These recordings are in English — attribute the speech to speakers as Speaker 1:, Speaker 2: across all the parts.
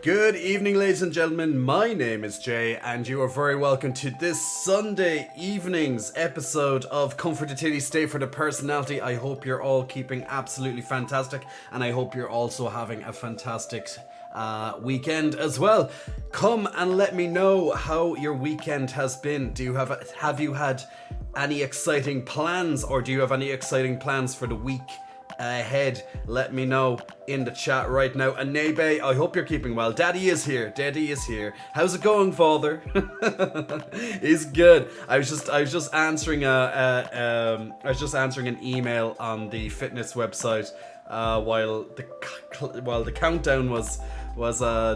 Speaker 1: Good evening, ladies and gentlemen. My name is Jay, and you are very welcome to this Sunday evening's episode of Comfort the Titty, Stay for the Personality. I hope you're all keeping absolutely fantastic, and I hope you're also having a fantastic weekend as well. Come and let me know how your weekend has been. Have you had any exciting plans, or do you have any exciting plans for the week ahead? Let me know in the chat right now. And Nebe, I hope you're keeping well. Daddy is here. How's it going, father? He's good. I was just answering an email on the fitness website while the countdown was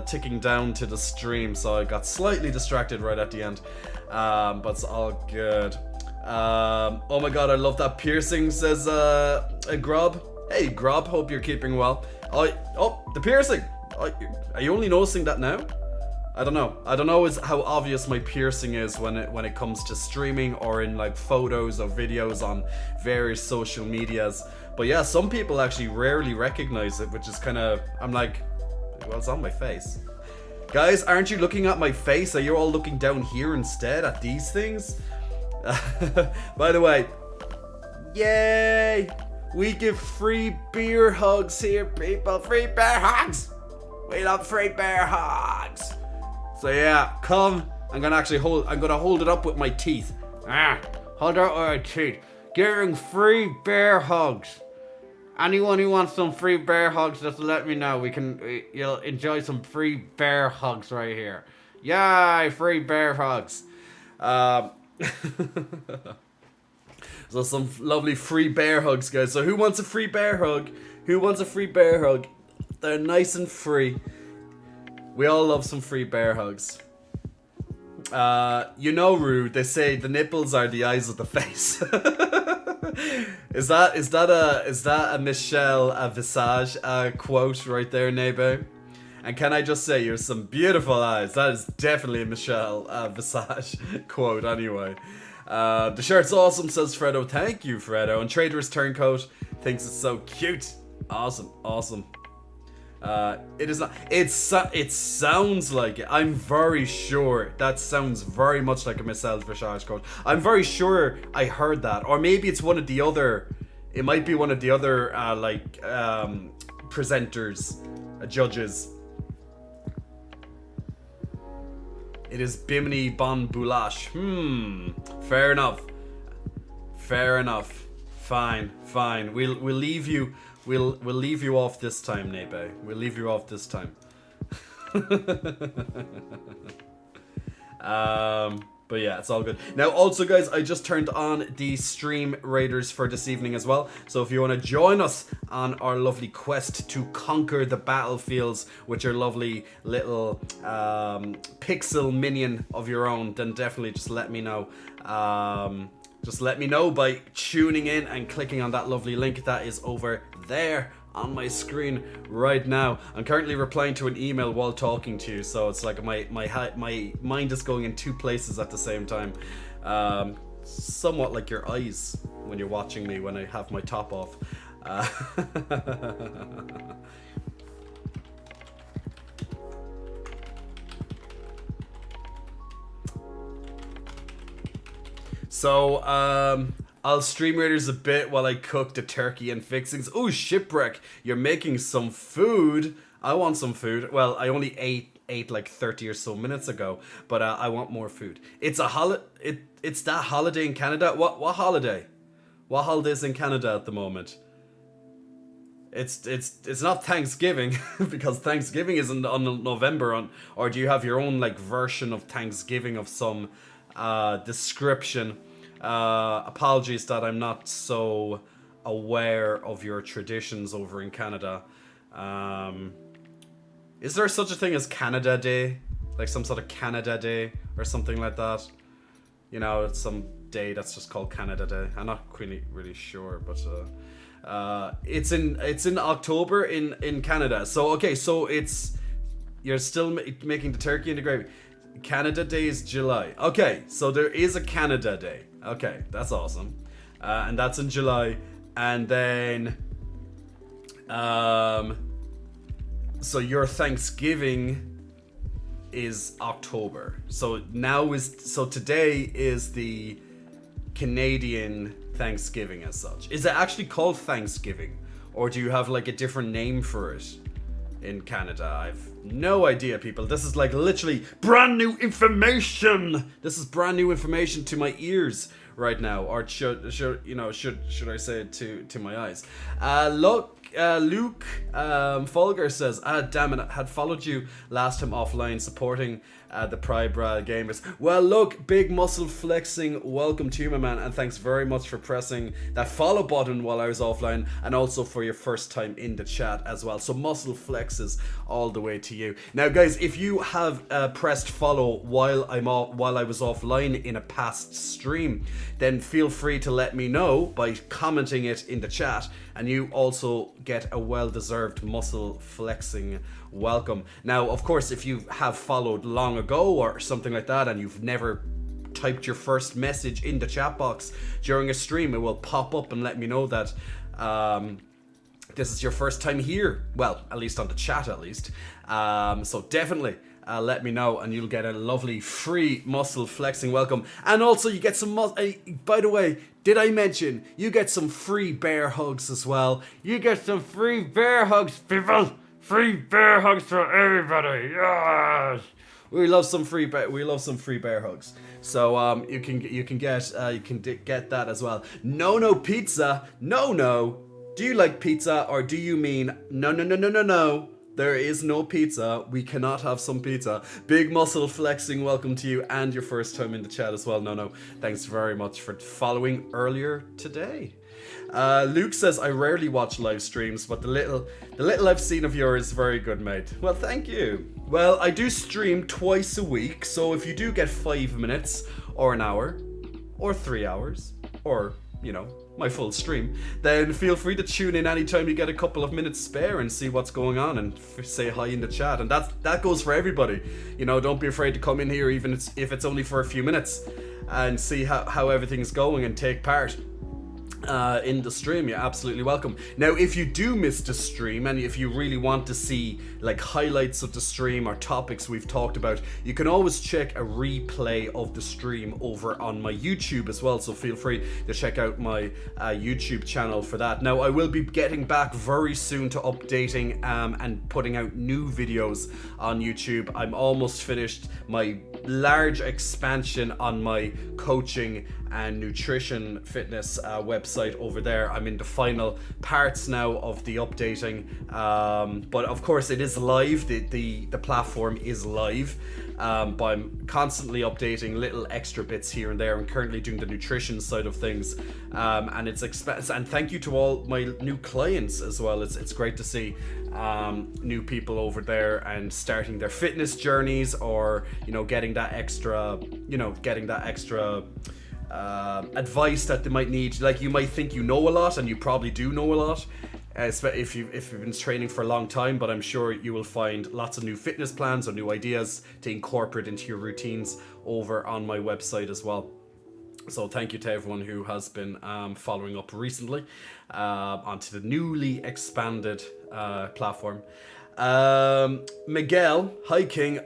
Speaker 1: ticking down to the stream, so I got slightly distracted right at the end, but it's all good. Oh my god, I love that piercing, says Grob. Hey Grob, hope you're keeping well. The piercing. Are you only noticing that now? I don't know how obvious my piercing is when it comes to streaming or in like photos or videos on various social medias. But yeah, some people actually rarely recognize it, which is kind of, I'm like, well, it's on my face. Guys, aren't you looking at my face? Are you all looking down here instead at these things? By the way, yay! We give free beer hugs here, people. Free bear hugs! We love free bear hugs! So yeah, come. I'm gonna hold it up with my teeth. Hold it up with my teeth. Giving free bear hugs. Anyone who wants some free bear hugs, just let me know. You'll enjoy some free bear hugs right here. Yay, free bear hugs. So some lovely free bear hugs, guys. So who wants a free bear hug? They're nice and free. We all love some free bear hugs. Rude, they say the nipples are the eyes of the face. Is that a Michelle Visage quote right there, Nebe? And can I just say, you have some beautiful eyes. That is definitely a Michelle Visage quote anyway. The shirt's awesome, says Fredo. Thank you, Fredo. And Trader's Turncoat thinks it's so cute. Awesome. It is not. It sounds like it. I'm very sure that sounds very much like a Michelle Visage quote. I'm very sure I heard that, or maybe it's one of the other. It might be one of the other presenters, judges. It is Bimini Bon Boulash. Fair enough. Fine. We'll leave you. We'll leave you off this time, Nebe. We'll leave you off this time. But yeah, it's all good. Now, also, guys, I just turned on the stream raiders for this evening as well. So if you want to join us on our lovely quest to conquer the battlefields with your lovely little pixel minion of your own, then definitely just let me know. Just let me know by tuning in and clicking on that lovely link that is over there on my screen right now. I'm currently replying to an email while talking to you, so it's like my mind is going in two places at the same time. Somewhat like your eyes when you're watching me when I have my top off. So, I'll stream Raiders a bit while I cook the turkey and fixings. Oh, Shipwreck, you're making some food. I want some food. Well, I only ate like 30 or so minutes ago, but I want more food. It's it's that holiday in Canada. What holiday? What holidays in Canada at the moment? It's not Thanksgiving because Thanksgiving isn't on November or do you have your own like version of Thanksgiving of some description? Apologies that I'm not so aware of your traditions over in Canada. Is there such a thing as Canada Day? Like some sort of Canada Day or something like that? You know, it's some day that's just called Canada Day. I'm not really sure, but it's in October in Canada. So okay, so you're still making the turkey and the gravy. Canada Day is July. Okay, so there is a Canada Day. Okay, that's awesome. And that's in July. And then so your Thanksgiving is October. So today is the Canadian Thanksgiving as such. Is it actually called Thanksgiving? Or do you have like a different name for it in Canada? I've no idea, people. This is like literally brand new information. This is brand new information to my ears right now, or should I say it to my eyes? Luke Folger says, damn it, I had followed you last time offline supporting the Pride Bra gamers. Well, look, big muscle flexing, welcome to you, my man, and thanks very much for pressing that follow button while I was offline, and also for your first time in the chat as well. So muscle flexes all the way to you. Now, guys, if you have pressed follow while I was offline in a past stream, then feel free to let me know by commenting it in the chat, and you also get a well-deserved muscle flexing welcome. Now, of course, if you have followed long ago or something like that, and you've never typed your first message in the chat box during a stream, it will pop up and let me know that this is your first time here. Well, at least on the chat, at least. So definitely let me know, and you'll get a lovely free muscle flexing welcome. And also you get some by the way, did I mention you get some free bear hugs as well? You get some free bear hugs, people. Free bear hugs for everybody. Yes. We love some free bear hugs. So you can get that as well. No pizza. No. Do you like pizza, or do you mean no? There is no pizza. We cannot have some pizza. Big muscle flexing welcome to you, and your first time in the chat as well. No. Thanks very much for following earlier today. Luke says, I rarely watch live streams, but the little I've seen of yours is very good, mate. Well, thank you. Well, I do stream twice a week, so if you do get 5 minutes, or an hour, or 3 hours, or, my full stream, then feel free to tune in anytime you get a couple of minutes spare and see what's going on and say hi in the chat. And that goes for everybody. Don't be afraid to come in here, even if it's only for a few minutes, and see how everything's going and take part in the stream. You're absolutely welcome. Now, if you do miss the stream, and if you really want to see like highlights of the stream or topics we've talked about, you can always check a replay of the stream over on my YouTube as well, so feel free to check out my YouTube channel for that. Now, I will be getting back very soon to updating and putting out new videos on YouTube. I'm almost finished my large expansion on my coaching and nutrition fitness website over there. I'm in the final parts now of the updating, but of course it is live. The platform is live, but I'm constantly updating little extra bits here and there. I'm currently doing the nutrition side of things, and it's and thank you to all my new clients as well. It's great to see new people over there and starting their fitness journeys, or getting that extra advice that they might need. Like, you might think you know a lot, and you probably do know a lot, if you've been training for a long time, but I'm sure you will find lots of new fitness plans or new ideas to incorporate into your routines over on my website as well. So thank you to everyone who has been following up recently onto the newly expanded platform. Miguel, hi King,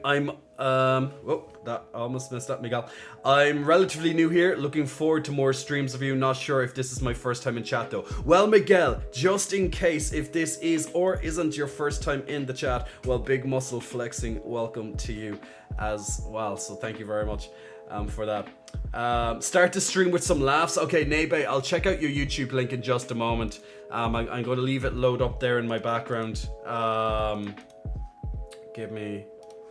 Speaker 1: that almost messed up, Miguel. I'm relatively new here, looking forward to more streams of you. Not sure if this is my first time in chat though. Well, Miguel, just in case if this is or isn't your first time in the chat, well, big muscle flexing welcome to you as well. So thank you very much for that. Start the stream with some laughs. Okay, Nebe, I'll check out your YouTube link in just a moment. I'm going to leave it load up there in my background.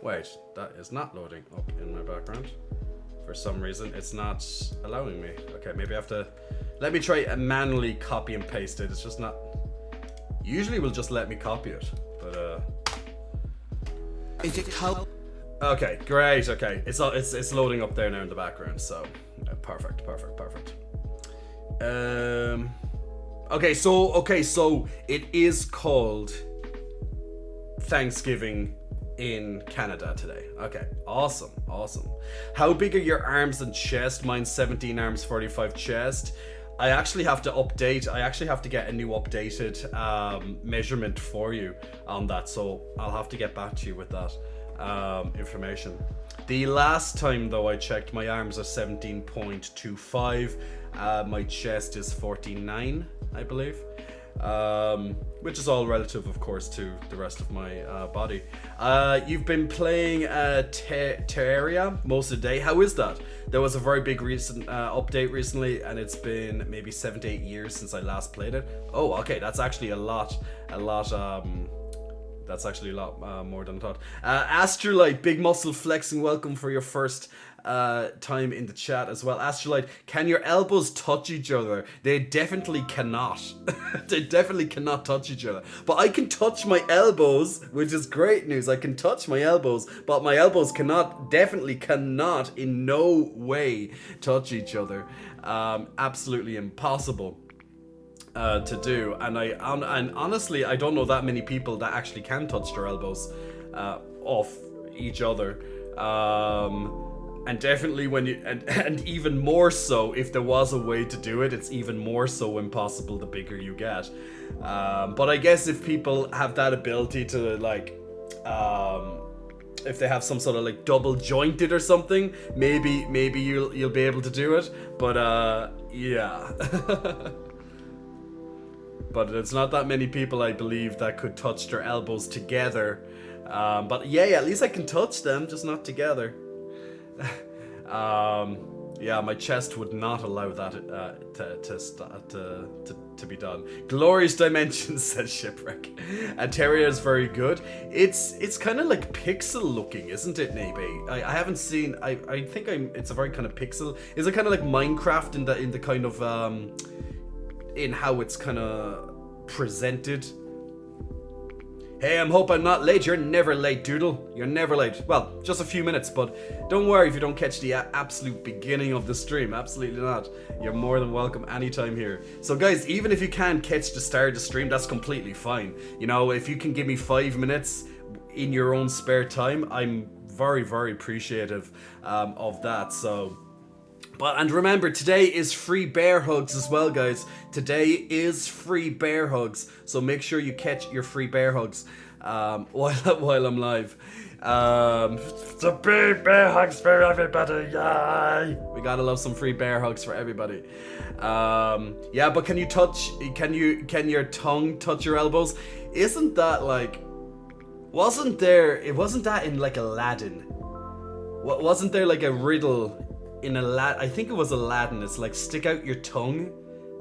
Speaker 1: Wait, that is not loading up in my background. For some reason, it's not allowing me. Okay, maybe I have to... Let me try and manually copy and paste it. It's just not... Usually will just let me copy it, but
Speaker 2: Is it how?
Speaker 1: Okay, great, okay. It's loading up there now in the background, so... Perfect. Okay, so it is called Thanksgiving in Canada today. Okay, awesome. How big are your arms and chest? Mine's 17 arms, 45 chest. I actually have to update. I actually have to get a new updated measurement for you on that, so I'll have to get back to you with that. information. The last time though I checked, my arms are 17.25. My chest is 49, I believe. Which is all relative, of course, to the rest of my body. You've been playing Terraria most of the day. How is that? There was a very big recent update recently, and it's been maybe 7 to 8 years since I last played it. Oh, okay, that's actually a lot. That's actually a lot more than I thought. Astrolite, big muscle flexing, welcome for your first time in the chat as well. Astrolite, can your elbows touch each other? They definitely cannot. They definitely cannot touch each other. But I can touch my elbows, which is great news. I can touch my elbows, but my elbows definitely cannot in no way touch each other. Absolutely impossible to do. And honestly, I don't know that many people that actually can touch their elbows off each other. And definitely when you and even more so if there was a way to do it, it's even more so impossible the bigger you get. But I guess if people have that ability to like if they have some sort of like double jointed or something, maybe you'll be able to do it. But yeah. But it's not that many people, I believe, that could touch their elbows together. But yeah, at least I can touch them, just not together. Yeah, my chest would not allow that to be done. Glorious Dimensions, says Shipwreck. Terraria is very good. It's kind of like pixel looking, isn't it, maybe? I haven't seen. I think it's a very kind of pixel. Is it kind of like Minecraft in the kind of in how it's kind of presented? Hey, I hope I'm not late. You're never late, Doodle. You're never late. Well, just a few minutes, but don't worry if you don't catch the absolute beginning of the stream. Absolutely not. You're more than welcome anytime here. So guys, even if you can't catch the start of the stream, that's completely fine. You know, if you can give me 5 minutes in your own spare time, I'm very, very appreciative of that. So... and remember, today is free bear hugs as well, guys. Today is free bear hugs, so make sure you catch your free bear hugs while I'm live. The big bear hugs for everybody, yay! We gotta love some free bear hugs for everybody. Yeah, but can your tongue touch your elbows? Isn't that like? Wasn't that in like Aladdin? Wasn't there like a riddle? In I think it was Aladdin. It's like stick out your tongue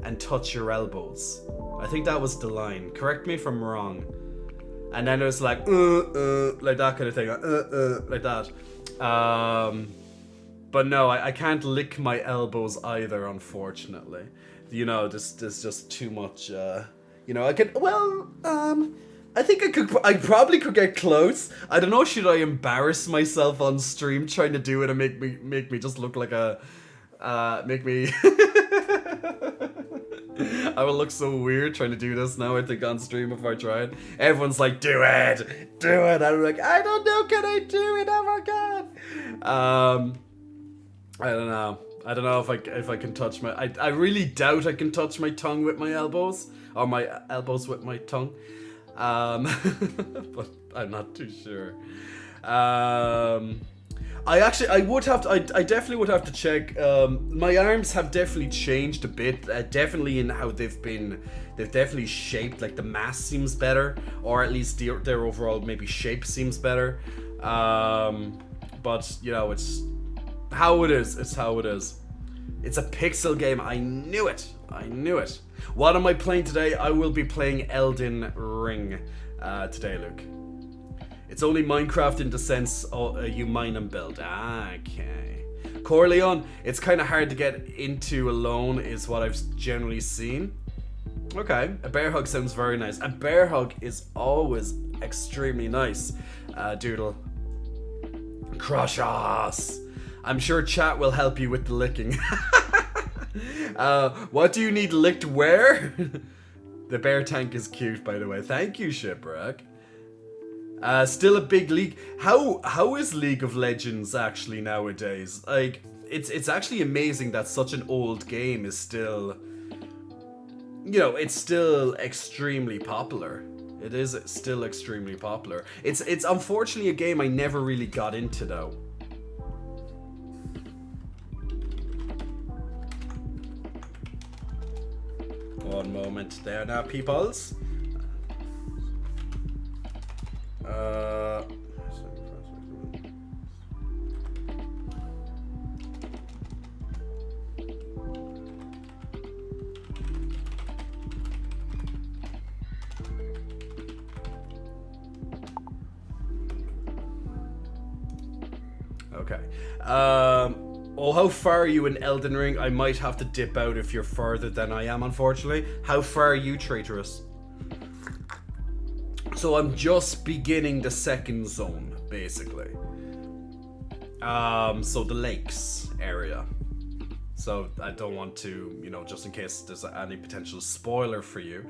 Speaker 1: and touch your elbows. I think that was the line. Correct me if I'm wrong. And then it was like that kind of thing, like that. But no, I can't lick my elbows either, unfortunately. You know, there's just too much. You know, I could. Well, I think I probably could get close. I don't know, should I embarrass myself on stream trying to do it and make me just look like a make me I will look so weird trying to do this now, I think, on stream if I try it. Everyone's like, do it. I'm like, I don't know, can I do it? Oh my god. I don't know if I can touch my I really doubt I can touch my tongue with my elbows, or my elbows with my tongue. But I'm not too sure. I definitely would have to check. My arms have definitely changed a bit. Definitely in how they've definitely shaped. Like the mass seems better, or at least their overall maybe shape seems better. But you know, it's how it is. It's how it is. It's a pixel game. I knew it. What am I playing today? I will be playing Elden Ring today, Luke. It's only Minecraft in the sense you mine and build. Okay. Corleone, it's kind of hard to get into alone is what I've generally seen. Okay, a bear hug sounds very nice. A bear hug is always extremely nice. Doodle. Crush us. I'm sure chat will help you with the licking. What do you need licked where? The bear tank is cute, by the way. Thank you, Shipwreck. Still a big league. How is League of Legends actually nowadays? Like, it's actually amazing that such an old game is still, you know, it's still extremely popular. It is still extremely popular. It's unfortunately a game I never really got into though. One moment there now, peoples. Okay. Oh, how far are you in Elden Ring? I might have to dip out if you're further than I am, unfortunately. How far are you, Traitorous? So I'm just beginning the second zone, basically. So the lakes area. So I don't want to, you know, just in case there's any potential spoiler for you.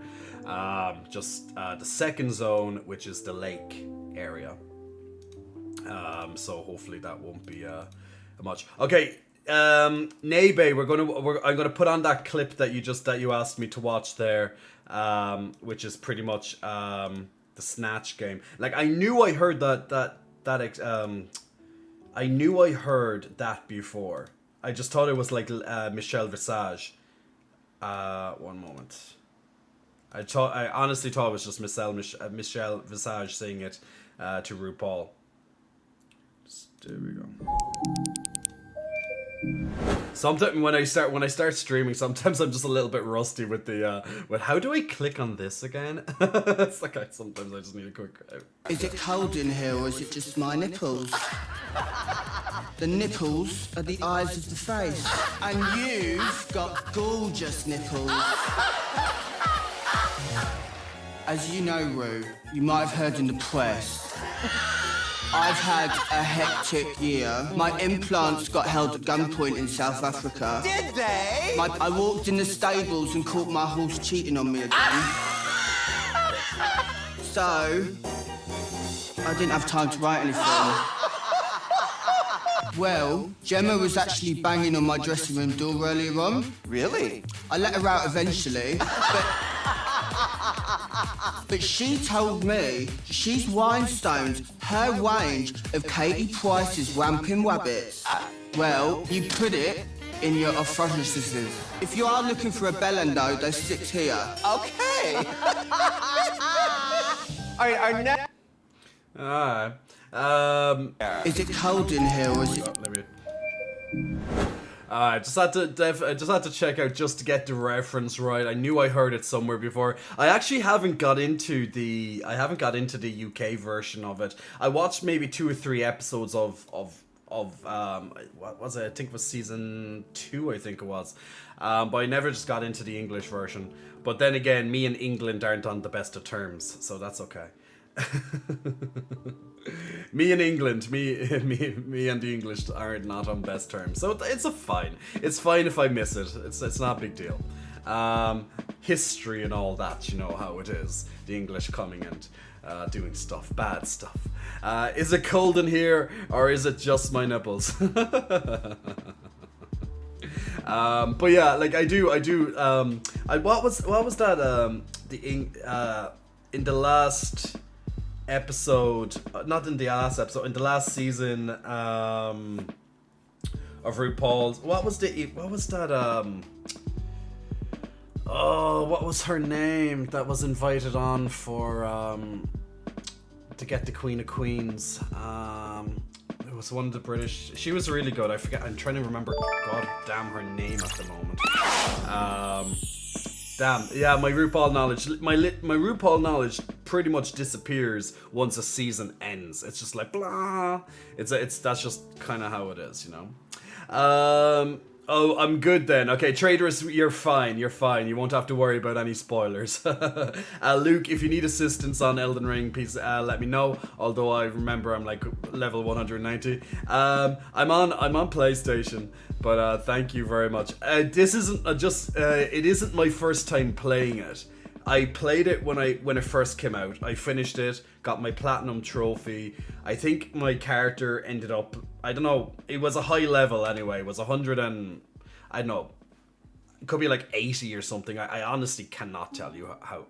Speaker 1: Just the second zone, which is the lake area. So hopefully that won't be much. Okay, Nebe, I'm gonna put on that clip that you asked me to watch there, which is pretty much the Snatch game. Like I knew I heard I knew I heard that before. I just thought it was like Michelle Visage. One moment. I honestly thought it was just Michelle Visage saying it to RuPaul. There we go. Sometimes when I start streaming, sometimes I'm just a little bit rusty with the how do I click on this again? It's like sometimes I just need a quick.
Speaker 2: Is it cold in here or is it just my nipples? The nipples are the eyes of the face, and you've got gorgeous nipples. As you know, Rue, you might have heard in the press. I've had a hectic year. My implants got held at gunpoint in South Africa.
Speaker 3: Did they?
Speaker 2: I walked in the stables and caught my horse cheating on me again. So, I didn't have time to write anything. Well, Gemma was actually banging on my dressing room door earlier on.
Speaker 3: Really?
Speaker 2: I let her out eventually, but she told me she's wine-stoned her range of Katie Price's Wampin' Wabbits. Well, you put it in your orthographies. If you are looking for a bellendo, they sit here.
Speaker 3: Okay. Our next.
Speaker 1: Alright.
Speaker 2: Is it cold in here or is it...
Speaker 1: I just had to check out just to get the reference right. I knew I heard it somewhere before. I actually haven't got into the UK version of it. I watched maybe 2 or 3 episodes of what was it? I think it was season 2. I think it was, but I never just got into the English version. But then again, me and England aren't on the best of terms, so that's okay. Me and England, me and the English are not on best terms, so it's fine. It's fine if I miss it. It's not a big deal. History and all that, you know how it is. The English coming and doing stuff, bad stuff. Is it cold in here or is it just my nipples? But yeah, like I do. What was that? In the last episode, not in the last episode, in the last season of RuPaul's, what was that what was her name that was invited on for to get the Queen of Queens? It was one of the British. She was really good. I forget. I'm trying to remember. God damn her name at the moment. Damn. Yeah, my RuPaul knowledge. My RuPaul knowledge pretty much disappears once a season ends. It's just like blah. That's just kind of how it is, you know. Oh, I'm good then. Okay, Traitorous, you're fine. You're fine. You won't have to worry about any spoilers. Luke, if you need assistance on Elden Ring, please let me know. Although I remember I'm like level 190. I'm on PlayStation, but thank you very much. This isn't it isn't my first time playing it. I played it when it first came out. I finished it, got my platinum trophy. I think my character ended up, I don't know, it was a high level anyway. It was 100 and, I don't know, could be like 80 or something. I honestly cannot tell you how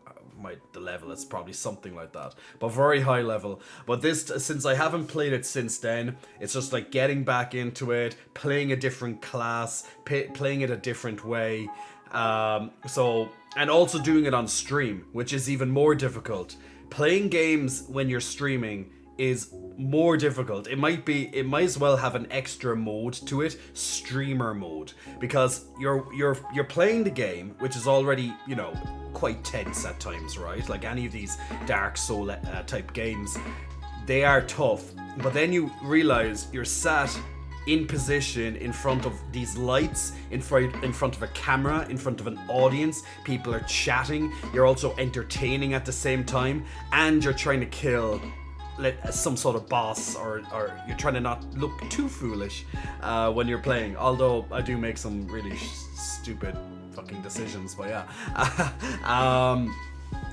Speaker 1: the level is. Probably something like that, but very high level. But this, since I haven't played it since then, it's just like getting back into it, playing a different class, playing it a different way. So, and also doing it on stream, which is even more difficult. Playing games when you're streaming is more difficult. It might as well have an extra mode to it, streamer mode, because you're playing the game, which is already, you know, quite tense at times, right? Like any of these Dark Soul type games, they are tough. But then you realize you're sat in position in front of these lights, in front of a camera, in front of an audience. People are chatting. You're also entertaining at the same time, and you're trying to kill some sort of boss, or you're trying to not look too foolish when you're playing. Although I do make some really stupid fucking decisions, but yeah.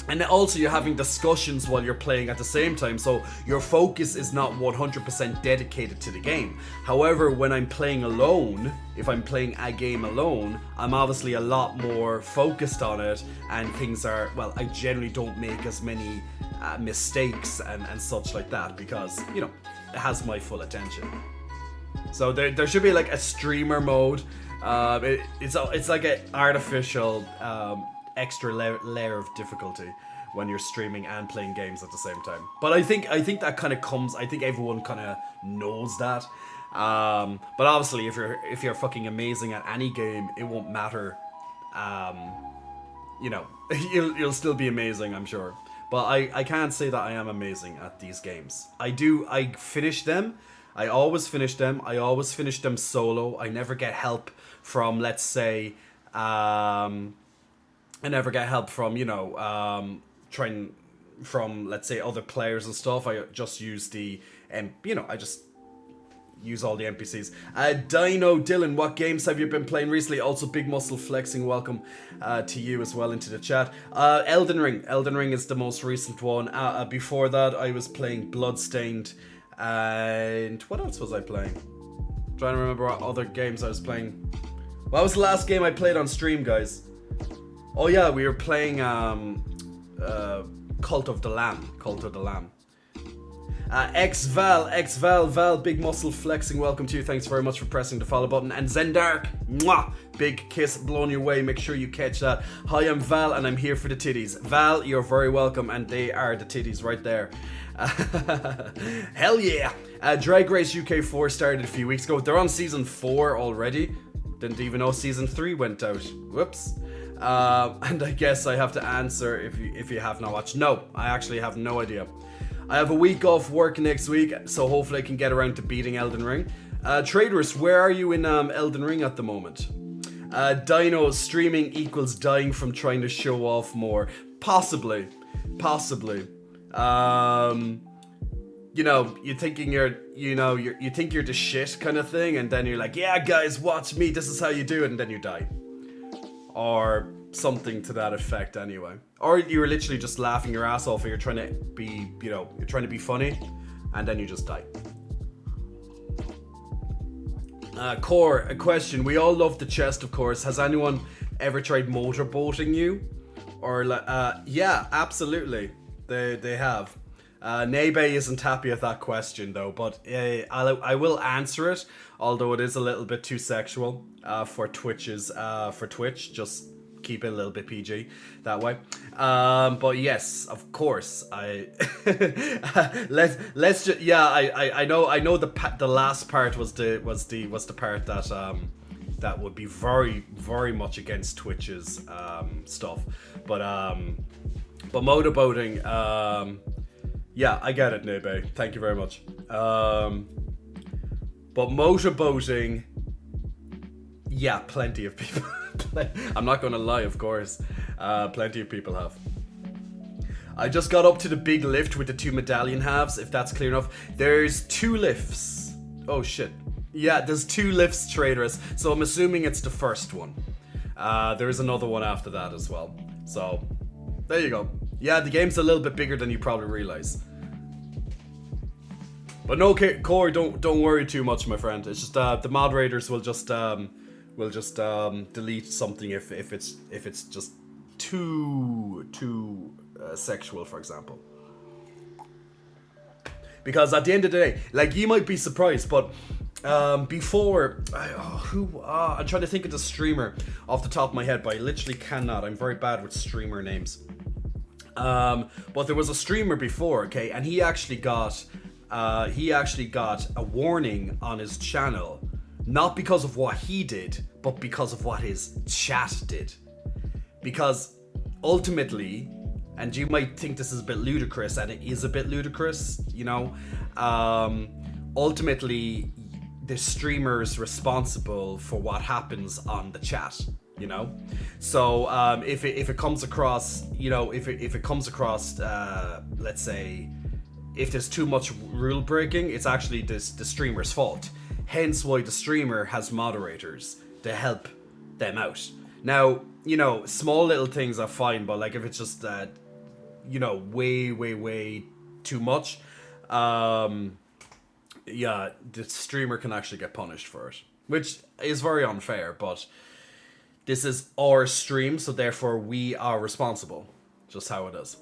Speaker 1: And also you're having discussions while you're playing at the same time, so your focus is not 100% dedicated to the game. However, when I'm playing alone, if I'm playing a game alone, I'm obviously a lot more focused on it, and things are, well, I generally don't make as many mistakes and such like that, because, you know, it has my full attention. So there should be like a streamer mode. It's like an artificial extra layer of difficulty when you're streaming and playing games at the same time. But I think that kind of comes. I think everyone kind of knows that. But obviously, if you're fucking amazing at any game, it won't matter. You know, you'll still be amazing, I'm sure. But I can't say that I am amazing at these games. I finish them. I always finish them. I always finish them solo. I never get help from, let's say, I never get help from, you know, trying from, let's say, other players and stuff. I just use the, you know, I just use all the NPCs. Dino Dylan, what games have you been playing recently? Also, Big Muscle Flexing, welcome to you as well into the chat. Elden Ring. Elden Ring is the most recent one. Before that, I was playing Bloodstained. And what else was I playing? Trying to remember what other games I was playing. What was the last game I played on stream, guys? Oh yeah, we were playing Cult of the Lamb. Cult of the Lamb. Val, Big Muscle Flexing, welcome to you. Thanks very much for pressing the follow button. And Zendark, mwah, big kiss blown your way. Make sure you catch that. Hi, I'm Val, and I'm here for the titties. Val, you're very welcome, and they are the titties right there. Hell yeah. Drag Race UK 4 started a few weeks ago. They're on season 4 already. Didn't even know season 3 went out. Whoops. And I guess I have to answer if you have not watched. No, I actually have no idea. I have a week off work next week, so hopefully I can get around to beating Elden Ring. Traitorous, where are you in Elden Ring at the moment? Dino, streaming equals dying from trying to show off more. Possibly. You know, you're thinking you think you're the shit kind of thing, and then you're like, yeah guys, watch me, this is how you do it, and then you die. Or something to that effect anyway. Or you're literally just laughing your ass off and you're trying to be, you know, you're trying to be funny, and then you just die. Core, a question. We all love the chest, of course. Has anyone ever tried motorboating you? Or yeah, absolutely. They have. Nebe isn't happy at that question though, but I will answer it, although it is a little bit too sexual for Twitch. Just keep it a little bit PG that way. But yes, of course, let's just, yeah, I know the last part was the part that would be very, very much against Twitch's stuff, but motorboating, yeah, I get it, Nebe. Thank you very much. But motorboating, yeah, plenty of people. I'm not going to lie, of course. Plenty of people have. I just got up to the big lift with the 2 medallion halves, if that's clear enough. There's 2 lifts. Oh, shit. Yeah, there's 2 lifts, Traitorous. So I'm assuming it's the first one. There is another one after that as well. So, there you go. Yeah, the game's a little bit bigger than you probably realize. But no, Corey, don't worry too much, my friend. It's just the moderators will just will just delete something if it's just too sexual, for example. Because at the end of the day, like, you might be surprised, but before, I'm trying to think of the streamer off the top of my head, but I literally cannot. I'm very bad with streamer names. But there was a streamer before, okay, and he actually got a warning on his channel, not because of what he did, but because of what his chat did. Because ultimately, and you might think this is a bit ludicrous, and it is a bit ludicrous, you know, ultimately the streamer's responsible for what happens on the chat, you know. So if it comes across, you know, if it comes across, let's say, if there's too much rule breaking, it's actually the streamer's fault. Hence why the streamer has moderators to help them out. Now, you know, small little things are fine, but like if it's just you know, way too much, yeah, the streamer can actually get punished for it, which is very unfair, but this is our stream, so therefore we are responsible. Just how it is.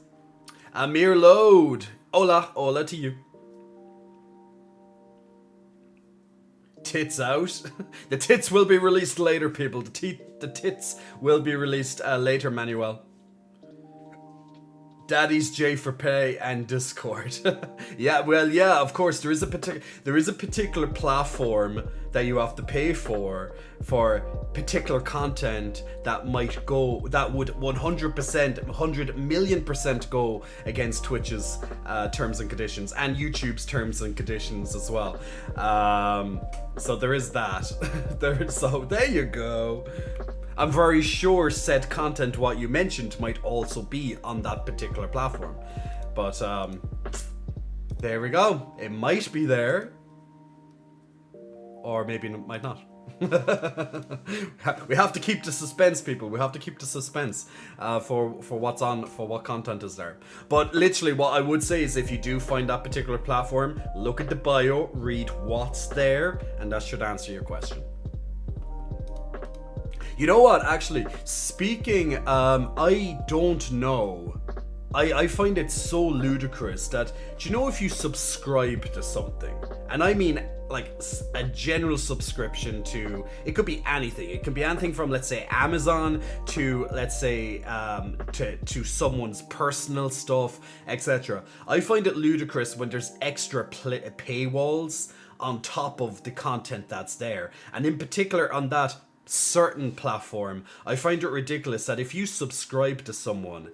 Speaker 1: Amir Load, hola to you. Tits out. The tits will be released later, people. The tits will be released later, Manuel. Daddy's J for Pay and Discord. Yeah, well, yeah, of course, there is a particular platform that you have to pay for particular content that would 100% go against Twitch's terms and conditions and YouTube's terms and conditions as well. So there is that. So there you go. I'm very sure said content, what you mentioned, might also be on that particular platform. But there we go. It might be there. Or maybe it might not. We have to keep the suspense, people. We have to keep the suspense for what's on, for what content is there. But literally what I would say is, if you do find that particular platform, look at the bio, read what's there, and that should answer your question. You know what, actually, speaking, I don't know. I find it so ludicrous that, do you know, if you subscribe to something, and I mean like a general subscription to, it could be anything. It can be anything from, let's say, Amazon to, let's say, to someone's personal stuff, etc. I find it ludicrous when there's extra paywalls on top of the content that's there. And in particular on that certain platform, I find it ridiculous that if you subscribe to someone,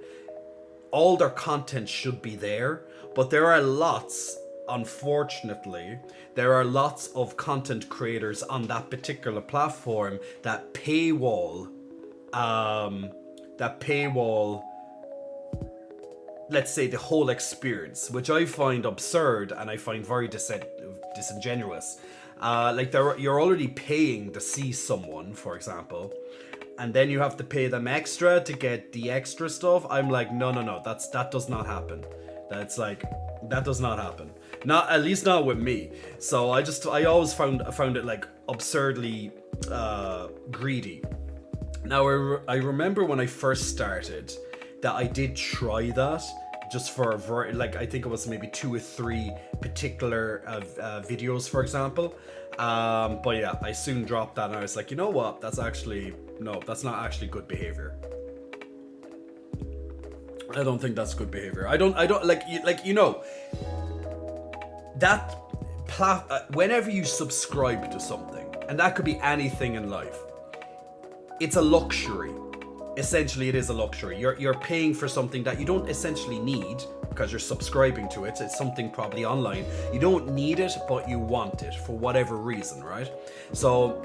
Speaker 1: all their content should be there, but there are lots, unfortunately, there are lots of content creators on that particular platform that paywall, let's say, the whole experience, which I find absurd and I find very disingenuous. Like, you're already paying to see someone, for example, and then you have to pay them extra to get the extra stuff. I'm like, no, that does not happen. That's like, that does not happen. Not, at least not with me. So I always found it like absurdly greedy. Now I remember when I first started that I did try that, just for like, I think it was maybe 2 or 3 particular videos, for example. But yeah, I soon dropped that and I was like, you know what? That's not actually good behavior. I don't think that's good behavior. I don't like, you know, that whenever you subscribe to something, and that could be anything in life, it's a luxury. Essentially, it is a luxury. You're paying for something that you don't essentially need because you're subscribing to it. It's something probably online. You don't need it, but you want it for whatever reason, right? So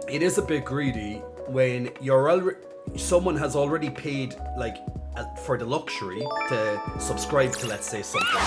Speaker 1: it is a bit greedy when someone has already paid like for the luxury to subscribe to, let's say, something,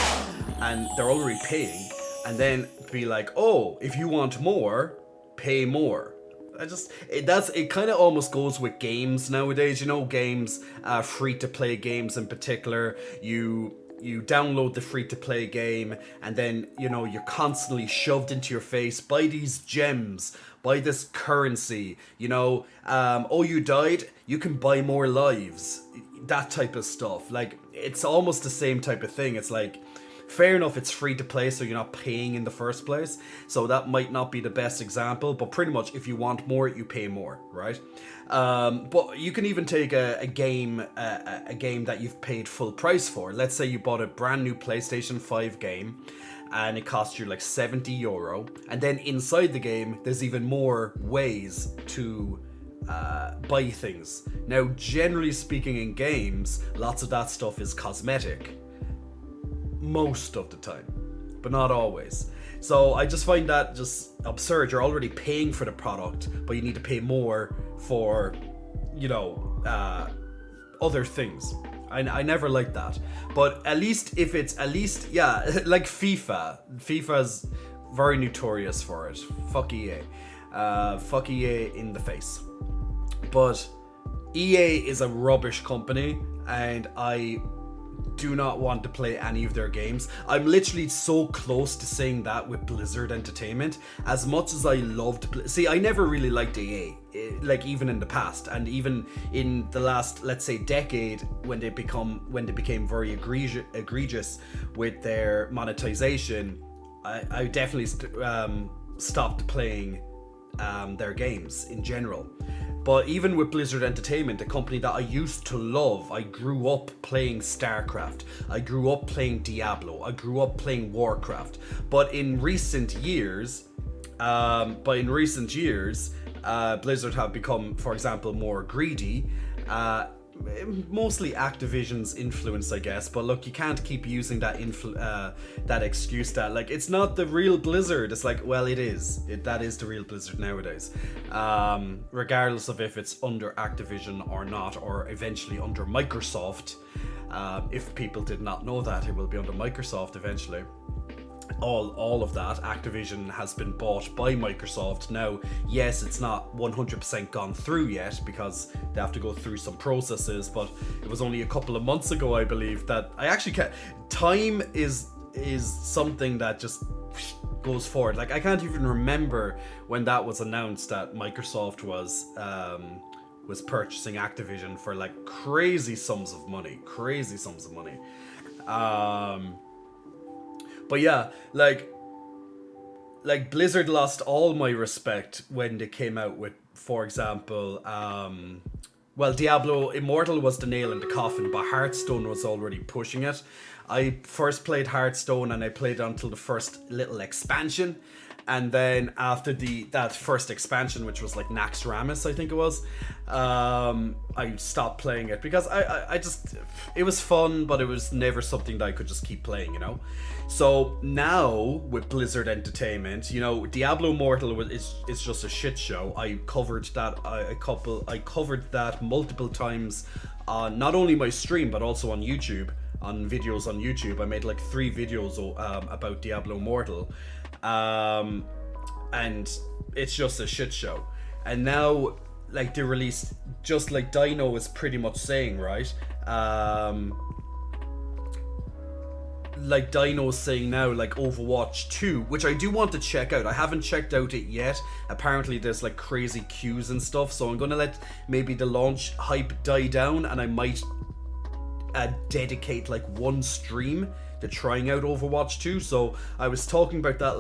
Speaker 1: and they're already paying, and then be like, oh, if you want more, pay more. It kind of almost goes with games nowadays, you know, games, free to play games in particular. You download the free to play game, and then, you know, you're constantly shoved into your face, buy these gems, buy this currency, you know, oh, you died, you can buy more lives, that type of stuff. Like, it's almost the same type of thing. It's like, fair enough, it's free to play, so you're not paying in the first place. So that might not be the best example, but pretty much if you want more, you pay more, right? But you can even take a game that you've paid full price for. Let's say you bought a brand new PlayStation 5 game, and it cost you like €70, and then inside the game, there's even more ways to buy things. Now, generally speaking, in games, lots of that stuff is cosmetic. Most of the time, but not always. So I just find that just absurd. You're already paying for the product, but you need to pay more for, you know, other things. I never like that. But at least if it's yeah, like FIFA's very notorious for it. Fuck EA. Fuck EA in the face. But EA is a rubbish company, and I do not want to play any of their games. I'm literally so close to saying that with Blizzard Entertainment. As much as I loved... See, I never really liked EA, like even in the past, and even in the last, let's say, decade, when they became very egregious with their monetization, I definitely stopped playing their games in general. But even with Blizzard Entertainment, a company that I used to love, I grew up playing StarCraft, I grew up playing Diablo, I grew up playing Warcraft. But in recent years, Blizzard have become, for example, more greedy. Mostly Activision's influence, I guess, but look, you can't keep using that that excuse that, like, it's not the real Blizzard. It's like, well, it is. That is the real Blizzard nowadays, regardless of if it's under Activision or not, or eventually under Microsoft. If people did not know that, it will be under Microsoft eventually. All of that. Activision has been bought by Microsoft. Now, yes, it's not 100% gone through yet, because they have to go through some processes, but it was only a couple of months ago, I believe, that I actually can't... Time is something that just goes forward. Like, I can't even remember when that was announced, that Microsoft was purchasing Activision for like crazy sums of money. But yeah, like Blizzard lost all my respect when they came out with, for example, well, Diablo Immortal was the nail in the coffin, but Hearthstone was already pushing it. I first played Hearthstone, and I played until the first little expansion, and then after that first expansion, which was like Naxxramas, I think it was, I stopped playing it, because I just, it was fun, but it was never something that I could just keep playing, you know. So now with Blizzard Entertainment, you know, Diablo Immortal is just a shit show. I covered that multiple times on not only my stream, but also on YouTube, on videos on YouTube. I made like 3 videos about Diablo Immortal, and it's just a shit show. And now, like, they released, just like Dino is pretty much saying, right? Like Dino's saying now, like Overwatch 2, which I do want to check out. I haven't checked out it yet. Apparently there's like crazy queues and stuff, so I'm gonna let maybe the launch hype die down, and I might dedicate like one stream to trying out Overwatch 2. So I was talking about that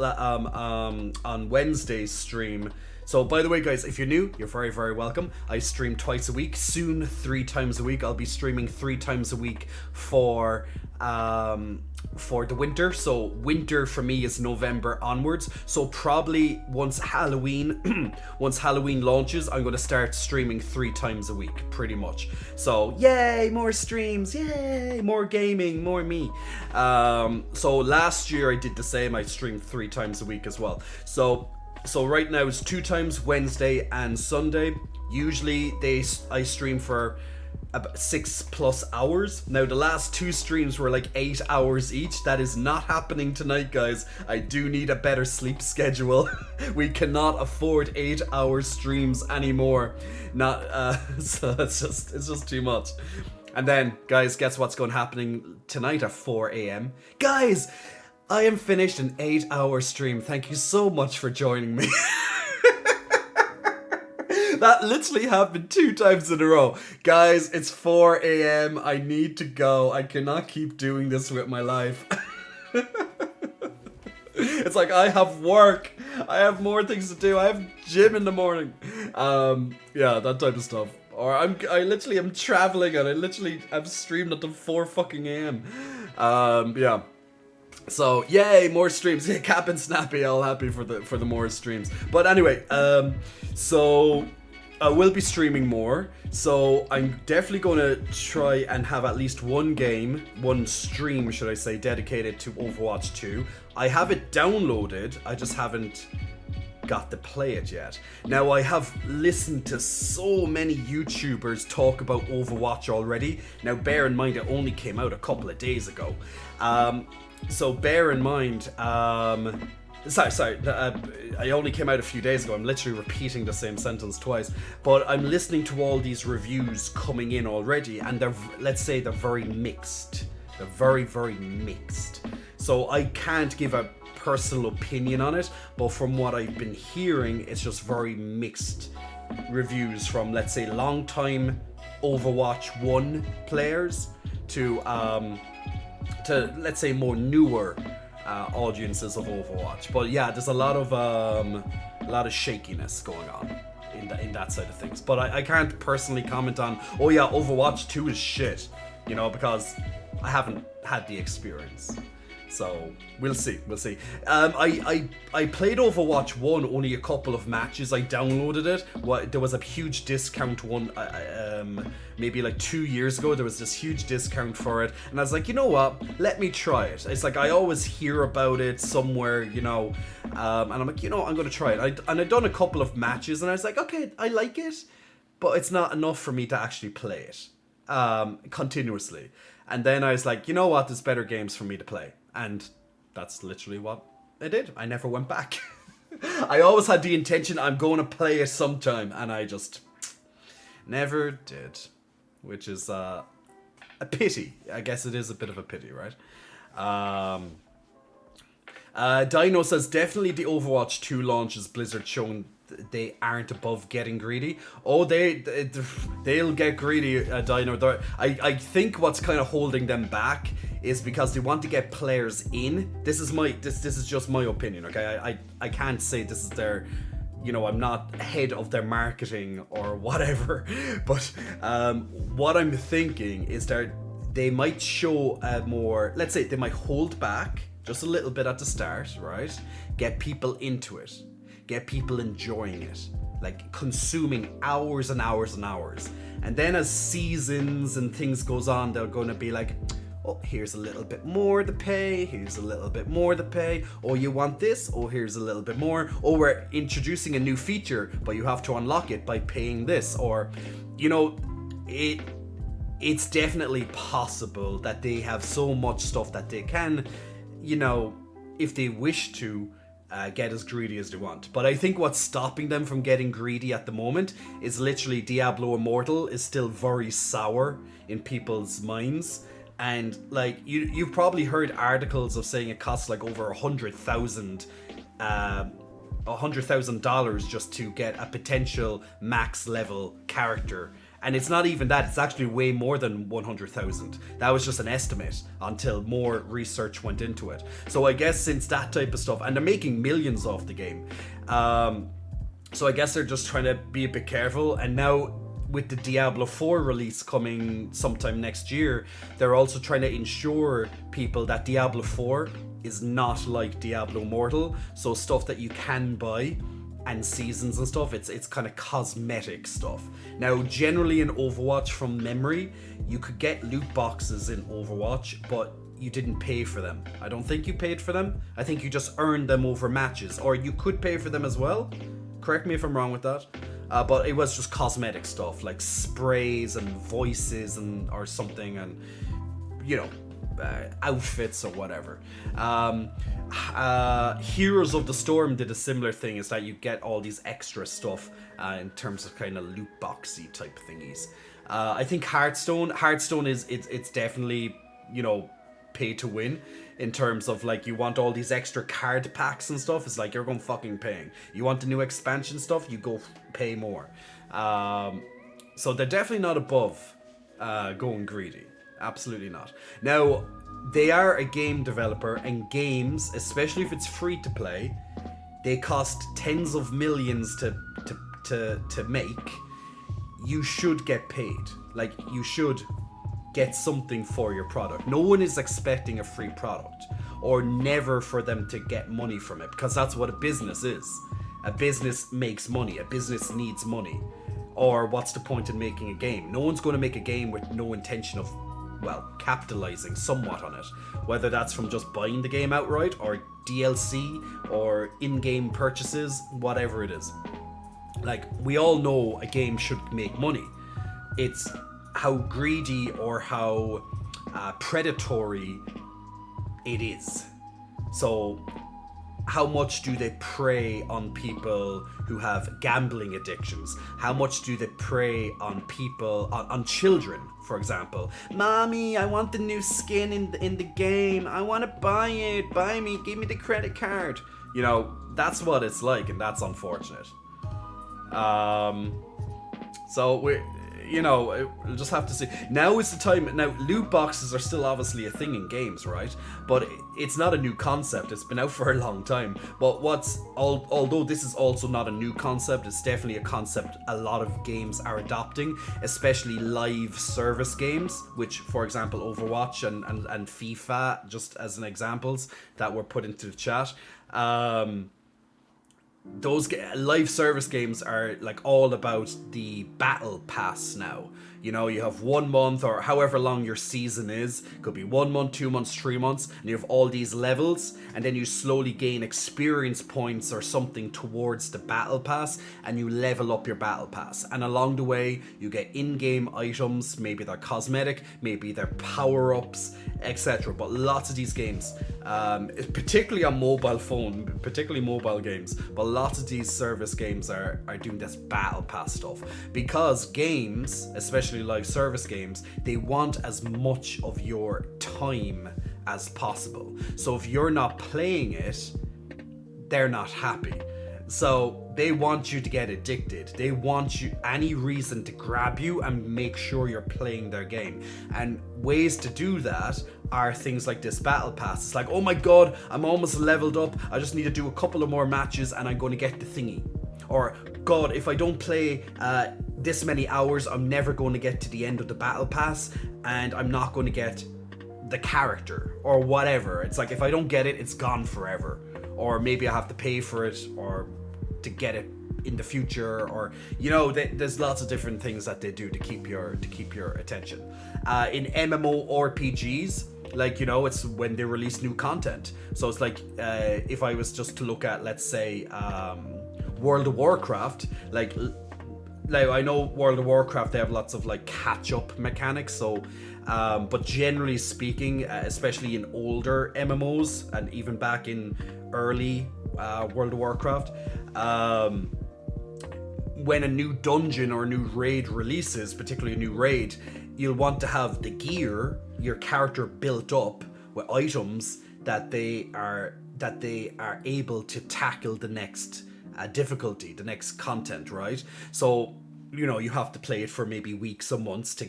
Speaker 1: on Wednesday's stream. So, by the way, guys, if you're new, you're very, very welcome. I stream twice a week, soon 3 times a week. I'll be streaming 3 times a week for the winter. So winter for me is November onwards. So probably once Halloween launches, I'm going to start streaming 3 times a week, pretty much. So yay, more streams, yay, more gaming, more me. So last year I did the same. I streamed 3 times a week as well. So right now it's 2 times Wednesday and Sunday. Usually I stream for about 6+ hours. Now the last 2 streams were like 8 hours each. That is not happening tonight, guys. I do need a better sleep schedule. We cannot afford 8-hour streams anymore. So it's just too much. And then, guys, guess what's going to happening tonight at 4 a.m. Guys, I am finished an 8-hour stream. Thank you so much for joining me. That literally happened 2 times in a row. Guys, it's 4 a.m. I need to go. I cannot keep doing this with my life. It's like I have work. I have more things to do. I have gym in the morning. Yeah, that type of stuff. Or I literally am traveling and I've streamed until 4 fucking a.m. Yeah. So yay, more streams. Yeah, Cap and Snappy, all happy for the more streams. But anyway, so I will be streaming more. So I'm definitely gonna try and have at least one stream, should I say, dedicated to Overwatch 2. I have it downloaded, I just haven't got to play it yet. Now, I have listened to so many YouTubers talk about Overwatch already. Now, bear in mind, it only came out a couple of days ago. So bear in mind, sorry, I only came out a few days ago. I'm literally repeating the same sentence twice. But I'm listening to all these reviews coming in already, and let's say they're very mixed. They're very, very mixed. So I can't give a personal opinion on it, but from what I've been hearing, it's just very mixed reviews from, let's say, long-time Overwatch 1 players to let's say more newer audiences of Overwatch. But yeah, there's a lot of shakiness going on in that side of things. But I can't personally comment on, oh yeah, Overwatch 2 is shit, you know, because I haven't had the experience. So we'll see. I played Overwatch 1 only a couple of matches. I downloaded it. There was a huge discount one, maybe like 2 years ago. There was this huge discount for it, and I was like, you know what? Let me try it. It's like I always hear about it somewhere, you know, and I'm like, you know, I'm gonna try it. I'd done a couple of matches, and I was like, okay, I like it, but it's not enough for me to actually play it continuously. And then I was like, you know what? There's better games for me to play. And that's literally what I did. I never went back. I always had the intention, I'm going to play it sometime, and I just never did. Which is a pity. I guess it is a bit of a pity, right? Dino says, definitely the Overwatch 2 launch is Blizzard showing they aren't above getting greedy. Oh, they'll get greedy, Dino. I think what's kind of holding them back is because they want to get players in. This is just my opinion, okay? I can't say this is their, you know, I'm not head of their marketing or whatever, but what I'm thinking is that they might show more, let's say they might hold back just a little bit at the start, right? Get people into it. Get people enjoying it. Like consuming hours and hours and hours. And then as seasons and things goes on, they're going to be like, oh, here's a little bit more to pay. Here's a little bit more to pay. Oh, you want this? Oh, here's a little bit more. Oh, we're introducing a new feature, but you have to unlock it by paying this. Or, you know, it's definitely possible that they have so much stuff that they can, you know, if they wish to, get as greedy as they want. But I think what's stopping them from getting greedy at the moment is literally Diablo Immortal is still very sour in people's minds. And like you've probably heard articles of saying it costs like over $100,000 just to get a potential max level character. And it's not even that, it's actually way more than 100,000. That was just an estimate until more research went into it. So I guess since that type of stuff, and they're making millions off the game. So I guess they're just trying to be a bit careful. And now with the Diablo 4 release coming sometime next year, they're also trying to ensure people that Diablo 4 is not like Diablo Immortal. So stuff that you can buy and seasons and stuff, it's kind of cosmetic stuff. Now, generally in Overwatch, from memory, you could get loot boxes in Overwatch, but you didn't pay for them. I don't think you paid for them. I think you just earned them over matches, or you could pay for them as well. Correct me if I'm wrong with that. But it was just cosmetic stuff, like sprays and voices and or something, and, you know, outfits or whatever. Heroes of the Storm did a similar thing, is that you get all these extra stuff in terms of kind of loot boxy type thingies. I think Hearthstone is it's definitely, you know, pay to win in terms of like you want all these extra card packs and stuff. It's like you're going fucking paying. You want the new expansion stuff, you go pay more. So they're definitely not above going greedy. Absolutely not. Now, they are a game developer, and games, especially if it's free to play, they cost tens of millions to make. You should get paid. Like, you should get something for your product. No one is expecting a free product, or never for them to get money from it, because that's what a business is. A business makes money. A business needs money. Or what's the point in making a game? No one's going to make a game with no intention of, well, capitalizing somewhat on it. Whether that's from just buying the game outright, or DLC, or in-game purchases, whatever it is. Like, we all know a game should make money. It's how greedy or how predatory it is. So, how much do they prey on people who have gambling addictions? How much do they prey on people, on children, for example? Mommy, I want the new skin in the game. I want to buy it. Buy me. Give me the credit card. You know, that's what it's like, and that's unfortunate. So we'll just have to see. Now is the time. Now, loot boxes are still obviously a thing in games, right? But it's not a new concept. It's been out for a long time. But although this is also not a new concept, it's definitely a concept a lot of games are adopting, especially live service games, which, for example, Overwatch and FIFA, just as an examples that were put into the chat. Those live service games are like all about the battle pass now. You know, you have 1 month or however long your season is. Could be 1 month, 2 months, 3 months, and you have all these levels, and then you slowly gain experience points or something towards the battle pass, and you level up your battle pass. And along the way, you get in-game items. Maybe they're cosmetic, maybe they're power-ups, etc. But lots of these games, particularly on mobile phone, particularly mobile games, but lots of these service games are doing this battle pass stuff, because games, especially live service games, they want as much of your time as possible. So if you're not playing it, they're not happy. So they want you to get addicted. They want you any reason to grab you and make sure you're playing their game. And ways to do that are things like this battle pass. It's like, oh my god, I'm almost leveled up. I just need to do a couple of more matches and I'm going to get the thingy. Or, god, if I don't play this many hours, I'm never going to get to the end of the battle pass and I'm not going to get the character or whatever. It's like, if I don't get it, it's gone forever. Or maybe I have to pay for it or to get it in the future, or there's lots of different things that they do to keep your attention. In MMORPGs, it's when they release new content. So it's like, if I was just to look at, let's say, World of Warcraft, like I know World of Warcraft, they have lots of catch-up mechanics, so but generally speaking, especially in older MMOs and even back in early World of Warcraft, when a new dungeon or a new raid releases, particularly a new raid, you'll want to have the gear, your character built up with items that they are able to tackle the next difficulty, the next content, right? So you have to play it for maybe weeks or months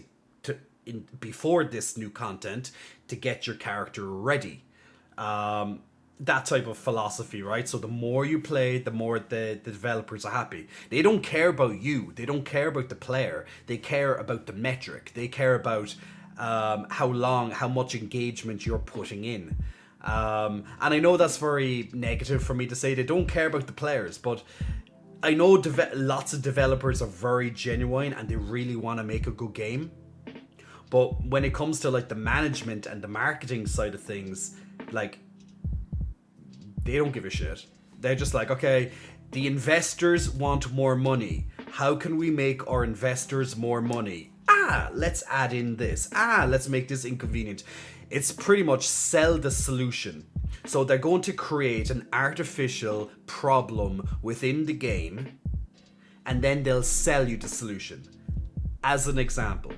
Speaker 1: before this new content to get your character ready. That type of philosophy, right? So the more you play, the more the developers are happy. They don't care about you. They don't care about the player. They care about the metric. They care about how much engagement you're putting in. And I know that's very negative for me to say. They don't care about the players, but I know lots of developers are very genuine and they really want to make a good game. But when it comes to the management and the marketing side of things, they don't give a shit. They're just like, okay, the investors want more money. How can we make our investors more money? Let's add in this. Let's make this inconvenient. It's pretty much sell the solution. So they're going to create an artificial problem within the game, and then they'll sell you the solution. As an example,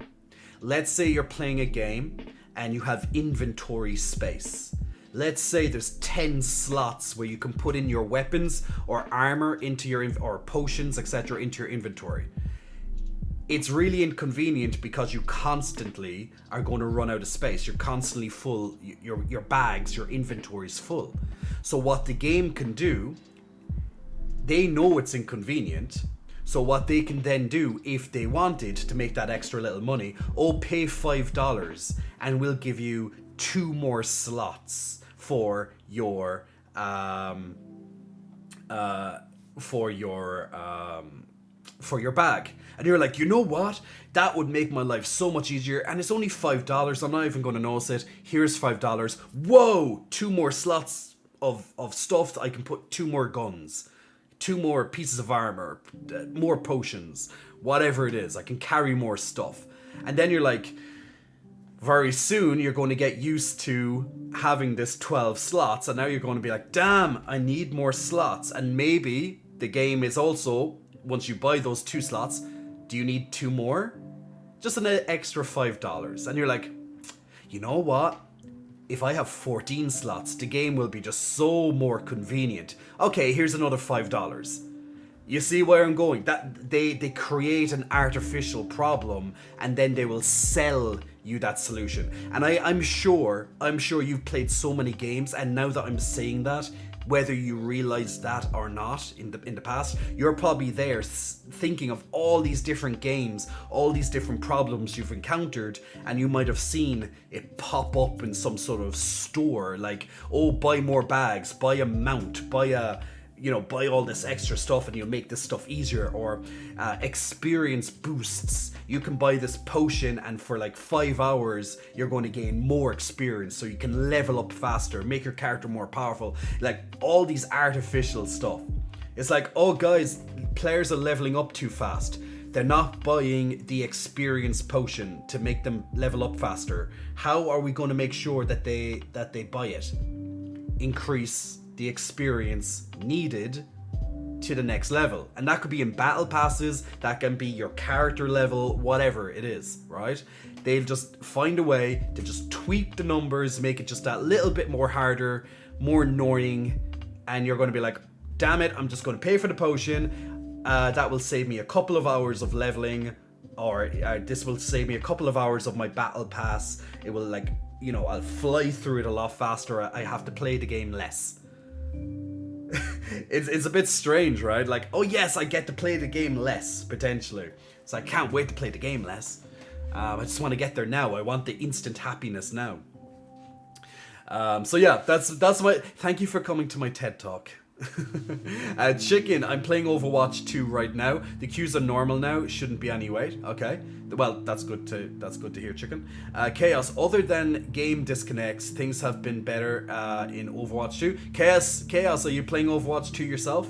Speaker 1: let's say you're playing a game and you have inventory space. Let's say there's 10 slots where you can put in your weapons or armor into your or potions, etc., into your inventory. it's really inconvenient because you constantly are going to run out of space. You're constantly full. Your bags, your inventory is full. So what the game can do, they know it's inconvenient. So what they can then do, if they wanted to make that extra little money, pay $5 and we'll give you 2 more slots for your bag. And you're like, you know what? That would make my life so much easier, and it's only $5. I'm not even going to notice it. Here's $5. Whoa! 2 more slots of stuff that I can put 2 more guns, 2 more pieces of armor, more potions, whatever it is. I can carry more stuff. And then you're like, very soon you're going to get used to having this 12 slots, and now you're going to be like, damn, I need more slots. And maybe the game is also, once you buy those 2 slots, do you need 2 more? Just an extra $5. And you're like, you know what? If I have 14 slots, the game will be just so more convenient. Okay, here's another $5. You see where I'm going? That they create an artificial problem, and then they will sell you that solution. And I'm sure you've played so many games, and now that I'm saying that, whether you realize that or not in the past, you're probably there thinking of all these different games, all these different problems you've encountered, and you might have seen it pop up in some sort of store, like, oh, buy more bags, buy a mount, buy all this extra stuff and you'll make this stuff easier, or experience boosts. You can buy this potion and for like 5 hours you're going to gain more experience so you can level up faster, make your character more powerful, like all these artificial stuff. It's like, oh guys, players are leveling up too fast. They're not buying the experience potion to make them level up faster. How are we going to make sure that they buy it? Increase the experience needed to the next level. And that could be in battle passes, that can be your character level, whatever it is, right? They'll just find a way to just tweak the numbers, make it just that little bit more harder, more annoying, and you're going to be like, damn it, I'm just going to pay for the potion. That will save me a couple of hours of leveling, or this will save me a couple of hours of my battle pass. It will, like, I'll fly through it a lot faster. I have to play the game less. It's a bit strange, right? Like, oh yes, I get to play the game less, potentially. So I can't wait to play the game less. I just want to get there now. I want the instant happiness now. So yeah, that's my... Thank you for coming to my TED Talk. Chicken, I'm playing Overwatch 2 right now. The queues are normal now. Shouldn't be any wait. Okay. Well, that's good to hear, Chicken. Chaos, other than game disconnects, things have been better in Overwatch 2. Chaos, are you playing Overwatch 2 yourself?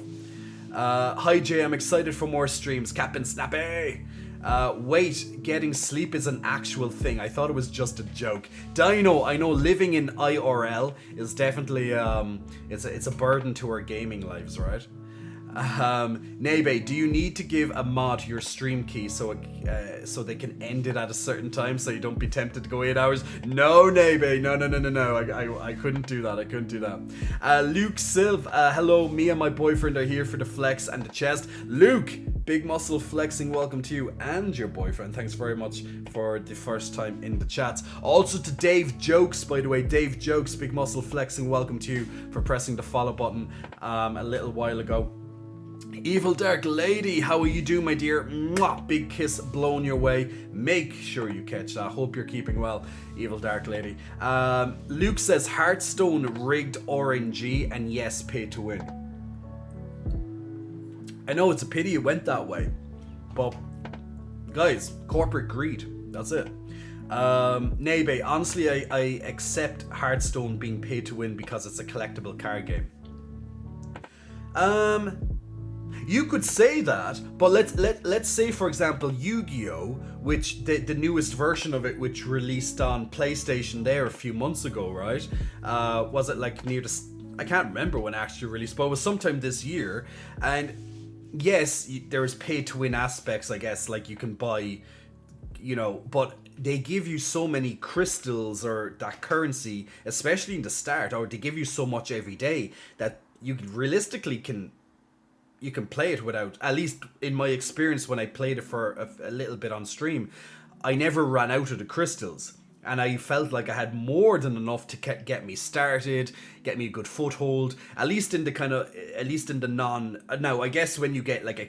Speaker 1: Hi Jay, I'm excited for more streams. Captain Snappy. Wait, getting sleep is an actual thing. I thought it was just a joke. Dino, I know living in IRL is definitely it's a burden to our gaming lives, right? Nebe, do you need to give a mod your stream key so they can end it at a certain time so you don't be tempted to go 8 hours? No, Nebe, no. I couldn't do that. Luke Silv, hello, me and my boyfriend are here for the flex and the chest. Luke, big muscle flexing, welcome to you and your boyfriend. Thanks very much for the first time in the chat. Also to Dave Jokes, by the way, Dave Jokes, big muscle flexing, welcome to you for pressing the follow button a little while ago. Evil Dark Lady, how are you doing, my dear? Mwah, big kiss blown your way. Make sure you catch that. Hope you're keeping well, Evil Dark Lady. Luke says Hearthstone rigged RNG and yes, pay to win. I know it's a pity it went that way, but guys, corporate greed. That's it. Nebe, honestly, I accept Hearthstone being pay to win because it's a collectible card game. You could say that, but let's say, for example, Yu-Gi-Oh, which the newest version of it, which released on PlayStation there a few months ago, right? Was it like near the... I can't remember when it actually released, but it was sometime this year. And yes, there's pay-to-win aspects, I guess, like you can buy, but they give you so many crystals or that currency, especially in the start, or they give you so much every day that you realistically can... you can play it without, at least in my experience when I played it for a little bit on stream, I never ran out of the crystals. And I felt like I had more than enough to get me started, get me a good foothold, at least in the non... Now, I guess when you get like...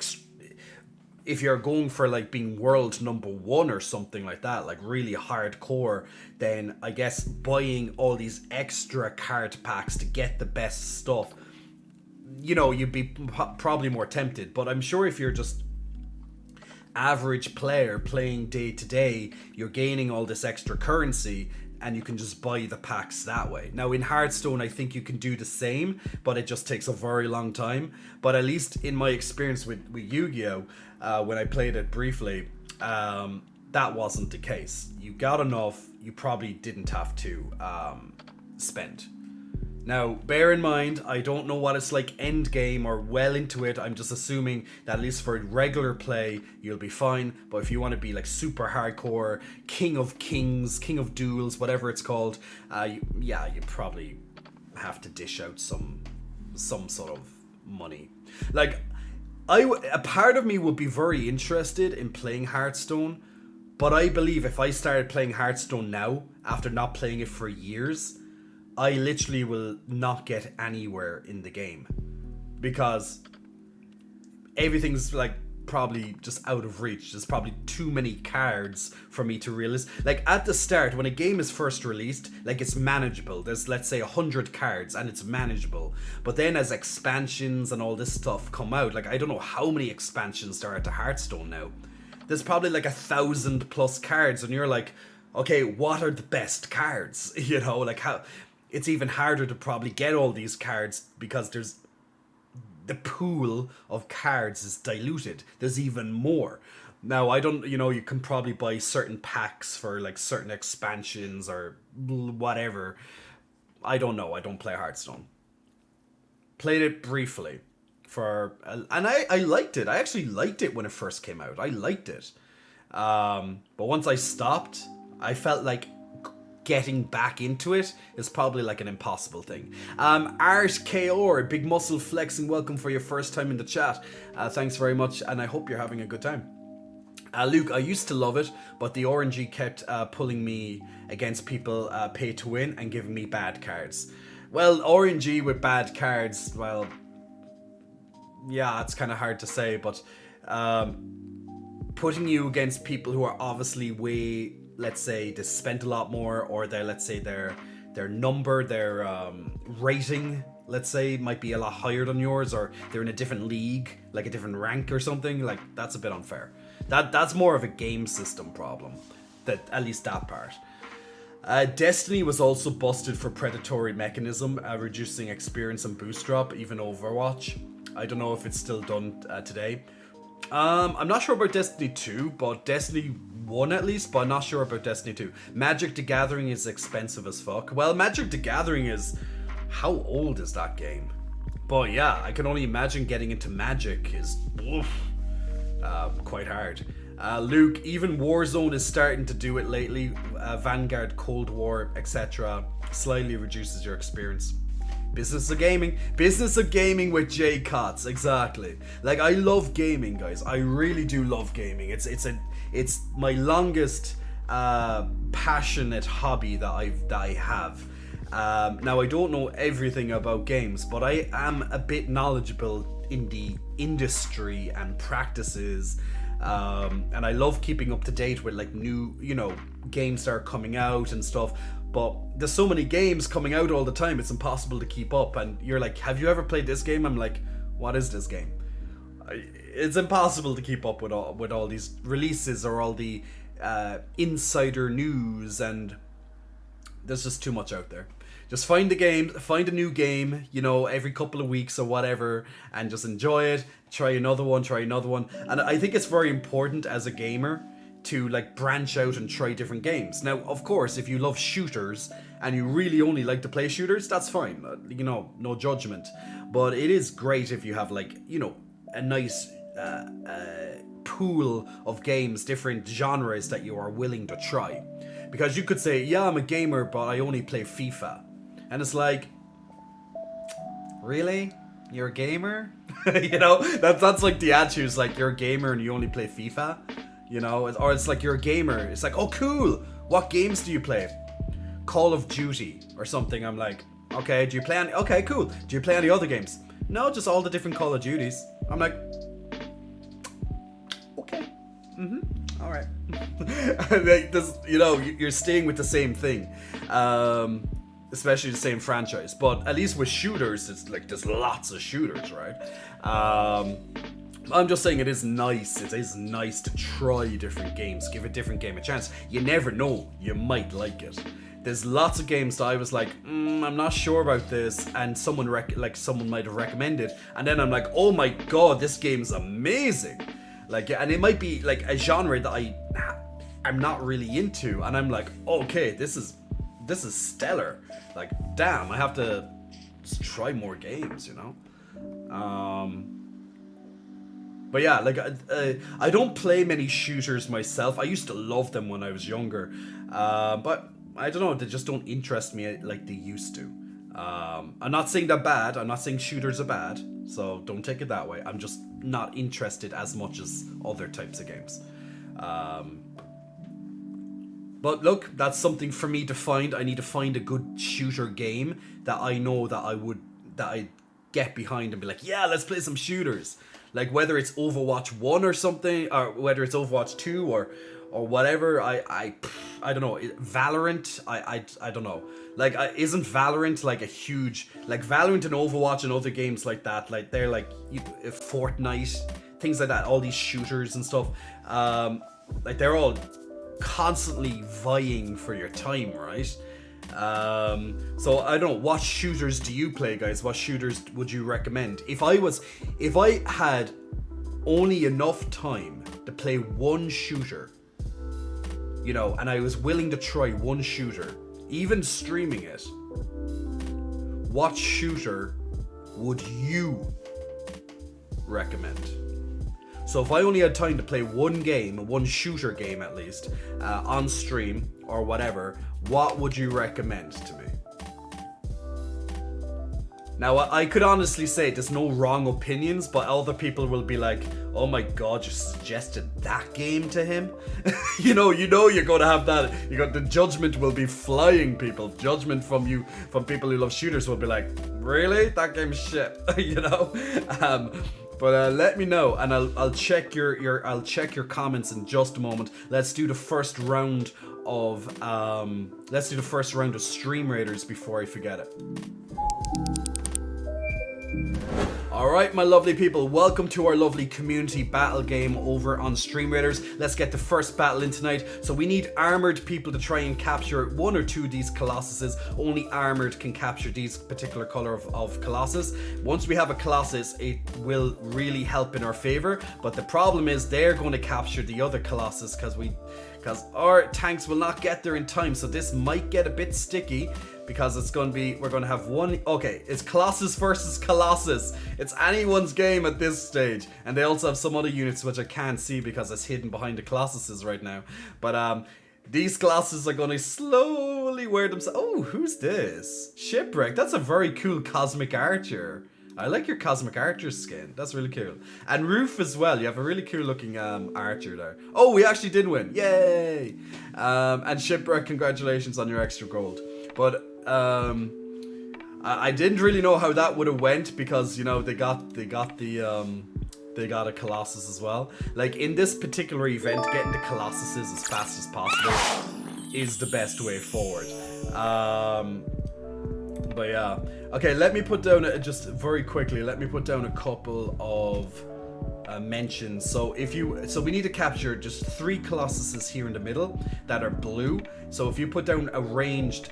Speaker 1: if you're going for like being world #1 or something like that, like really hardcore, then I guess buying all these extra card packs to get the best stuff, you know, you'd be probably more tempted. But I'm sure if you're just average player playing day to day, you're gaining all this extra currency and you can just buy the packs that way. Now in Hearthstone, I think you can do the same, but it just takes a very long time. But at least in my experience with Yu-Gi-Oh, when I played it briefly, that wasn't the case. You got enough, you probably didn't have to spend. Now, bear in mind, I don't know what it's like end game or well into it. I'm just assuming that at least for regular play, you'll be fine. But if you want to be like super hardcore, king of kings, king of duels, whatever it's called, you probably have to dish out some sort of money. Like, a part of me would be very interested in playing Hearthstone, but I believe if I started playing Hearthstone now, after not playing it for years, I literally will not get anywhere in the game because everything's like probably just out of reach. There's probably too many cards for me to realize. Like at the start, when a game is first released, like it's manageable. There's, let's say, 100 cards and it's manageable. But then as expansions and all this stuff come out, like I don't know how many expansions there are to Hearthstone now. There's probably like 1,000+ cards and you're like, okay, what are the best cards? You know, like how... It's even harder to probably get all these cards because there's the pool of cards is diluted. There's even more. Now, I don't, you know, you can probably buy certain packs for like certain expansions or whatever. I don't know. I don't play Hearthstone. Played it briefly and I liked it. I actually liked it when it first came out. I liked it. But once I stopped, I felt like getting back into it is probably like an impossible thing. Art KO, big muscle flexing, welcome for your first time in the chat. Thanks very much, and I hope you're having a good time. Luke, I used to love it, but the RNG kept pulling me against people pay to win and giving me bad cards. Well, RNG with bad cards, well, yeah, it's kind of hard to say, but putting you against people who are obviously way... let's say they spent a lot more, or their, let's say their number, their rating, let's say, might be a lot higher than yours, or they're in a different league, like a different rank or something, like that's a bit unfair. That's more of a game system problem, that at least that part. Destiny was also busted for predatory mechanism, reducing experience and boost drop, even Overwatch. I don't know if it's still done today. I'm not sure about Destiny 2, but Destiny 1 at least, but I'm not sure about Destiny 2. Magic the Gathering is expensive as fuck. Well, Magic the Gathering is... How old is that game? But yeah, I can only imagine getting into Magic is... quite hard. Luke, even Warzone is starting to do it lately. Vanguard, Cold War, etc. Slightly reduces your experience. Business of gaming. Business of gaming with Jay Kotz. Exactly. Like, I love gaming, guys. I really do love gaming. It's my longest passionate hobby that I have. Now, I don't know everything about games, but I am a bit knowledgeable in the industry and practices. And I love keeping up to date with like new, you know, games that are coming out and stuff. But there's so many games coming out all the time, it's impossible to keep up. And you're like, have you ever played this game? I'm like, what is this game? It's impossible to keep up with all these releases or all the insider news, and there's just too much out there. Just find a new game, you know, every couple of weeks or whatever, and just enjoy it. Try another one. And I think it's very important as a gamer to like branch out and try different games. Now, of course, if you love shooters and you really only like to play shooters, that's fine. You know, no judgment. But it is great if you have like, you know, a nice pool of games, different genres that you are willing to try. Because you could say, yeah, I'm a gamer, but I only play FIFA. And it's like, really? you're a gamer? You know, that's like the attitude. It's like you're a gamer and you only play FIFA. You know, or it's like you're a gamer. It's like, oh, cool. What games do you play? Call of Duty or something. I'm like, okay, do you play any? Okay, cool. Do you play any other games? No, just all the different Call of Duties. I'm like, okay. All right. Like this, you know, you're staying with the same thing, especially the same franchise. But at least with shooters, it's like there's lots of shooters, right? I'm just saying it is nice. It is nice to try different games, give a different game a chance. You never know, you might like it. There's lots of games that I was like, I'm not sure about this, and someone might have recommended, and then I'm like, oh my god, this game's amazing. Like, and it might be like a genre that I'm not really into, and I'm like, okay, this is stellar. Like, damn, I have to try more games, you know. But yeah, like I don't play many shooters myself. I used to love them when I was younger, but I don't know, they just don't interest me like they used to. I'm not saying they're bad. I'm not saying shooters are bad, so don't take it that way. I'm just not interested as much as other types of games. But look, that's something for me to find. I need to find a good shooter game that I know that I get behind and be like, yeah, let's play some shooters. Like whether it's Overwatch 1 or something, or whether it's Overwatch 2 or whatever. I don't know. Valorant, I don't know. Like, isn't Valorant like a huge, like Valorant and Overwatch and other games like that, like they're like Fortnite, things like that, all these shooters and stuff, like they're all constantly vying for your time, right? So I don't know, what shooters do you play, guys? What shooters would you recommend? If I had only enough time to play one shooter, you know, and I was willing to try one shooter, even streaming it, what shooter would you recommend? So if I only had time to play one game, one shooter game at least, on stream or whatever, what would you recommend to me? Now, I could honestly say there's no wrong opinions, but other people will be like, oh my god, you suggested that game to him? you know you're going to have that. The judgment will be flying, people. Judgment from people who love shooters will be like, really? That game's shit, you know? But let me know, and I'll check your comments in just a moment. Let's do the first round of Stream Raiders before I forget it. Alright, my lovely people, welcome to our lovely community battle game over on Stream Raiders. Let's get the first battle in tonight. So we need armored people to try and capture one or two of these Colossuses. Only armored can capture these particular color of Colossus. Once we have a Colossus, it will really help in our favor. But the problem is they're going to capture the other Colossus because our tanks will not get there in time. So this might get a bit sticky. Because we're going to have one, okay, it's Colossus versus Colossus. It's anyone's game at this stage. And they also have some other units which I can't see because it's hidden behind the Colossuses right now. But these Colossus are going to slowly wear themselves. Oh, who's this? Shipwreck, that's a very cool Cosmic Archer. I like your Cosmic Archer skin. That's really cool. And Roof as well. You have a really cool looking archer there. Oh, we actually did win. Yay! And Shipwreck, congratulations on your extra gold. But I didn't really know how that would have went because, you know, they got a Colossus as well. Like in this particular event, getting the Colossuses as fast as possible is the best way forward. But yeah, okay. Let me put down just very quickly. Let me put down a couple of mentions. So we need to capture just 3 Colossuses here in the middle that are blue. So if you put down a ranged,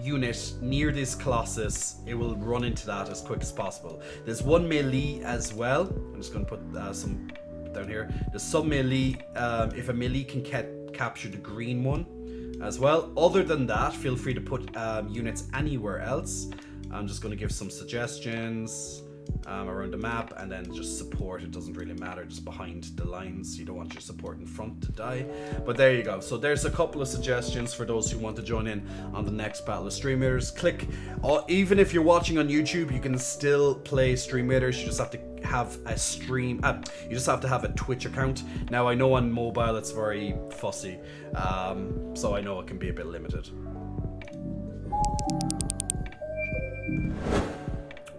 Speaker 1: unit near this Colossus, it will run into that as quick as possible. There's one melee as well. I'm just going to put some down here. There's some melee. If a melee can capture the green one as well. Other than that, feel free to put units anywhere else. I'm just going to give some suggestions. around the map, and then just support. It doesn't really matter, just behind the lines. You don't want your support in front to die. But there you go. So there's a couple of suggestions for those who want to join in on the next Battle of Stream Raiders. Click, even if you're watching on YouTube, you can still play Stream Raiders. You just have to have a stream, you just have to have a Twitch account. Now I know on mobile it's very fussy, so I know it can be a bit limited.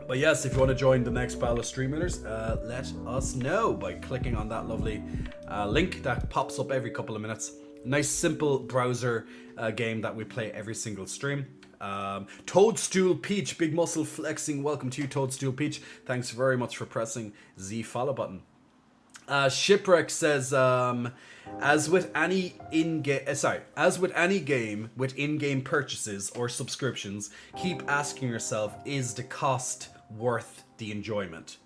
Speaker 1: But yes, if you want to join the next Battle of Stream Raiders, let us know by clicking on that lovely link that pops up every couple of minutes. Nice simple browser game that we play every single stream. Toadstool Peach, big muscle flexing. Welcome to you, Toadstool Peach. Thanks very much for pressing the follow button. Shipwreck says, as with any game with in-game purchases or subscriptions, keep asking yourself, is the cost worth the enjoyment?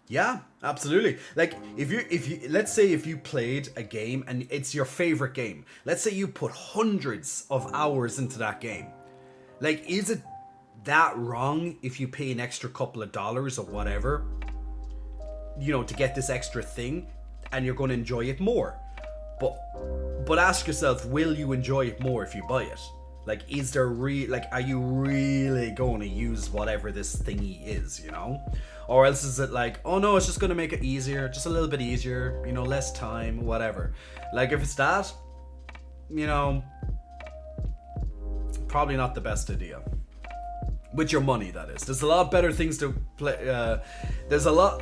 Speaker 1: Yeah, absolutely. Like if you let's say if you played a game and it's your favorite game. Let's say you put hundreds of hours into that game. Like, is it that wrong if you pay an extra couple of dollars or whatever, you know, to get this extra thing, and you're going to enjoy it more? But ask yourself, will you enjoy it more if you buy it? Like, is there are you really going to use whatever this thingy is, you know? Or else is it like, oh no, it's just going to make it easier, just a little bit easier, you know, less time, whatever. Like, if it's that, you know, probably not the best idea. With your money, that is. There's a lot better things to play.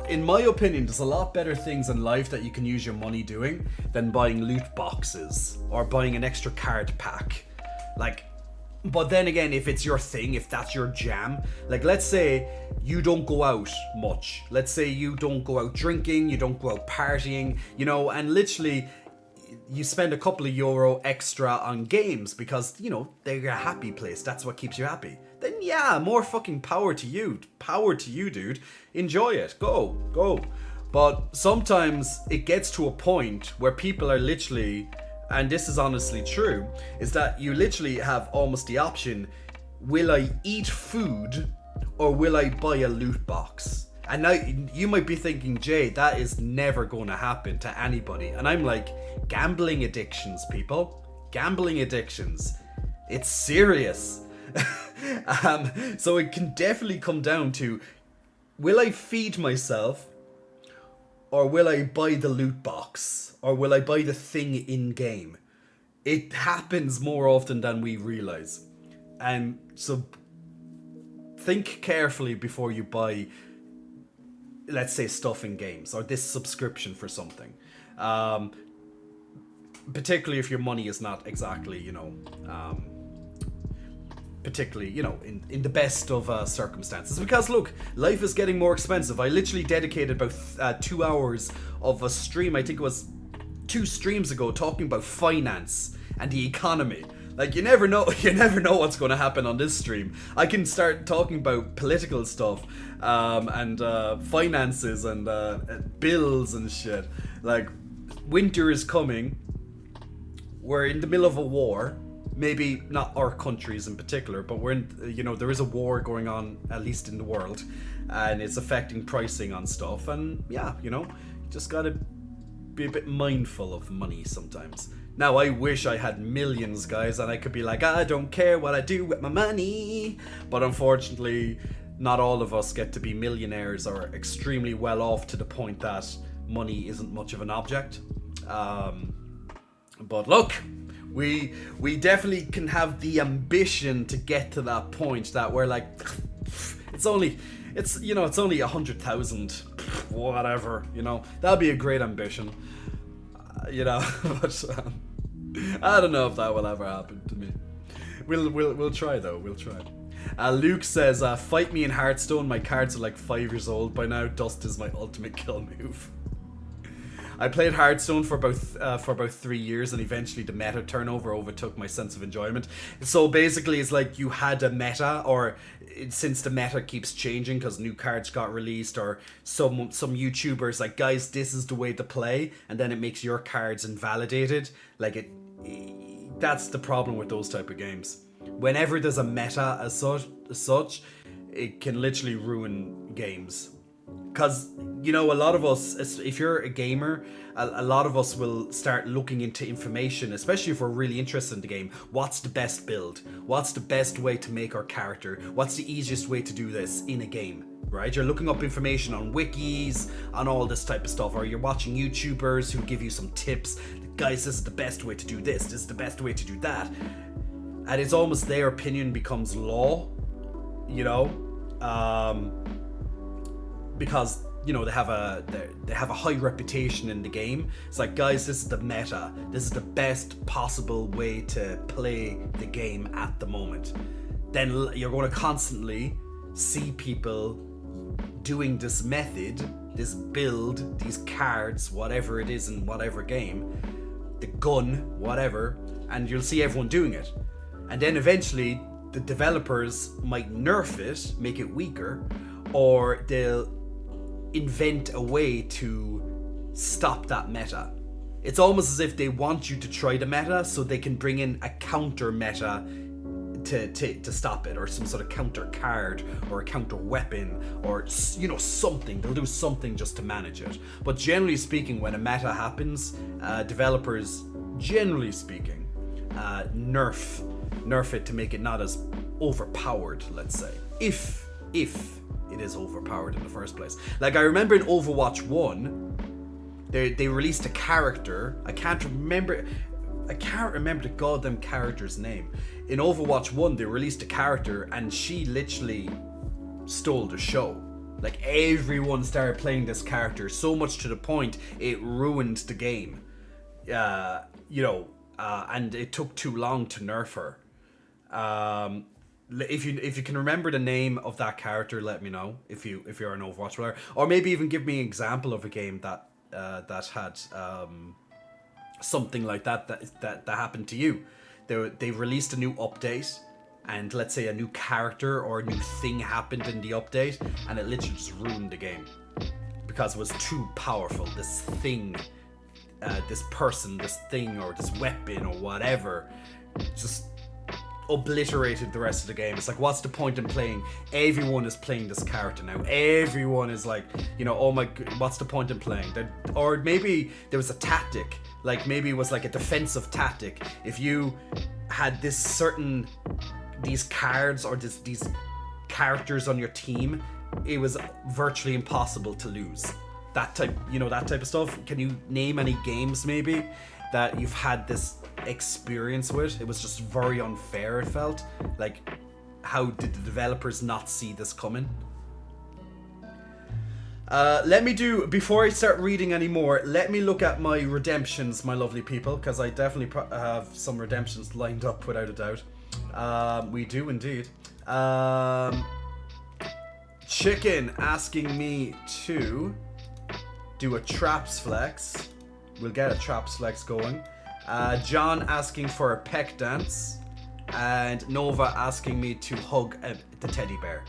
Speaker 1: In my opinion, there's a lot better things in life that you can use your money doing than buying loot boxes or buying an extra card pack. Like, but then again, if it's your thing, if that's your jam, like let's say you don't go out much. Let's say you don't go out drinking, you don't go out partying, you know, and literally you spend a couple of euro extra on games because, you know, they're a happy place. That's what keeps you happy. Then yeah, more fucking power to you. Power to you, dude. Enjoy it. Go. But sometimes it gets to a point where people are literally, and this is honestly true, is that you literally have almost the option, will I eat food or will I buy a loot box? And now you might be thinking, Jay, that is never going to happen to anybody. And I'm like, gambling addictions, people. Gambling addictions. It's serious. So it can definitely come down to, will I feed myself or will I buy the loot box? Or will I buy the thing in game? It happens more often than we realize. And so think carefully before you buy, let's say, stuff in games or this subscription for something. Particularly if your money is not exactly, you know, particularly, you know, in the best of circumstances. Because look, life is getting more expensive. I literally dedicated about 2 hours of a stream, I think it was 2 streams ago, talking about finance and the economy. Like, you never know what's going to happen on this stream. I can start talking about political stuff and finances and bills and shit. Like, winter is coming. We're in the middle of a war. Maybe not our countries in particular, but we're in, you know, there is a war going on, at least in the world, and it's affecting pricing on stuff. And yeah, you know, you just gotta be a bit mindful of money sometimes. Now, I wish I had millions, guys, and I could be like, I don't care what I do with my money. But unfortunately, not all of us get to be millionaires or extremely well off to the point that money isn't much of an object. But look, we definitely can have the ambition to get to that point that we're like, it's only 100,000, whatever, you know, that'd be a great ambition. You know, but I don't know if that will ever happen to me. We'll try though. We'll try. Luke says, "Fight me in Hearthstone. My cards are like 5 years old by now. Dust is my ultimate kill move." I played Hearthstone for about 3 years, and eventually the meta turnover overtook my sense of enjoyment. So basically, it's like you had a meta, or since the meta keeps changing because new cards got released, or some YouTubers like, guys, this is the way to play, and then it makes your cards invalidated. Like that's the problem with those type of games. Whenever there's a meta as such, it can literally ruin games. Because, you know, a lot of us, if you're a gamer, a lot of us will start looking into information, especially if we're really interested in the game. What's the best build? What's the best way to make our character? What's the easiest way to do this in a game? Right? You're looking up information on wikis, on all this type of stuff, or you're watching YouTubers who give you some tips. Guys, this is the best way to do this. This is the best way to do that. And it's almost their opinion becomes law, you know? Because, you know, they have a high reputation in the game. It's like, guys, this is the meta. This is the best possible way to play the game at the moment. Then you're going to constantly see people doing this method, this build, these cards, whatever it is in whatever game, the gun, whatever, and you'll see everyone doing it. And then eventually the developers might nerf it, make it weaker, or they'll invent a way to stop that meta. It's almost as if they want you to try the meta so they can bring in a counter meta to stop it, or some sort of counter card or a counter weapon, or, you know, something. They'll do something just to manage it. But generally speaking, when a meta happens, developers, generally speaking, nerf it to make it not as overpowered, let's say, if it is overpowered in the first place. Like, I remember in Overwatch 1, they released a character. I can't remember the goddamn character's name. In Overwatch 1, they released a character and she literally stole the show. Like, everyone started playing this character, so much to the point it ruined the game. You know, and it took too long to nerf her. If you can remember the name of that character, let me know if you're an Overwatch player, or maybe even give me an example of a game that had something like that happened to you. They released a new update, and let's say a new character or a new thing happened in the update, and it literally just ruined the game because it was too powerful. This thing, this person, this thing, or this weapon, or whatever, just obliterated the rest of the game. It's like, what's the point in playing? Everyone is playing this character now. Everyone is like, you know, oh my god, what's the point in playing? Or maybe there was a tactic, like maybe it was like a defensive tactic. If you had these cards or these characters on your team, it was virtually impossible to lose. That type of stuff. Can you name any games maybe that you've had this experience with? It was just very unfair, it felt. Like, how did the developers not see this coming? Before I start reading any more, let me look at my redemptions, my lovely people, because I definitely have some redemptions lined up without a doubt. We do indeed. Chicken asking me to do a traps flex. We'll get a traps flex going. John asking for a peck dance, and Nova asking me to hug the teddy bear.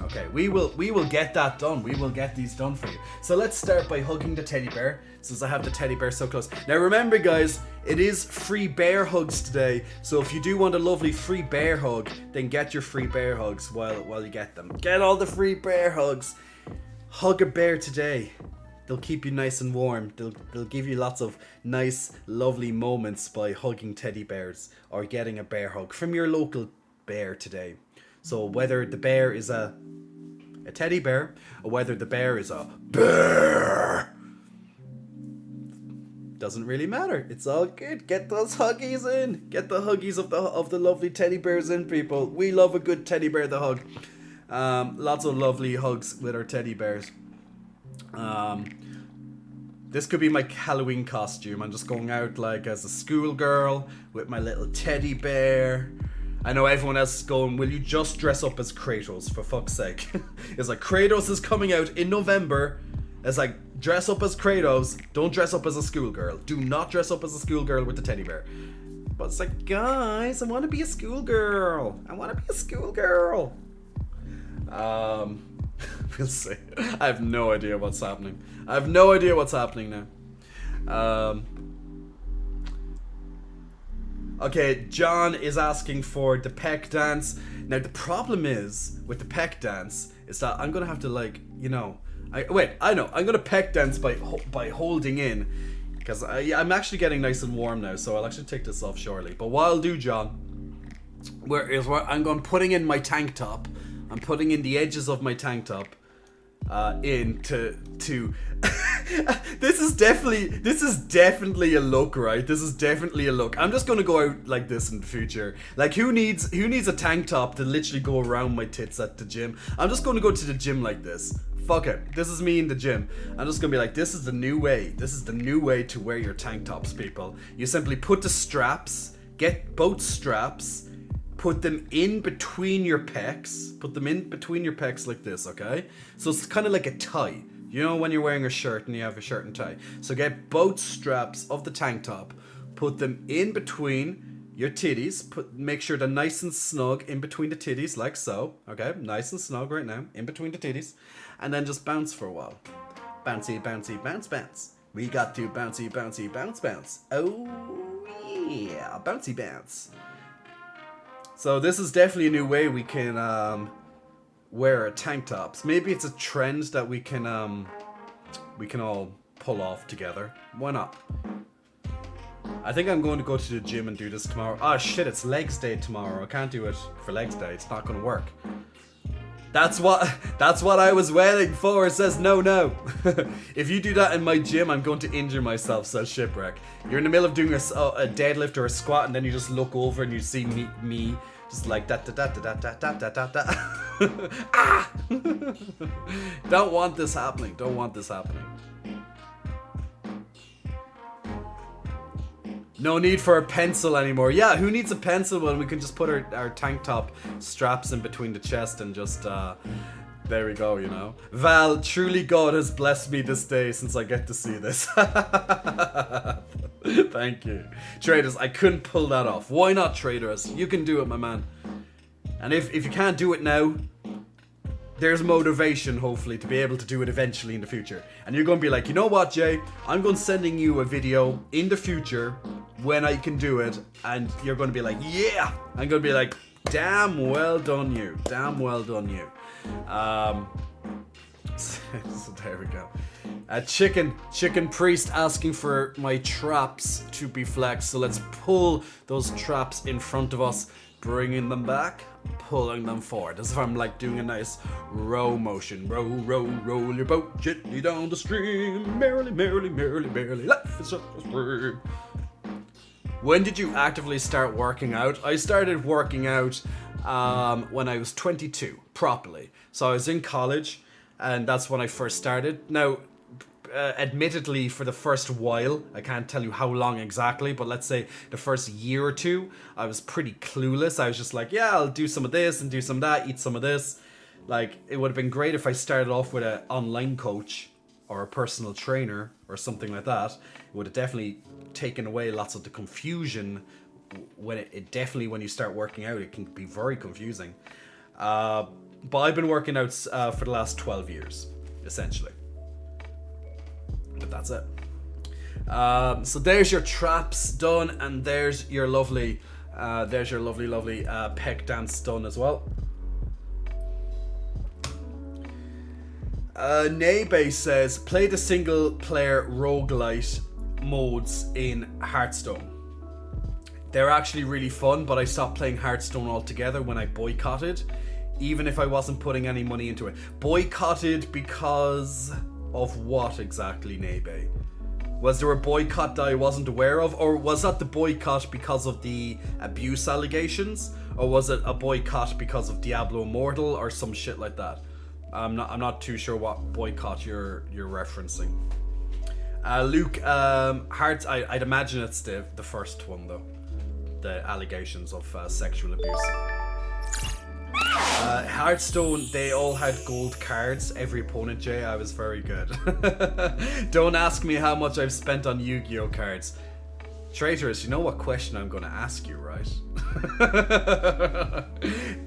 Speaker 1: Okay, we will get that done. We will get these done for you. So let's start by hugging the teddy bear, since I have the teddy bear so close. Now remember, guys, it is free bear hugs today. So if you do want a lovely free bear hug, then get your free bear hugs while you get them. Get all the free bear hugs. Hug a bear today. They'll keep you nice and warm. They'll give you lots of nice, lovely moments by hugging teddy bears or getting a bear hug from your local bear today. So whether the bear is a teddy bear or whether the bear is a bear, doesn't really matter. It's all good. Get those huggies in. Get the huggies of the lovely teddy bears in, people. We love a good teddy bear to hug. Lots of lovely hugs with our teddy bears. This could be my Halloween costume. I'm just going out like as a schoolgirl with my little teddy bear. I know everyone else is going, will you just dress up as Kratos, for fuck's sake? It's like, Kratos is coming out in November. It's like, dress up as Kratos. Don't dress up as a schoolgirl. Do not dress up as a schoolgirl with the teddy bear. But it's like, guys, I want to be a schoolgirl. I want to be a schoolgirl. We'll see. I have no idea what's happening. I have no idea what's happening now. Okay, John is asking for the peck dance. Now the problem is with the peck dance is that I'm gonna have to like, you know, I know I'm gonna peck dance by holding in, because I'm actually getting nice and warm now, so I'll actually take this off shortly. But what I'll do, John, I'm going putting in my tank top. I'm putting in the edges of my tank top to this is definitely a look, right? This is definitely a look. I'm just gonna go out like this in the future. Like, who needs a tank top to literally go around my tits at the gym? I'm just gonna go to the gym like this. Fuck it. This is me in the gym. I'm just gonna be like, this is the new way. This is the new way to wear your tank tops, people. You simply put the straps, get both straps, put them in between your pecs. Put them in between your pecs like this, okay? So it's kind of like a tie. You know when you're wearing a shirt and you have a shirt and tie. So get both straps of the tank top, put them in between your titties, make sure they're nice and snug in between the titties, like so. Okay, nice and snug right now, in between the titties. And then just bounce for a while. Bouncy, bouncy, bounce, bounce. We got to bouncy, bouncy, bounce, bounce. Oh yeah, bouncy bounce. So this is definitely a new way we can wear our tank tops. Maybe it's a trend that we can all pull off together. Why not? I think I'm going to go to the gym and do this tomorrow. Oh shit, it's legs day tomorrow. I can't do it for legs day. It's not going to work. That's what I was waiting for. It says no. If you do that in my gym, I'm going to injure myself, says Shipwreck. You're in the middle of doing a deadlift or a squat, and then you just look over and you see me just like that. Ah! Don't want this happening. Don't want this happening. No need for a pencil anymore. Yeah, who needs a pencil when we can just put our tank top straps in between the chest and just, there we go, you know. Val, truly God has blessed me this day since I get to see this. Thank you. Traders, I couldn't pull that off. Why not, Traders? You can do it, my man. And if you can't do it now, there's motivation, hopefully, to be able to do it eventually in the future. And you're going to be like, you know what, Jay? I'm going to sending you a video in the future when I can do it. And you're going to be like, yeah! I'm going to be like, damn well done you. Damn well done you. So there we go. Chicken Priest asking for my traps to be flexed. So let's pull those traps in front of us, bringing them back, pulling them forward, as if I'm like doing a nice row motion. Row, row, roll your boat gently down the stream. Merrily, merrily, merrily, merrily, life is just a stream. When did you actively start working out? I started working out when I was 22, properly. So I was in college, and that's when I first started. Now, admittedly, for the first while, I can't tell you how long exactly, but let's say the first year or two, I was pretty clueless. I was just like, yeah, I'll do some of this and do some of that, eat some of this. Like, it would have been great if I started off with an online coach or a personal trainer or something like that. It would have definitely taken away lots of the confusion. When when you start working out, it can be very confusing. But I've been working out for the last 12 years, essentially. But that's it. So there's your traps done, and there's your lovely pec dance done as well. Nebe says, play the single player roguelite modes in Hearthstone. They're actually really fun, but I stopped playing Hearthstone altogether when I boycotted, even if I wasn't putting any money into it. Boycotted because of what exactly, Nebe? Was there a boycott that I wasn't aware of, or was that the boycott because of the abuse allegations, or was it a boycott because of Diablo Immortal or some shit like that? I'm not too sure what boycott you're referencing. Luke, Hearts, I'd imagine it's the first one though, the allegations of sexual abuse. Hearthstone, they all had gold cards, every opponent, Jay. I was very good. Don't ask me how much I've spent on Yu-Gi-Oh cards. Traitorous, you know what question I'm going to ask you, right?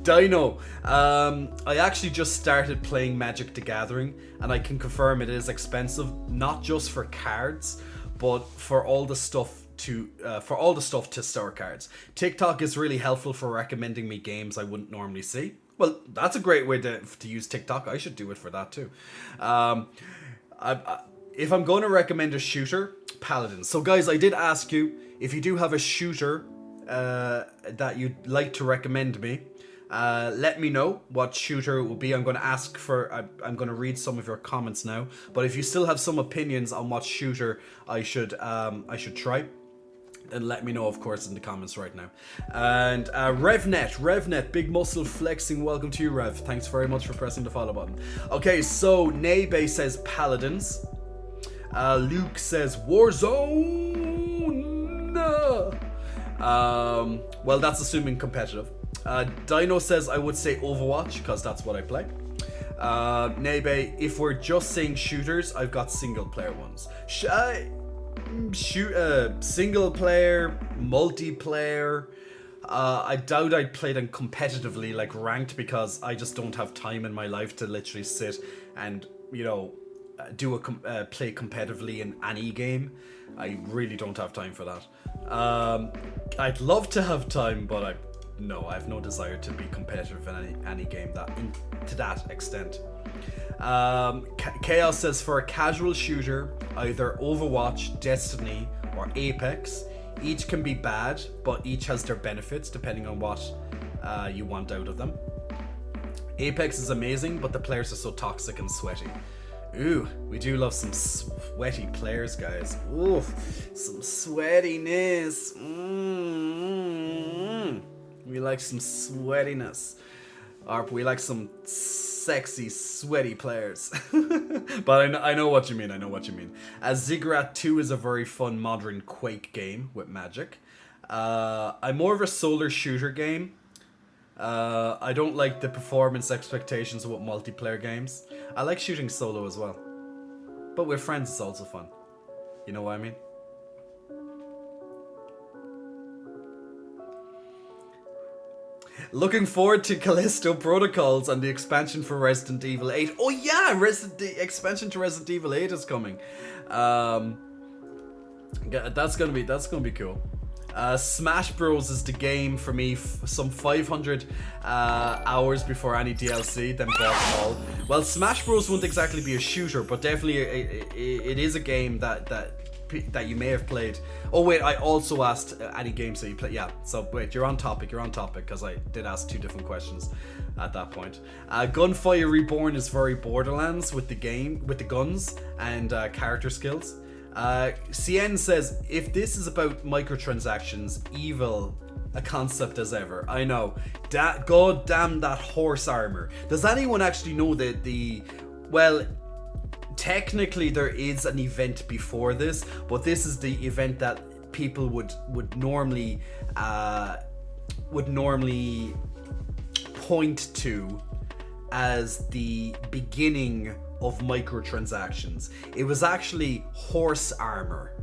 Speaker 1: Dino, I actually just started playing Magic the Gathering, and I can confirm it is expensive, not just for cards, but for all the stuff to store cards. TikTok is really helpful for recommending me games I wouldn't normally see. Well, that's a great way to use TikTok. I should do it for that too. If I'm going to recommend a shooter, Paladins. So guys, I did ask you if you do have a shooter that you'd like to recommend me. Let me know what shooter it will be. I'm going to ask for. I'm going to read some of your comments now. But if you still have some opinions on what shooter I should try, then let me know, of course, in the comments right now. And Revnet, big muscle flexing. Welcome to you, Rev. Thanks very much for pressing the follow button. Okay, so Nebe says Paladins. Luke says Warzone. Well, that's assuming competitive. Dino says I would say Overwatch because that's what I play. Nebe, if we're just saying shooters, I've got single player ones. Single player, multiplayer. I doubt I'd play them competitively, like ranked, because I just don't have time in my life to literally sit and, you know, play competitively in any game. I really don't have time for that. I'd love to have time, but I have no desire to be competitive in any game to that extent. Chaos says for a casual shooter, either Overwatch, Destiny, or Apex. Each can be bad, but each has their benefits depending on what you want out of them. Apex is amazing, but the players are so toxic and sweaty. Ooh, we do love some sweaty players, guys. Ooh, some sweatiness. We like some sweatiness. Or we like some sexy, sweaty players. But I know what you mean. Ziggurat 2 is a very fun modern Quake game with magic. I'm more of a solo shooter game. I don't like the performance expectations of what multiplayer games. I like shooting solo as well. But with friends it's also fun. You know what I mean? Looking forward to Callisto Protocols and the expansion for Resident Evil 8. Oh yeah, the expansion to Resident Evil 8 is coming. That's gonna be cool. Smash Bros is the game for me. Some 500 hours before any DLC, then bought them all. Well, Smash Bros wouldn't exactly be a shooter, but definitely it is a game that you may have played. Oh wait, I also asked any games that you play. Yeah, so wait, you're on topic because I did ask two different questions at that point. Gunfire Reborn is very Borderlands with the guns and character skills. CN says, if this is about microtransactions, evil a concept as ever. I know. God damn that horse armor. Does anyone actually know well, technically there is an event before this, but this is the event that people would normally point to as the beginning of microtransactions. It was actually horse armor.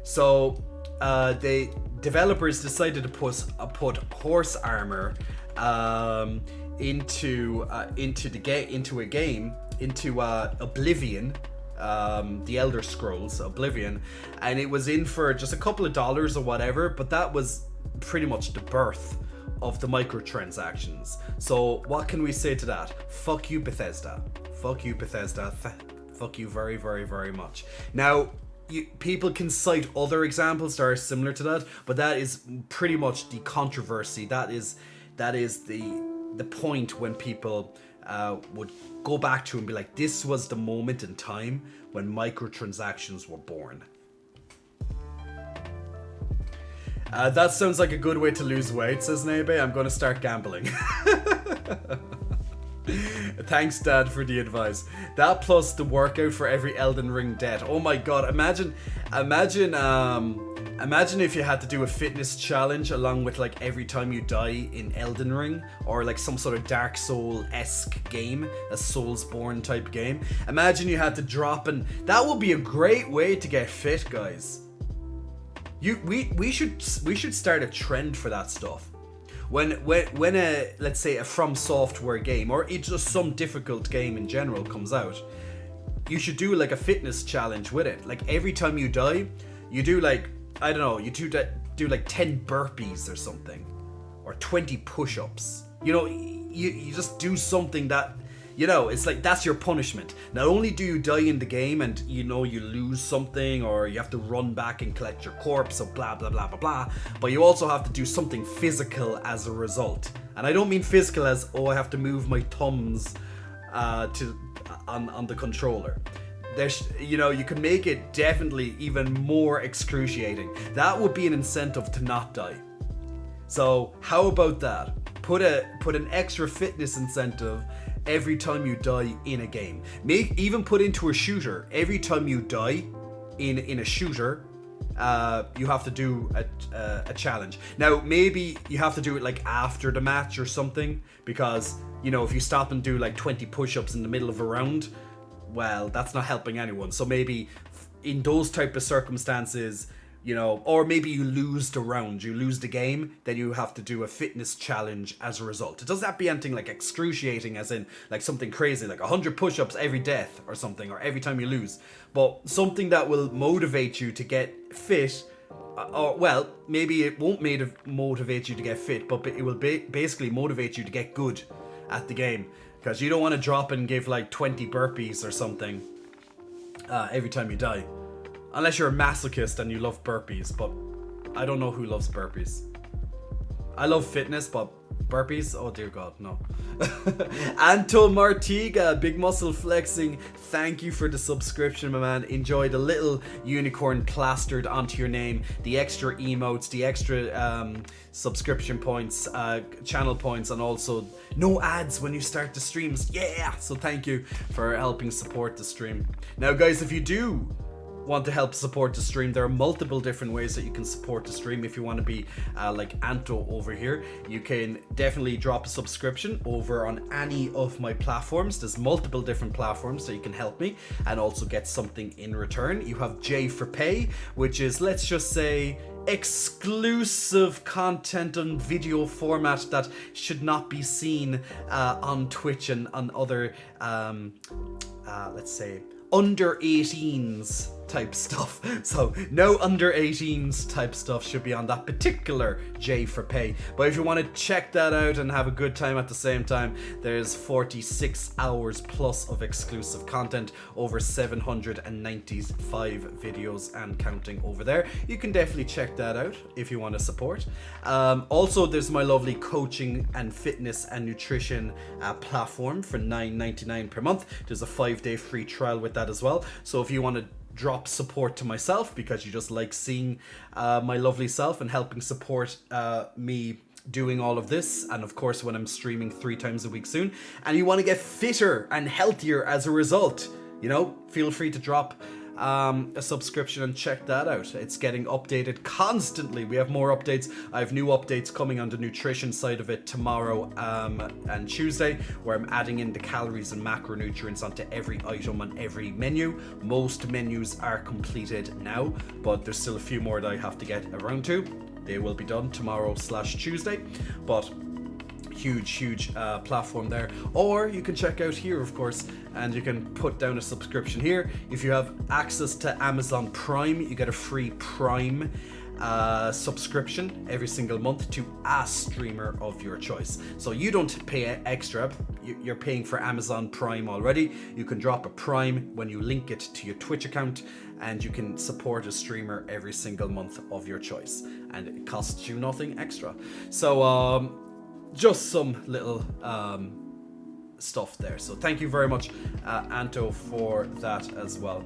Speaker 1: So the developers decided to put horse armor into Oblivion, the Elder Scrolls Oblivion, and it was in for just a couple of dollars or whatever, but that was pretty much the birth of the microtransactions. So what can we say to that? Fuck you, Bethesda. Fuck you, Bethesda. Fuck you very, very, very much. Now, people can cite other examples that are similar to that, but that is pretty much the controversy. That is the point when people would go back to and be like, this was the moment in time when microtransactions were born. That sounds like a good way to lose weight, says Nebe. I'm going to start gambling. Thanks, Dad, for the advice. That plus the workout for every Elden Ring debt. Oh my god, imagine if you had to do a fitness challenge along with like every time you die in Elden Ring, or like some sort of Dark Soul-esque game, a Soulsborne type game. Imagine you had to drop, and that would be a great way to get fit, guys. We should start a trend for that stuff. When a, let's say, a From Software game, or it's just some difficult game in general comes out, you should do like a fitness challenge with it. Like every time you die, you do like, I don't know, you do like 10 burpees or something, or 20 push-ups. You know, you just do something that, you know, it's like that's your punishment. Not only do you die in the game and, you know, you lose something or you have to run back and collect your corpse, so blah, blah, blah, blah, blah, but you also have to do something physical as a result. And I don't mean physical as, oh, I have to move my thumbs on the controller. You know, you can make it definitely even more excruciating. That would be an incentive to not die. So how about that? Put an extra fitness incentive every time you die in a game. Even put into a shooter. Every time you die in a shooter, you have to do a challenge. Now maybe you have to do it like after the match or something, because, you know, if you stop and do like 20 push-ups in the middle of a round, well, that's not helping anyone. So maybe in those type of circumstances, you know, or maybe you lose the round, you lose the game, then you have to do a fitness challenge as a result. It doesn't have to be anything like excruciating, as in like something crazy, like 100 push-ups every death or something, or every time you lose, but something that will motivate you to get fit. Or, well, maybe it won't motivate you to get fit, but it will basically motivate you to get good at the game. Because you don't want to drop and give like 20 burpees or something every time you die. Unless you're a masochist and you love burpees, but I don't know who loves burpees. I love fitness, but burpees? Oh dear God, no. Anto Martiga, big muscle flexing. Thank you for the subscription, my man. Enjoy the little unicorn plastered onto your name, the extra emotes, the extra subscription points, channel points, and also no ads when you start the streams. Yeah! So thank you for helping support the stream. Now guys, if you do want to help support the stream, there are multiple different ways that you can support the stream. If you want to be like Anto over here, you can definitely drop a subscription over on any of my platforms. There's multiple different platforms that you can help me and also get something in return. You have J for Pay, which is, let's just say, exclusive content on video format that should not be seen on Twitch and on other let's say under 18s type stuff. So no under 18s type stuff should be on that particular J for Pay. But if you want to check that out and have a good time at the same time, there's 46 hours plus of exclusive content, over 795 videos and counting over there. You can definitely check that out if you want to support. Also, there's my lovely coaching and fitness and nutrition platform for $9.99 per month. There's a 5-day free trial with that as well. So if you want to drop support to myself because you just like seeing my lovely self and helping support me doing all of this, and of course when I'm streaming 3 times a week soon, and you want to get fitter and healthier as a result, you know, feel free to drop a subscription and check that out. It's getting updated constantly. We have more updates. I have new updates coming on the nutrition side of it tomorrow and Tuesday, where I'm adding in the calories and macronutrients onto every item on every menu. Most menus are completed now, but there's still a few more that I have to get around to. They will be done tomorrow/Tuesday, but huge platform there. Or you can check out here, of course, and you can put down a subscription here. If you have access to Amazon Prime, you get a free Prime subscription every single month to a streamer of your choice. So you don't pay extra, you're paying for Amazon Prime already. You can drop a Prime when you link it to your Twitch account, and you can support a streamer every single month of your choice, and it costs you nothing extra. So just some little stuff there. So thank you very much, Anto, for that as well.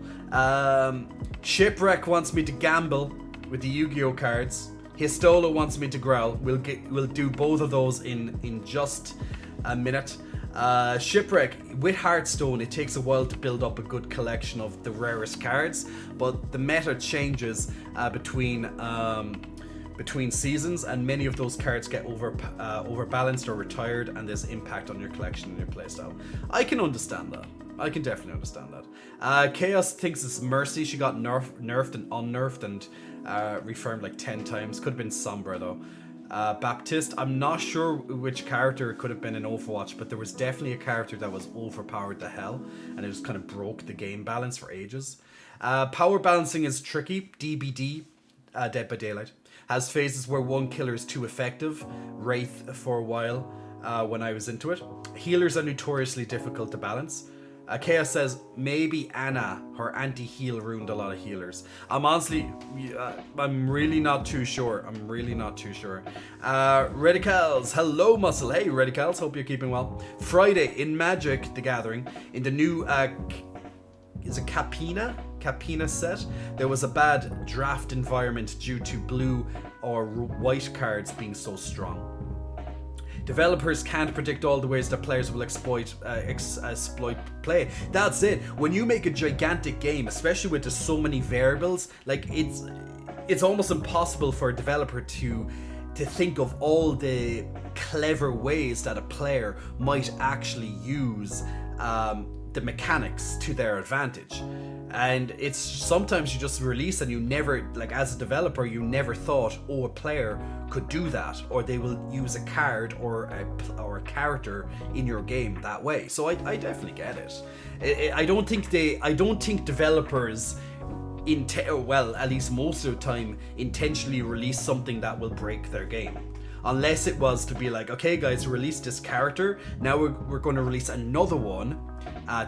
Speaker 1: Shipwreck wants me to gamble with the Yu-Gi-Oh cards. Histola wants me to growl. We'll do both of those in just a minute. Shipwreck, with Hearthstone, it takes a while to build up a good collection of the rarest cards, but the meta changes between seasons, and many of those cards get overbalanced or retired, and there's impact on your collection and your playstyle. I can understand that. I can definitely understand that. Chaos thinks it's Mercy. She got nerfed and unnerfed and reformed like 10 times. Could have been Sombra though. Baptiste, I'm not sure which character it could have been in Overwatch, but there was definitely a character that was overpowered to hell, and it just kind of broke the game balance for ages. Power balancing is tricky. DBD, Dead by Daylight, has phases where one killer is too effective. Wraith for a while. when I was into it. Healers are notoriously difficult to balance. Chaos says maybe Anna, her anti-heal, ruined a lot of healers. I'm honestly, I'm really not too sure. Radicals, hello Muscle. Hey Radicals, hope you're keeping well. Friday in Magic the Gathering, in the new is it Capina set, there was a bad draft environment due to blue or white cards being so strong. Developers can't predict all the ways that players will exploit play. That's it. When you make a gigantic game, especially with just so many variables, like it's almost impossible for a developer to think of all the clever ways that a player might actually use the mechanics to their advantage. And it's sometimes you just release and you never, like as a developer, you never thought, oh, a player could do that, or they will use a card or a character in your game that way. So I definitely get it. I don't think developers well, at least most of the time, intentionally release something that will break their game. Unless it was to be like, okay guys, release this character, now we're going to release another one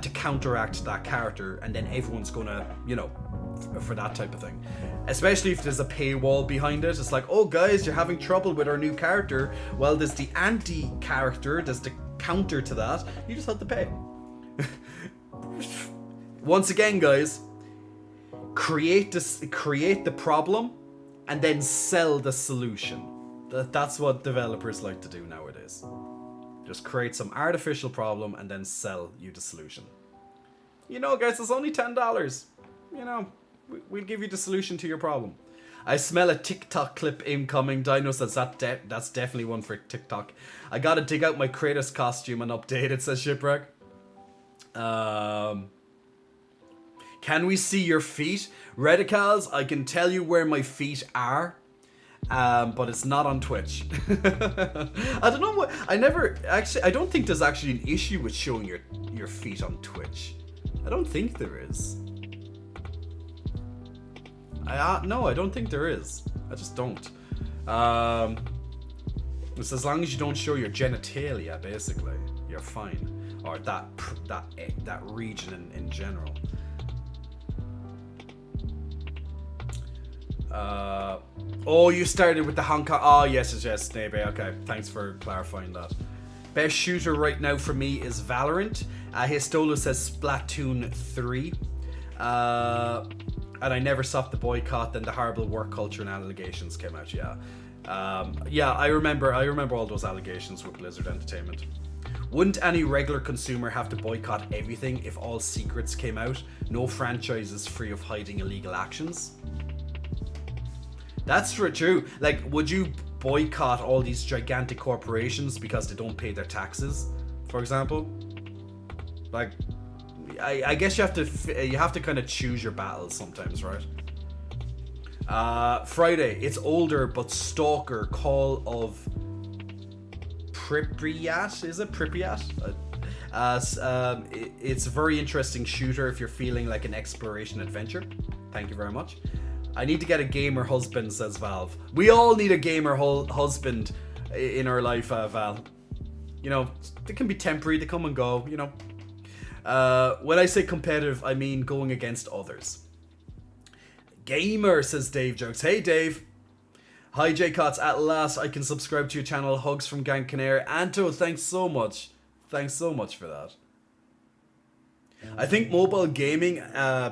Speaker 1: to counteract that character, and then everyone's gonna, for that type of thing. Especially if there's a paywall behind it. It's like, oh guys, you're having trouble with our new character. Well, there's the anti-character, there's the counter to that. You just have to pay. Once again, guys, create the problem and then sell the solution. That's what developers like to do nowadays. Just create some artificial problem and then sell you the solution. Guys, it's only $10. We'll give you the solution to your problem. I smell a TikTok clip incoming. Dino says that's definitely one for TikTok. I gotta dig out my Kratos costume and update it, says Shipwreck. Can we see your feet? Radicals, I can tell you where my feet are. But it's not on Twitch. I don't know what. I don't think there's actually an issue with showing your feet on Twitch. I don't think there is. No, I don't think there is. I just don't. It's as long as you don't show your genitalia, basically, you're fine, or that region in general. Oh, you started with the Hong Kong. Oh, yes, Snape. Okay, thanks for clarifying that. Best shooter right now for me is Valorant. Histolo says Splatoon 3. And I never stopped the boycott. Then the horrible work culture and allegations came out. Yeah, I remember all those allegations with Blizzard Entertainment. Wouldn't any regular consumer have to boycott everything if all secrets came out? No franchise is free of hiding illegal actions. That's true. Like, would you boycott all these gigantic corporations because they don't pay their taxes, for example? Like, I guess you have to kind of choose your battles sometimes, right? Friday, it's older but stalker, Call of Pripyat. Is it Pripyat? It's a very interesting shooter if you're feeling like an exploration adventure. Thank you very much. I need to get a gamer husband, says Valve. We all need a gamer husband in our life, Val. They can be temporary, they come and go, When I say competitive, I mean going against others. Gamer, says Dave Jokes. Hey, Dave. Hi, J-Cots. At last, I can subscribe to your channel. Hugs from Gang Canair. Anto, thanks so much. Thanks so much for that. I think mobile gaming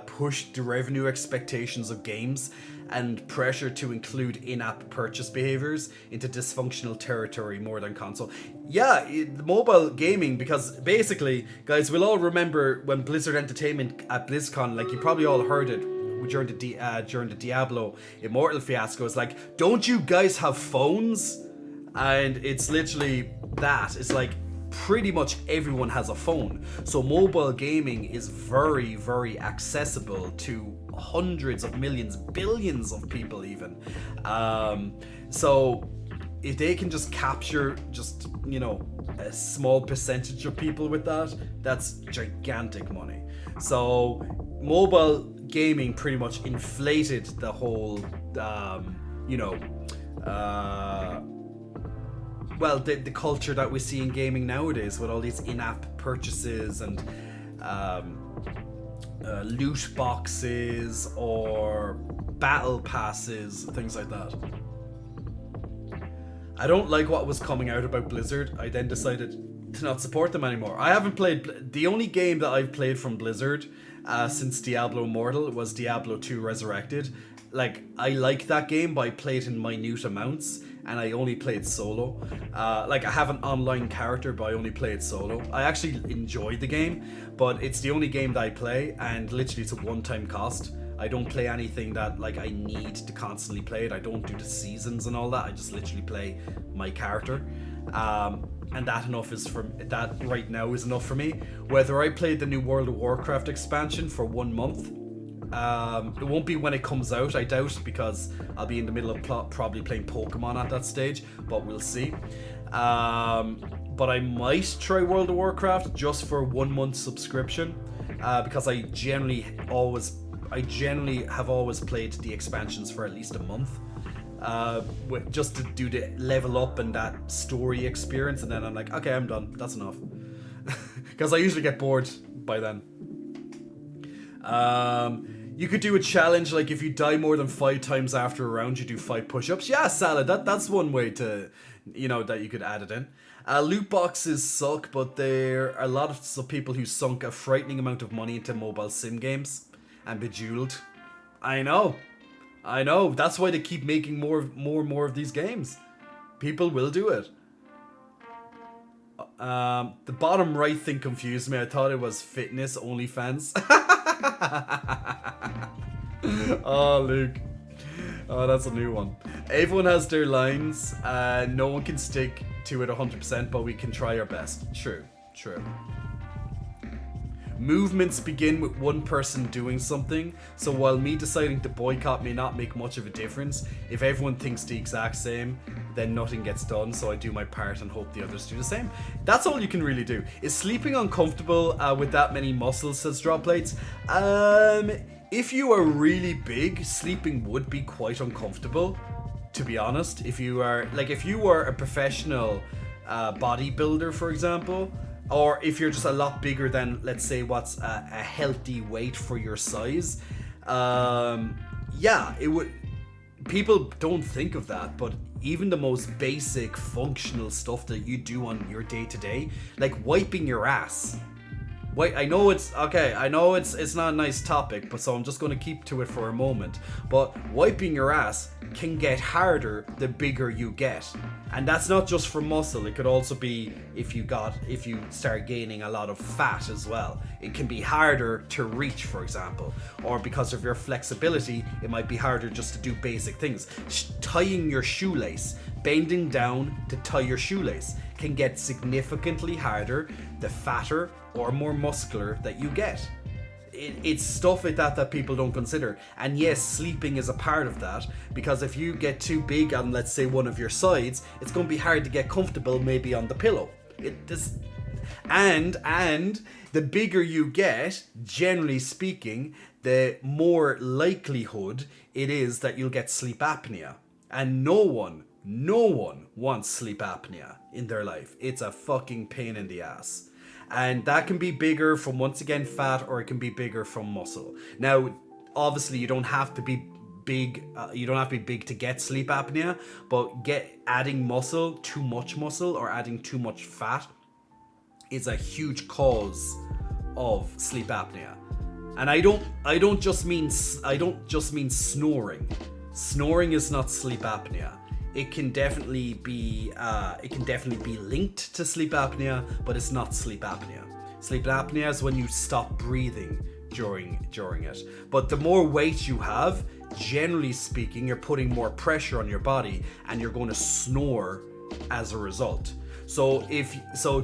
Speaker 1: pushed the revenue expectations of games and pressure to include in-app purchase behaviors into dysfunctional territory more than console. Yeah, mobile gaming, because basically, guys, we'll all remember when Blizzard Entertainment at BlizzCon, like you probably all heard it during the Diablo Immortal fiasco. It's like, don't you guys have phones? And it's literally that. It's like, pretty much everyone has a phone, so mobile gaming is very, very accessible to hundreds of millions, billions of people even. So if they can just capture a small percentage of people with that, that's gigantic money. So mobile gaming pretty much inflated the whole the culture that we see in gaming nowadays with all these in-app purchases and loot boxes or battle passes, things like that. I don't like what was coming out about Blizzard. I then decided to not support them anymore. I haven't played... The only game that I've played from Blizzard since Diablo Immortal was Diablo 2 Resurrected. Like, I like that game, but I played in minute amounts, and I only played solo. Like, I have an online character, but I only played solo. I actually enjoyed the game, but it's the only game that I play, and literally it's a one-time cost. I don't play anything that, like, I need to constantly play it. I don't do the seasons and all that. I just literally play my character. And that right now is enough for me. Whether I played the new World of Warcraft expansion for 1 month, it won't be when it comes out, I doubt, because I'll be in the middle of probably playing Pokemon at that stage, but we'll see. But I might try World of Warcraft just for 1 month subscription, because I generally have always played the expansions for at least a month, just to do the level up and that story experience, and then I'm like, okay, I'm done, that's enough. Because I usually get bored by then. You could do a challenge, like if you die more than 5 times after a round, you do 5 push-ups. Yeah, Salad, that's one way to, that you could add it in. Loot boxes suck, but there are a lot of people who sunk a frightening amount of money into mobile sim games and Bejeweled. I know. That's why they keep making more of these games. People will do it. The bottom right thing confused me. I thought it was fitness OnlyFans. Oh, Luke. Oh, that's a new one. Everyone has their lines. No one can stick to it 100%, but we can try our best. True. Movements begin with one person doing something, so while me deciding to boycott may not make much of a difference, if everyone thinks the exact same, then nothing gets done, so I do my part and hope the others do the same. That's all you can really do. Is sleeping uncomfortable with that many muscles, says Dropplates? If you are really big, sleeping would be quite uncomfortable, to be honest. If you were a professional bodybuilder, for example, or if you're just a lot bigger than, let's say, what's a healthy weight for your size, yeah, it would. People don't think of that, but even the most basic functional stuff that you do on your day-to-day, like wiping your ass. I know it's not a nice topic, but so I'm just going to keep to it for a moment. But wiping your ass can get harder the bigger you get, and that's not just for muscle. It could also be if you start gaining a lot of fat as well. It can be harder to reach, for example, or because of your flexibility, it might be harder just to do basic things. Tying your shoelace, bending down to tie your shoelace can get significantly harder the fatter or more muscular that you get. It's stuff like that people don't consider. And yes, sleeping is a part of that, because if you get too big on, let's say, one of your sides, it's going to be hard to get comfortable maybe on the pillow. And the bigger you get, generally speaking, the more likelihood it is that you'll get sleep apnea. And no one wants sleep apnea in their life. It's a fucking pain in the ass. And that can be bigger from, once again, fat, or it can be bigger from muscle. Now, obviously, you don't have to be big. You don't have to be big to get sleep apnea, but adding muscle, too much muscle, or adding too much fat is a huge cause of sleep apnea. And I don't just mean snoring. Snoring is not sleep apnea. It can definitely be linked to sleep apnea, but it's not sleep apnea. Sleep apnea is when you stop breathing during it. But the more weight you have, generally speaking, you're putting more pressure on your body, and you're going to snore as a result. So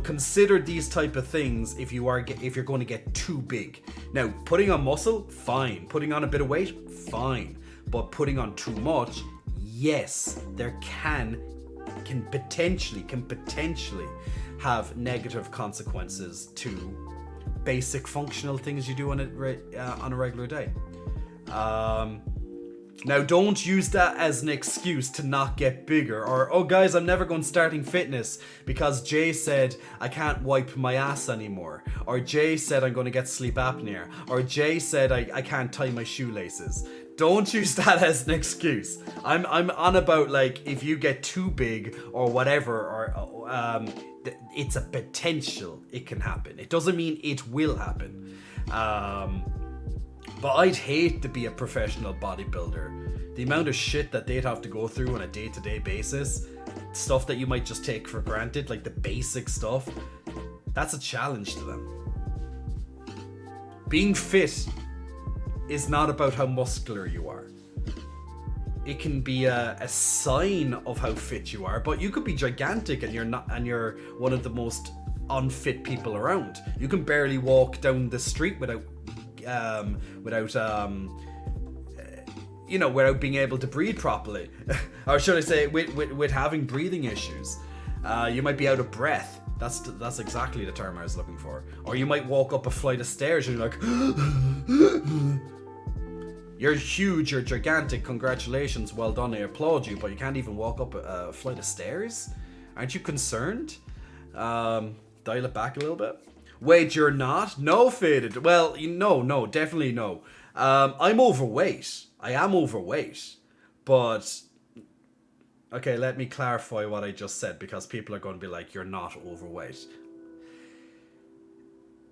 Speaker 1: consider these type of things if you're going to get too big. Now, putting on muscle, fine. Putting on a bit of weight, fine. But putting on too much, yes, there can potentially have negative consequences to basic functional things you do on a regular day. Now, don't use that as an excuse to not get bigger, or, oh guys, I'm never going starting fitness because Jay said I can't wipe my ass anymore, or Jay said I'm going to get sleep apnea, or Jay said I can't tie my shoelaces. Don't use that as an excuse. I'm on about, like, if you get too big or whatever, or it's a potential it can happen. It doesn't mean it will happen. But I'd hate to be a professional bodybuilder. The amount of shit that they'd have to go through on a day-to-day basis, stuff that you might just take for granted, like the basic stuff, that's a challenge to them. Being fit is not about how muscular you are. It can be a sign of how fit you are, but you could be gigantic and you're not, and you're one of the most unfit people around. You can barely walk down the street without being able to breathe properly. Or should I say, with having breathing issues. You might be out of breath. That's exactly the term I was looking for. Or you might walk up a flight of stairs and you're like, you're huge, you're gigantic, congratulations, well done, I applaud you, but you can't even walk up a flight of stairs? Aren't you concerned? Dial it back a little bit. Wait, you're not? No, Faded. Well, no, definitely no. I'm overweight. I am overweight. But, okay, let me clarify what I just said, because people are going to be like, you're not overweight.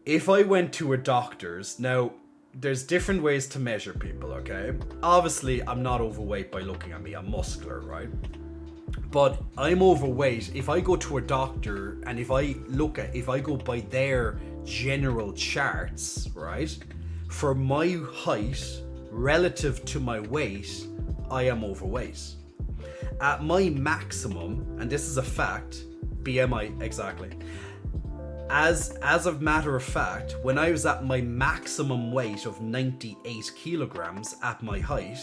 Speaker 1: If I went to a doctor's, now, there's different ways to measure people, okay? Obviously, I'm not overweight by looking at me. I'm muscular, right? But I'm overweight. If I go to a doctor and if I go by their general charts, right? For my height relative to my weight, I am overweight. At my maximum, and this is a fact, BMI, exactly. As a matter of fact, when I was at my maximum weight of 98 kilograms at my height,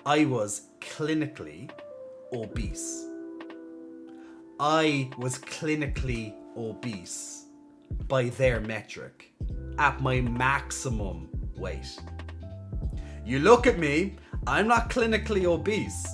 Speaker 1: I was clinically obese. I was clinically obese by their metric at my maximum weight. You look at me, I'm not clinically obese.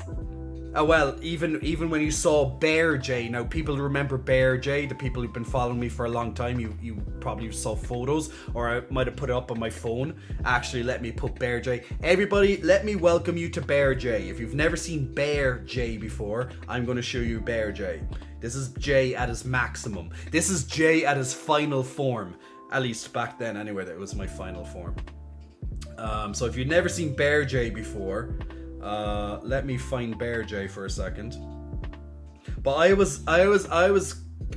Speaker 1: Well, even when you saw Bear J, now people remember Bear J, the people who've been following me for a long time, you probably saw photos, or I might have put it up on my phone. Actually, let me put Bear J. Everybody, let me welcome you to Bear J. If you've never seen Bear J before, I'm going to show you Bear J. This is J at his maximum. This is J at his final form. At least back then, anyway, that was my final form. So if you've never seen Bear J before, let me find Bear J for a second. But I was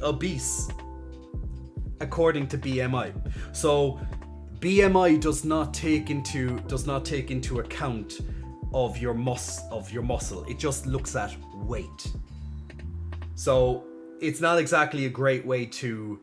Speaker 1: obese according to BMI. So BMI does not take into account of your muscle. It just looks at weight. So it's not exactly a great way to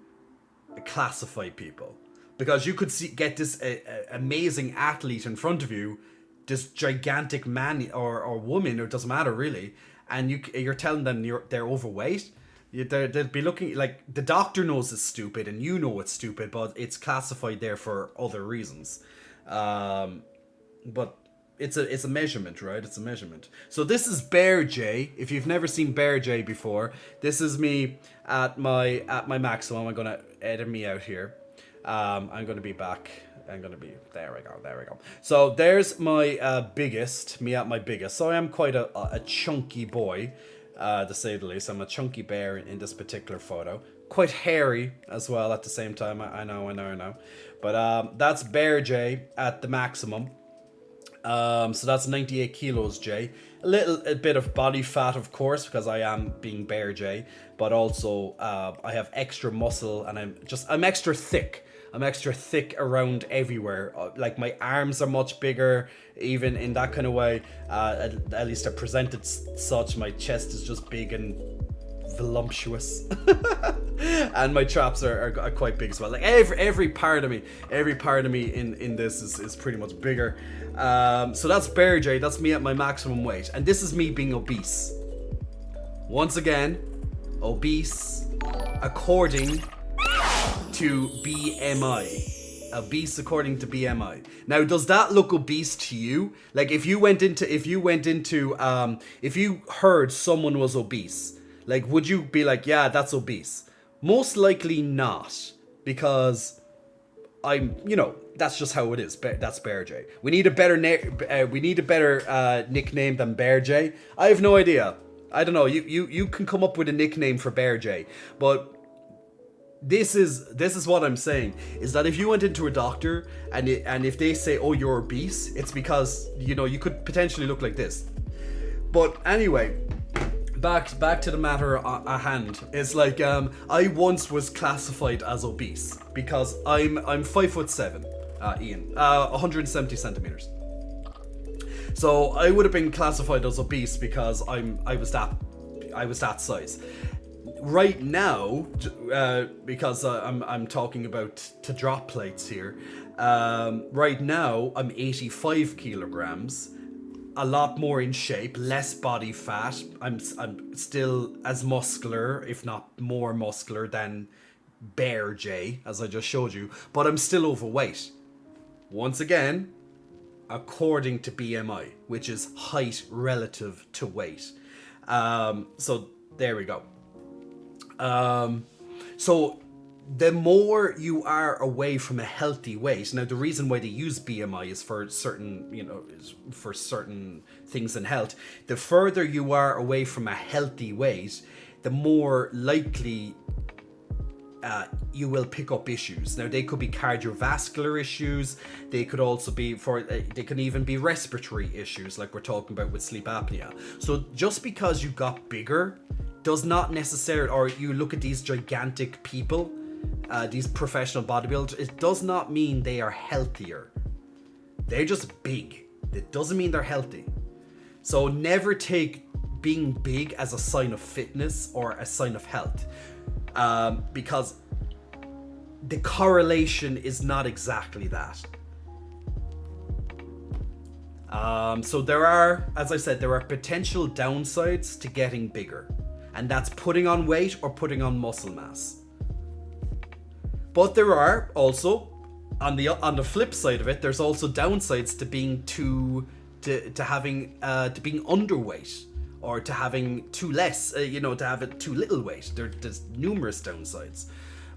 Speaker 1: classify people, because you could get this amazing athlete in front of you, this gigantic man or woman, or it doesn't matter really, and you're telling them they're overweight. They'd be looking like, the doctor knows it's stupid and you know it's stupid, but it's classified there for other reasons. But it's a measurement, right? It's a measurement. So this is Bear J. If you've never seen Bear J before, this is me at my maximum. I'm gonna edit me out here. I'm gonna be back. There we go. So there's my biggest, me at my biggest. So I am quite a chunky boy, to say the least. I'm a chunky bear in this particular photo. Quite hairy as well at the same time. I know. But that's Bear J at the maximum. So that's 98 kilos, J. A bit of body fat, of course, because I am being Bear J. But also, I have extra muscle, and I'm extra thick. I'm extra thick around everywhere. Like, my arms are much bigger, even in that kind of way. At least I present it such. My chest is just big and voluptuous. And my traps are quite big as well. Like, every part of me in this is pretty much bigger. So that's Bear J. That's me at my maximum weight. And this is me being obese. Once again, obese according to BMI. Obese according to BMI. Now, does that look obese to you? Like, if you heard someone was obese, like, would you be like, yeah, that's obese? Most likely not, because that's just how it is. That's Bear J. We need a better nickname than Bear J. I have no idea. I don't know. You can come up with a nickname for Bear J, but this is what I'm saying, is that if you went into a doctor and if they say, oh, you're obese, it's because, you could potentially look like this. But anyway, back to the matter at hand. It's like, I once was classified as obese because I'm 5'7", Ian, 170 centimeters. So I would have been classified as obese because I was that size. Right now, because I'm talking about to drop plates here. Right now, I'm 85 kilograms, a lot more in shape, less body fat. I'm still as muscular, if not more muscular than Bear J, as I just showed you, but I'm still overweight. Once again, according to BMI, which is height relative to weight. So there we go. So the more you are away from a healthy weight, now the reason why they use BMI is for certain things in health. The further you are away from a healthy weight, the more likely you will pick up issues. Now they could be cardiovascular issues. They could also be they can even be respiratory issues, like we're talking about with sleep apnea. So just because you got bigger does not necessarily, or you look at these gigantic people, these professional bodybuilders, it does not mean they are healthier. They're just big. It doesn't mean they're healthy. So never take being big as a sign of fitness or a sign of health, because the correlation is not exactly that. So there are, as I said, there are potential downsides to getting bigger, and that's putting on weight or putting on muscle mass. But there are also, on the flip side of it, there's also downsides to being to being underweight, or to having too less, to have it too little weight. There's numerous downsides.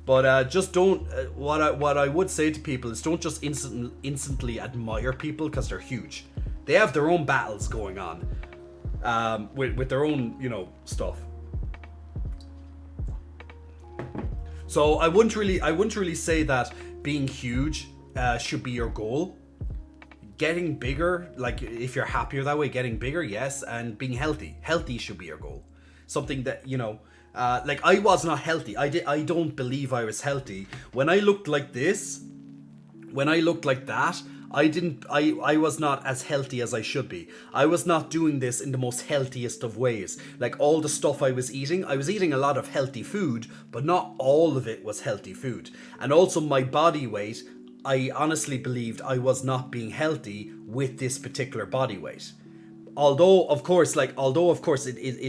Speaker 1: But just don't. What I would say to people is, don't just instantly admire people because they're huge. They have their own battles going on, with their own stuff. So I wouldn't really say that being huge should be your goal. Getting bigger, like if you're happier that way, getting bigger, yes, and being healthy should be your goal. Something that like I was not healthy. I don't believe I was healthy when I looked like this. When I looked like that, I was not as healthy as I should be. I was not doing this in the most healthiest of ways. Like all the stuff I was eating a lot of healthy food, but not all of it was healthy food. And also my body weight, I honestly believed I was not being healthy with this particular body weight. Although of course it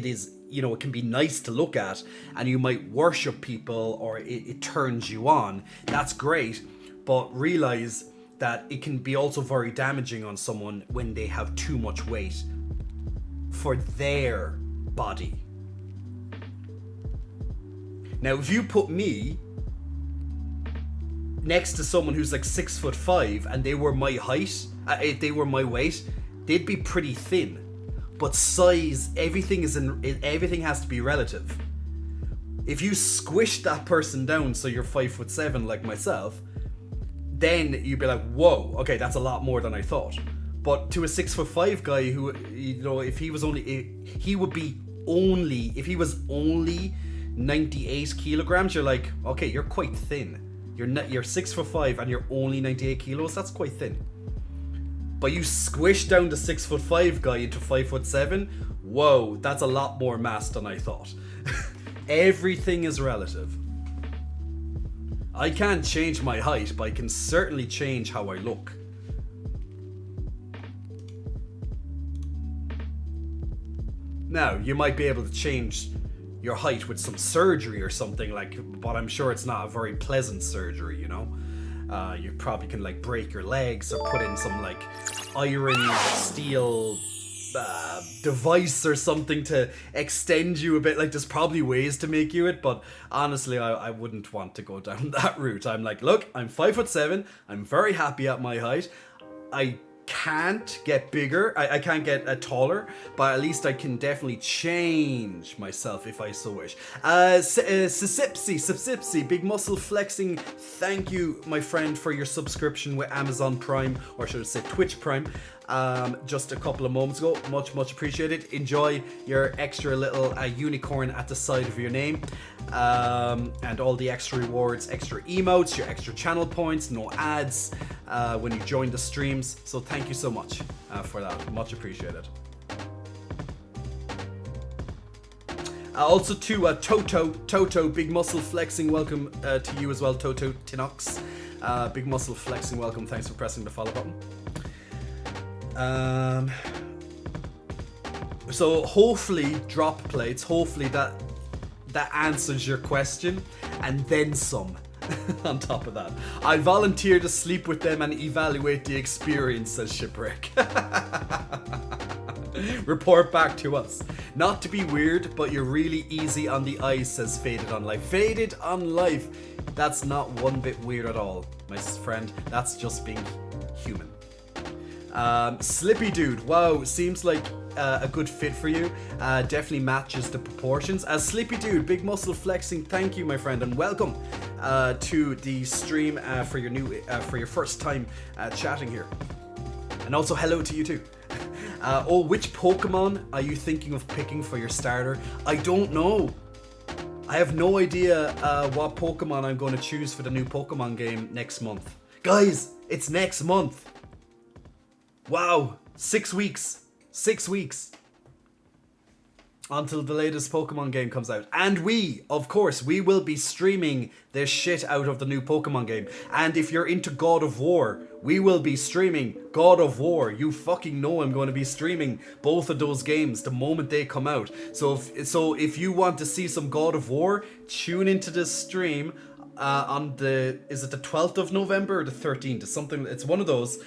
Speaker 1: is, it can be nice to look at, and you might worship people, or it turns you on. That's great, but realize that it can be also very damaging on someone when they have too much weight for their body. Now, if you put me next to someone who's like 6'5" and they were my height, if they were my weight, they'd be pretty thin. But size, everything has to be relative. If you squish that person down so you're 5'7" like myself, then you'd be like, whoa, okay, that's a lot more than I thought. But to a 6'5" guy who, if he was only 98 kilograms, you're like, okay, you're quite thin. You're 6'5" and you're only 98 kilos. That's quite thin. But you squish down the 6'5" guy into 5'7", whoa, that's a lot more mass than I thought. Everything is relative. I can't change my height, but I can certainly change how I look. Now, you might be able to change your height with some surgery or something, but I'm sure it's not a very pleasant surgery, You probably can like break your legs or put in some like iron steel device or something to extend you a bit. Like, there's probably ways to make you it, but honestly, I wouldn't want to go down that route. I'm like, look, I'm 5'7", I'm very happy at my height. I can't get bigger, I can't get taller, but at least I can definitely change myself if I so wish. Sipsy, big muscle flexing, thank you, my friend, for your subscription with Amazon Prime, or should I say Twitch Prime, just a couple of moments ago. Much appreciated. Enjoy your extra little unicorn at the side of your name, and all the extra rewards, extra emotes, your extra channel points, no ads when you join the streams. So thank you so much for that. Much appreciated. Also to Toto, big muscle flexing, welcome to you as well, Toto Tinox. Big muscle flexing, welcome. Thanks for pressing the follow button. So hopefully drop plates, hopefully that answers your question, and then some. On top of that, I volunteer to sleep with them and evaluate the experience, says Shipwreck. Report back to us. Not to be weird, but you're really easy on the eyes, says Faded on Life. Faded on Life. That's not one bit weird at all, my friend. That's just being human. Slippy Dude, wow, seems like a good fit for you. Definitely matches the proportions. Slippy Dude, big muscle flexing, thank you, my friend, and welcome to the stream for your first time chatting here. And also hello to you too. Which Pokemon are you thinking of picking for your starter? I don't know. I have no idea what Pokemon I'm going to choose for the new Pokemon game next month. Guys, it's next month. Wow, 6 weeks. 6 weeks until the latest Pokemon game comes out. And of course, we will be streaming the shit out of the new Pokemon game. And if you're into God of War, we will be streaming God of War. You fucking know I'm going to be streaming both of those games the moment they come out. So if you want to see some God of War, tune into this stream on is it the 12th of November or the 13th? It's one of those.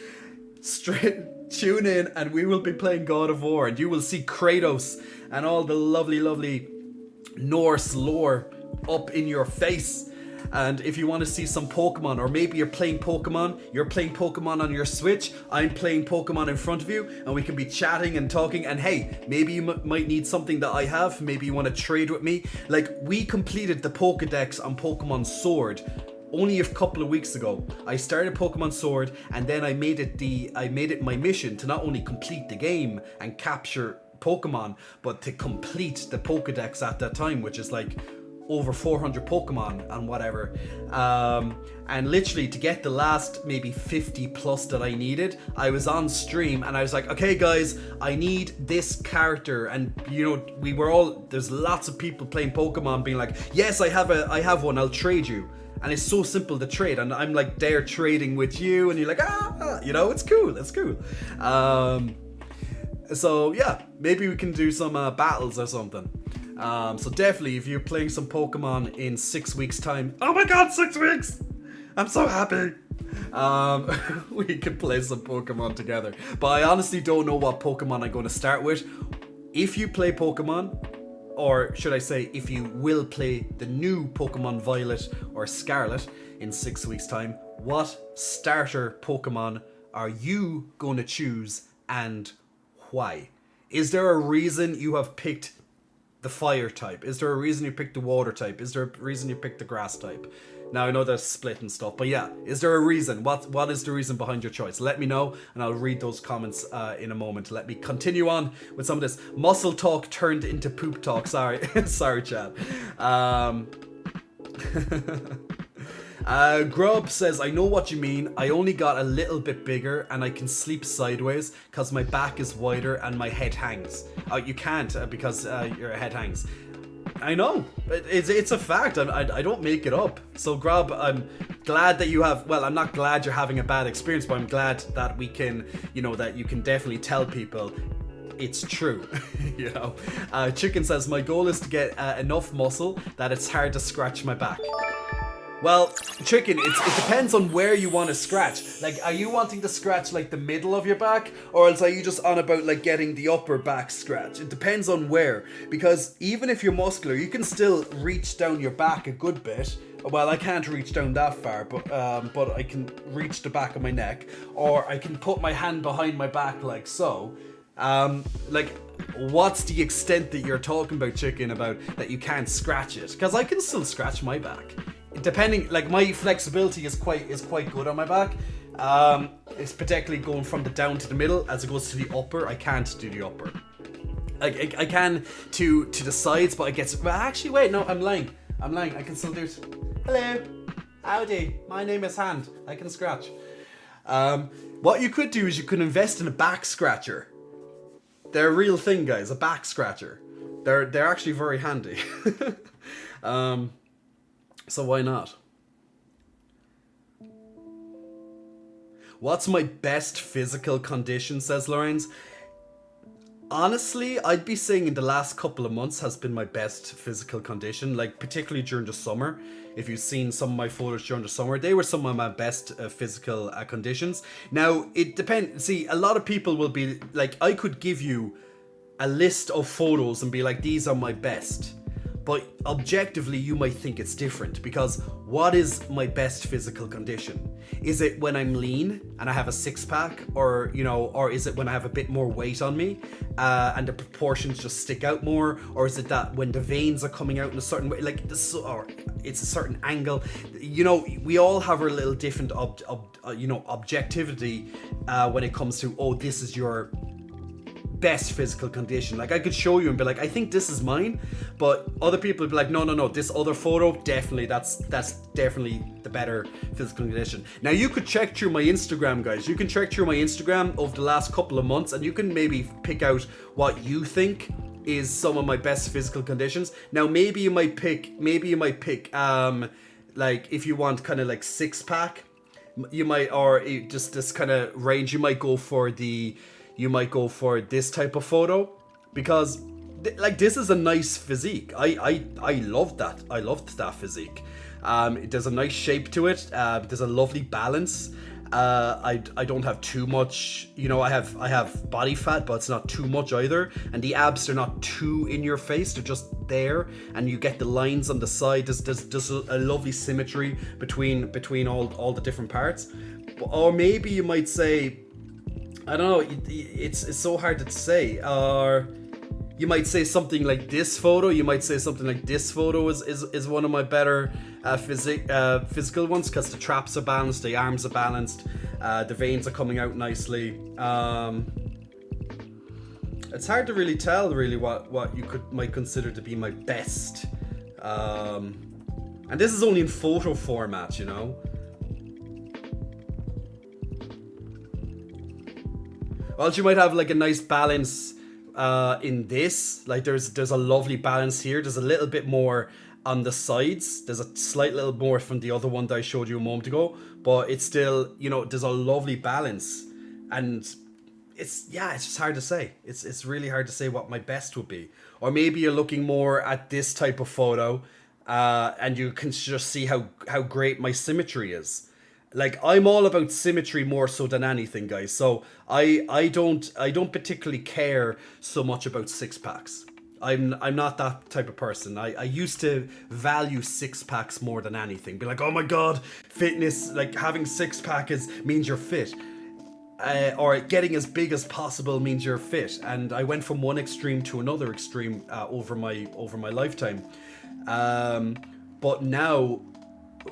Speaker 1: Tune in and we will be playing God of War, and you will see Kratos and all the lovely Norse lore up in your face. And if you want to see some Pokemon, or maybe you're playing Pokemon on your Switch, I'm playing Pokemon in front of you, and we can be chatting and talking, and hey, maybe you might need something that I have, maybe you want to trade with me. Like, we completed the Pokedex on Pokemon Sword only a couple of weeks ago. I started Pokemon Sword, and then I made it my mission to not only complete the game and capture Pokemon, but to complete the Pokedex at that time, which is like over 400 Pokemon and whatever. And literally to get the last maybe 50 plus that I needed, I was on stream and I was like, okay guys, I need this character. And you know, there's lots of people playing Pokemon being like, yes, I have one, I'll trade you. And it's so simple to trade, and I'm like there trading with you, and you're like, you know, it's cool. So yeah, maybe we can do some battles or something. So definitely, if you're playing some Pokemon in 6 weeks' time, oh my god, 6 weeks! I'm so happy. We can play some Pokemon together. But I honestly don't know what Pokemon I'm going to start with. If you play Pokemon, or should I say, if you will play the new Pokemon Violet or Scarlet in 6 weeks' time, what starter Pokemon are you going to choose and why? Is there a reason you have picked the fire type? Is there a reason you picked the water type? Is there a reason you picked the grass type? Now, I know there's split and stuff, but yeah, is there a reason? What is the reason behind your choice? Let me know, and I'll read those comments in a moment. Let me continue on with some of this. Muscle talk turned into poop talk. Sorry. Sorry, Chad. Grub says, I know what you mean. I only got a little bit bigger, and I can sleep sideways because my back is wider and my head hangs. You can't because your head hangs. I know, it's a fact. I don't make it up. So Grub, I'm glad that you have, well, I'm not glad you're having a bad experience, but I'm glad that we can, you know, that you can definitely tell people it's true. You know, Chicken says, my goal is to get enough muscle that it's hard to scratch my back. Well, chicken, it depends on where you want to scratch. Like, are you wanting to scratch like the middle of your back, or else are you just on about like getting the upper back scratch? It depends on where, because even if you're muscular, you can still reach down your back a good bit. Well, I can't reach down that far, but I can reach the back of my neck, or I can put my hand behind my back like so. Like, what's the extent that you're talking about, chicken, about that you can't scratch it? Because I can still scratch my back. Depending, like, my flexibility is quite good on my back. It's particularly going from the down to the middle. As it goes to the upper, I can't do the upper. I can to the sides, but it gets. Well, actually, wait, no, I'm lying. I can still do it. Hello, howdy. My name is Hand. I can scratch. What you could do is you could invest in a back scratcher. They're a real thing, guys. A back scratcher. They're actually very handy. So why not? What's my best physical condition, says Lorenz. Honestly, I'd be saying in the last couple of months has been my best physical condition, like particularly during the summer. If you've seen some of my photos during the summer, they were some of my best physical conditions. Now, it depends. See, a lot of people will be like, I could give you a list of photos and be like, these are my best. But objectively, you might think it's different, because what is my best physical condition? Is it when I'm lean and I have a six-pack, or is it when I have a bit more weight on me and the proportions just stick out more, or is it that when the veins are coming out in a certain way, like this, or it's a certain angle? We all have our little different objectivity when it comes to, oh, this is your best physical condition. Like, I could show you and be like, I think this is mine, but other people would be like, no, this other photo, definitely, that's definitely the better physical condition. Now, you could check through my Instagram, guys. You can check through my Instagram over the last couple of months, and you can maybe pick out what you think is some of my best physical conditions. Now, maybe you might pick like, if you want kind of like six-pack, you might, or just this kind of range, you might go for this type of photo, because like, this is a nice physique. I love that. I loved that physique. There's a nice shape to it. There's a lovely balance. I don't have too much, I have body fat, but it's not too much either. And the abs are not too in your face. They're just there, and you get the lines on the side. There's a lovely symmetry between all the different parts. Or maybe you might say, I don't know, it's so hard to say. Or you might say something like this photo. You might say something like this photo is one of my better physical ones, because the traps are balanced, the arms are balanced, the veins are coming out nicely. It's hard to really tell what you might consider to be my best. And this is only in photo format, Well, you might have like a nice balance in this. Like, there's a lovely balance here. There's a little bit more on the sides. There's a slight little more from the other one that I showed you a moment ago. But it's still, there's a lovely balance. And it's just hard to say. It's really hard to say what my best would be. Or maybe you're looking more at this type of photo, and you can just see how great my symmetry is. Like, I'm all about symmetry more so than anything, guys. So I don't particularly care so much about six packs. I'm not that type of person. I used to value six packs more than anything. Be like, oh my god, fitness, like having six pack means you're fit. Or getting as big as possible means you're fit. And I went from one extreme to another extreme over my lifetime. But now,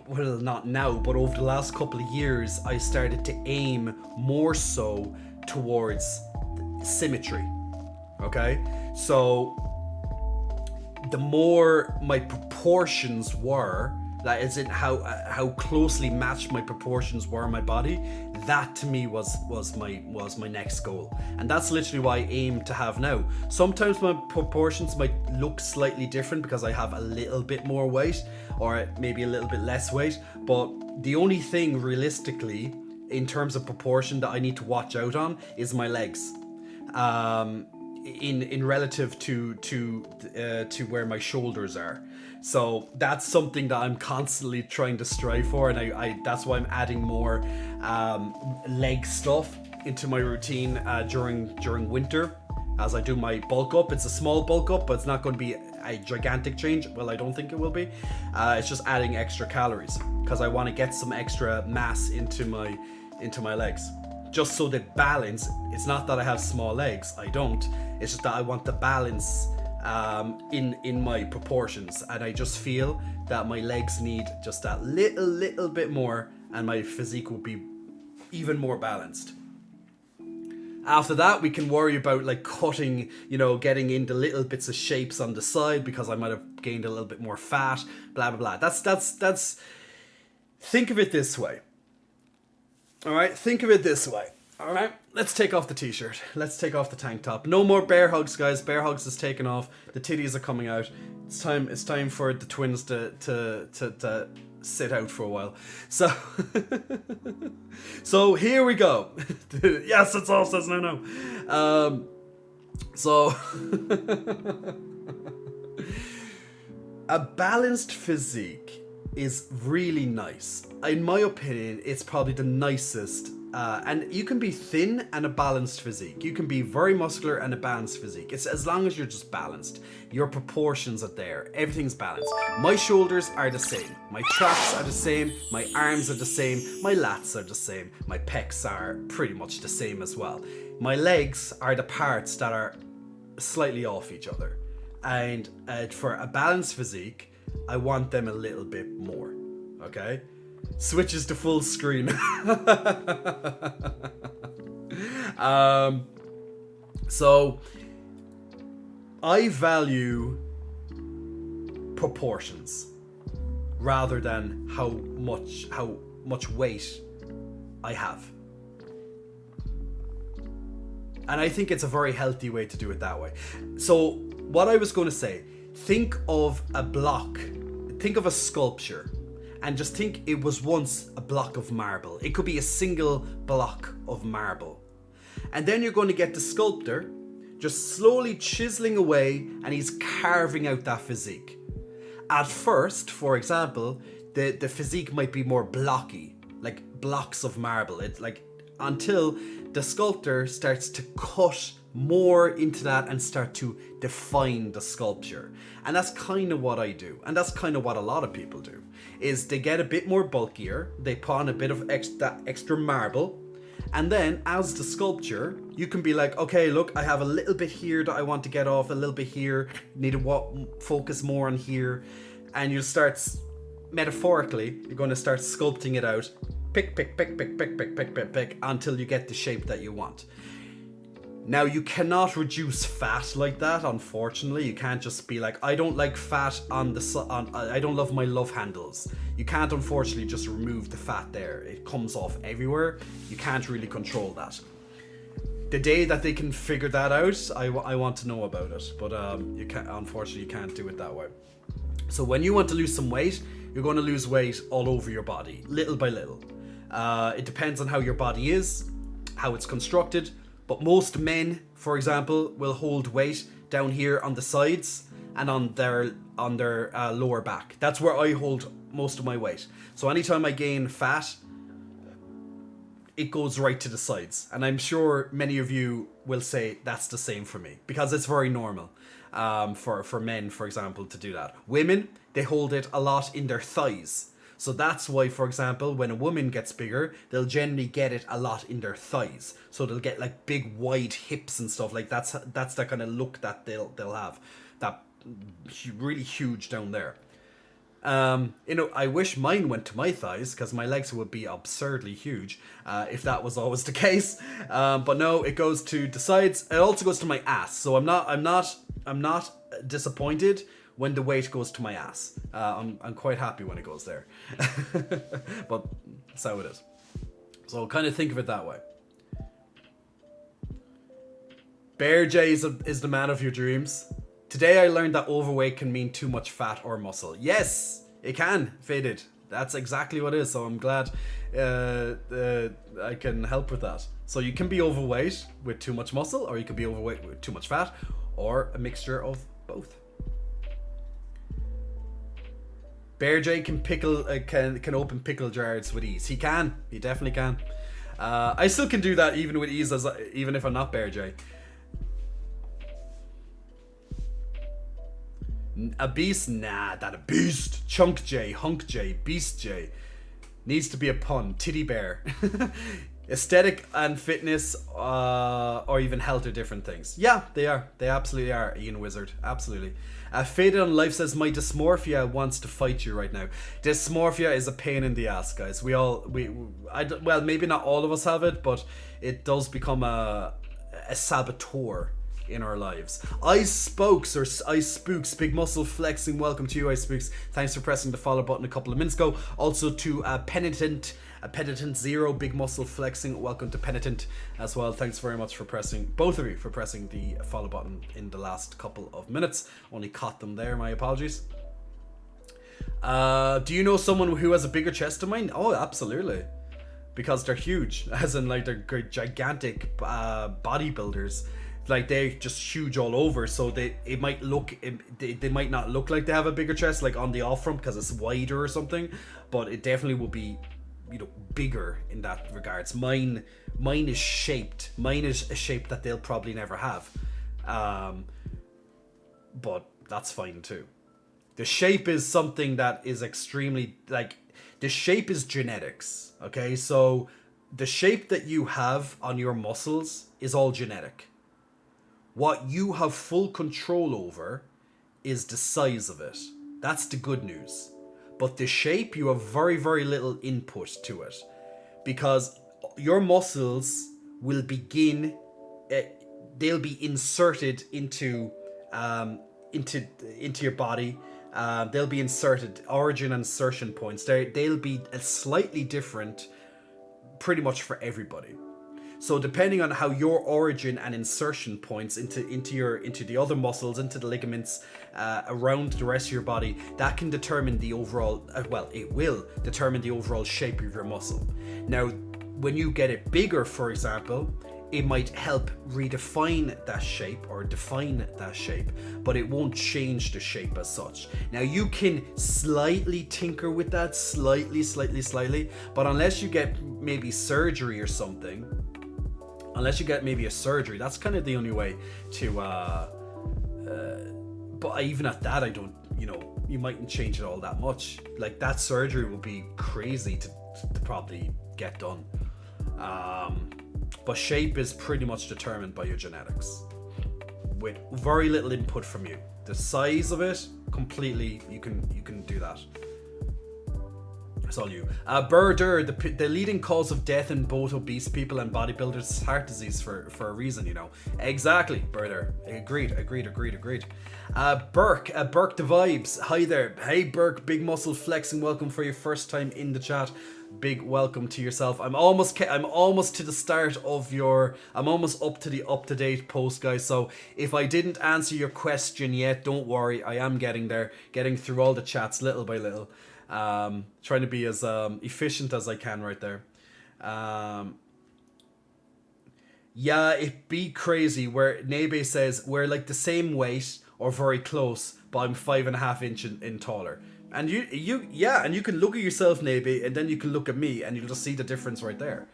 Speaker 1: well, not now, but over the last couple of years, I started to aim more so towards symmetry. Okay? So the more my proportions were, that is in how closely matched my proportions were in my body, that to me was my next goal. And that's literally what I aim to have now. Sometimes my proportions might look slightly different because I have a little bit more weight, or maybe a little bit less weight, but the only thing realistically in terms of proportion that I need to watch out on is my legs. in relative to where my shoulders are. So that's something that I'm constantly trying to strive for, and I that's why I'm adding more leg stuff into my routine during winter as I do my bulk up. It's a small bulk up, but it's not going to be a gigantic change. Well, I don't think it will be. It's just adding extra calories because I want to get some extra mass into my legs, just so that balance. It's not that I have small legs, I don't. It's just that I want the balance in my proportions, and I just feel that my legs need just that little bit more, and my physique will be even more balanced. After that, we can worry about like cutting, getting into little bits of shapes on the side because I might have gained a little bit more fat, blah blah blah. That's think of it this way. All right, think of it this way. All right, let's take off the t-shirt. Let's take off the tank top. No more bear hugs, guys. Bear hugs is taken off. The titties are coming out. It's time for the twins to sit out for a while. So so here we go. Yes, it's off, says no. So a balanced physique is really nice. In my opinion, it's probably the nicest. And you can be thin and a balanced physique. You can be very muscular and a balanced physique. It's as long as you're just balanced. Your proportions are there. Everything's balanced. My shoulders are the same. My traps are the same. My arms are the same. My lats are the same. My pecs are pretty much the same as well. My legs are the parts that are slightly off each other. And for a balanced physique, I want them a little bit more. Okay? Switches to full screen. So I value proportions rather than how much weight I have. And I think it's a very healthy way to do it that way. So what I was going to say, think of a block, think of a sculpture. And just think it was once a block of marble. It could be a single block of marble. And then you're going to get the sculptor just slowly chiseling away, and he's carving out that physique. At first, for example, the physique might be more blocky, like blocks of marble. It's like until the sculptor starts to cut more into that and start to define the sculpture. And that's kind of what I do. And that's kind of what a lot of people do. Is they get a bit more bulkier, they put on a bit of extra marble, and then as the sculpture, you can be like, okay, look, I have a little bit here that I want to get off, a little bit here, need to focus more on here, and you start, metaphorically, you're going to start sculpting it out, pick, until you get the shape that you want. Now, you cannot reduce fat like that, unfortunately. You can't just be like, I don't like fat I don't love my love handles. You can't, unfortunately, just remove the fat there. It comes off everywhere. You can't really control that. The day that they can figure that out, I want to know about it. But unfortunately, you can't do it that way. So when you want to lose some weight, you're going to lose weight all over your body, little by little. It depends on how your body is, how it's constructed. But most men, for example, will hold weight down here on the sides and on their lower back. That's where I hold most of my weight. So anytime I gain fat, it goes right to the sides. And I'm sure many of you will say that's the same for me, because it's very normal for men, for example, to do that. Women, they hold it a lot in their thighs. So that's why, for example, when a woman gets bigger, they'll generally get it a lot in their thighs. So they'll get like big wide hips and stuff. Like that's the kind of look that they'll have. That really huge down there. I wish mine went to my thighs, because my legs would be absurdly huge if that was always the case. But no, it goes to the sides. It also goes to my ass. So I'm not disappointed when the weight goes to my ass. I'm quite happy when it goes there. But that's how it is. So kind of think of it that way. Bear J is the man of your dreams. Today I learned that overweight can mean too much fat or muscle. Yes, it can, Faded. That's exactly what it is. So I'm glad I can help with that. So you can be overweight with too much muscle, or you can be overweight with too much fat, or a mixture of both. Bear J can pickle can open pickle jars with ease. He can. He definitely can. I still can do that even with ease, even if I'm not Bear J. A beast? Nah, that a beast. Chunk J, Hunk J, Beast J. Needs to be a pun. Titty bear. Aesthetic and fitness or even health are different things. Yeah, they are. They absolutely are, Ian Wizard. Absolutely. Faded on Life says, my dysmorphia wants to fight you right now. Dysmorphia is a pain in the ass, guys. Well, maybe not all of us have it, but it does become a saboteur in our lives. Ice Spokes Big Muscle Flexing, welcome to you, Ice Spooks. Thanks for pressing the follow button a couple of minutes ago. Also to Penitent Zero, Big Muscle Flexing, welcome to Penitent as well. Thanks very much for pressing, both of you, for pressing the follow button in the last couple of minutes. Only caught them there, my apologies. Do you know someone who has a bigger chest than mine? Oh, absolutely. Because they're huge, as in like they're gigantic bodybuilders. Like they're just huge all over, so they might not look like they have a bigger chest, like on the off front because it's wider or something, but it definitely will be, you know, bigger in that regards. Mine is shaped. Mine is a shape that they'll probably never have, but that's fine too. The shape is something that is extremely, like, the shape is genetics. Okay, so the shape that you have on your muscles is all genetic. What you have full control over is the size of it. That's the good news. But the shape, you have very, very little input to it. Because your muscles will begin, they'll be inserted into your body. They'll be inserted, origin and insertion points. They'll be slightly different pretty much for everybody. So depending on how your origin and insertion points into the other muscles, into the ligaments around the rest of your body, that can determine the overall, it will determine the overall shape of your muscle. Now, when you get it bigger, for example, it might help redefine that shape or define that shape, but it won't change the shape as such. Now, you can slightly tinker with that, slightly, but unless you get maybe surgery or something, that's kind of the only way to, but even at that, I don't, you mightn't change it all that much. Like, that surgery will be crazy to probably get done. But shape is pretty much determined by your genetics, with very little input from you. The size of it, completely, you can do that. It's all you. Burder, the leading cause of death in both obese people and bodybuilders is heart disease for a reason, Exactly, Burder. Agreed. Burke the Vibes. Hi there. Hey Burke, Big Muscle Flexing. Welcome for your first time in the chat. Big welcome to yourself. I'm almost to the start of I'm almost up to the up-to-date post, guys. So if I didn't answer your question yet, don't worry. I am getting there, getting through all the chats little by little. Trying to be as efficient as I can right there. Yeah, it'd be crazy where Nebe says we're like the same weight or very close, but I'm 5.5 inches in taller. And you can look at yourself, Nebe, and then you can look at me, and you'll just see the difference right there.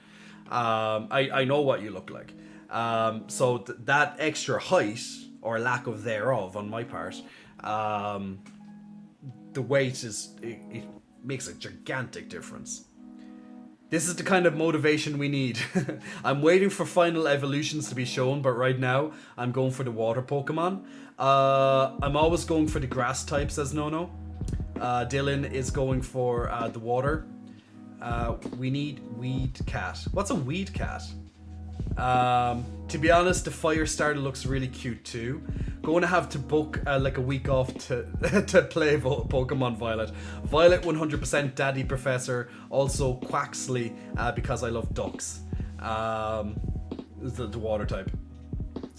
Speaker 1: I know what you look like. So that extra height or lack of thereof on my part, the weight it makes a gigantic difference. This is the kind of motivation we need. I'm waiting for final evolutions to be shown, but right now I'm going for the water Pokemon. I'm always going for the grass type, says Nono. Dylan is going for the water. We need Weed Cat. What's a Weed Cat? To be honest, the fire starter looks really cute too. Going to have to book like a week off to play Pokemon Violet. Violet 100% Daddy Professor. Also Quaxley because I love ducks. The water type.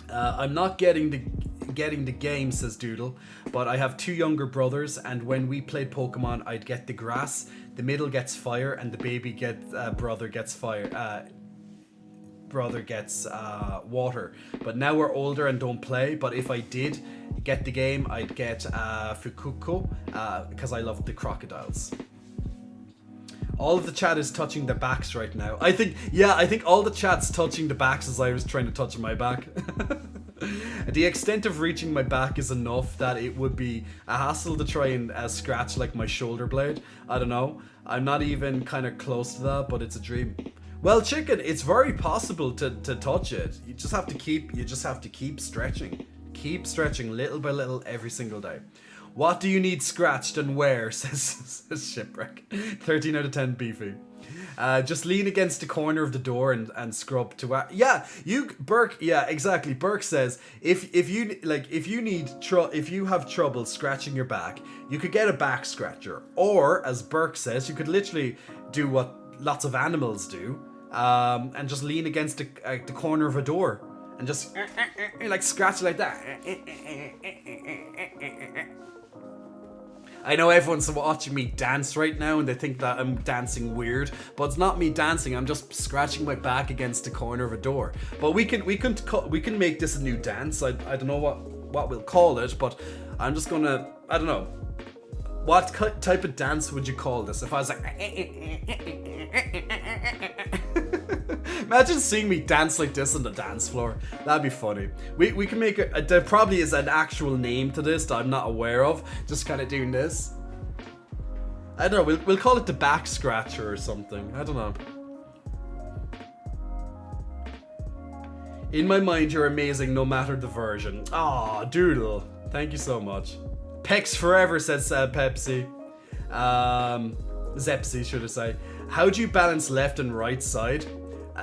Speaker 1: I'm not getting getting the game, says Doodle, but I have 2 younger brothers, and when we played Pokemon, I'd get the grass, the middle gets fire, and the baby brother gets fire. Brother gets water. But now we're older and don't play. But if I did get the game, I'd get Fukuko because I love the crocodiles. All of the chat is touching their backs right now. I think all the chat's touching the backs as I was trying to touch my back. The extent of reaching my back is enough that it would be a hassle to try and scratch like my shoulder blade. I don't know. I'm not even kind of close to that, but it's a dream. Well, chicken, it's very possible to touch it. You just have to keep stretching. Keep stretching little by little every single day. What do you need scratched and where? says Shipwreck. 13 out of 10 beefy. Just lean against the corner of the door and scrub to Burke. Yeah, exactly. Burke says if you have trouble scratching your back, you could get a back scratcher, or as Burke says, you could literally do what lots of animals do, and just lean against the corner of a door and just like scratch like that. I know everyone's watching me dance right now and they think that I'm dancing weird, but it's not me dancing. I'm just scratching my back against the corner of a door. But we can make this a new dance. I don't know what we'll call it, but I'm just gonna, I don't know. What type of dance would you call this? If I was like, imagine seeing me dance like this on the dance floor. That'd be funny. We can make it. There probably is an actual name to this that I'm not aware of. Just kind of doing this. I don't know. We'll call it the back scratcher or something. I don't know. In my mind, you're amazing, no matter the version. Aw, Doodle. Thank you so much. Pecs forever, says Pepsi. Zepsi, should I say. How do you balance left and right side?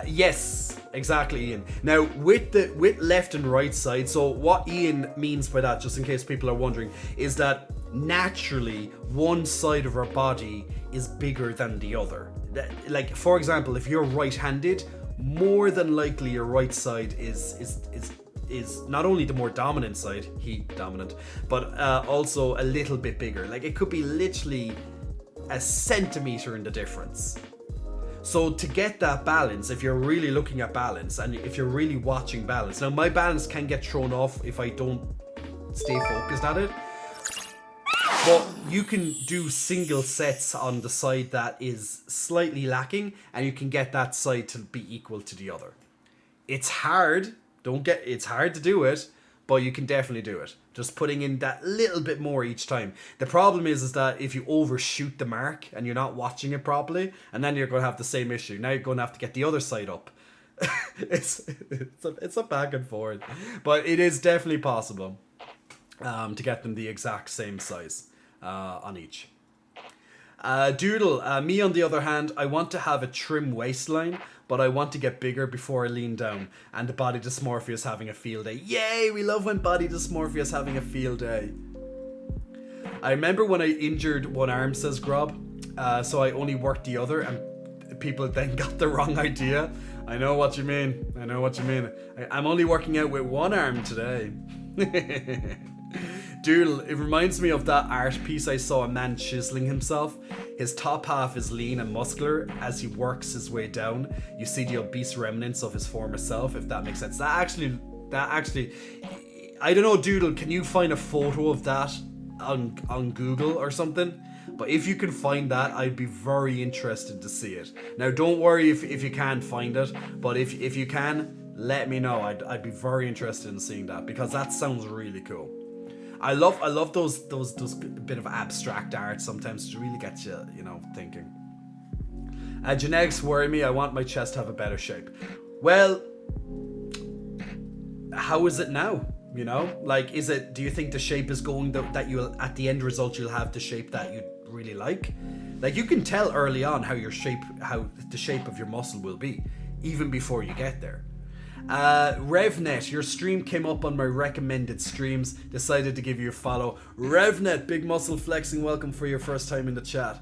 Speaker 1: Yes, exactly, Ian. Now, with left and right side, so what Ian means by that, just in case people are wondering, is that naturally one side of our body is bigger than the other. Like, for example, if you're right-handed, more than likely your right side is not only the more dominant side, dominant, but also a little bit bigger. Like, it could be literally a centimeter in the difference. So to get that balance, if you're really looking at balance and if you're really watching balance, now my balance can get thrown off if I don't stay focused at it, but you can do single sets on the side that is slightly lacking and you can get that side to be equal to the other. It's hard. It's hard to do it, but you can definitely do it. Just putting in that little bit more each time. The problem is that if you overshoot the mark and you're not watching it properly, and then you're going to have the same issue. Now you're going to have to get the other side up. it's a back and forth, but it is definitely possible to get them the exact same size on each. Doodle, me on the other hand, I want to have a trim waistline, but I want to get bigger before I lean down, and the body dysmorphia is having a field day. Yay, we love when body dysmorphia is having a field day. I remember when I injured one arm, says Grob, so I only worked the other, and people then got the wrong idea. I know what you mean. I'm only working out with one arm today. Doodle, it reminds me of that art piece I saw a man chiseling himself. His top half is lean and muscular. As he works his way down, you see the obese remnants of his former self, if that makes sense. That actually, I don't know, Doodle, can you find a photo of that on Google or something? But if you can find that, I'd be very interested to see it. Now, don't worry if you can't find it, but if you can, let me know. I'd be very interested in seeing that, because that sounds really cool. I love those bit of abstract art sometimes to really get you, thinking. Genetics worry me. I want my chest to have a better shape. Well, how is it now? Like, do you think the shape is going that you'll, at the end result, you'll have the shape that you really like? Like, you can tell early on how the shape of your muscle will be, even before you get there. RevNet, your stream came up on my recommended streams. Decided to give you a follow. RevNet, big muscle flexing. Welcome for your first time in the chat.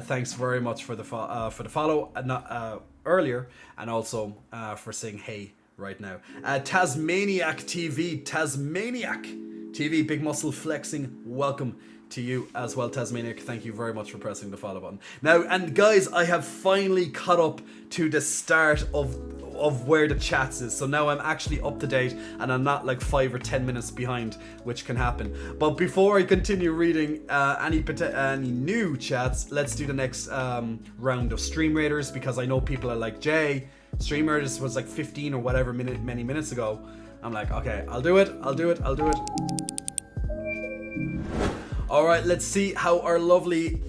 Speaker 1: Thanks very much for the follow earlier, and also for saying hey right now. Tasmaniac TV, big muscle flexing, welcome to you as well, Tasmaniac. Thank you very much for pressing the follow button. Now, and guys, I have finally caught up to the start of where the chats is, so now I'm actually up to date and I'm not like 5 or 10 minutes behind, which can happen. But before I continue reading any new chats, let's do the next round of Stream Raiders, because I know people are like, Jay, Stream Raiders was like 15 or whatever many minutes ago. I'm like, okay, I'll do it. Alright, let's see how our lovely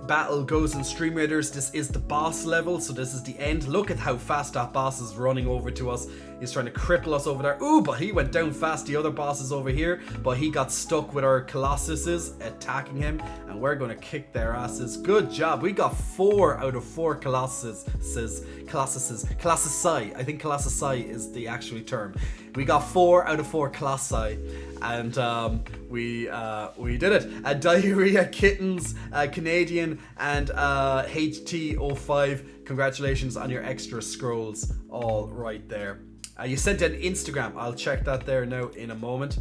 Speaker 1: battle goes in Stream Raiders. This is the boss level, so this is the end. Look at how fast that boss is running over to us. He's trying to cripple us over there. Ooh, but he went down fast. The other boss is over here, but he got stuck with our Colossuses attacking him, and we're going to kick their asses. Good job. We got 4 out of 4 Colossusi. I think Colossusi is the actual term. We got 4 out of 4 Colossi, and we did it. Diarrhea Kittens, Canadian, and HT05. Congratulations on your extra scrolls, all right there. You sent an Instagram. I'll check that there now in a moment.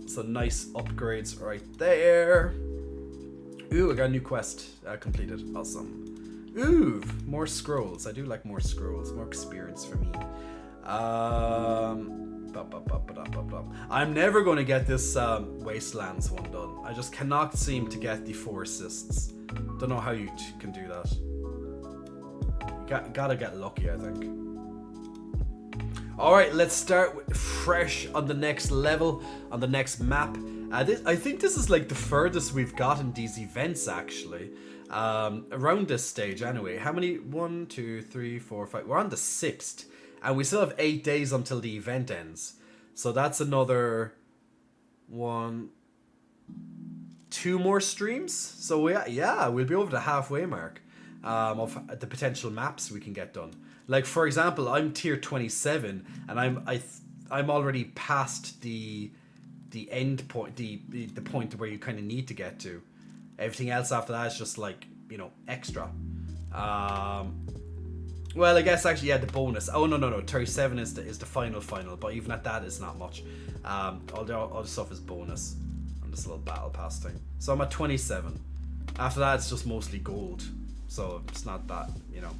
Speaker 1: So nice upgrades right there. Ooh, I got a new quest completed. Awesome. Ooh, more scrolls. I do like more scrolls. More experience for me. I'm never going to get this Wastelands one done. I just cannot seem to get the 4 assists. Don't know how you can do that. You gotta get lucky, I think. Alright, let's start with fresh on the next level, on the next map. I think this is like the furthest we've gotten these events, actually. Around this stage, anyway. How many? 1, 2, 3, 4, 5. We're on the 6th. And we still have 8 days until the event ends. So that's another 1, 2 more streams. So yeah, we'll be over the halfway mark of the potential maps we can get done. Like, for example, I'm tier 27, and I'm already past the end point, the point where you kind of need to get to. Everything else after that is just like, you know, extra. Well, I guess actually, yeah, the bonus. Oh no, 37 is the final, but even at that, it's not much. All the stuff is bonus on this little battle pass thing. So I'm at 27. After that, it's just mostly gold. So it's not that, you know,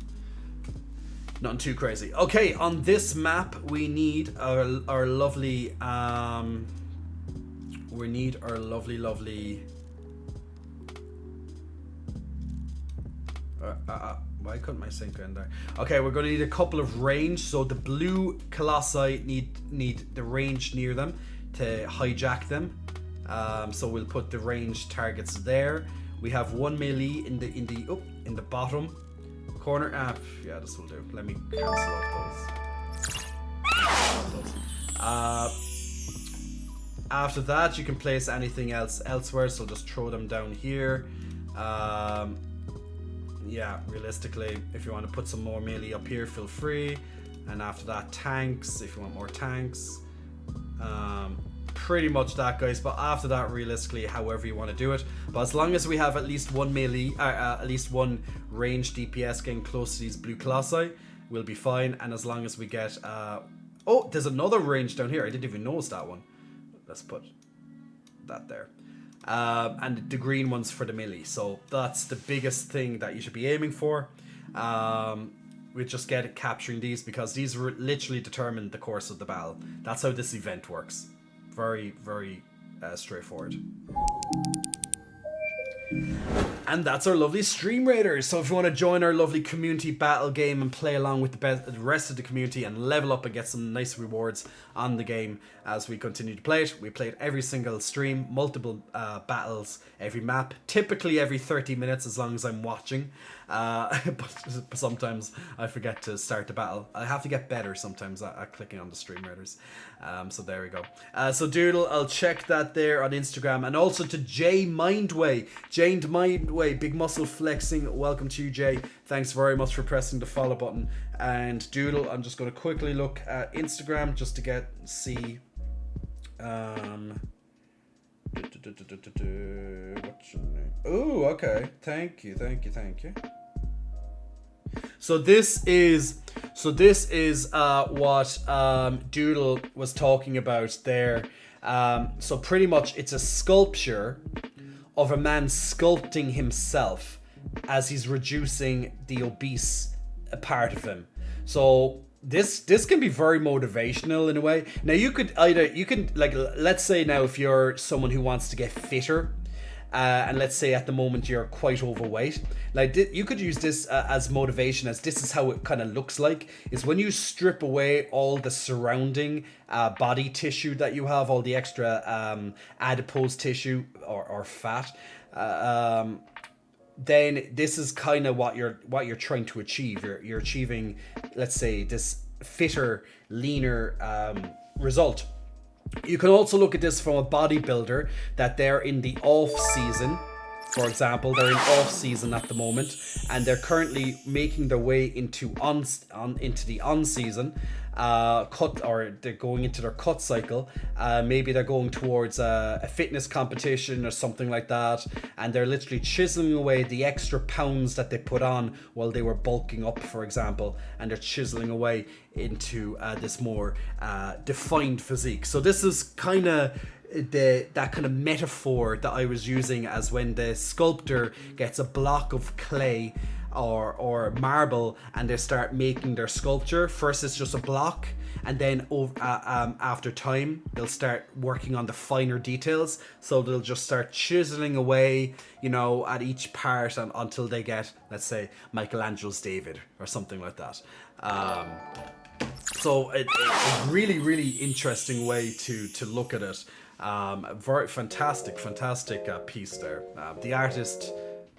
Speaker 1: nothing too crazy. Okay, on this map, we need our lovely why couldn't my sync end there? Okay, we're going to need a couple of range. So the blue Colossi need the range near them to hijack them. So we'll put the range targets there. We have 1 melee in the bottom corner. Yeah, this will do. Let me cancel off those. After that, you can place anything else elsewhere. So just throw them down here. Yeah, realistically, if you want to put some more melee up here, feel free. And after that, tanks, if you want more tanks. Pretty much that, guys. But after that, realistically, however you want to do it. But as long as we have at least one melee, at least one range DPS getting close to these blue Colossi, we'll be fine. And as long as we get... oh, there's another range down here. I didn't even notice that one. Let's put that there. And the green one's for the melee. So that's the biggest thing that you should be aiming for. We just get capturing these, because these literally determine the course of the battle. That's how this event works. Very, very straightforward. And that's our lovely Stream Raiders. So if you want to join our lovely community battle game and play along with the rest of the community and level up and get some nice rewards on the game as we continue to play it. We play it every single stream, multiple battles, every map, typically every 30 minutes as long as I'm watching. But sometimes I forget to start the battle. I have to get better sometimes at clicking on the Stream Raiders. So there we go. So Doodle, I'll check that there on Instagram. And also to Jay Mindway. Jane Mindway, big muscle flexing. Welcome to you, Jay. Thanks very much for pressing the follow button. And Doodle, I'm just going to quickly look at Instagram just to see. What's your name? Oh, okay. Thank you. So this is what Doodle was talking about there. So pretty much it's a sculpture of a man sculpting himself as he's reducing the obese part of him. So this can be very motivational in a way. Now you can like, let's say now if you're someone who wants to get fitter, and let's say at the moment you're quite overweight, like you could use this as motivation, as this is how it kind of looks like, is when you strip away all the surrounding body tissue that you have, all the extra adipose tissue or fat, then this is kind of what you're trying to achieve. You're achieving, let's say, this fitter, leaner result. You can also look at this from a bodybuilder, that they're in the off season. For example, they're in off season at the moment, and they're currently making their way into the on season. Cut, or they're going into their cut cycle. Maybe they're going towards a fitness competition or something like that, and they're literally chiseling away the extra pounds that they put on while they were bulking up, for example, and they're chiseling away into this more defined physique. So this is kind of that kind of metaphor that I was using, as when the sculptor gets a block of clay or marble and they start making their sculpture. First it's just a block, and then after time they'll start working on the finer details, so they'll just start chiseling away, you know, at each part until they get, let's say, Michelangelo's David or something like that. So a really, really interesting way to look at it. Very fantastic piece there. The artist,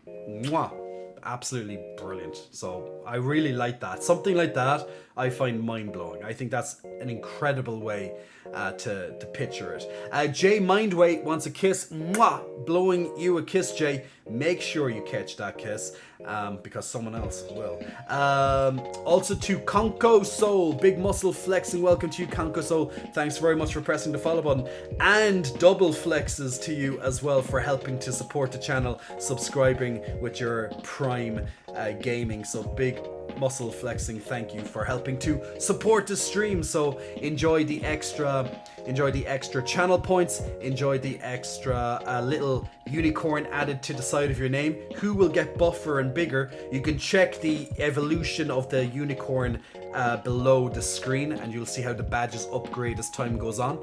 Speaker 1: mwah, absolutely brilliant. So I really like that. Something like that I find mind-blowing. I think that's an incredible way to picture it. Jay Mindway wants a kiss. Mwah! Blowing you a kiss, Jay. Make sure you catch that kiss, because someone else will. Also to Conco Soul, big muscle flexing. Welcome to you, Conco Soul. Thanks very much for pressing the follow button, and double flexes to you as well for helping to support the channel, subscribing with your Prime gaming. So big muscle flexing, thank you for helping to support the stream. So enjoy the extra channel points, enjoy the extra little unicorn added to the side of your name, who will get buffer and bigger. You can check the evolution of the unicorn below the screen, and you'll see how the badges upgrade as time goes on.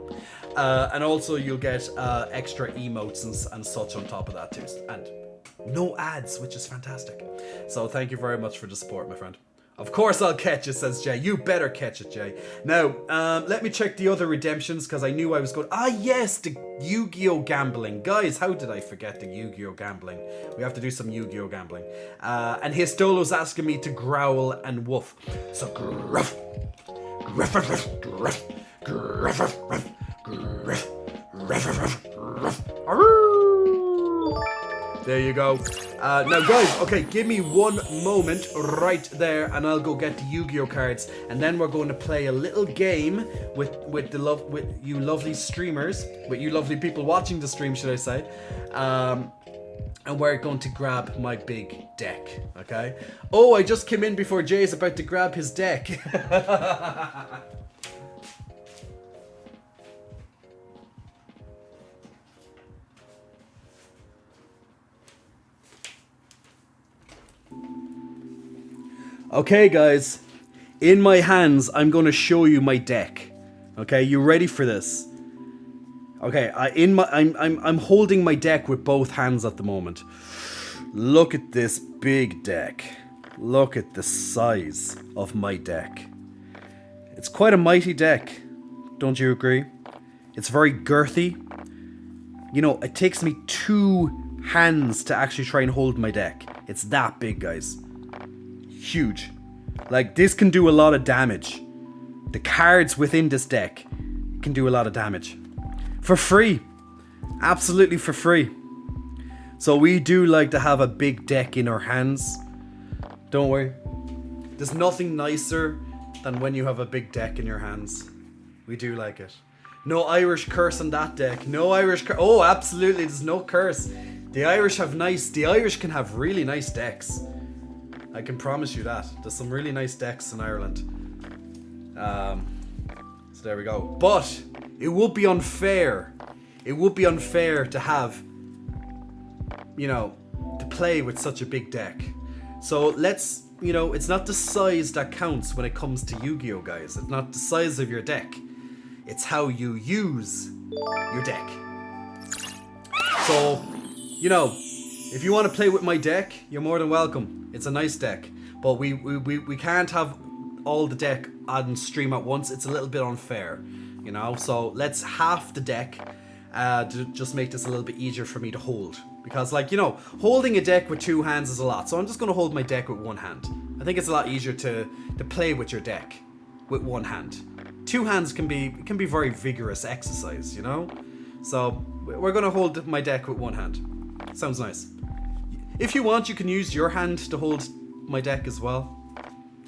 Speaker 1: And also you'll get extra emotes and such on top of that too, and no ads, which is fantastic. So thank you very much for the support, my friend. Of course I'll catch it, says Jay. You better catch it, Jay. Now, let me check the other redemptions, because I knew I was going... Ah, yes, the Yu-Gi-Oh! Gambling. Guys, how did I forget the Yu-Gi-Oh! Gambling? We have to do some Yu-Gi-Oh! Gambling. And Histolo's asking me to growl and woof. So, gruff. Gruff, gruff, gruff, gruff, gruff, gruff, gruff, gruff. There you go. Now guys, okay, give me one moment right there, and I'll go get the Yu-Gi-Oh cards, and then we're going to play a little game with you lovely streamers, with you lovely people watching the stream, should I say? And we're going to grab my big deck, okay? Oh, I just came in before Jay's about to grab his deck. Okay, guys, in my hands, I'm going to show you my deck. Okay, you ready for this? Okay, I'm holding my deck with both hands at the moment. Look at this big deck. Look at the size of my deck. It's quite a mighty deck, don't you agree? It's very girthy. You know, it takes me 2 hands to actually try and hold my deck. It's that big, guys. Huge. Like, this can do a lot of damage. The cards within this deck can do a lot of damage. For free. Absolutely for free. So we do like to have a big deck in our hands. Don't worry. There's nothing nicer than when you have a big deck in your hands. We do like it. No Irish curse on that deck. No Irish curse. Oh, absolutely. There's no curse. The Irish can have really nice decks. I can promise you that. There's some really nice decks in Ireland. So there we go. But it would be unfair. It would be unfair to have, you know, to play with such a big deck. So let's, you know, it's not the size that counts when it comes to Yu-Gi-Oh, guys. It's not the size of your deck. It's how you use your deck. So, you know, if you want to play with my deck, you're more than welcome. It's a nice deck. But we can't have all the deck on stream at once. It's a little bit unfair, you know? So let's half the deck to just make this a little bit easier for me to hold. Because, like, you know, holding a deck with two hands is a lot. So I'm just going to hold my deck with one hand. I think it's a lot easier to play with your deck with one hand. Two hands can be very vigorous exercise, you know? So we're going to hold my deck with one hand. Sounds nice. If you want, you can use your hand to hold my deck as well.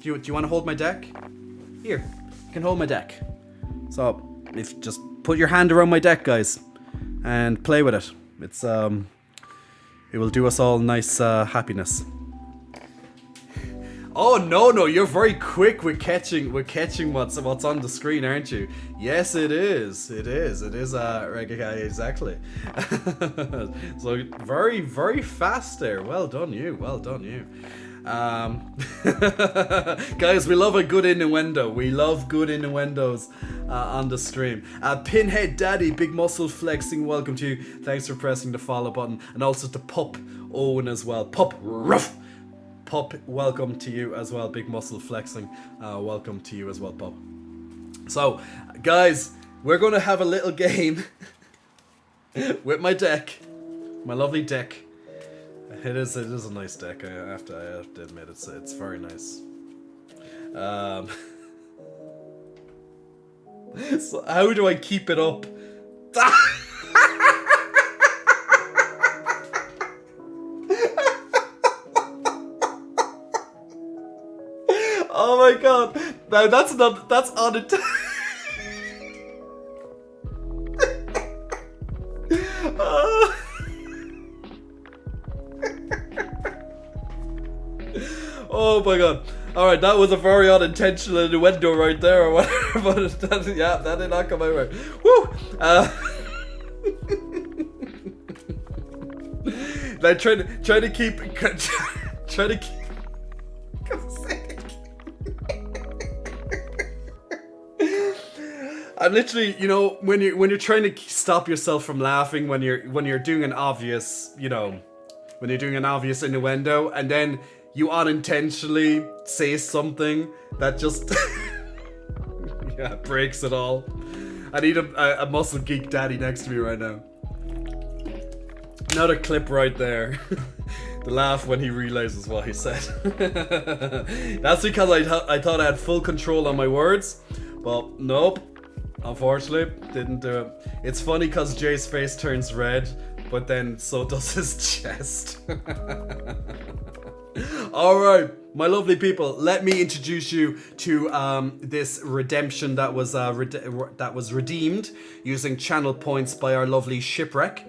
Speaker 1: Do you want to hold my deck? Here, you can hold my deck. So if just put your hand around my deck, guys, and play with it. It's it will do us all nice happiness. Oh no, you're very quick with catching what's on the screen, aren't you? Yes, it is Reggae, exactly. So very, very fast there. Well done you. Guys, we love a good innuendo. We love good innuendos on the stream. Pinhead Daddy, big muscle flexing, welcome to you. Thanks for pressing the follow button. And also to Pup Owen as well. Pup Ruff. Pup, welcome to you as well. Big muscle flexing. Welcome to you as well, Pup. So, guys, we're going to have a little game with my deck. My lovely deck. It is a nice deck. I have to admit, it's very nice. So how do I keep it up? Oh my god! No, that's on it. Oh my god. Alright, that was a very unintentional innuendo right there or whatever, but that did not come out right. Woo! Like trying to keep I'm literally, you know, when you're trying to stop yourself from laughing when you're doing an obvious, you know, when you're doing an obvious innuendo and then you unintentionally say something that just breaks it all. I need a muscle geek daddy next to me right now. Another clip right there. The laugh when he realizes what he said. That's because I thought I had full control on my words, but nope. Unfortunately, didn't do it. It's funny because Jay's face turns red, but then so does his chest. Alright, my lovely people, let me introduce you to this redemption that was redeemed using channel points by our lovely Shipwreck.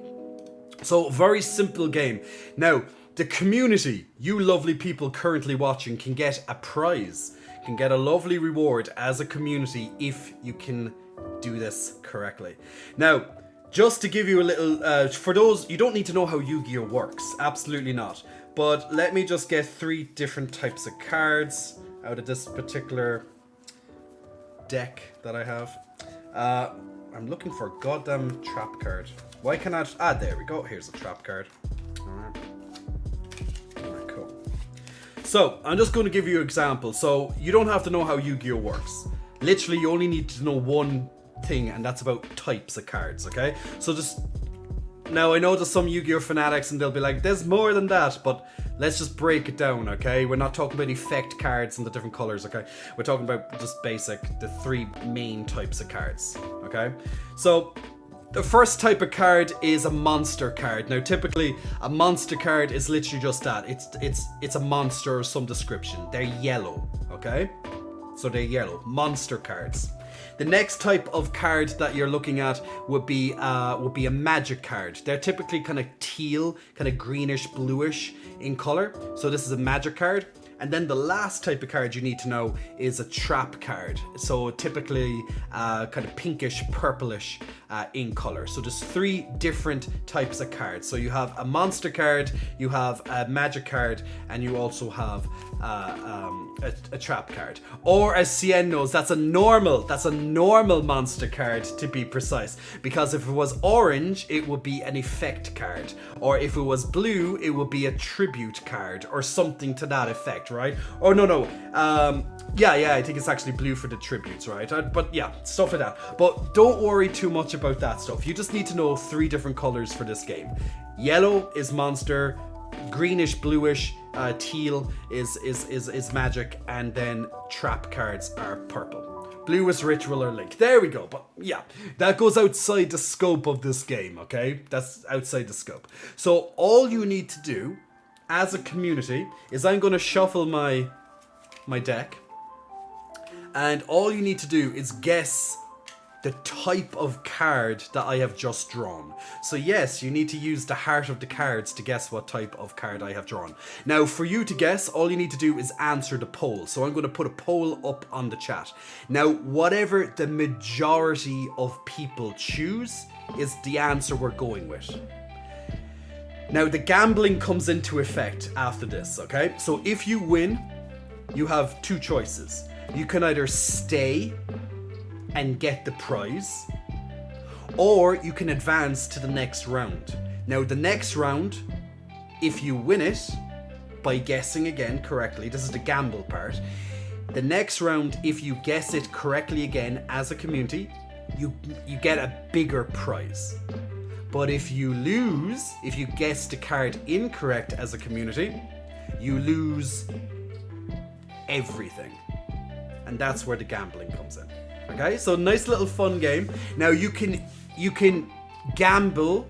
Speaker 1: So, very simple game. Now, the community, you lovely people currently watching, can get a prize, can get a lovely reward as a community if you can do this correctly. Now, just to give you a little, for those, you don't need to know how Yu-Gi-Oh works, absolutely not. But let me just get 3 different types of cards out of this particular deck that I have. I'm looking for a goddamn trap card. Why can't I? Ah, there we go. Here's a trap card. Alright, cool. So, I'm just going to give you an example. So, you don't have to know how Yu-Gi-Oh works. Literally, you only need to know one thing, and that's about types of cards, okay? So just... Now, I know there's some Yu-Gi-Oh fanatics, and they'll be like, there's more than that, but let's just break it down, okay? We're not talking about effect cards and the different colors, okay? We're talking about just basic, the 3 main types of cards, okay? So, the first type of card is a monster card. Now, typically, a monster card is literally just that. It's a monster of some description. They're yellow, okay? So they're yellow. Monster cards. The next type of card that you're looking at would be a magic card. They're typically kind of teal, kind of greenish, bluish in color. So this is a magic card. And then the last type of card you need to know is a trap card. So typically kind of pinkish, purplish in color. So there's 3 different types of cards. So you have a monster card, you have a magic card, and you also have a trap card. Or as Cien knows, that's a normal monster card to be precise. Because if it was orange, it would be an effect card. Or if it was blue, it would be a tribute card or something to that effect, right? Or no. Yeah, I think it's actually blue for the tributes, right? But yeah, stuff like that. But don't worry too much about that stuff. You just need to know 3 different colors for this game. Yellow is monster, greenish, bluish, teal is magic, and then trap cards are purple. Blue is ritual or link. There we go. But yeah, that goes outside the scope of this game, okay? That's outside the scope. So all you need to do as a community is I'm going to shuffle my deck, and all you need to do is guess the type of card that I have just drawn. So yes, you need to use the heart of the cards to guess what type of card I have drawn. Now, for you to guess, all you need to do is answer the poll. So I'm going to put a poll up on the chat. Now, whatever the majority of people choose is the answer we're going with. Now, the gambling comes into effect after this, okay? So if you win, you have 2 choices. You can either stay and get the prize, or you can advance to the next round. Now, the next round, if you win it by guessing again correctly, this is the gamble part. The next round, if you guess it correctly again as a community, you get a bigger prize. But if you lose, if you guess the card incorrect as a community, you lose everything. And that's where the gambling comes in. Okay, so nice little fun game. Now you can gamble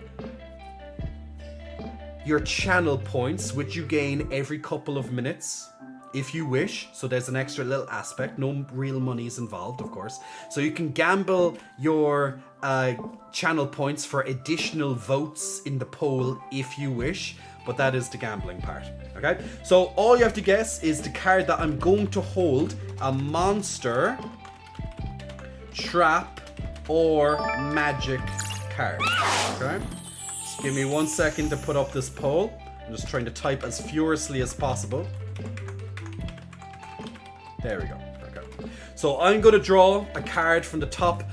Speaker 1: your channel points, which you gain every couple of minutes if you wish. So there's an extra little aspect. No real money is involved, of course. So you can gamble your channel points for additional votes in the poll if you wish. But that is the gambling part. Okay, so all you have to guess is the card that I'm going to hold: a monster, trap, or magic card. Okay, just give me 1 second to put up this poll. I'm just trying to type as furiously as possible. There we go. Okay, so I'm going to draw a card from the top.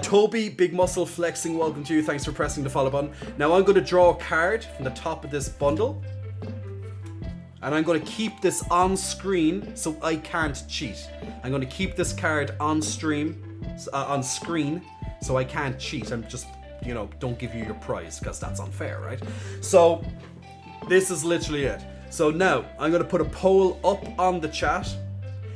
Speaker 1: Toby, Big Muscle Flexing, welcome to you. Thanks for pressing the follow button. Now I'm going to draw a card from the top of this bundle, and I'm going to keep this on screen so I can't cheat. I'm going to keep this card on screen so I can't cheat. I'm just, don't give you your prize because that's unfair, right? So this is literally it. So now I'm going to put a poll up on the chat,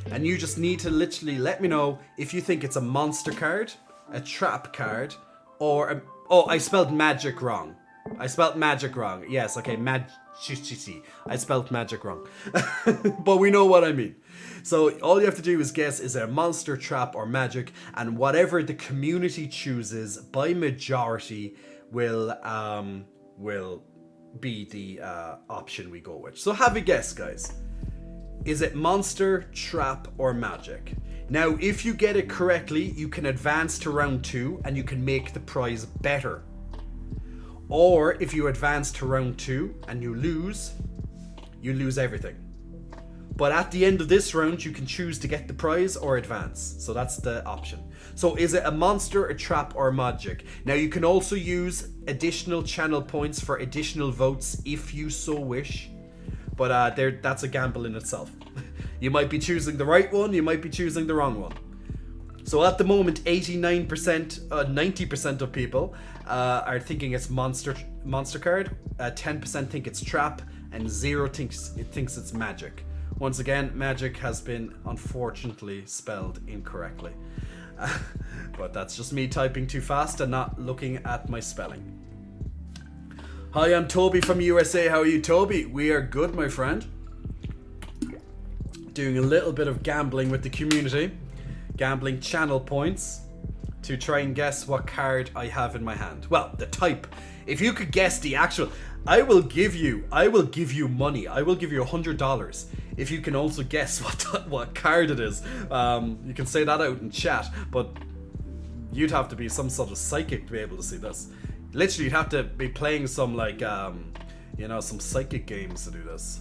Speaker 1: and you just need to literally let me know if you think it's a monster card, a trap card, or I spelled magic wrong. Yes, okay, I spelled magic wrong. But we know what I mean. So all you have to do is guess, is it a monster, trap, or magic? And whatever the community chooses by majority will be the option we go with. So have a guess, guys. Is it monster, trap, or magic? Now, if you get it correctly, you can advance to round 2 and you can make the prize better. Or if you advance to round 2 and you lose everything. But at the end of this round, you can choose to get the prize or advance. So that's the option. So is it a monster, a trap, or a magic? Now, you can also use additional channel points for additional votes if you so wish. But that's a gamble in itself. You might be choosing the right one, you might be choosing the wrong one. So at the moment, 89%, 90% of people are thinking it's monster card. 10% think it's trap, and 0 thinks it's magic. Once again, magic has been unfortunately spelled incorrectly. But that's just me typing too fast and not looking at my spelling. Hi, I'm Toby from USA. How are you, Toby? We are good, my friend. Doing a little bit of gambling with the community. Gambling channel points to try and guess what card I have in my hand. Well, the type. If you could guess the actual, I will give you money. I will give you $100 if you can also guess what card it is, you can say that out in chat, but you'd have to be some sort of psychic to be able to see this. Literally, you'd have to be playing some, like, some psychic games to do this.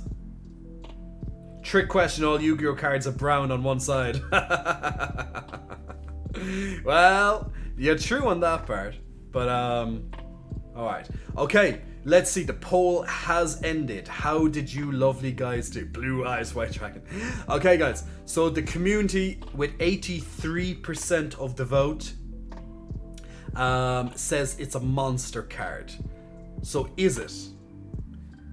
Speaker 1: Trick question, all Yu-Gi-Oh cards are brown on one side. Well, you're true on that part, but, alright. Okay, let's see, the poll has ended. How did you lovely guys do? Blue eyes, white dragon. Okay, guys, so the community with 83% of the vote says it's a monster card. So is it?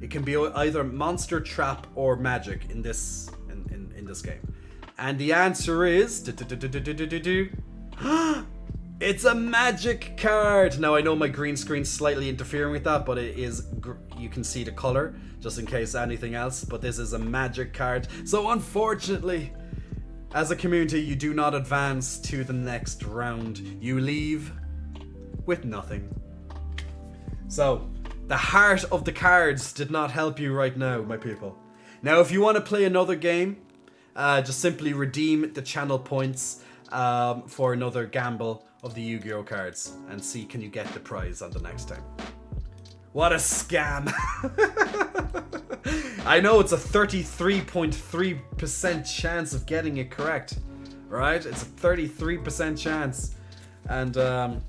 Speaker 1: It can be either monster, trap, or magic in this in this game. And the answer is it's a magic card. Now I know my green screen's slightly interfering with that, but it is, you can see the color just in case anything else, but this is a magic card. So unfortunately, as a community, you do not advance to the next round. You leave with nothing. So the heart of the cards did not help you right now, my people. Now if you want to play another game, just simply redeem the channel points for another gamble of the Yu-Gi-Oh cards and see can you get the prize on the next time. What a scam. I know it's a 33.3% chance of getting it correct, right? It's a 33% chance, and that's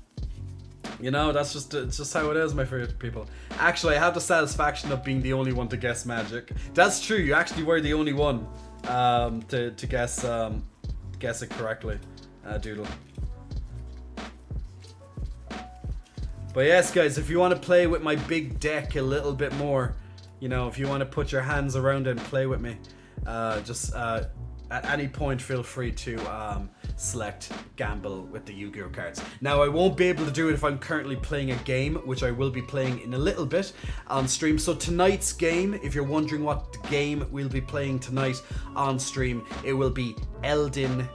Speaker 1: just how it is, my favorite people. Actually, I have the satisfaction of being the only one to guess magic. That's true, you actually were the only one to guess it correctly, Doodle. But yes, guys, if you want to play with my big deck a little bit more, if you want to put your hands around it and play with me, just at any point feel free to select gamble with the Yu-Gi-Oh cards. Now I won't be able to do it if I'm currently playing a game, which I will be playing in a little bit on stream. So tonight's game, if you're wondering what game we'll be playing tonight on stream, it will be Elden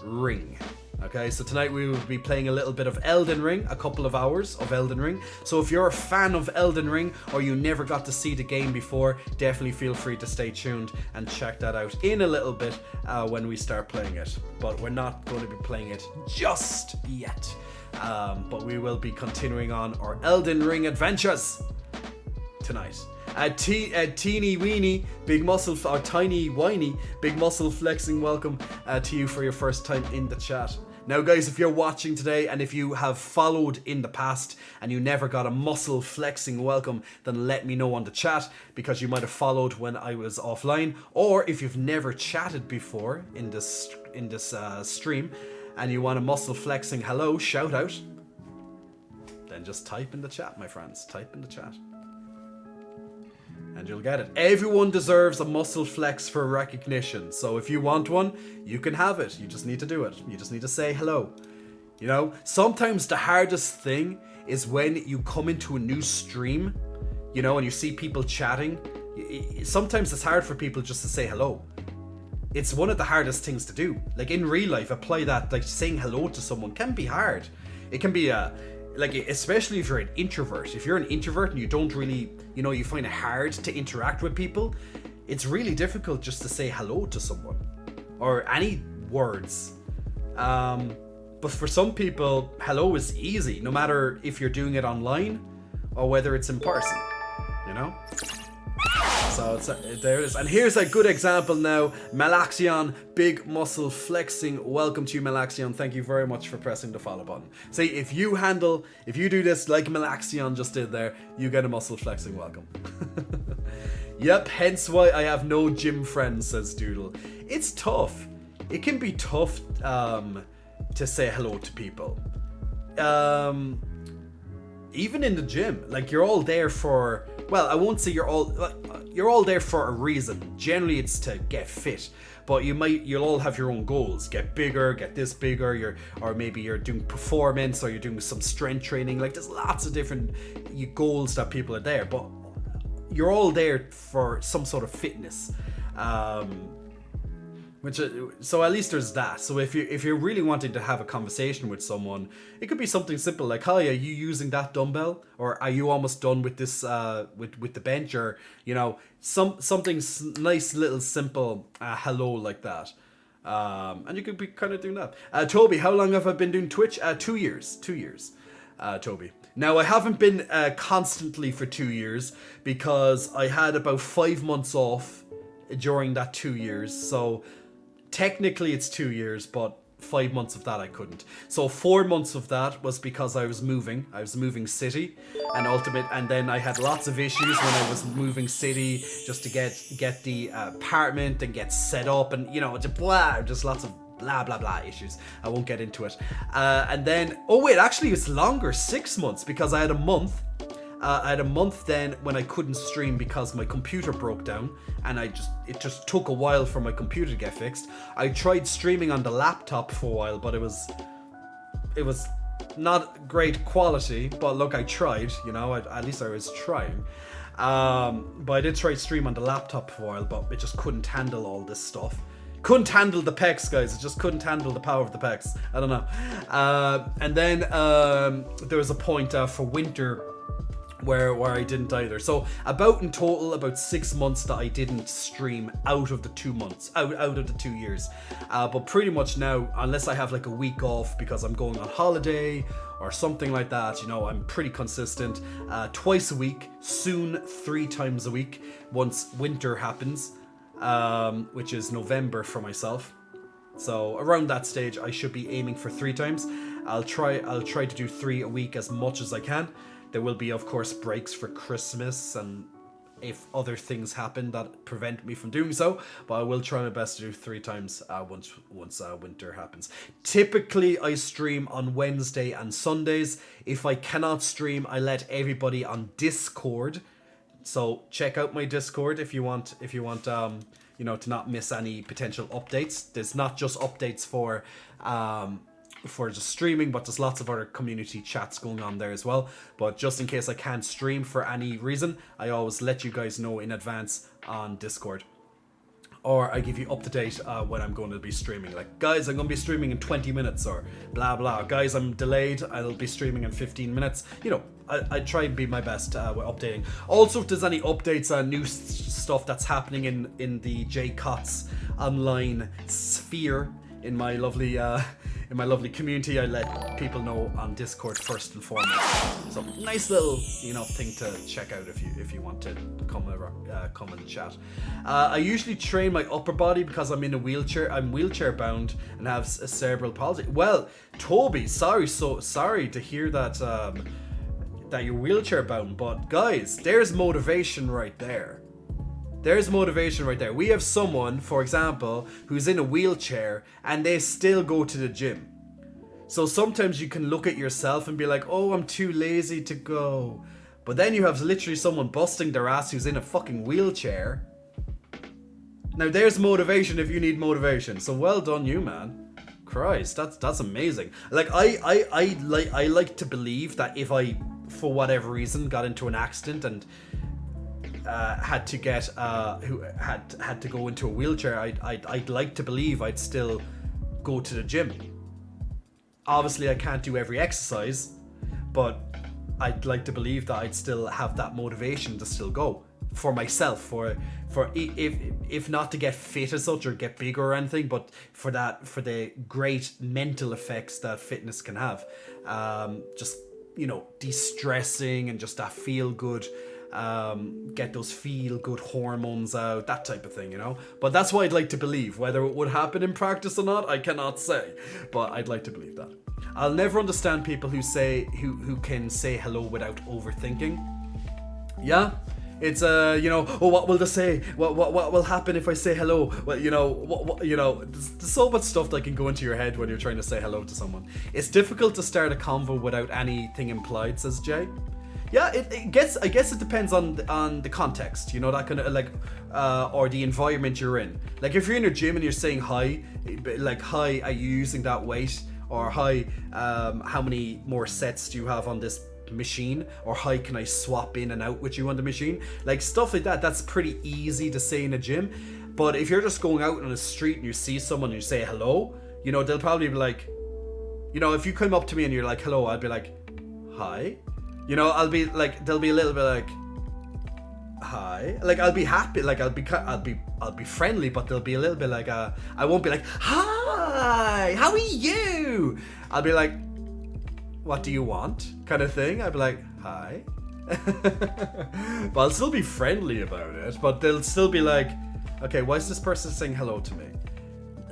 Speaker 1: Ring. Okay, so tonight we will be playing a little bit of Elden Ring, a couple of hours of Elden Ring. So if you're a fan of Elden Ring or you never got to see the game before, definitely feel free to stay tuned and check that out in a little bit when we start playing it. But we're not going to be playing it just yet. But we will be continuing on our Elden Ring adventures tonight. Teeny weeny big muscle, or tiny whiny big muscle flexing, welcome to you for your first time in the chat. Now guys, if you're watching today and if you have followed in the past and you never got a muscle flexing welcome, then let me know on the chat, because you might have followed when I was offline, or if you've never chatted before in this stream and you want a muscle flexing hello shout out, then just type in the chat, my friends. Type in the chat and you'll get it. Everyone deserves a muscle flex for recognition. So if you want one, you can have it. You just need to do it. You just need to say hello. Sometimes the hardest thing is when you come into a new stream, and you see people chatting. Sometimes it's hard for people just to say hello. It's one of the hardest things to do. Like in real life, apply that, like saying hello to someone can be hard. It can be especially if you're an introvert. If you're an introvert and you don't really, you find it hard to interact with people, it's really difficult just to say hello to someone or any words. But for some people, hello is easy, no matter if you're doing it online or whether it's in person, So there it is. And here's a good example now. Malaxion, big muscle flexing. Welcome to you, Malaxion. Thank you very much for pressing the follow button. See, if you do this like Malaxion just did there, you get a muscle flexing welcome. Yep, hence why I have no gym friends, says Doodle. It's tough. It can be tough to say hello to people. Even in the gym, like you're all there for, well, I won't say you're all there for a reason. Generally it's to get fit, but you'll all have your own goals. Get bigger, get this bigger, or maybe you're doing performance, or you're doing some strength training. Like there's lots of different goals that people are there, but you're all there for some sort of fitness. Which so at least there's that. So if you're really wanting to have a conversation with someone, it could be something simple like, "Hi, are you using that dumbbell?" Or "Are you almost done with this with the bench?" Or something nice, little, simple hello like that. And you could be kind of doing that. Toby, how long have I been doing Twitch? 2 years. 2 years. Toby. Now I haven't been constantly for 2 years because I had about 5 months off during that 2 years. So technically it's 2 years, but 5 months of that I couldn't. So 4 months of that was because I was moving city, and then I had lots of issues when I was moving city just to get the apartment and get set up, and just lots of blah blah blah issues. I won't get into it. And then actually it's longer, 6 months, because I had a month. I had a month then when I couldn't stream because my computer broke down, and it just took a while for my computer to get fixed. I tried streaming on the laptop for a while, but it was not great quality. But look, I tried. At least I was trying. But I did try to stream on the laptop for a while, but it just couldn't handle all this stuff. Couldn't handle the pecs, guys. It just couldn't handle the power of the pecs. I don't know. And then there was a point for winter where I didn't either. So in total about 6 months that I didn't stream out of the 2 months, out of the 2 years. But pretty much now, unless I have like a week off because I'm going on holiday or something like that, I'm pretty consistent. Twice a week, soon 3 times a week once winter happens, which is November for myself. So around that stage I should be aiming for 3 times. I'll try to do 3 a week as much as I can. There will be, of course, breaks for Christmas and if other things happen that prevent me from doing so, but I will try my best to do 3 times once winter happens. Typically, I stream on Wednesday and Sundays. If I cannot stream, I let everybody on Discord. So check out my Discord if you want to not miss any potential updates. There's not just updates for just streaming, but there's lots of other community chats going on there as well. But just in case I can't stream for any reason, I always let you guys know in advance on Discord, or I give you up to date when I'm going to be streaming. Like, guys, I'm going to be streaming in 20 minutes, or blah blah. Guys, I'm delayed, I'll be streaming in 15 minutes. I try and be my best with updating. Also, if there's any updates on new stuff that's happening in the J Cots online sphere, in my lovely community, I let people know on Discord first and foremost. So nice little thing to check out if you want to come and chat. I usually train my upper body because I'm in a wheelchair. I'm wheelchair bound and have a cerebral palsy. Well, Toby, sorry to hear that that you're wheelchair bound, but guys, there's motivation right there. There's motivation right there. We have someone, for example, who's in a wheelchair and they still go to the gym. So sometimes you can look at yourself and be like, oh, I'm too lazy to go. But then you have literally someone busting their ass who's in a fucking wheelchair. Now there's motivation if you need motivation. So well done you, man. Christ, that's amazing. Like I like to believe that if I, for whatever reason, got into an accident and had to go into a wheelchair, I'd like to believe I'd still go to the gym. Obviously I can't do every exercise, but I'd like to believe that I'd still have that motivation to still go for myself, for if not to get fit as such or get bigger or anything, but for the great mental effects that fitness can have. Just de-stressing and just that feel good, get those feel good hormones out, that type of thing, but that's what I'd like to believe. Whether it would happen in practice or not, I cannot say, but I'd like to believe that. I'll never understand people who can say hello without overthinking. Yeah, it's what will they say, what will happen if I say hello, well, there's so much stuff that can go into your head when you're trying to say hello to someone. It's difficult to start a convo without anything implied, says Jay. Yeah, I guess it depends on the context, that kind of or the environment you're in. Like if you're in a gym and you're saying hi, like, hi, are you using that weight? Or hi, how many more sets do you have on this machine? Or hi, can I swap in and out with you on the machine? Like stuff like that, that's pretty easy to say in a gym. But if you're just going out on the street and you see someone and you say hello, you know, they'll probably be like, you know, if you come up to me and you're like, hello, I'll be like, hi. You know, I'll be like, they'll be a little bit like, hi. Like, I'll be happy, like, I'll be friendly, but they'll be a little bit like, I won't be like, hi, how are you? I'll be like, what do you want? Kind of thing. I'll be like, hi. But I'll still be friendly about it, but they'll still be like, okay, why is this person saying hello to me?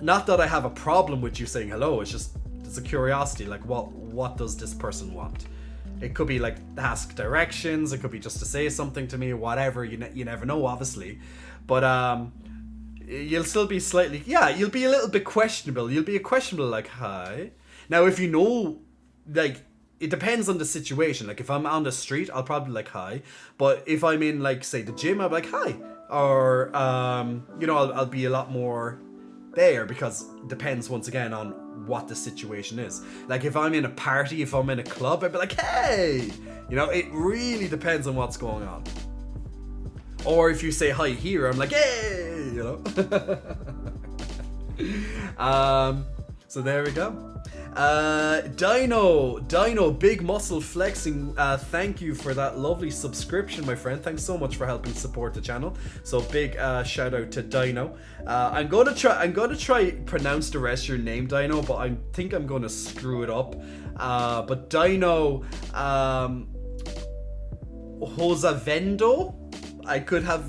Speaker 1: Not that I have a problem with you saying hello, it's a curiosity, like what does this person want? It could be like ask directions, it could be just to say something to me, whatever, you never know, obviously. But you'll still be slightly, you'll be a little bit questionable. You'll be a questionable like, hi. Now if you know, like, it depends on the situation. Like if I'm on the street, I'll probably like hi. But if I'm in, like, say the gym, I'll be like hi. Or you know, I'll be a lot more there, because it depends once again on what the situation is. Like if I'm in a party, if I'm in a club, I'd be like, hey. You know, it really depends on what's going on. Or if you say hi here, I'm like, hey, you know. So there we go. Dino, big muscle flexing. Thank you for that lovely subscription, my friend. Thanks so much for helping support the channel. So big shout out to Dino. I'm gonna try pronounce the rest of your name, Dino, but I think I'm gonna screw it up. But Dino, Josavendo. I could have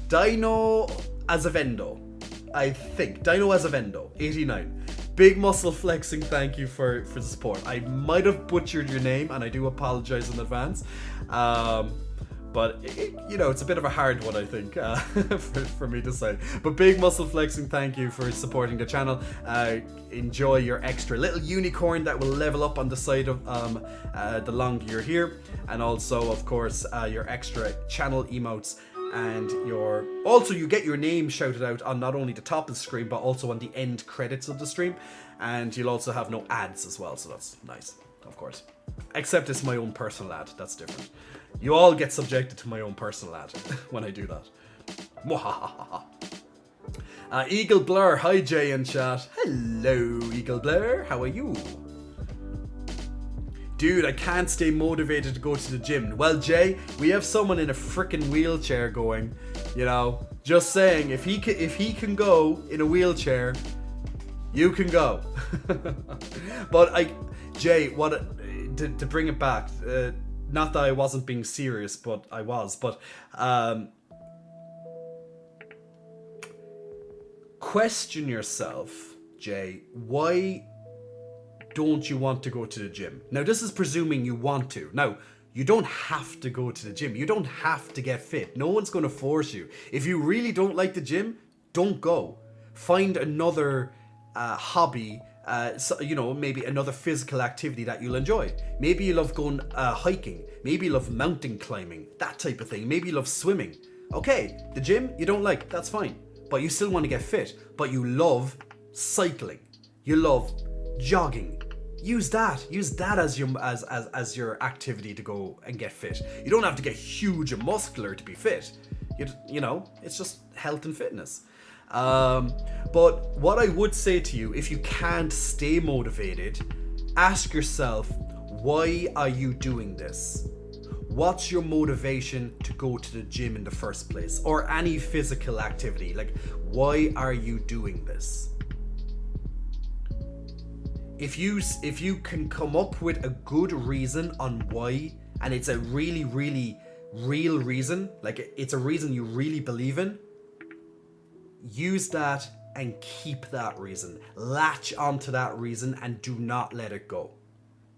Speaker 1: Dino Azavendo. I think Dino Azavendo 89. Big muscle flexing, thank you for the support. I might have butchered your name, and I do apologize in advance. But you know, it's a bit of a hard one, I think, for me to say. But big muscle flexing, thank you for supporting the channel. Enjoy your extra little unicorn that will level up on the side of the longer you're here, and also, of course, your extra channel emotes. And you get your name shouted out on not only the top of the screen, but also on the end credits of the stream. And you'll also have no ads as well, so that's nice, of course. Except it's my own personal ad, that's different. You all get subjected to my own personal ad when I do that. Eagle Blur, hi Jay in chat. Hello Eagle Blur, how are you? Dude, I can't stay motivated to go to the gym. Well, Jay, we have someone in a freaking wheelchair going. You know, just saying, if he can go in a wheelchair, you can go. But Jay, to bring it back, not that I wasn't being serious, but I was. But question yourself, Jay. Why don't you want to go to the gym? Now, this is presuming you want to. Now, you don't have to go to the gym. You don't have to get fit. No one's going to force you. If you really don't like the gym, don't go. Find another hobby, you know, maybe another physical activity that you'll enjoy. Maybe you love going hiking. Maybe you love mountain climbing, that type of thing. Maybe you love swimming. Okay, the gym you don't like, that's fine. But you still want to get fit. But you love cycling. You love jogging. Use that as your activity to go and get fit. You don't have to get huge and muscular to be fit. You know, it's just health and fitness. But what I would say to you, if you can't stay motivated, ask yourself, why are you doing this? What's your motivation to go to the gym in the first place, or any physical activity? Like, why are you doing this? If you can come up with a good reason on why, and it's a really, really real reason, like it's a reason you really believe in, use that and keep that reason. Latch onto that reason and do not let it go.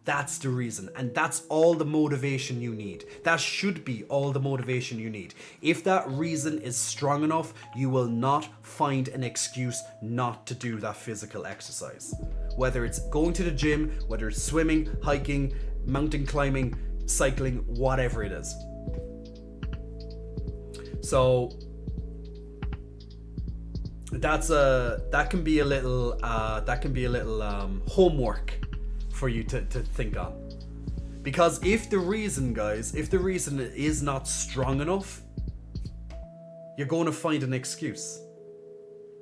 Speaker 1: That's the reason, and that's all the motivation you need. That should be all the motivation you need. If that reason is strong enough, you will not find an excuse not to do that physical exercise. Whether it's going to the gym, whether it's swimming, hiking, mountain climbing, cycling, whatever it is. So that can be a little homework for you to think on. Because if the reason is not strong enough, you're going to find an excuse.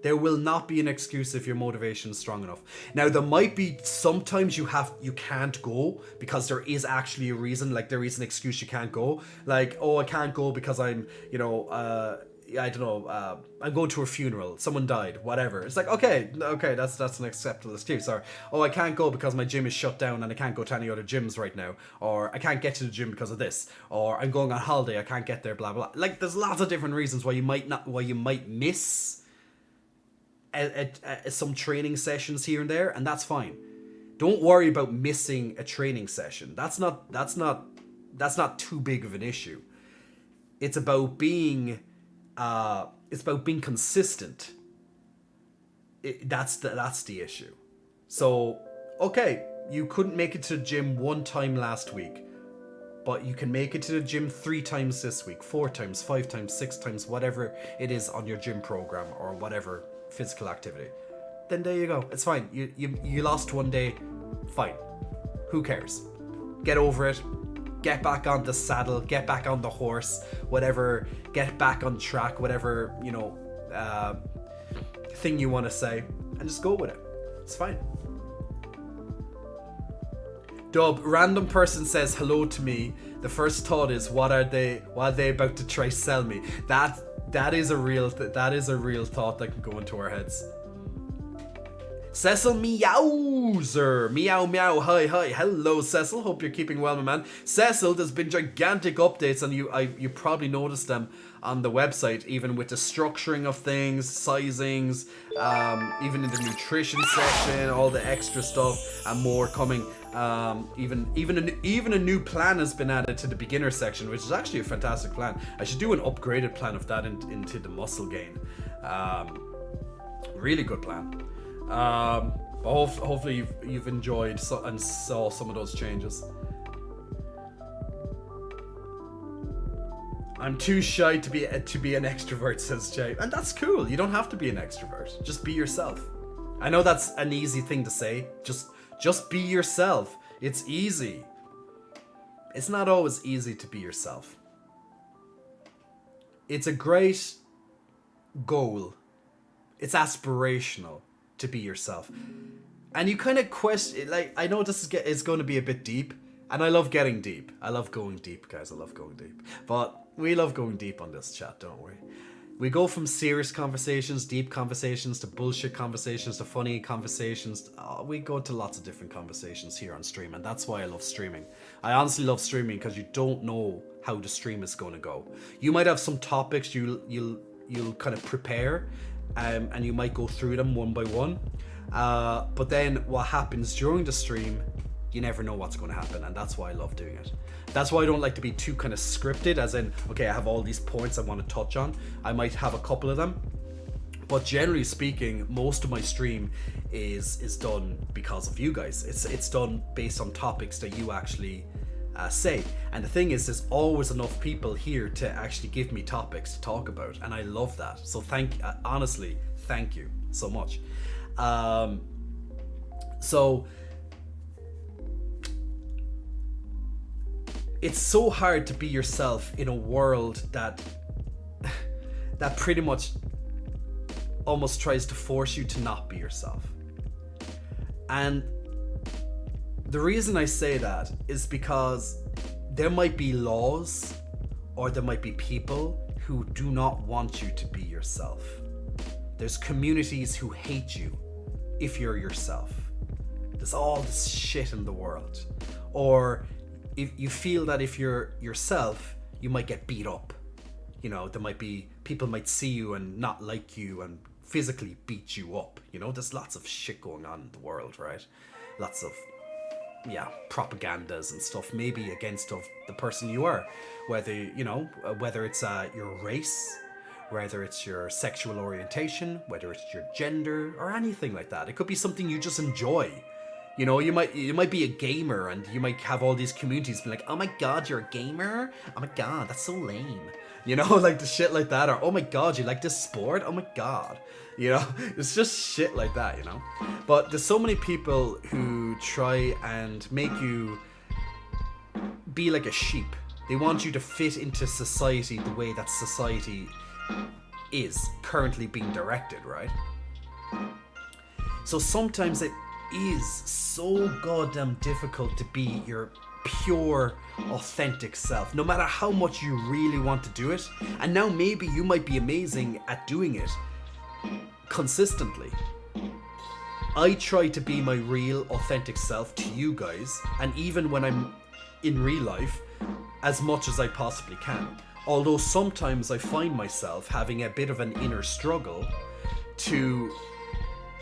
Speaker 1: There will not be an excuse if your motivation is strong enough. Now, there might be sometimes you can't go because there is actually a reason. Like, there is an excuse you can't go. Like, oh, I can't go because I'm, I don't know, I'm going to a funeral. Someone died, whatever. It's like, okay, that's an acceptable excuse. Or, oh, I can't go because my gym is shut down and I can't go to any other gyms right now. Or I can't get to the gym because of this. Or I'm going on holiday, I can't get there, blah, blah. Like, there's lots of different reasons why you might miss some training sessions here and there, and that's fine. Don't worry about missing a training session. That's not too big of an issue. It's about being consistent. That's the issue. So, okay, you couldn't make it to the gym 1 time last week, but you can make it to the gym 3 times this week, 4 times, 5 times, 6 times, whatever it is on your gym program or whatever physical activity. Then there you go. It's fine. You lost 1 day. Fine. Who cares? Get over it. Get back on the saddle. Get back on the horse. Whatever. Get back on track. Whatever, thing you want to say. And just go with it. It's fine. Dub, random person says hello to me. The first thought is, what are they about to try sell me? That is a real thought that can go into our heads. Cecil Meowser. Meow meow. Hi. Hello, Cecil. Hope you're keeping well, my man. Cecil, there's been gigantic updates, and you probably noticed them on the website, even with the structuring of things, sizings, even in the nutrition section, all the extra stuff, and more coming. Even a new plan has been added to the beginner section, which is actually a fantastic plan. I should do an upgraded plan of that into the muscle gain. Really good plan. Hopefully you've enjoyed and saw some of those changes. I'm too shy to be an extrovert, says Jay, and that's cool. You don't have to be an extrovert. Just be yourself. I know that's an easy thing to say. Just be yourself. It's easy. It's not always easy to be yourself. It's a great goal. It's aspirational to be yourself. And you kind of question, like, I know this is going to be a bit deep, and I love getting deep. I love going deep, guys. I love going deep. But we love going deep on this chat, don't we? We go from serious conversations, deep conversations, to bullshit conversations, to funny conversations. We go to lots of different conversations here on stream, and that's why I love streaming. I honestly love streaming because you don't know how the stream is going to go. You might have some topics you'll kind of prepare, and you might go through them one by one. But then what happens during the stream, you never know what's going to happen, and that's why I love doing it. That's why I don't like to be too kind of scripted, as in, okay, I have all these points I want to touch on. I might have a couple of them, but generally speaking, most of my stream is done because of you guys. It's done based on topics that you actually say. And the thing is, there's always enough people here to actually give me topics to talk about, and I love that. So honestly, thank you so much. So it's so hard to be yourself in a world that pretty much almost tries to force you to not be yourself. And the reason I say that is because there might be laws, or there might be people who do not want you to be yourself. There's communities who hate you if you're yourself. There's all this shit in the world. Or if you feel that if you're yourself, you might get beat up. There might be people might see you and not like you and physically beat you up. There's lots of shit going on in the world, right? Lots of propagandas and stuff, maybe against of the person you are, whether it's your race, whether it's your sexual orientation, whether it's your gender, or anything like that. It could be something you just enjoy. You might be a gamer, and you might have all these communities be like, oh my god, you're a gamer? Oh my god, that's so lame. Like the shit like that. Or, oh my god, you like this sport? Oh my god. It's just shit like that, But there's so many people who try and make you be like a sheep. They want you to fit into society the way that society is currently being directed, right? So sometimes it is so goddamn difficult to be your pure, authentic self, no matter how much you really want to do it. And now maybe you might be amazing at doing it consistently. I try to be my real, authentic self to you guys, and even when I'm in real life, as much as I possibly can. Although sometimes I find myself having a bit of an inner struggle to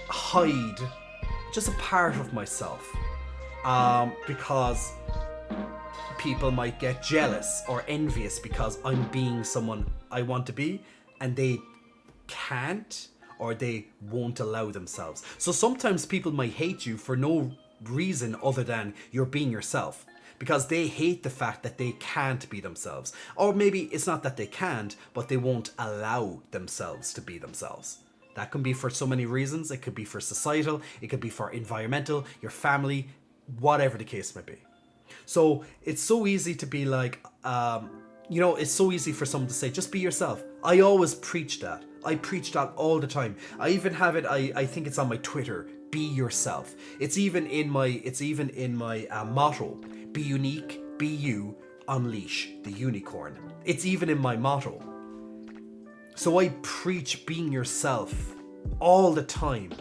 Speaker 1: hide just a part of myself, because people might get jealous or envious because I'm being someone I want to be, and they can't, or they won't allow themselves. So sometimes people might hate you for no reason other than you're being yourself, because they hate the fact that they can't be themselves. Or maybe it's not that they can't, but they won't allow themselves to be themselves. That can be for so many reasons. It could be for societal, it could be for environmental, your family, whatever the case may be. So it's so easy to be like, it's so easy for someone to say, just be yourself. I always preach that. I preach that all the time. I even have it, I think it's on my Twitter, be yourself. It's even in my motto, be unique, be you, unleash the unicorn. It's even in my motto. So I preach being yourself all the time,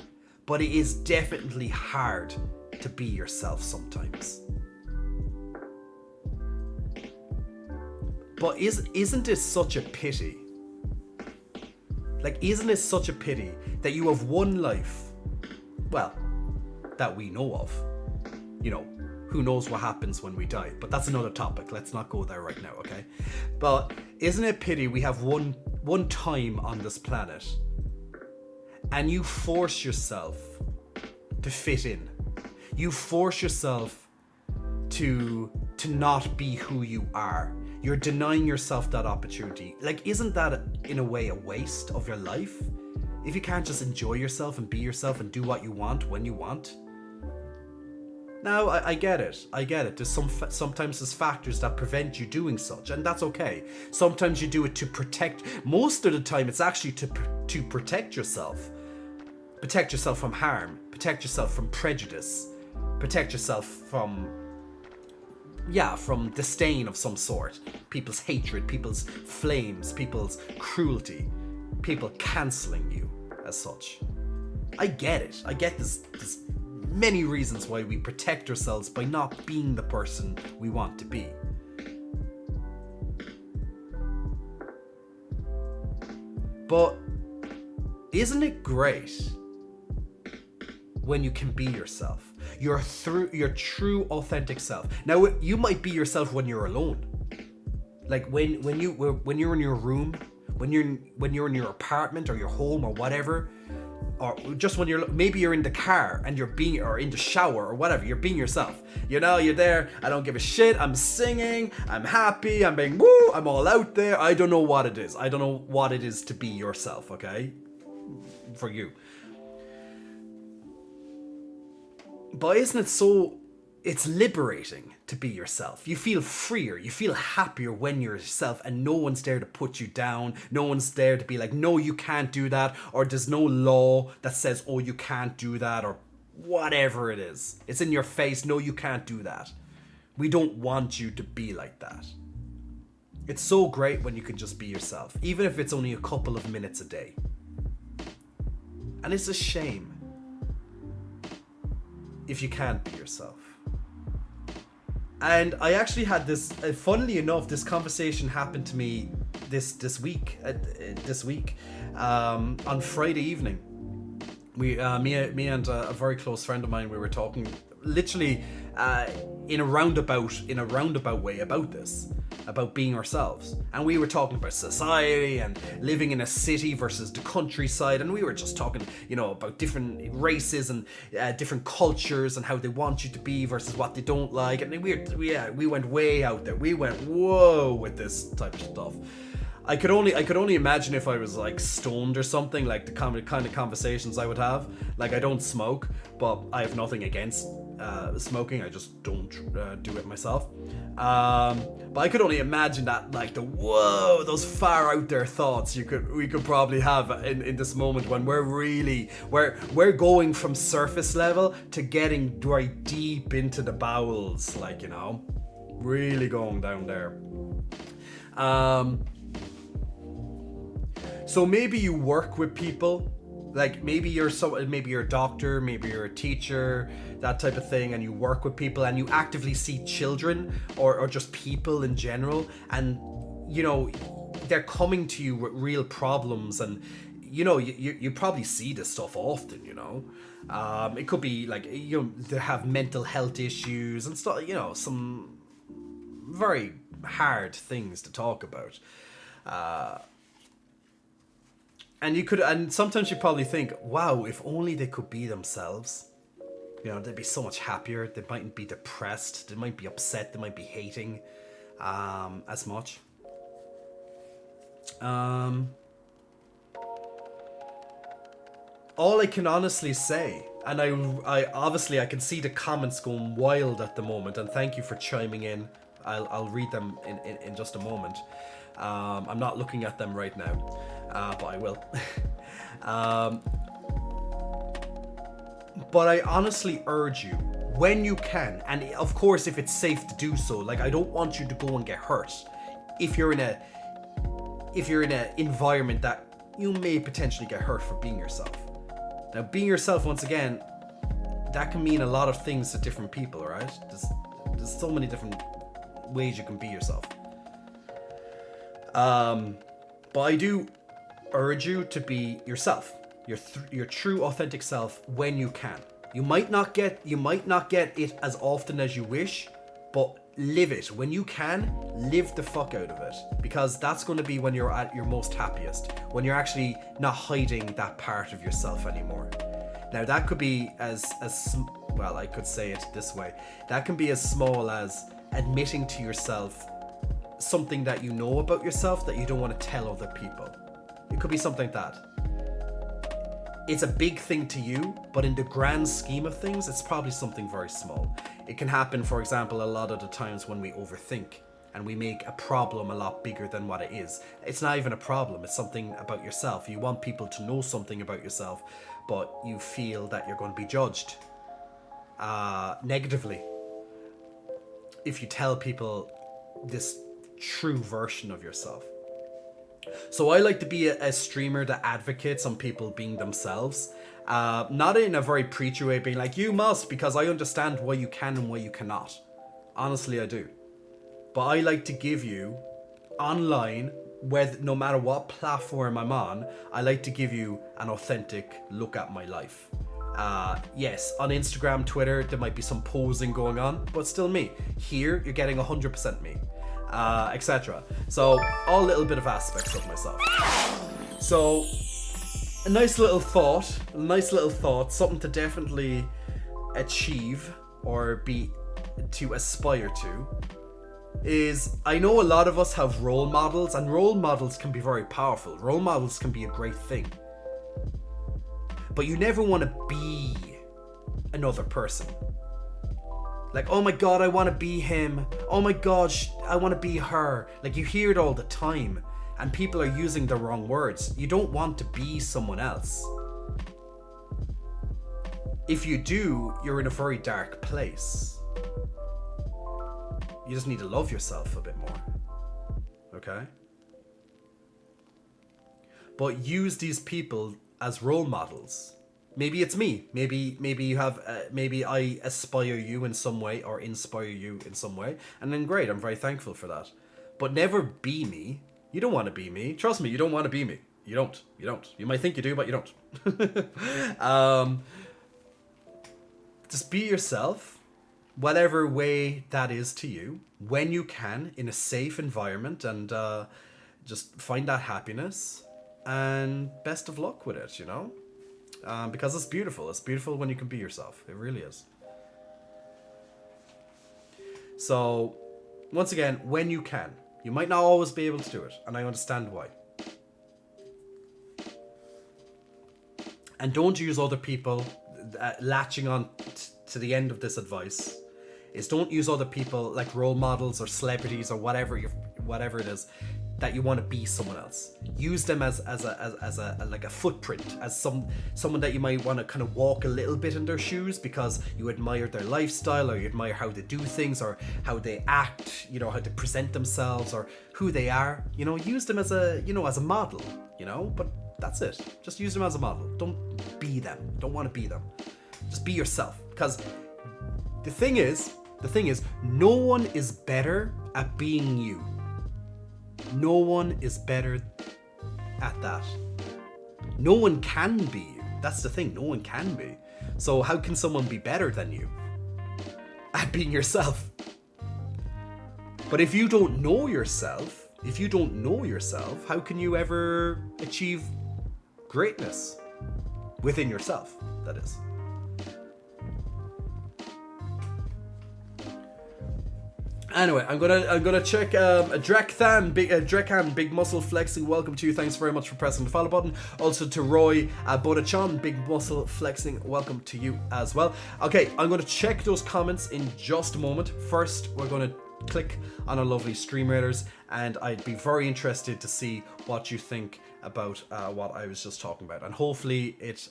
Speaker 1: but it is definitely hard to be yourself sometimes. But isn't it such a pity? Like, isn't it such a pity that you have one life, well, that we know of? You know, who knows what happens when we die, but that's another topic. Let's not go there right now, okay? But isn't it pity we have one time on this planet, and you force yourself to fit in. You force yourself to not be who you are. You're denying yourself that opportunity. Like, isn't that in a way a waste of your life? If you can't just enjoy yourself and be yourself and do what you want when you want? Now, I get it. There's sometimes there's factors that prevent you doing such, and that's okay. Sometimes you do it to protect. Most of the time, it's actually to protect yourself. Protect yourself from harm. Protect yourself from prejudice. Protect yourself from disdain of some sort. People's hatred, people's flames, people's cruelty, people cancelling you as such. I get it. I get this many reasons why we protect ourselves by not being the person we want to be. But isn't it great when you can be yourself? Your true authentic self. Now, you might be yourself when you're alone. Like when you're in your room, when you're in your apartment or your home or whatever, or just when maybe you're in the car and or in the shower or whatever, you're being yourself. You know, you're there, I don't give a shit, I'm singing, I'm happy, I'm being woo, I'm all out there. I don't know what it is. I don't know what it is to be yourself, okay? For you. But isn't it so, it's liberating to be yourself. You feel freer, you feel happier when you're yourself, and no one's there to put you down. No one's there to be like, no, you can't do that, or there's no law that says, oh, you can't do that, or whatever it is. It's in your face, no, you can't do that. We don't want you to be like that. It's so great when you can just be yourself, even if it's only a couple of minutes a day. And it's a shame if you can't be yourself. And I actually had this, funnily enough, this conversation happened to me this week, on Friday evening. Me and a very close friend of mine, we were talking literally in a roundabout way about this, about being ourselves. And we were talking about society and living in a city versus the countryside, and we were just talking, about different races and different cultures and how they want you to be versus what they don't like. And we went way out there. We went whoa with this type of stuff. I could only imagine if I was like stoned or something, like the kind of conversations I would have. Like, I don't smoke, but I have nothing against smoking. I just don't do it myself. But I could only imagine that, like, those far out there thoughts we could probably have in this moment when we're going from surface level to getting right deep into the bowels, like, you know, really going down there. So maybe you work with people, like maybe you're a doctor, maybe you're a teacher, that type of thing, and you work with people and you actively see children or just people in general, and you know they're coming to you with real problems, and you know you probably see this stuff often, you know. It could be like, you know, they have mental health issues and stuff, you know, some very hard things to talk about. And sometimes you probably think, wow, if only they could be themselves, you know, they'd be so much happier. They mightn't be depressed. They might be upset. They might be hating as much. All I can honestly say, and I obviously I can see the comments going wild at the moment, and thank you for chiming in. I'll read them in just a moment. I'm not looking at them right now, but I will. But I honestly urge you, when you can, and of course if it's safe to do so, like, I don't want you to go and get hurt if you're in a environment that you may potentially get hurt for being yourself. Now, being yourself, once again, that can mean a lot of things to different people, right? There's so many different ways you can be yourself. But I do urge you to be yourself, your true authentic self when you can. You might not get it as often as you wish, but live it. When you can, live the fuck out of it, because that's going to be when you're at your most happiest, when you're actually not hiding that part of yourself anymore. Now that could be as well, I could say it this way. That can be as small as admitting to yourself something that you know about yourself that you don't want to tell other people. It could be something like that. It's a big thing to you, but in the grand scheme of things, it's probably something very small. It can happen, for example, a lot of the times when we overthink and we make a problem a lot bigger than what it is. It's not even a problem, it's something about yourself. You want people to know something about yourself, but you feel that you're going to be judged negatively if you tell people this true version of yourself. So I like to be a streamer that advocates on people being themselves, not in a very preachy way, being like, you must, because I understand why you can and why you cannot. Honestly, I do. But I like to give you online, no matter what platform I'm on, I like to give you an authentic look at my life. Yes, on Instagram, Twitter, there might be some posing going on, but still me. Here, you're getting 100% me. Etc. So, all little bit of aspects of myself. So, a nice little thought, something to definitely achieve or to aspire to, is I know a lot of us have role models, and role models can be very powerful. Role models can be a great thing. But you never want to be another person. Like, oh my god, I want to be him. Oh my god, I want to be her. Like, you hear it all the time, and people are using the wrong words. You don't want to be someone else. If you do, you're in a very dark place. You just need to love yourself a bit more. Okay? But use these people as role models. Maybe it's me. Maybe you have. Maybe I aspire you in some way or inspire you in some way, and then great. I'm very thankful for that. But never be me. You don't want to be me. Trust me, you don't want to be me. You don't. You might think you do, but you don't. Just be yourself, whatever way that is to you, when you can, in a safe environment, and just find that happiness. And best of luck with it. You know. Because it's beautiful. It's beautiful when you can be yourself. It really is. So, once again, when you can. You might not always be able to do it, and I understand why. And don't use other people latching on to the end of this advice is don't use other people like role models or celebrities or whatever it is that you want to be someone else. Use them as a like a footprint, as someone that you might want to kind of walk a little bit in their shoes because you admire their lifestyle, or you admire how they do things, or how they act, you know, how they present themselves, or who they are. You know, use them as a, you know, as a model, you know, but that's it. Just use them as a model. Don't be them. Don't want to be them. Just be yourself. Because the thing is, no one is better at being you. No one is better at that. No one can be you. That's the thing. No one can be. So how can someone be better than you at being yourself? But if you don't know yourself, how can you ever achieve greatness within yourself? That is. Anyway, I'm gonna check Drekhan, big muscle flexing. Welcome to you. Thanks very much for pressing the follow button. Also to Roy Bodachon, big muscle flexing. Welcome to you as well. Okay, I'm gonna check those comments in just a moment. First, we're gonna click on our lovely stream raiders, and I'd be very interested to see what you think about what I was just talking about, and hopefully it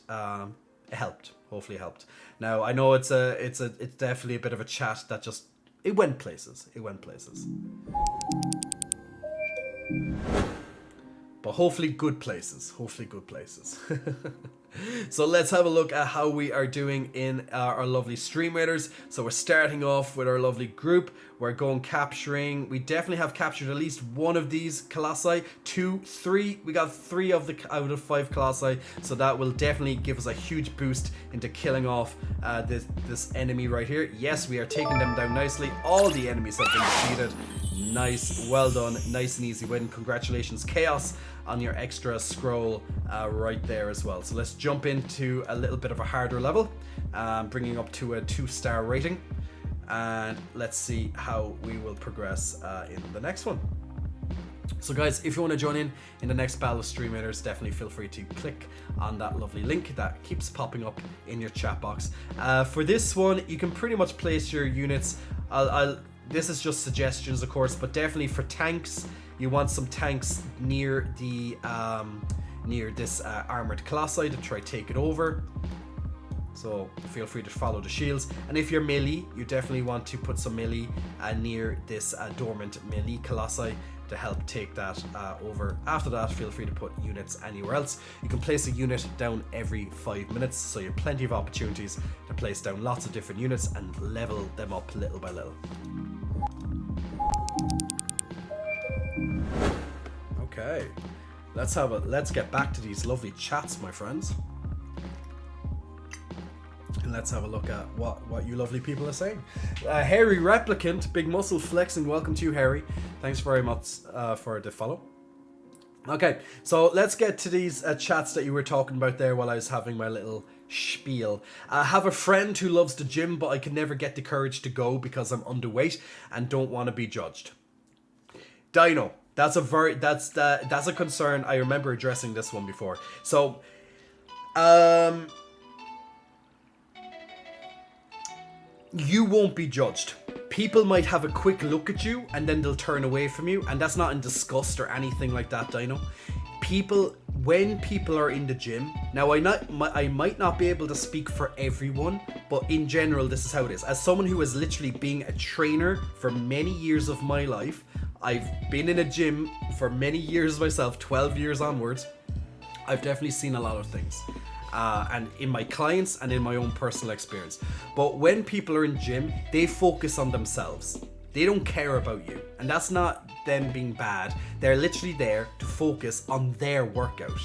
Speaker 1: helped. Hopefully it helped. Now I know it's definitely a bit of a chat that just. It went places. But hopefully good places. So let's have a look at how we are doing in our lovely stream raiders. So we're starting off with our lovely group. We're going capturing. We definitely have captured at least one of these colossi. 2, 3. We got 3 out of 5 colossi. So that will definitely give us a huge boost into killing off this enemy right here. Yes, we are taking them down nicely. All the enemies have been defeated. Nice, well done, nice and easy win. Congratulations, Chaos, on your extra scroll right there as well. So let's jump into a little bit of a harder level, bringing up to a 2-star rating, and let's see how we will progress in the next one. So guys, if you want to join in the next battle of Stream Raiders, definitely feel free to click on that lovely link that keeps popping up in your chat box. For this one, you can pretty much place your units. This is just suggestions, of course, but definitely for tanks, you want some tanks near the near this armored colossi to try take it over. So feel free to follow the shields. And if you're melee, you definitely want to put some melee near this dormant melee colossi to help take that over. After that, feel free to put units anywhere else. You can place a unit down every 5 minutes, so you have plenty of opportunities to place down lots of different units and level them up little by little. Okay, let's get back to these lovely chats, my friends. And let's have a look at what you lovely people are saying. Harry Replicant, big muscle flexing. Welcome to you, Harry. Thanks very much for the follow. Okay, so let's get to these chats that you were talking about there while I was having my little spiel. I have a friend who loves the gym, but I can never get the courage to go because I'm underweight and don't want to be judged. Dino, that's a concern. I remember addressing this one before. So, you won't be judged. People might have a quick look at you and then they'll turn away from you, and that's not in disgust or anything like that, Dino. When people are in the gym, now I might not be able to speak for everyone, but in general this is how it is. As someone who has literally been a trainer for many years of my life, I've been in a gym for many years myself, 12 years onwards. I've definitely seen a lot of things. And in my clients and in my own personal experience. But when people are in gym, they focus on themselves. They don't care about you. And that's not them being bad. They're literally there to focus on their workout.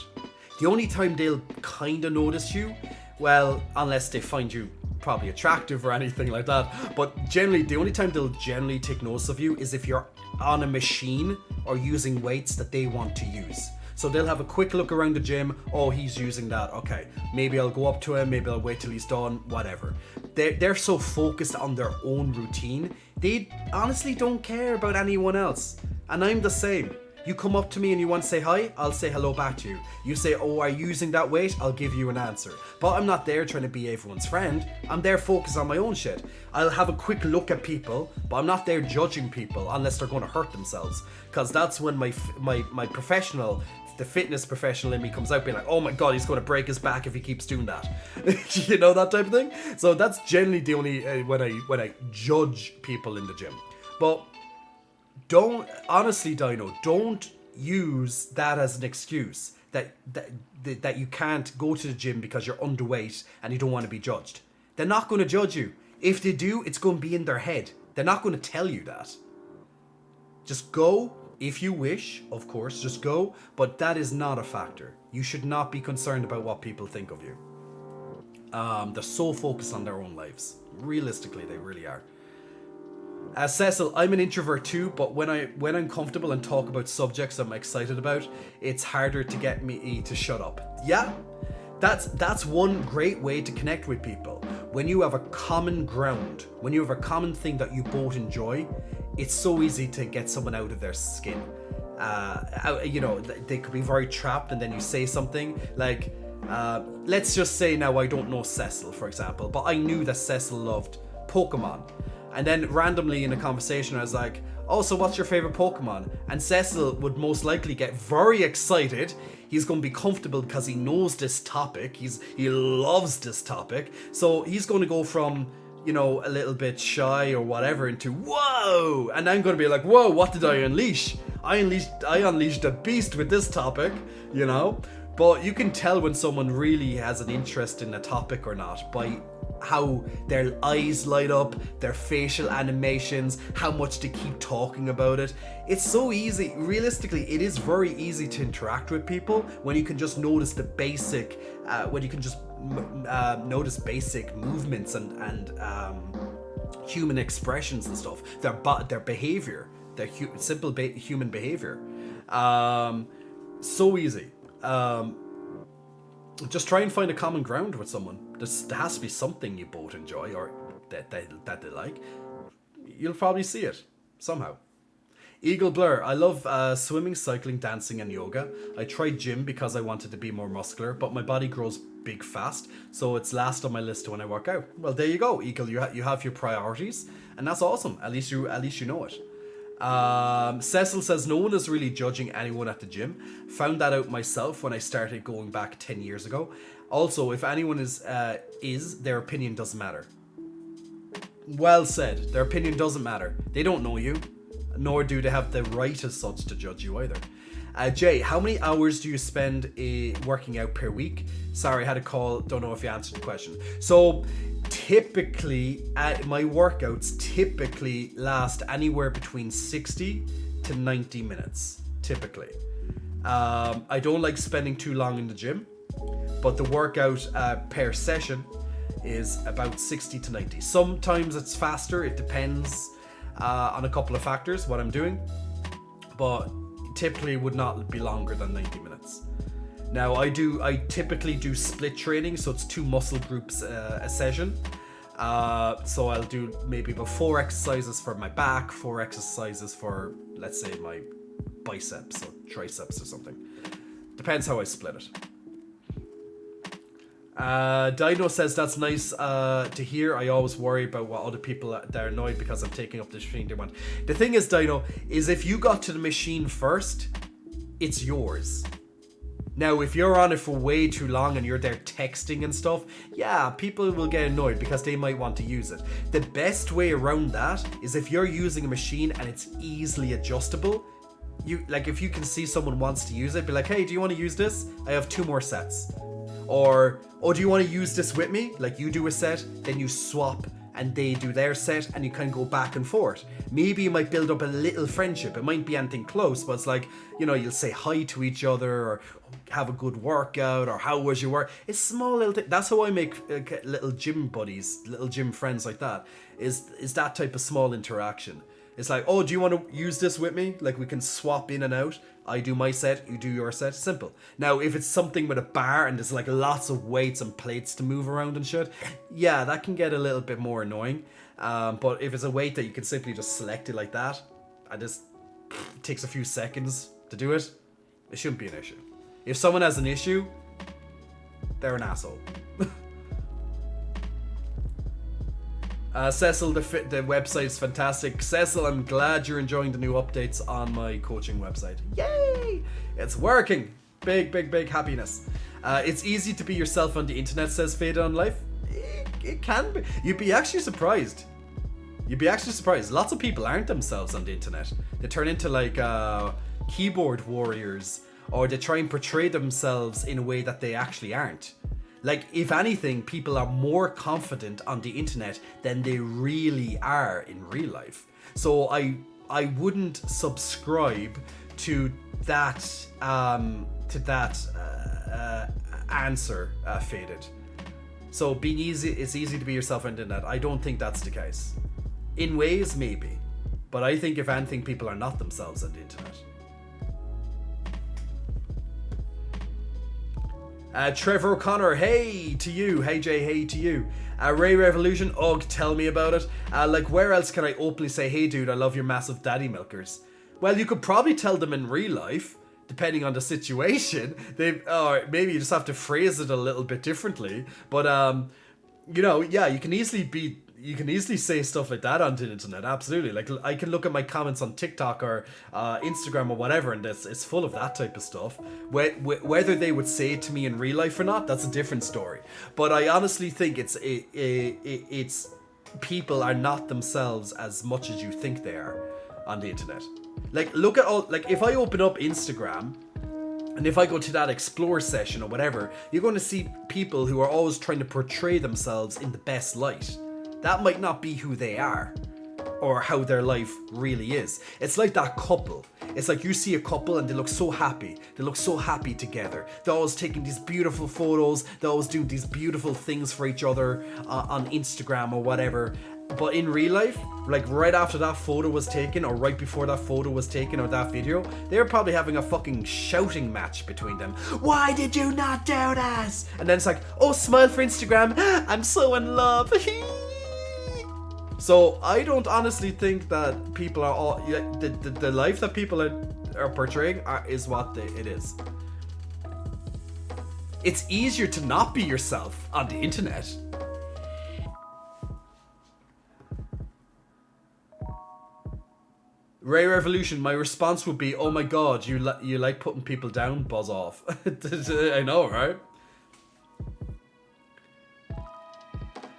Speaker 1: The only time they'll kind of notice you, well, unless they find you probably attractive or anything like that, but generally the only time they'll generally take notice of you is if you're on a machine or using weights that they want to use. So they'll have a quick look around the gym. Oh, he's using that. Okay, maybe I'll go up to him. Maybe I'll wait till he's done. Whatever. They're so focused on their own routine. They honestly don't care about anyone else. And I'm the same. You come up to me and you want to say hi, I'll say hello back to you. You say, oh, are you using that weight? I'll give you an answer. But I'm not there trying to be everyone's friend. I'm there focused on my own shit. I'll have a quick look at people, but I'm not there judging people unless they're going to hurt themselves. Because that's when my professional, the fitness professional in me comes out being like, oh my god, he's going to break his back if he keeps doing that. You know, that type of thing. So that's generally the only when I judge people in the gym. But don't use that as an excuse that you can't go to the gym because you're underweight and you don't want to be judged. They're not going to judge you. If they do, it's going to be in their head. They're not going to tell you that. Just go. If you wish, of course, just go, but that is not a factor. You should not be concerned about what people think of you. They're so focused on their own lives. Realistically, they really are. Cecil, I'm an introvert too, but when I'm comfortable and talk about subjects I'm excited about, it's harder to get me to shut up. Yeah, that's one great way to connect with people. When you have a common ground, when you have a common thing that you both enjoy, it's so easy to get someone out of their skin. You know, they could be very trapped, and then you say something like, let's just say now I don't know Cecil, for example, but I knew that Cecil loved Pokemon. And then randomly in a conversation I was like, oh, so what's your favorite Pokemon? And Cecil would most likely get very excited. He's going to be comfortable because he knows this topic. He loves this topic. So he's going to go from, you know, a little bit shy or whatever into whoa. And I'm going to be like, whoa, what did I unleash? I unleashed a beast with this topic, you know? But you can tell when someone really has an interest in a topic or not by how their eyes light up, their facial animations, how much they keep talking about it. It's so easy. Realistically, it is very easy to interact with people when you can just notice the basic, notice basic movements and human expressions and stuff. Their behavior, their simple human behavior. So easy. Just try and find a common ground with someone. There has to be something you both enjoy or that they like. You'll probably see it somehow. Eagle Blur, I love swimming, cycling, dancing and yoga. I tried gym because I wanted to be more muscular, but my body grows big fast, so it's last on my list when I work out. Well, there you go, Eagle. You have your priorities, and that's awesome. At least you know it. Cecil says no one is really judging anyone at the gym. Found that out myself when I started going back 10 years ago. Also, if anyone is their opinion doesn't matter. Well said. Their opinion doesn't matter. They don't know you, nor do they have the right as such to judge you either. Jay, how many hours do you spend working out per week? Sorry, I had a call. Don't know if you answered the question. So typically, my workouts typically last anywhere between 60 to 90 minutes, typically. I don't like spending too long in the gym, but the workout per session is about 60 to 90. Sometimes it's faster, it depends on a couple of factors, what I'm doing, but typically would not be longer than 90 minutes. Now I typically do split training, so it's 2 muscle groups a session. So I'll do maybe about 4 exercises for my back, 4 exercises for, let's say, my biceps or triceps or something. Depends how I split it. Dino says that's nice to hear. I always worry about what other people, they're annoyed because I'm taking up the machine they want. The thing is, Dino, is if you got to the machine first, it's yours. Now, if you're on it for way too long and you're there texting and stuff, yeah, people will get annoyed because they might want to use it. The best way around that is if you're using a machine and it's easily adjustable. If you can see someone wants to use it, be like, hey, do you want to use this? I have 2 more sets. Or, oh, do you want to use this with me? Like, you do a set, then you swap and they do their set and you can go back and forth. Maybe you might build up a little friendship. It might be anything close, but it's like, you know, you'll say hi to each other or have a good workout or how was your work. It's small little thing. That's how I make little gym buddies, little gym friends like that, is that type of small interaction. It's like, oh, do you want to use this with me? Like, we can swap in and out. I do my set, you do your set. Simple. Now, if it's something with a bar and there's like lots of weights and plates to move around and shit, yeah, that can get a little bit more annoying. But if it's a weight that you can simply just select it like that, and just takes a few seconds to do it, it shouldn't be an issue. If someone has an issue, they're an asshole. Cecil, the website's fantastic. Cecil, I'm glad you're enjoying the new updates on my coaching website. Yay! It's working. Big happiness. It's easy to be yourself on the internet, says Fade on Life. It can be. You'd be actually surprised. Lots of people aren't themselves on the internet. They turn into like keyboard warriors, or they try and portray themselves in a way that they actually aren't. Like, if anything, people are more confident on the internet than they really are in real life. So I wouldn't subscribe to that answer, Faded. So it's easy to be yourself on the internet. I don't think that's the case. In ways, maybe. But I think if anything, people are not themselves on the internet. Trevor O'Connor, hey to you. Hey Jay, hey to you. Ray Revolution, ugh, tell me about it. Like, where else can I openly say, hey dude, I love your massive daddy milkers? Well, you could probably tell them in real life, depending on the situation. Or maybe you just have to phrase it a little bit differently. But you know, yeah, you can easily say stuff like that on the internet, absolutely. Like, I can look at my comments on TikTok or Instagram or whatever, and it's full of that type of stuff. Whether they would say it to me in real life or not, that's a different story. But I honestly think it's people are not themselves as much as you think they are on the internet. Like, look at all, like, if I open up Instagram, and if I go to that explore session or whatever, you're going to see people who are always trying to portray themselves in the best light. That might not be who they are, or how their life really is. It's like that couple. It's like you see a couple and they look so happy. They look so happy together. They're always taking these beautiful photos. They're always doing these beautiful things for each other on Instagram or whatever. But in real life, like right after that photo was taken, or right before that photo was taken, or that video, they're probably having a fucking shouting match between them. Why did you not do this? And then it's like, oh, smile for Instagram. I'm so in love. So I don't honestly think that people are all the life that people are portraying is what it is. It's easier to not be yourself on the internet. Ray Revolution, my response would be, oh my god, you like putting people down? Buzz off. I know, right?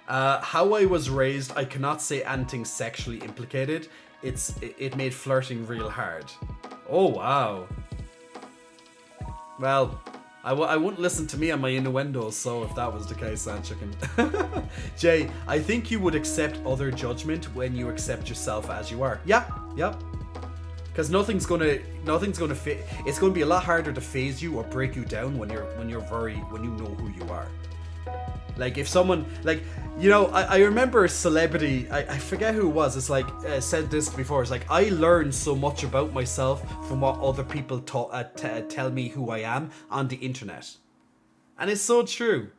Speaker 1: How I was raised, I cannot say anything sexually implicated. It made flirting real hard. Oh, wow. Well, I wouldn't listen to me on my innuendos, so if that was the case, chicken. Jay, I think you would accept other judgment when you accept yourself as you are. Yeah. Because nothing's gonna fit. It's gonna be a lot harder to phase you or break you down when you know who you are. Like, if someone, like, you know, I remember a celebrity, I forget who it was, it's like, said this before, it's like, I learned so much about myself from what other people tell me who I am on the internet. And it's so true.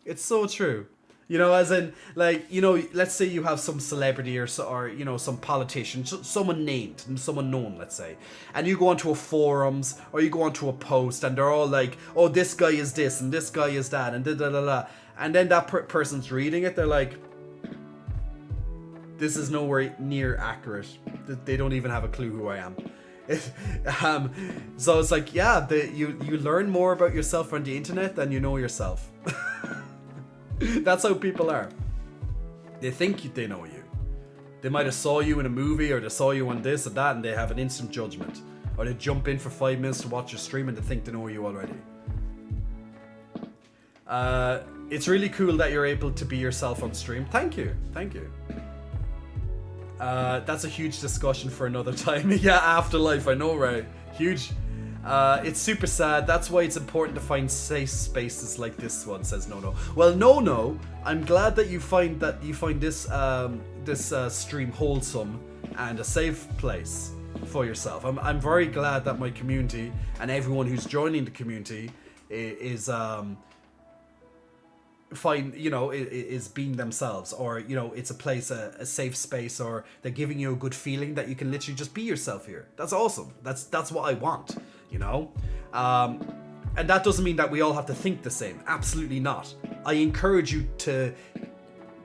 Speaker 1: It's so true. You know, as in, like, you know, let's say you have some celebrity or you know, some politician, someone named, someone known, let's say, and you go onto a forums or you go onto a post and they're all like, oh, this guy is this and this guy is that and da. And then that person's reading it, they're like, this is nowhere near accurate. They don't even have a clue who I am. So it's like, yeah, you learn more about yourself on the internet than you know yourself. That's how people are. They think they know you. They might have saw you in a movie, or they saw you on this or that, and they have an instant judgment. Or they jump in for 5 minutes to watch your stream and they think they know you already. It's really cool that you're able to be yourself on stream. Thank you. That's a huge discussion for another time. Yeah, afterlife, I know, right? Huge. It's super sad. That's why it's important to find safe spaces like this one, says No. Well, No, I'm glad that you find this stream wholesome and a safe place for yourself. I'm very glad that my community and everyone who's joining the community is find, is being themselves, or, it's a place, a safe space, or they're giving you a good feeling that you can literally just be yourself here. That's awesome. That's what I want, and that doesn't mean that we all have to think the same. Absolutely not. I encourage you to,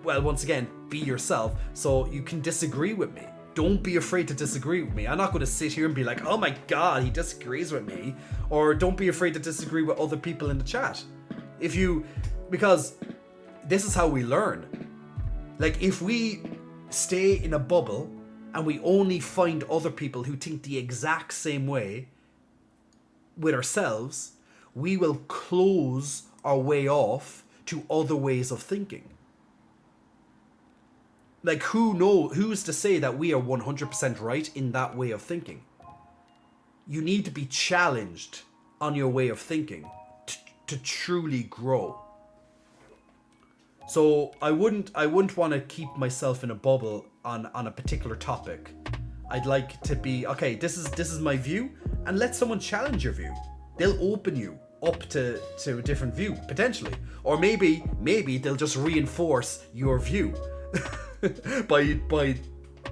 Speaker 1: well, once again, be yourself, so you can disagree with me. Don't be afraid to disagree with me. I'm not going to sit here and be like, oh my god, he disagrees with me. Or don't be afraid to disagree with other people in the chat. Because this is how we learn. Like, if we stay in a bubble and we only find other people who think the exact same way with ourselves, we will close our way off to other ways of thinking. Like, who's to say that we are 100% right in that way of thinking? You need to be challenged on your way of thinking to truly grow. So I wouldn't want to keep myself in a bubble on a particular topic. I'd like to be, okay, this is my view, and let someone challenge your view. They'll open you up to a different view, potentially. Or maybe they'll just reinforce your view. by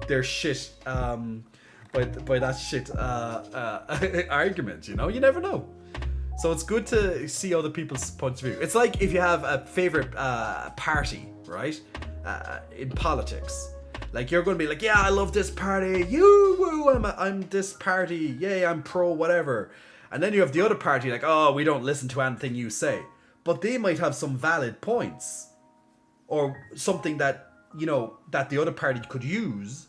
Speaker 1: their shit by that shit argument, you never know. So it's good to see other people's points of view. It's like if you have a favorite party, right, in politics. Like, you're going to be like, yeah, I love this party, I'm this party, yay, I'm pro whatever. And then you have the other party like, oh, we don't listen to anything you say. But they might have some valid points, or something that that the other party could use,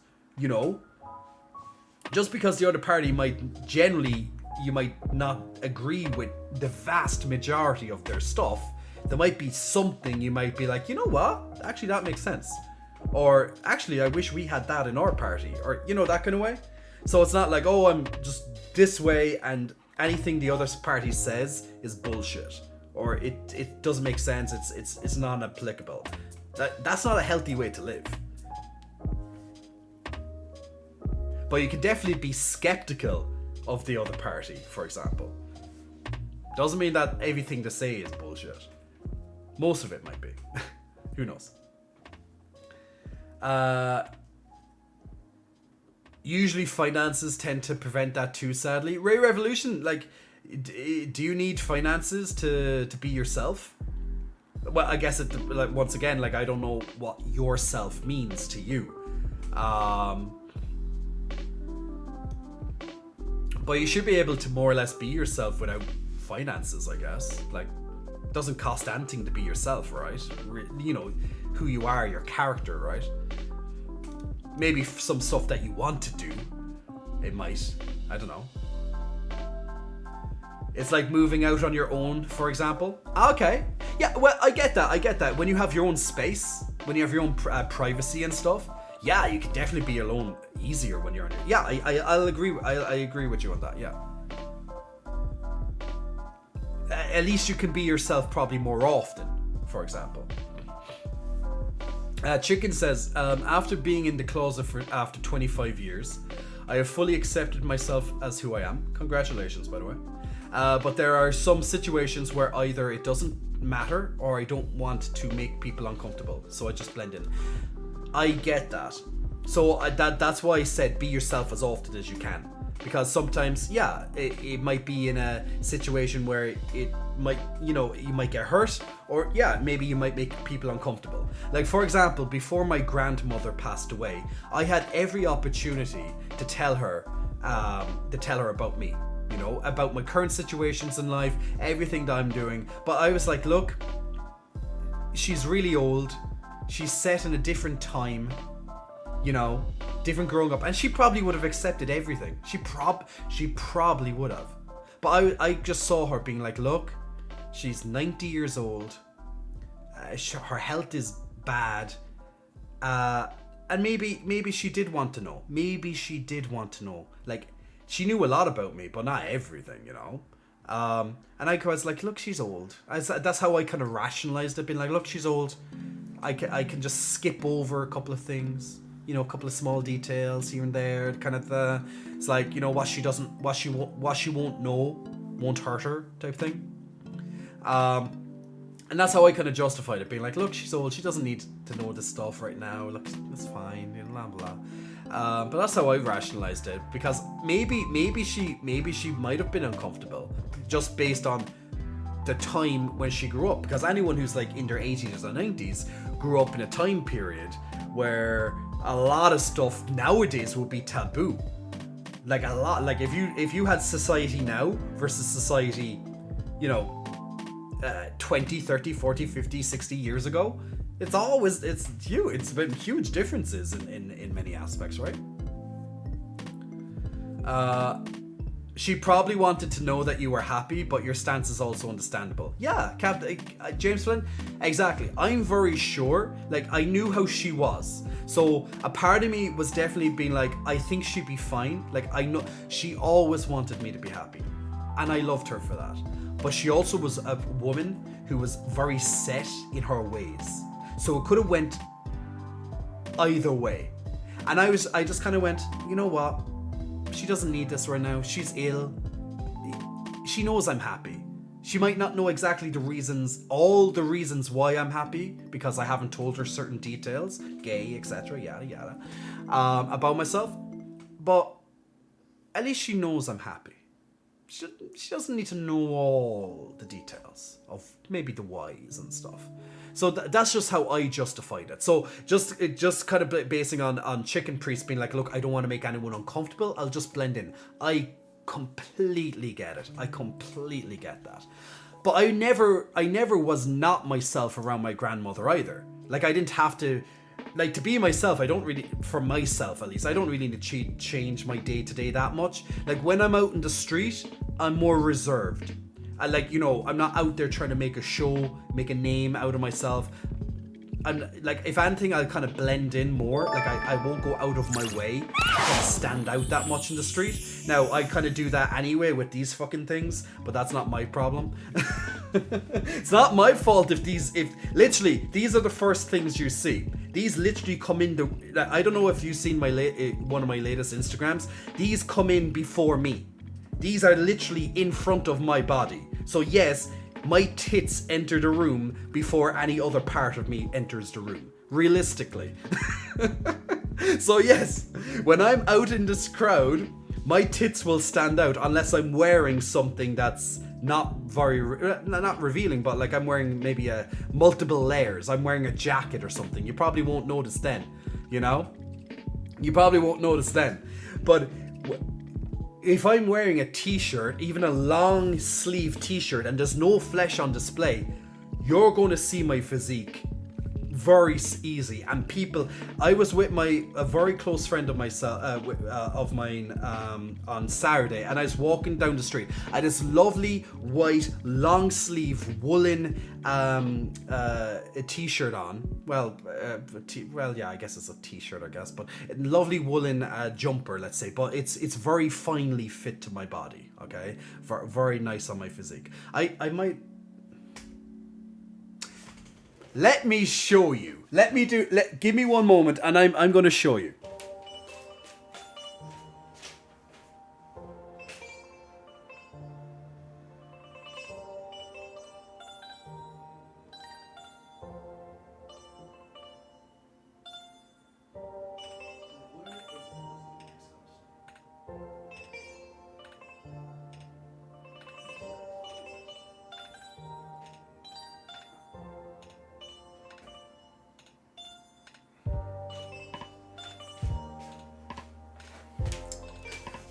Speaker 1: just because the other party you might not agree with the vast majority of their stuff, there might be something you might be like, you know what, actually that makes sense. Or, actually, I wish we had that in our party, or, that kind of way. So it's not like, oh, I'm just this way and anything the other party says is bullshit, or it doesn't make sense, it's non-applicable. That's not a healthy way to live. But you can definitely be skeptical of the other party, for example. Doesn't mean that everything they say is bullshit. Most of it might be. Who knows? Usually finances tend to prevent that too, sadly. Ray Revolution, like, do you need finances to be yourself? Well, I guess once again, like, I don't know what yourself means to you. But you should be able to more or less be yourself without finances, I guess. Like, it doesn't cost anything to be yourself, right? Who you are, your character, right? Maybe some stuff that you want to do, it might, I don't know. It's like moving out on your own, for example. Okay. Yeah, well, I get that. When you have your own space, when you have your own privacy and stuff, yeah, you can definitely be alone easier when you're on your... Yeah, I'll agree. I agree with you on that, yeah. At least you can be yourself probably more often, for example. Chicken says, after being in the closet after 25 years, I have fully accepted myself as who I am. Congratulations, by the way. But there are some situations where either it doesn't matter or I don't want to make people uncomfortable, so I just blend in. I get that. So that's why I said be yourself as often as you can. Because sometimes, yeah, it might be in a situation where it might, you might get hurt, or yeah, maybe you might make people uncomfortable. Like, for example, before my grandmother passed away, I had every opportunity to tell her about me, about my current situations in life, everything that I'm doing. But I was like, look, she's really old. She's set in a different time, different growing up, and she probably would have accepted everything. She probably would have. But I just saw her being like, look, she's 90 years old. Her health is bad. And maybe she did want to know. Like, she knew a lot about me, but not everything, And I was like, look, she's old. That's how I kind of rationalized it, being like, look, she's old. I can just skip over a couple of things, a couple of small details here and there. Kind of it's like, what she won't know won't hurt her type thing. And that's how I kind of justified it, being like, look, she's old, she doesn't need to know this stuff right now, look, it's fine, blah blah. But that's how I rationalized it, because maybe she might have been uncomfortable just based on the time when she grew up, because anyone who's like in their 80s or 90s grew up in a time period where a lot of stuff nowadays would be taboo. Like a lot, like if you had society now versus society, 20, 30, 40, 50, 60 years ago, it's been huge differences in many aspects, right? She probably wanted to know that you were happy, but your stance is also understandable. Yeah, James Flynn, exactly. I'm very sure, like, I knew how she was. So a part of me was definitely being like, I think she'd be fine. Like, I know she always wanted me to be happy, and I loved her for that. But she also was a woman who was very set in her ways. So it could have went either way. And I just kind of went, you know what? She doesn't need this right now. She's ill. She knows I'm happy. She might not know exactly all the reasons why I'm happy, because I haven't told her certain details, gay, etc., yada yada, about myself. But at least she knows I'm happy. She doesn't need to know all the details of maybe the whys and stuff. So that's just how I justified it. So just kind of basing on Chicken Priest being like, look, I don't want to make anyone uncomfortable, I'll just blend in. I completely get it. I completely get that. But I never was not myself around my grandmother either. Like, I didn't have to, like, to be myself. I don't really, for myself at least, I don't really need to change my day to day that much. Like, when I'm out in the street, I'm more reserved. I'm not out there trying to make a show, make a name out of myself. I'm like, if anything, I'll kind of blend in more. Like, I won't go out of my way to kind of stand out that much in the street. Now, I kind of do that anyway with these fucking things, but that's not my problem. It's not my fault if literally, these are the first things you see. These literally come in I don't know if you've seen one of my latest Instagrams. These come in before me. These are literally in front of my body. So yes, my tits enter the room before any other part of me enters the room. Realistically. So yes, when I'm out in this crowd, my tits will stand out unless I'm wearing something that's not revealing, but like I'm wearing maybe multiple layers. I'm wearing a jacket or something. You probably won't notice then, You probably won't notice then. But if I'm wearing a t-shirt, even a long sleeve t-shirt, and there's no flesh on display, you're going to see my physique very easy. And I was with a very close friend of mine on Saturday, and I was walking down the street. I had this lovely white long sleeve woolen t-shirt on. Yeah, I guess it's a t-shirt, but a lovely woolen jumper, let's say. But it's very finely fit to my body. Okay, very nice on my physique. I might. Let me show you. Give me one moment, and I'm going to show you.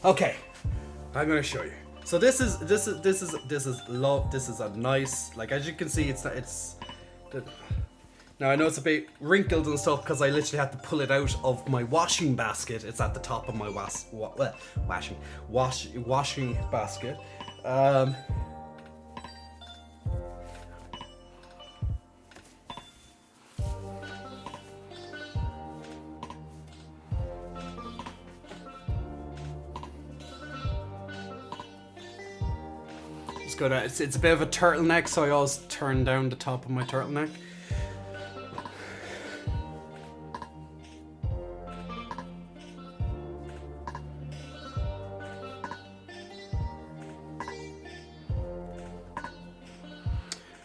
Speaker 1: Okay, I'm gonna show you. So this is a nice, like, as you can see, now I know it's a bit wrinkled and stuff because I literally had to pull it out of my washing basket. It's at the top of my washing basket. It's a bit of a turtleneck, so I always turn down the top of my turtleneck.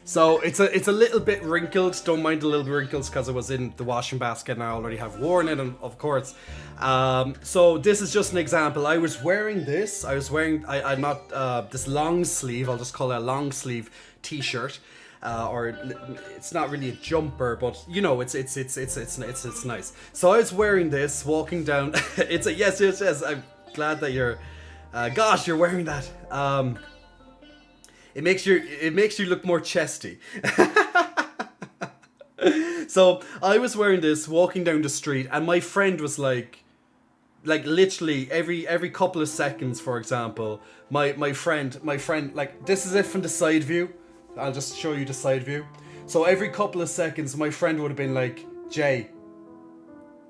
Speaker 1: So So it's a little bit wrinkled. Don't mind the little wrinkles because it was in the washing basket and I already have worn it, and of course. So this is just an example. I was wearing this. I'm not this long sleeve. I'll just call it a long sleeve t-shirt. Or it's not really a jumper, but you know, it's nice. So I was wearing this, walking down. It's a yes. I'm glad that you're. Gosh, you're wearing that. It makes you look more chesty. So I was wearing this, walking down the street, and my friend was like literally every couple of seconds, for example, my friend, like, this is it from the side view. I'll just show you the side view. So every couple of seconds, my friend would have been like, Jay,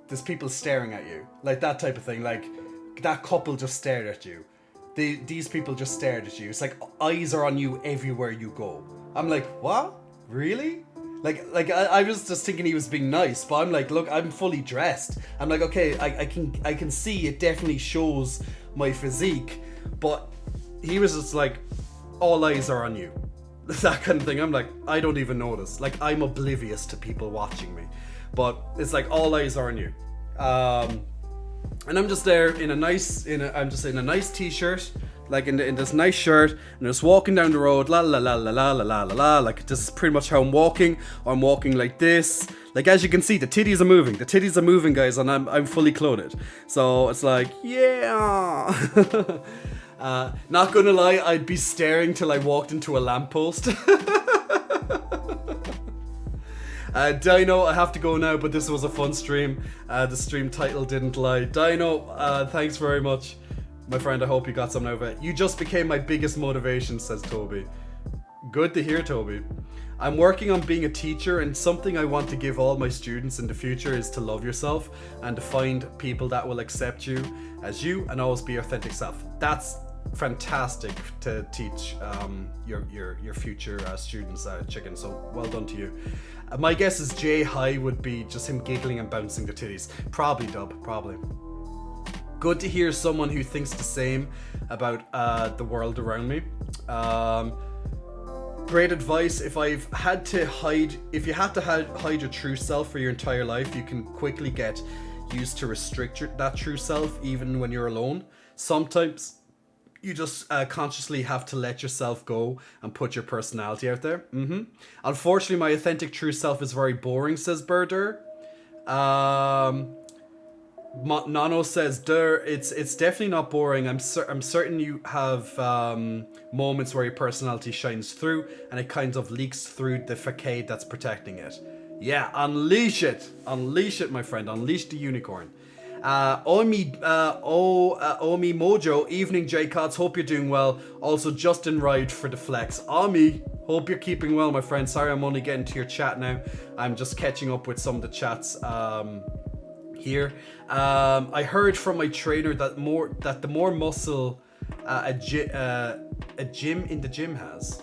Speaker 1: there's people staring at you. Like, that type of thing. Like, that couple just stared at you. These people just stared at you. It's like eyes are on you everywhere you go. I'm like, what? Really? Like I was just thinking he was being nice, but I'm like, look, I'm fully dressed. I'm like, okay, I can see it definitely shows my physique, but he was just like, all eyes are on you. That kind of thing. I'm like, I don't even notice. Like, I'm oblivious to people watching me, but it's like all eyes are on you. And I'm just there in a nice t-shirt, like in this nice shirt, and just walking down the road, la la la la la la la la la. Like, this is pretty much how I'm walking. I'm walking like this. Like, as you can see, the titties are moving. The titties are moving, guys, and I'm fully clothed. So it's like, yeah. Not gonna lie, I'd be staring till I walked into a lamppost. Dino, I have to go now, but this was a fun stream. The stream title didn't lie. Dino, thanks very much. My friend, I hope you got something out of it. You just became my biggest motivation, says Toby. Good to hear, Toby. I'm working on being a teacher, and something I want to give all my students in the future is to love yourself and to find people that will accept you as you and always be your authentic self. That's fantastic to teach your future students, Chicken, so well done to you. My guess is Jay High would be just him giggling and bouncing the titties. Probably, Dub, probably. Good to hear someone who thinks the same about the world around me. Great advice. If you had to hide your true self for your entire life, you can quickly get used to restrict that true self even when you're alone. Sometimes you just consciously have to let yourself go and put your personality out there. Unfortunately, my authentic true self is very boring, says Birder. Nano says, it's definitely not boring. I'm certain you have moments where your personality shines through and it kind of leaks through the facade that's protecting it. Yeah, unleash it, my friend. Unleash the unicorn. Omi Mojo, evening J-Cots, hope you're doing well. Also Justin Ride for the flex. Omi, hope you're keeping well, my friend. Sorry I'm only getting to your chat now. I'm just catching up with some of the chats here. I heard from my trainer that the more muscle a gym in the gym has,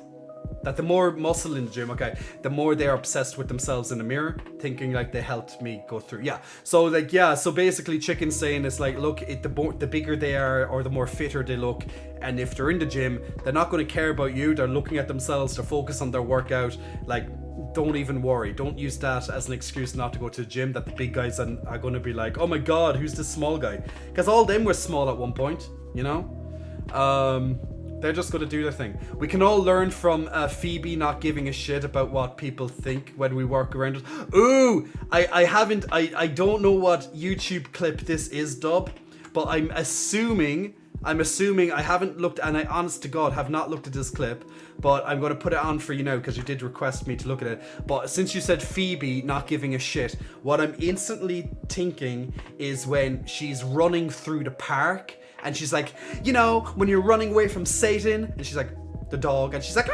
Speaker 1: that the more muscle in the gym, okay, the more they're obsessed with themselves in the mirror, thinking like they helped me go through. Yeah. So like, yeah. So basically, Chicken's saying it's like, look, the bigger they are, or the more fitter they look, and if they're in the gym, they're not going to care about you. They're looking at themselves. They're focused on their workout. Like, don't even worry. Don't use that as an excuse not to go to the gym. That the big guys are going to be like, oh my god, who's this small guy? Because all them were small at one point, you know. They're just going to do their thing. We can all learn from Phoebe not giving a shit about what people think when we work around us. Ooh, I don't know what YouTube clip this is, Dub, but I'm assuming, I haven't looked, and I honest to God have not looked at this clip, but I'm going to put it on for you now because you did request me to look at it. But since you said Phoebe not giving a shit, what I'm instantly thinking is when she's running through the park, and she's like, you know, when you're running away from Satan, and she's like, the dog, and she's like,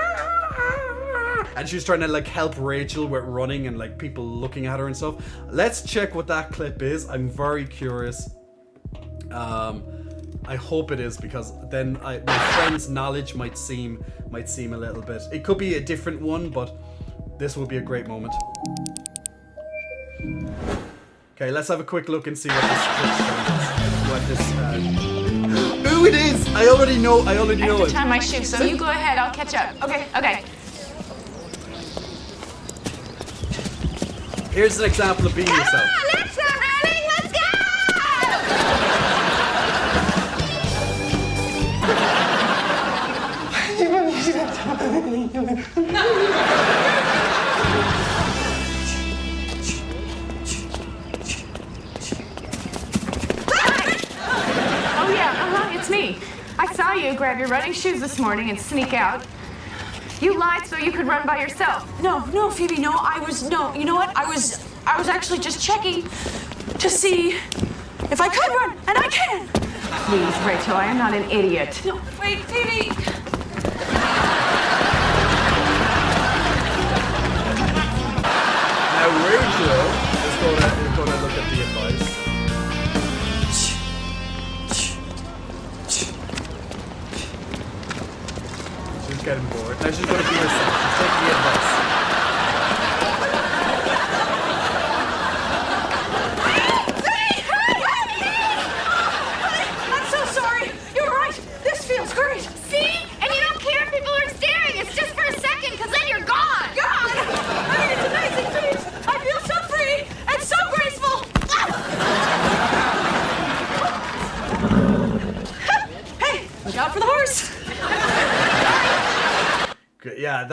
Speaker 1: and she's trying to like help Rachel with running and like people looking at her and stuff. Let's check what that clip is. I'm very curious. I hope it is, because then my friend's knowledge might seem a little bit. It could be a different one, but this will be a great moment. Okay, let's have a quick look and see what this. Ooh, it is! I already know
Speaker 4: I have
Speaker 1: it.
Speaker 4: to tie my shoes, so you go ahead, I'll catch up. Okay.
Speaker 1: Here's an example of being yourself.
Speaker 4: Come on, let's go, darling. Let's
Speaker 5: Oh yeah, it's me. I saw you grab your running shoes this morning and sneak out. You lied so you could run by yourself.
Speaker 6: No, Phoebe, no, you know what? I was actually just checking to see if I could run, and I can.
Speaker 5: Please, Rachel, I am not an idiot.
Speaker 6: No, wait, Phoebe.
Speaker 1: Now Rachel is going to look at the advice. She's getting bored. Now she's going to be herself. She's taking the advice.
Speaker 6: I'm so sorry. You're right. This feels great.
Speaker 4: see? And you don't care if people are staring. It's just for a second, because then you're gone.
Speaker 6: God! I mean, it's amazing, Phoebe. I feel so free and so graceful. Hey, look out for the horse.
Speaker 1: Yeah,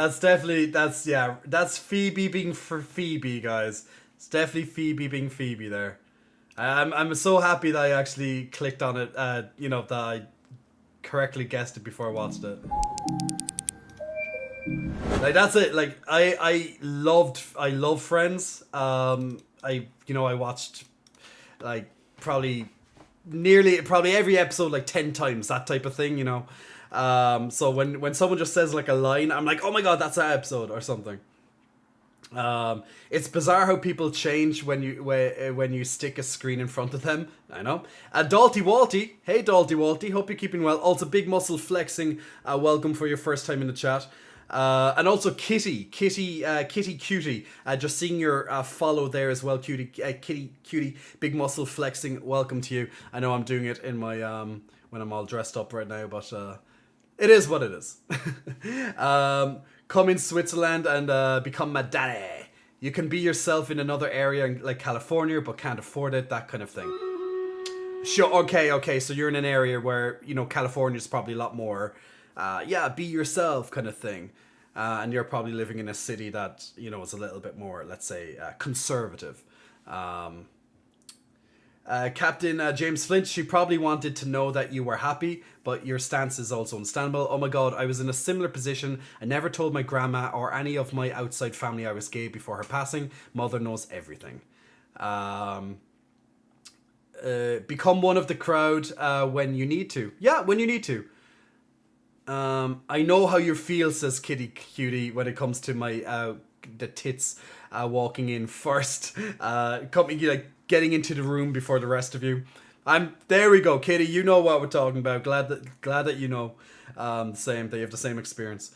Speaker 1: that's Phoebe being for Phoebe, guys. It's definitely Phoebe being Phoebe there. I'm so happy that I actually clicked on it. That I correctly guessed it before I watched it. Like that's it. Like I love Friends. I watched like probably every episode like 10 times, that type of thing. So when someone just says like a line, I'm like, oh my god, that's that episode or something. It's bizarre how people change when you stick a screen in front of them. I know. Dalty Walty, hey Dalty Walty, hope you're keeping well. Also, Big Muscle Flexing, welcome for your first time in the chat. And also Kitty Cutie, just seeing your follow there as well, Kitty Cutie, Big Muscle Flexing, welcome to you. I know I'm doing it in my when I'm all dressed up right now, but it is what it is. Come in Switzerland and become my daddy. You can be yourself in another area like California, but can't afford it, that kind of thing. Sure, okay, so you're in an area where, California's probably a lot more, be yourself kind of thing. And you're probably living in a city that, is a little bit more, let's say, conservative. Captain James Flint, she probably wanted to know that you were happy, but your stance is also understandable. Oh my god, I was in a similar position. I never told my grandma or any of my outside family I was gay before her passing. Mother knows everything. Become one of the crowd when you need to. Yeah, when you need to. I know how you feel, says Kitty Cutie, when it comes to my the tits walking in first. Getting into the room before the rest of you. There we go, Kitty. You know what we're talking about. Glad that you know that you have the same experience.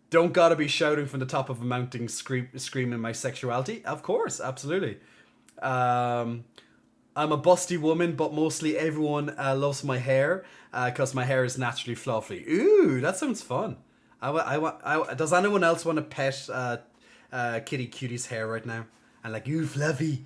Speaker 1: Don't gotta be shouting from the top of a mountain, screaming my sexuality. Of course, absolutely. I'm a busty woman, but mostly everyone loves my hair because my hair is naturally fluffy. Ooh, that sounds fun. Does anyone else want to pet Kitty Cutie's hair right now? And like, you fluffy.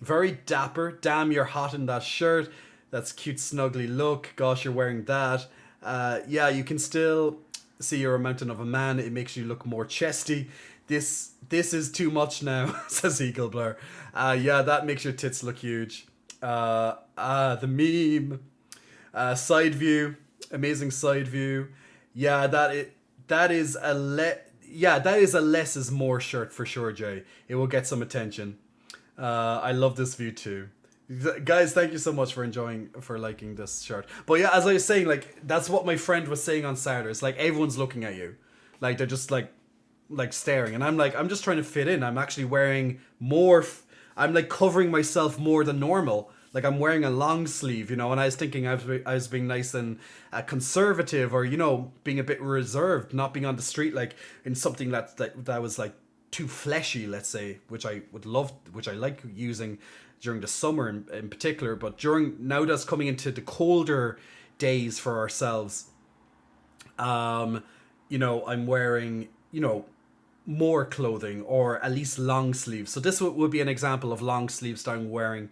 Speaker 1: Very dapper. Damn, you're hot in that shirt. That's cute, snuggly look. Gosh, you're wearing that. Yeah, you can still see you're a mountain of a man. It makes you look more chesty. This is too much now, says Eagle Blur. Yeah, that makes your tits look huge. The meme. Side view. Amazing side view. Yeah, that is a less is more shirt for sure, Jay. It will get some attention. I love this view too. Guys, thank you so much for liking this shirt. But yeah, as I was saying, like, that's what my friend was saying on Saturday. It's like everyone's looking at you. Like, they're just like staring. And I'm just trying to fit in. I'm actually wearing more. I'm like covering myself more than normal. Like, I'm wearing a long sleeve, and I was thinking I was being nice and conservative, or, being a bit reserved, not being on the street, like, in something that was, like, too fleshy, let's say, which I like using during the summer in particular, but now that's coming into the colder days for ourselves, I'm wearing you know, more clothing or at least long sleeves. So this would be an example of long sleeves that I'm wearing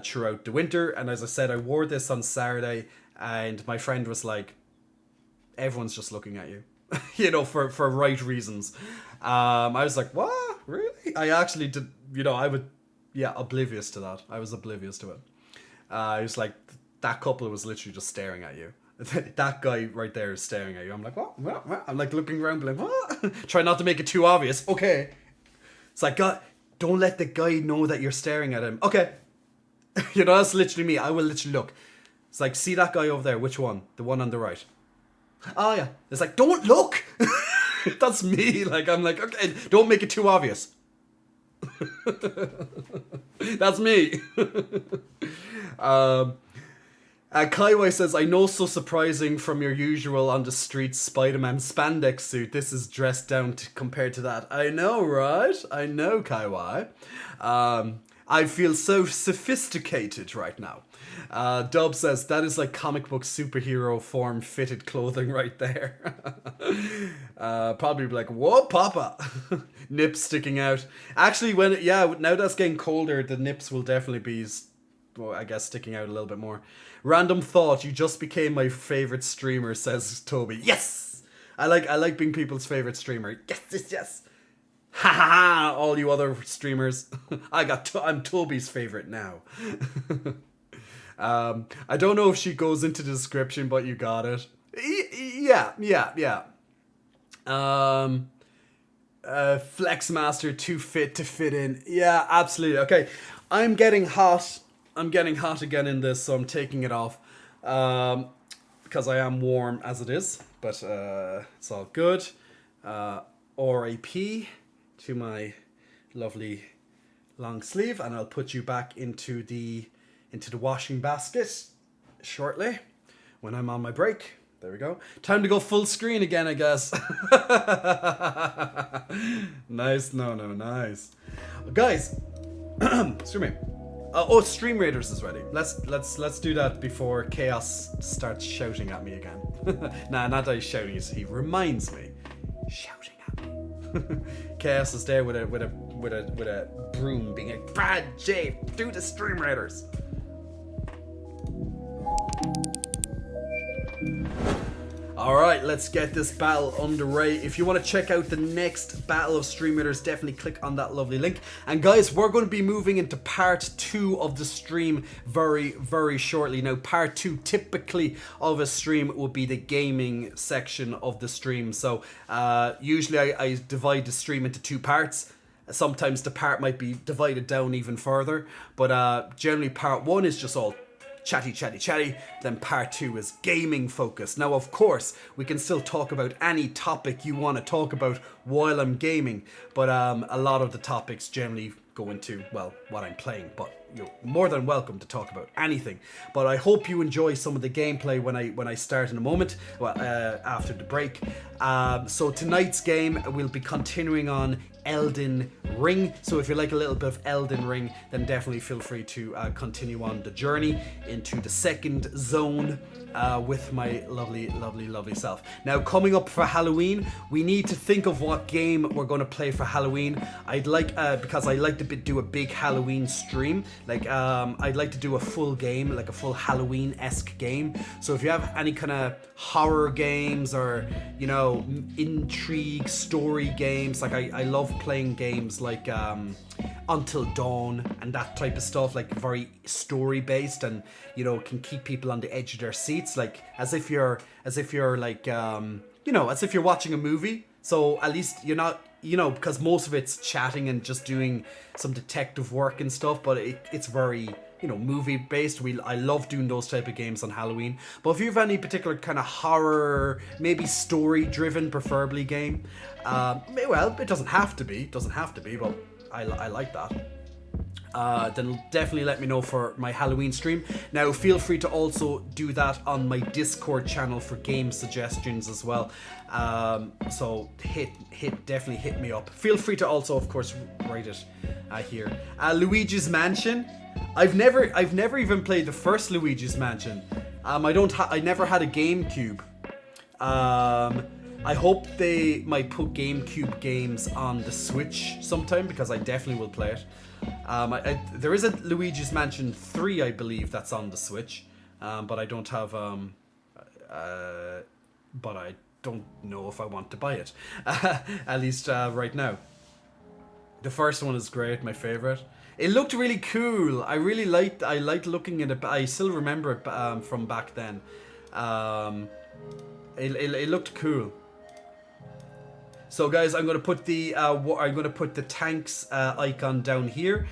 Speaker 1: throughout the winter. And as I said, I wore this on Saturday and my friend was like, everyone's just looking at you, you know, for right reasons. I was like, what? Really? I actually did, you know, oblivious to that. I was oblivious to it. I was like, that couple was literally just staring at you. That guy right there is staring at you. I'm like, what? I'm like looking around, like, what? Try not to make it too obvious. Okay. It's like, God, don't let the guy know that you're staring at him. Okay. You know, that's literally me. I will literally look. It's like, see that guy over there? Which one? The one on the right. Oh, yeah. It's like, don't look. That's me. Like, I'm like, okay, don't make it too obvious. That's me. Kaiwai says, I know, so surprising from your usual on the street Spider-Man spandex suit. This is dressed down compared to that. I know, right? I know, Kaiwai. I feel so sophisticated right now. Dub says, that is like comic book superhero form fitted clothing right there. Probably be like, whoa, Papa. Nips sticking out. Actually, now that's getting colder, the nips will definitely be, well, I guess, sticking out a little bit more. Random thought, you just became my favorite streamer, says Toby. Yes! I like being people's favorite streamer. Yes. Ha ha ha, all you other streamers. I'm Toby's favorite now. I don't know if she goes into the description, but you got it. Yeah. Flexmaster, too fit to fit in. Yeah, absolutely. Okay, I'm getting hot again in this, so I'm taking it off. Because I am warm as it is, but it's all good. R.I.P. to my lovely long sleeve, and I'll put you back into the washing basket shortly when I'm on my break. There we go. Time to go full screen again, I guess. Nice. Nice. Guys, excuse me. Stream Raiders is ready. Let's do that before Chaos starts shouting at me again. Nah, not that he's shouting. He reminds me, shouting at me. Chaos is there with a broom, being like, Brad, Jay, do the Stream Raiders. Alright, let's get this battle underway. If you want to check out the next battle of Stream Raiders, definitely click on that lovely link. And guys, we're going to be moving into part 2 of the stream very, very shortly. Now, part 2 typically of a stream will be the gaming section of the stream. So, usually I divide the stream into 2 parts. Sometimes the part might be divided down even further. But generally part 1 is just all chatty. Then part 2 is gaming focused. Now, of course, we can still talk about any topic you want to talk about while I'm gaming, but a lot of the topics generally go into, well, what I'm playing, but you're more than welcome to talk about anything. But I hope you enjoy some of the gameplay when I start in a moment, well, after the break. So tonight's game, we'll be continuing on Elden Ring. So if you like a little bit of Elden Ring, then definitely feel free to continue on the journey into the second zone with my lovely self. Now, coming up for Halloween, we need to think of what game we're going to play for Halloween. I'd like, because I like to do a big Halloween stream, like I'd like to do a full game, like a full Halloween-esque game. So if you have any kind of horror games or, you know, intrigue, story games, like I love playing games like Until Dawn and that type of stuff, like very story based, and you know, can keep people on the edge of their seats, like as if you're like you know, as if you're watching a movie. So at least you're not, you know, because most of it's chatting and just doing some detective work and stuff, but it's very, you know, movie based. I love doing those type of games on Halloween. But if you have any particular kind of horror, maybe story driven preferably game, well, it doesn't have to be, but I like that. Then definitely let me know for my Halloween stream. Now, feel free to also do that on my Discord channel for game suggestions as well. So definitely hit me up. Feel free to also, of course, write it here. Luigi's Mansion. I've never even played the first Luigi's Mansion. I never had a GameCube. I hope they might put GameCube games on the Switch sometime, because I definitely will play it. There is a Luigi's Mansion 3, I believe, that's on the Switch, but I don't have but I don't know if I want to buy it, at least right now. The first one is great, my favorite. It looked really cool. I liked looking at it. I still remember it from back then. It looked cool. So guys, I'm gonna put the tanks icon down here.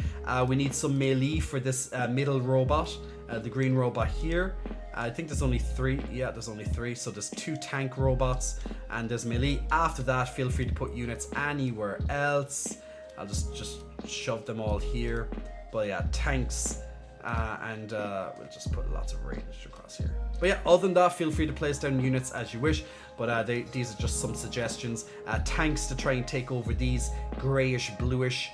Speaker 1: We need some melee for this middle robot, the green robot here. I think there's only 3. Yeah, there's only 3. So there's 2 tank robots and there's melee. After that, feel free to put units anywhere else. I'll just shove them all here. But yeah, tanks, and we'll just put lots of range across here. But yeah, other than that, feel free to place down units as you wish. But these are just some suggestions. Tanks to try and take over these grayish, bluish,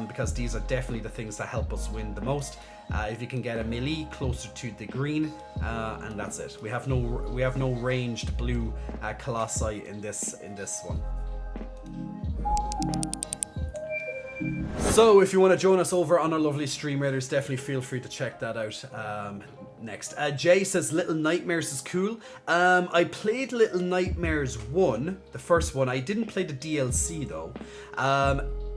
Speaker 1: because these are definitely the things that help us win the most. If you can get a melee closer to the green, and that's it. We have no ranged blue colossi in this one. So if you want to join us over on our lovely Stream Raiders, definitely feel free to check that out. Next, Jay says Little Nightmares is cool. I played Little Nightmares 1, the first one. I didn't play the DLC though.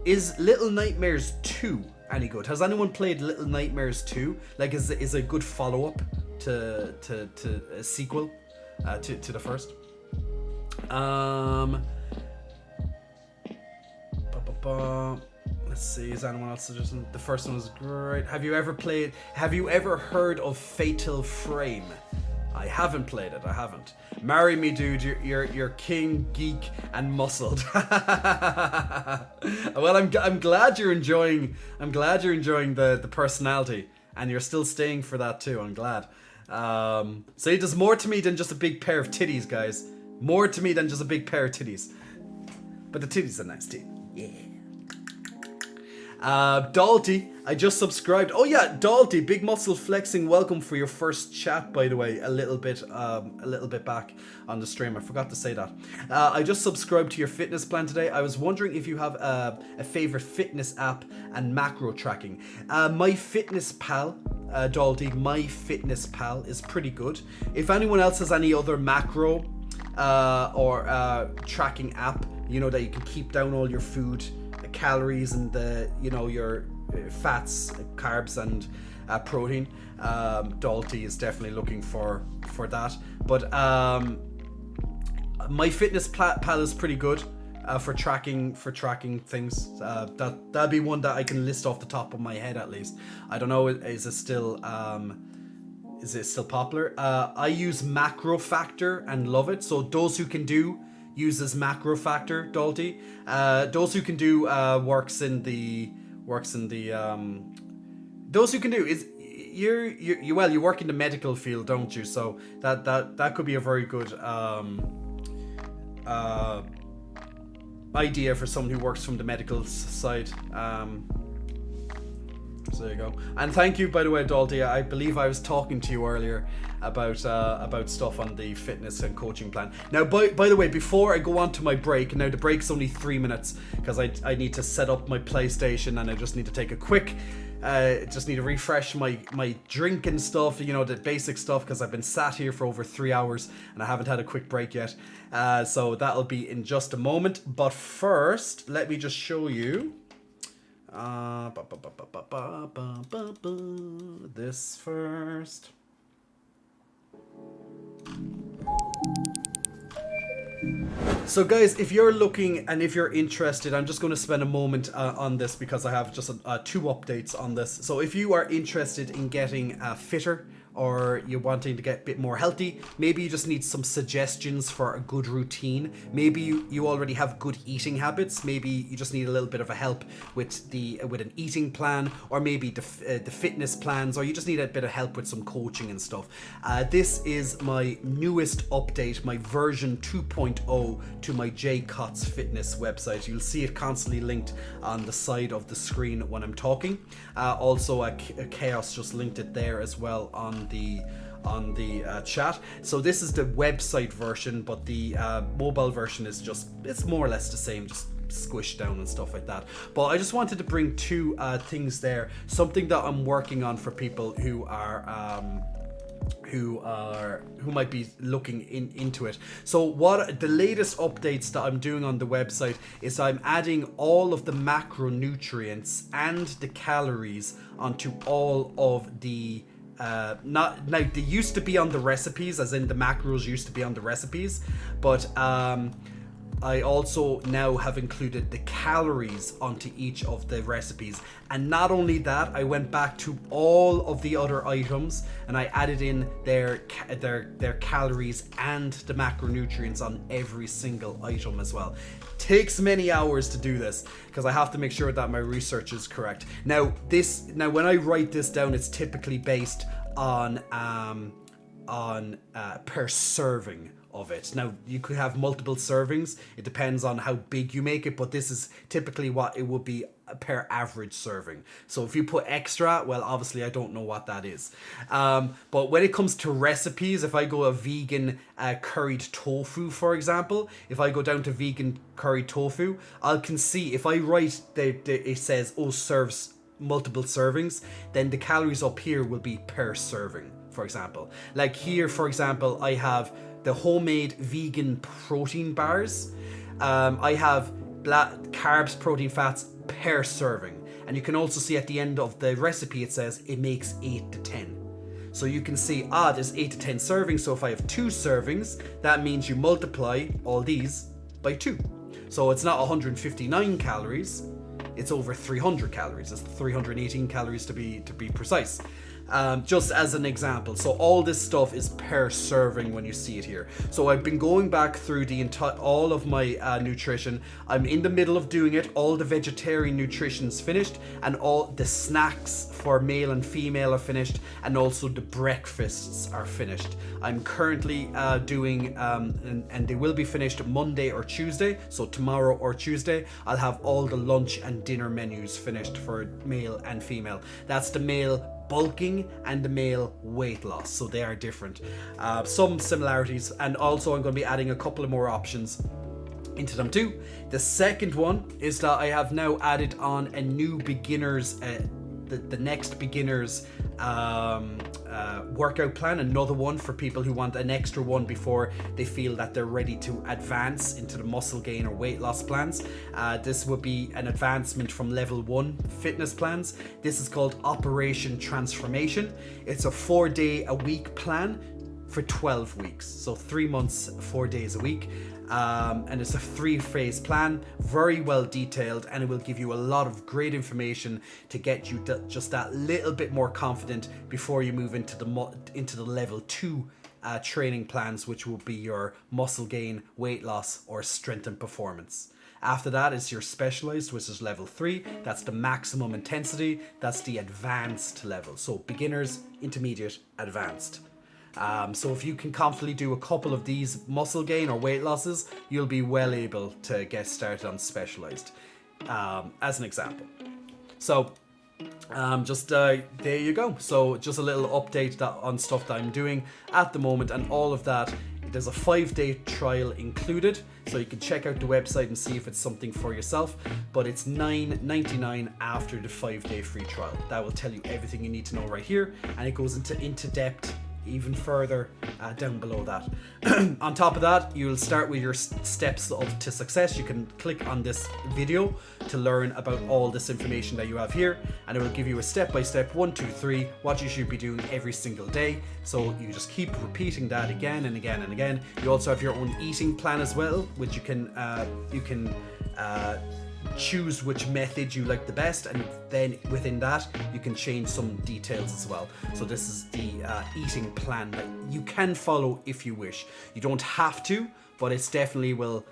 Speaker 1: Is Little Nightmares 2 any good? Has anyone played Little Nightmares 2? Like, is a good follow-up to a sequel to the first? Let's see, is anyone else suggesting? The first one was great. Have you ever heard of Fatal Frame? I haven't played it, I haven't. Marry me, dude, you're king, geek, and muscled. Well, I'm glad you're enjoying the personality, and you're still staying for that too, I'm glad. See, there's more to me than just a big pair of titties, guys. More to me than just a big pair of titties. But the titties are nice too. Yeah. Dalty, I just subscribed. Oh yeah, Dalty, big muscle flexing. Welcome for your first chat, by the way. A little bit back on the stream. I forgot to say that. I just subscribed to your fitness plan today. I was wondering if you have a favorite fitness app and macro tracking. MyFitnessPal, Dalty, MyFitnessPal is pretty good. If anyone else has any other macro or tracking app, you know, that you can keep down all your food calories and your fats, carbs, and protein. Dalty is definitely looking for that. But MyFitnessPal is pretty good for tracking things. That'd be one that I can list off the top of my head at least. I don't know, is it still popular? I use Macro Factor and love it. So those who can do uses Macro Factor, Dalty. Those who can do those who can do is you work in the medical field, don't you? So that could be a very good idea for someone who works from the medical side. So there you go. And thank you, by the way, Dalty. I believe I was talking to you earlier about stuff on the fitness and coaching plan. Now, by the way, before I go on to my break, now the break's only 3 minutes because I need to set up my PlayStation and I just need to take a quick, just need to refresh my drink and stuff, you know, the basic stuff, because I've been sat here for over 3 hours and I haven't had a quick break yet. So that'll be in just a moment. But first, let me just show you. This first. So guys, if you're looking and if you're interested, I'm just going to spend a moment on this because I have just 2 updates on this. So if you are interested in getting fitter, or you're wanting to get a bit more healthy, maybe you just need some suggestions for a good routine. Maybe you already have good eating habits. Maybe you just need a little bit of a help with an eating plan, or maybe the fitness plans, or you just need a bit of help with some coaching and stuff. This is my newest update, my version 2.0 to my J Cots Fitness website. You'll see it constantly linked on the side of the screen when I'm talking. Also, Chaos just linked it there as well on the on the chat. So this is the website version, but the mobile version is it's more or less the same, just squished down and stuff like that. But I just wanted to bring two things there, something that I'm working on for people who might be looking into it. So what the latest updates that I'm doing on the website is I'm adding all of the macronutrients and the calories onto all of the not now they used to be on the recipes, as in the macros used to be on the recipes, but I also now have included the calories onto each of the recipes. And not only that, I went back to all of the other items and I added in their calories and the macronutrients on every single item as well. Takes many hours to do this because I have to make sure that my research is correct. Now when I write this down, it's typically based on per serving of it. Now you could have multiple servings, it depends on how big you make it, but this is typically what it would be per average serving. So if you put extra, well, obviously I don't know what that is, but when it comes to recipes, if I go a vegan curried tofu, for example, if I go down to vegan curried tofu, I can see if I write it says serves multiple servings, then the calories up here will be per serving. For example, like here, for example, I have the homemade vegan protein bars. I have carbs, protein, fats per serving. And you can also see at the end of the recipe, it says it makes 8 to 10. So you can see, there's 8 to 10 servings. So if I have 2 servings, that means you multiply all these by 2. So it's not 159 calories, it's over 300 calories. It's 318 calories to be precise. Just as an example. So all this stuff is per serving when you see it here. So I've been going back through all of my nutrition. I'm in the middle of doing it. All the vegetarian nutrition's finished, and all the snacks for male and female are finished, and also the breakfasts are finished. I'm currently doing, and they will be finished Monday or Tuesday. So tomorrow or Tuesday, I'll have all the lunch and dinner menus finished for male and female. That's the male bulking and the male weight loss, so they are different. Some similarities, and also I'm going to be adding a couple of more options into them too. The second one is that I have now added on a new beginners the next beginners workout plan, another one for people who want an extra one before they feel that they're ready to advance into the muscle gain or weight loss plans. This would be an advancement from level 1 fitness plans. This is called Operation Transformation. It's a 4-day-a-week plan for 12 weeks, so 3 months, 4 days a week. And it's a 3-phase plan, very well detailed, and it will give you a lot of great information to get you just that little bit more confident before you move into the level 2 training plans, which will be your muscle gain, weight loss, or strength and performance. After that is your specialized, which is level 3. That's the maximum intensity. That's the advanced level. So beginners, intermediate, advanced. So if you can confidently do a couple of these muscle gain or weight losses, you'll be well able to get started on specialized, as an example. So there you go. So just a little update on stuff that I'm doing at the moment, and all of that. There's a 5-day trial included, so you can check out the website and see if it's something for yourself, but it's $9.99 after the 5-day free trial. That will tell you everything you need to know right here, and it goes into depth even further down below that. On top of that, you'll start with your steps to success. You can click on this video to learn about all this information that you have here, and it will give you a step-by-step 1, 2, 3 what you should be doing every single day. So you just keep repeating that again and again and again. You also have your own eating plan as well, which you can choose which method you like the best, and then within that you can change some details as well. So this is the eating plan that you can follow if you wish. You don't have to, but it's definitely will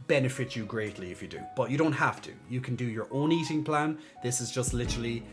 Speaker 1: benefit you greatly if you do, but you don't have to. You can do your own eating plan. This is just literally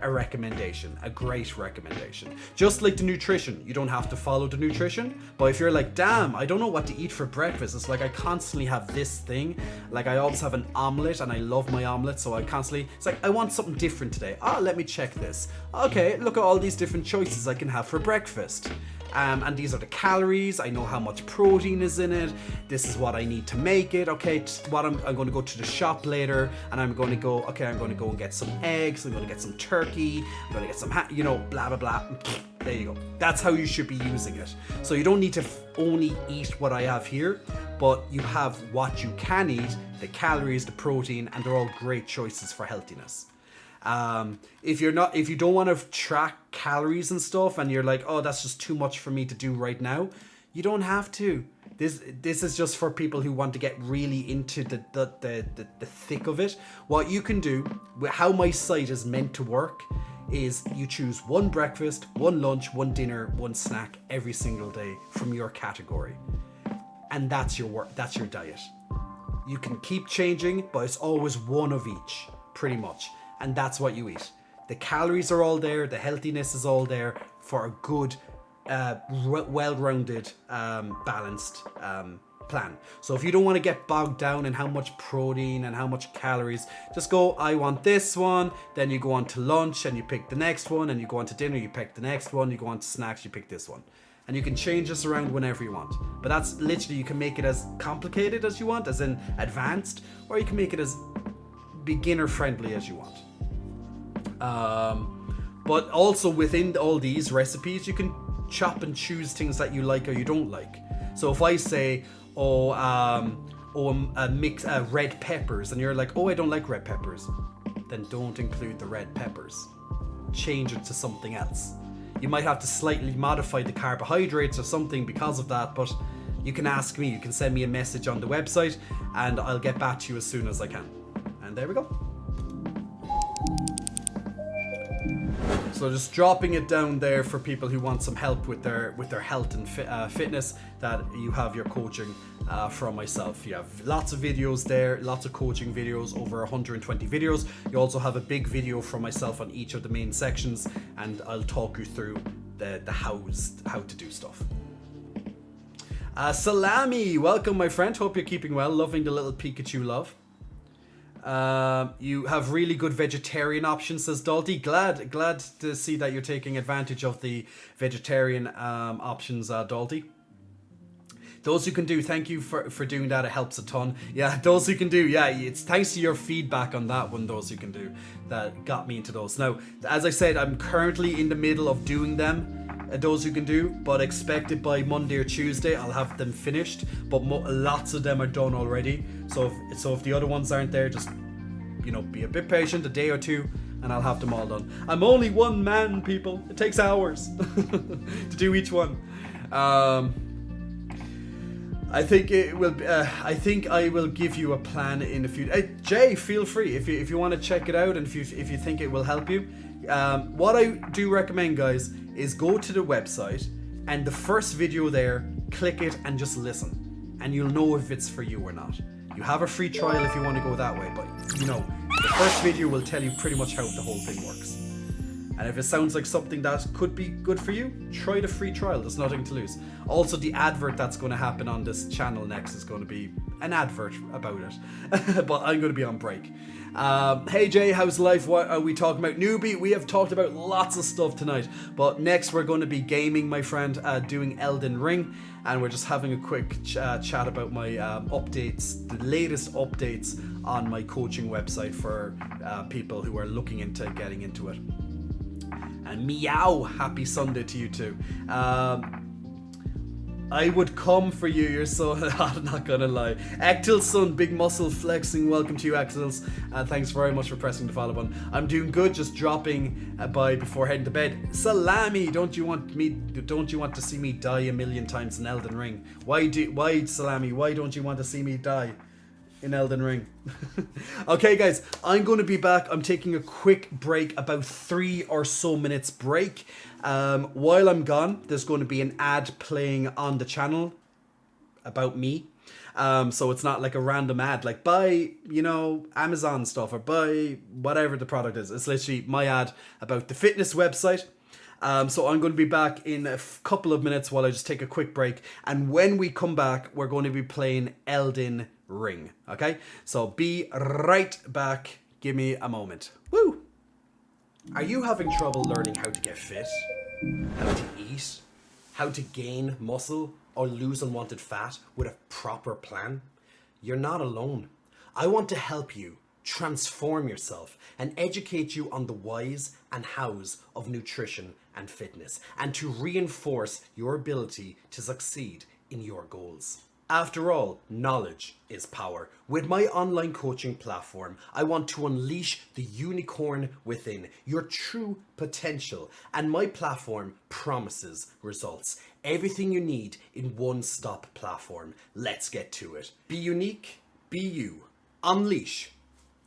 Speaker 1: a recommendation, a great recommendation. Just like the nutrition, you don't have to follow the nutrition, but if you're like, damn, I don't know what to eat for breakfast, it's like I constantly have this thing, like I always have an omelet and I love my omelet, so I constantly, it's like I want something different today. Let me check this. Okay, look at all these different choices I can have for breakfast. And these are the calories. I know how much protein is in it. This is what I need to make it. Okay, I'm going to go to the shop later, and I'm going to go. Okay, I'm going to go and get some eggs. I'm going to get some turkey. I'm going to get some, blah blah blah. There you go. That's how you should be using it. So you don't need to only eat what I have here, but you have what you can eat, the calories, the protein, and they're all great choices for healthiness. If you don't want to track calories and stuff, and you're like, oh, that's just too much for me to do right now, you don't have to. This is just for people who want to get really into the thick of it. What you can do, how my site is meant to work, is you choose one breakfast, one lunch, one dinner, one snack every single day from your category, and that's your diet. You can keep changing, but it's always one of each, pretty much. And that's what you eat. The calories are all there. The healthiness is all there for a good, well-rounded, balanced plan. So if you don't want to get bogged down in how much protein and how much calories, just go, I want this one. Then you go on to lunch and you pick the next one. And you go on to dinner, you pick the next one. You go on to snacks, you pick this one. And you can change this around whenever you want. But that's literally, you can make it as complicated as you want, as in advanced, or you can make it as beginner friendly as you want. But also within all these recipes, you can chop and choose things that you like or you don't like. So if I say, mix red peppers, and you're like, oh, I don't like red peppers, then don't include the red peppers. Change it to something else. You might have to slightly modify the carbohydrates or something because of that, but you can ask me, you can send me a message on the website, and I'll get back to you as soon as I can. And there we go. So just dropping it down there for people who want some help with their health and fitness, that you have your coaching from myself. You have lots of videos there, lots of coaching videos, over 120 videos. You also have a big video from myself on each of the main sections, and I'll talk you through the how to do stuff. Salami, welcome my friend. Hope you're keeping well. Loving the little Pikachu love. You have really good vegetarian options, says Dalty. Glad to see that you're taking advantage of the vegetarian options, Dalty. Those who can do, thank you for doing that. It helps a ton. Yeah, those who can do, yeah, it's thanks to your feedback on that one, those who can do, that got me into those. Now, as I said, I'm currently in the middle of doing them, those who can do, but expected by Monday or Tuesday I'll have them finished, but lots of them are done already. So if the other ones aren't there, just be a bit patient, a day or two, and I'll have them all done. I'm only one man, people. It takes hours to do each one. I think it will. I think I will give you a plan in a few. Jay, feel free if you want to check it out, and if you think it will help you. What I do recommend, guys, is go to the website, and the first video there, click it and just listen, and you'll know if it's for you or not. You have a free trial if you want to go that way, but the first video will tell you pretty much how the whole thing works. And if it sounds like something that could be good for you, try the free trial. There's nothing to lose. Also, the advert that's going to happen on this channel next is going to be an advert about it. But I'm going to be on break. Hey Jay, how's life? What are we talking about? Newbie, we have talked about lots of stuff tonight. But next we're going to be gaming, my friend, doing Elden Ring. And we're just having a quick chat about my updates, the latest updates on my coaching website for people who are looking into getting into it. And meow, happy Sunday to you too. I would come for you, you're so hot, I'm not gonna lie. Actil's son, big muscle flexing, welcome to you Actil's. Thanks very much for pressing the follow button. I'm doing good, just dropping by before heading to bed. Salami, don't you want to see me die a million times in Elden Ring? Why Salami, why don't you want to see me die in Elden Ring? Okay guys, I'm going to be back. I'm taking a quick break, about 3 or so minutes break. While I'm gone, there's going to be an ad playing on the channel about me. So it's not like a random ad, like buy, Amazon stuff or buy whatever the product is. It's literally my ad about the fitness website. So I'm going to be back in a couple of minutes while I just take a quick break. And when we come back, we're going to be playing Elden Ring. Okay? So be right back. Give me a moment. Woo! Are you having trouble learning how to get fit? How to eat? How to gain muscle or lose unwanted fat with a proper plan? You're not alone. I want to help you transform yourself and educate you on the whys and hows of nutrition and fitness, and to reinforce your ability to succeed in your goals. After all, knowledge is power. With my online coaching platform, I want to unleash the unicorn within, your true potential, and my platform promises results. Everything you need in one-stop platform. Let's get to it. Be unique, be you. Unleash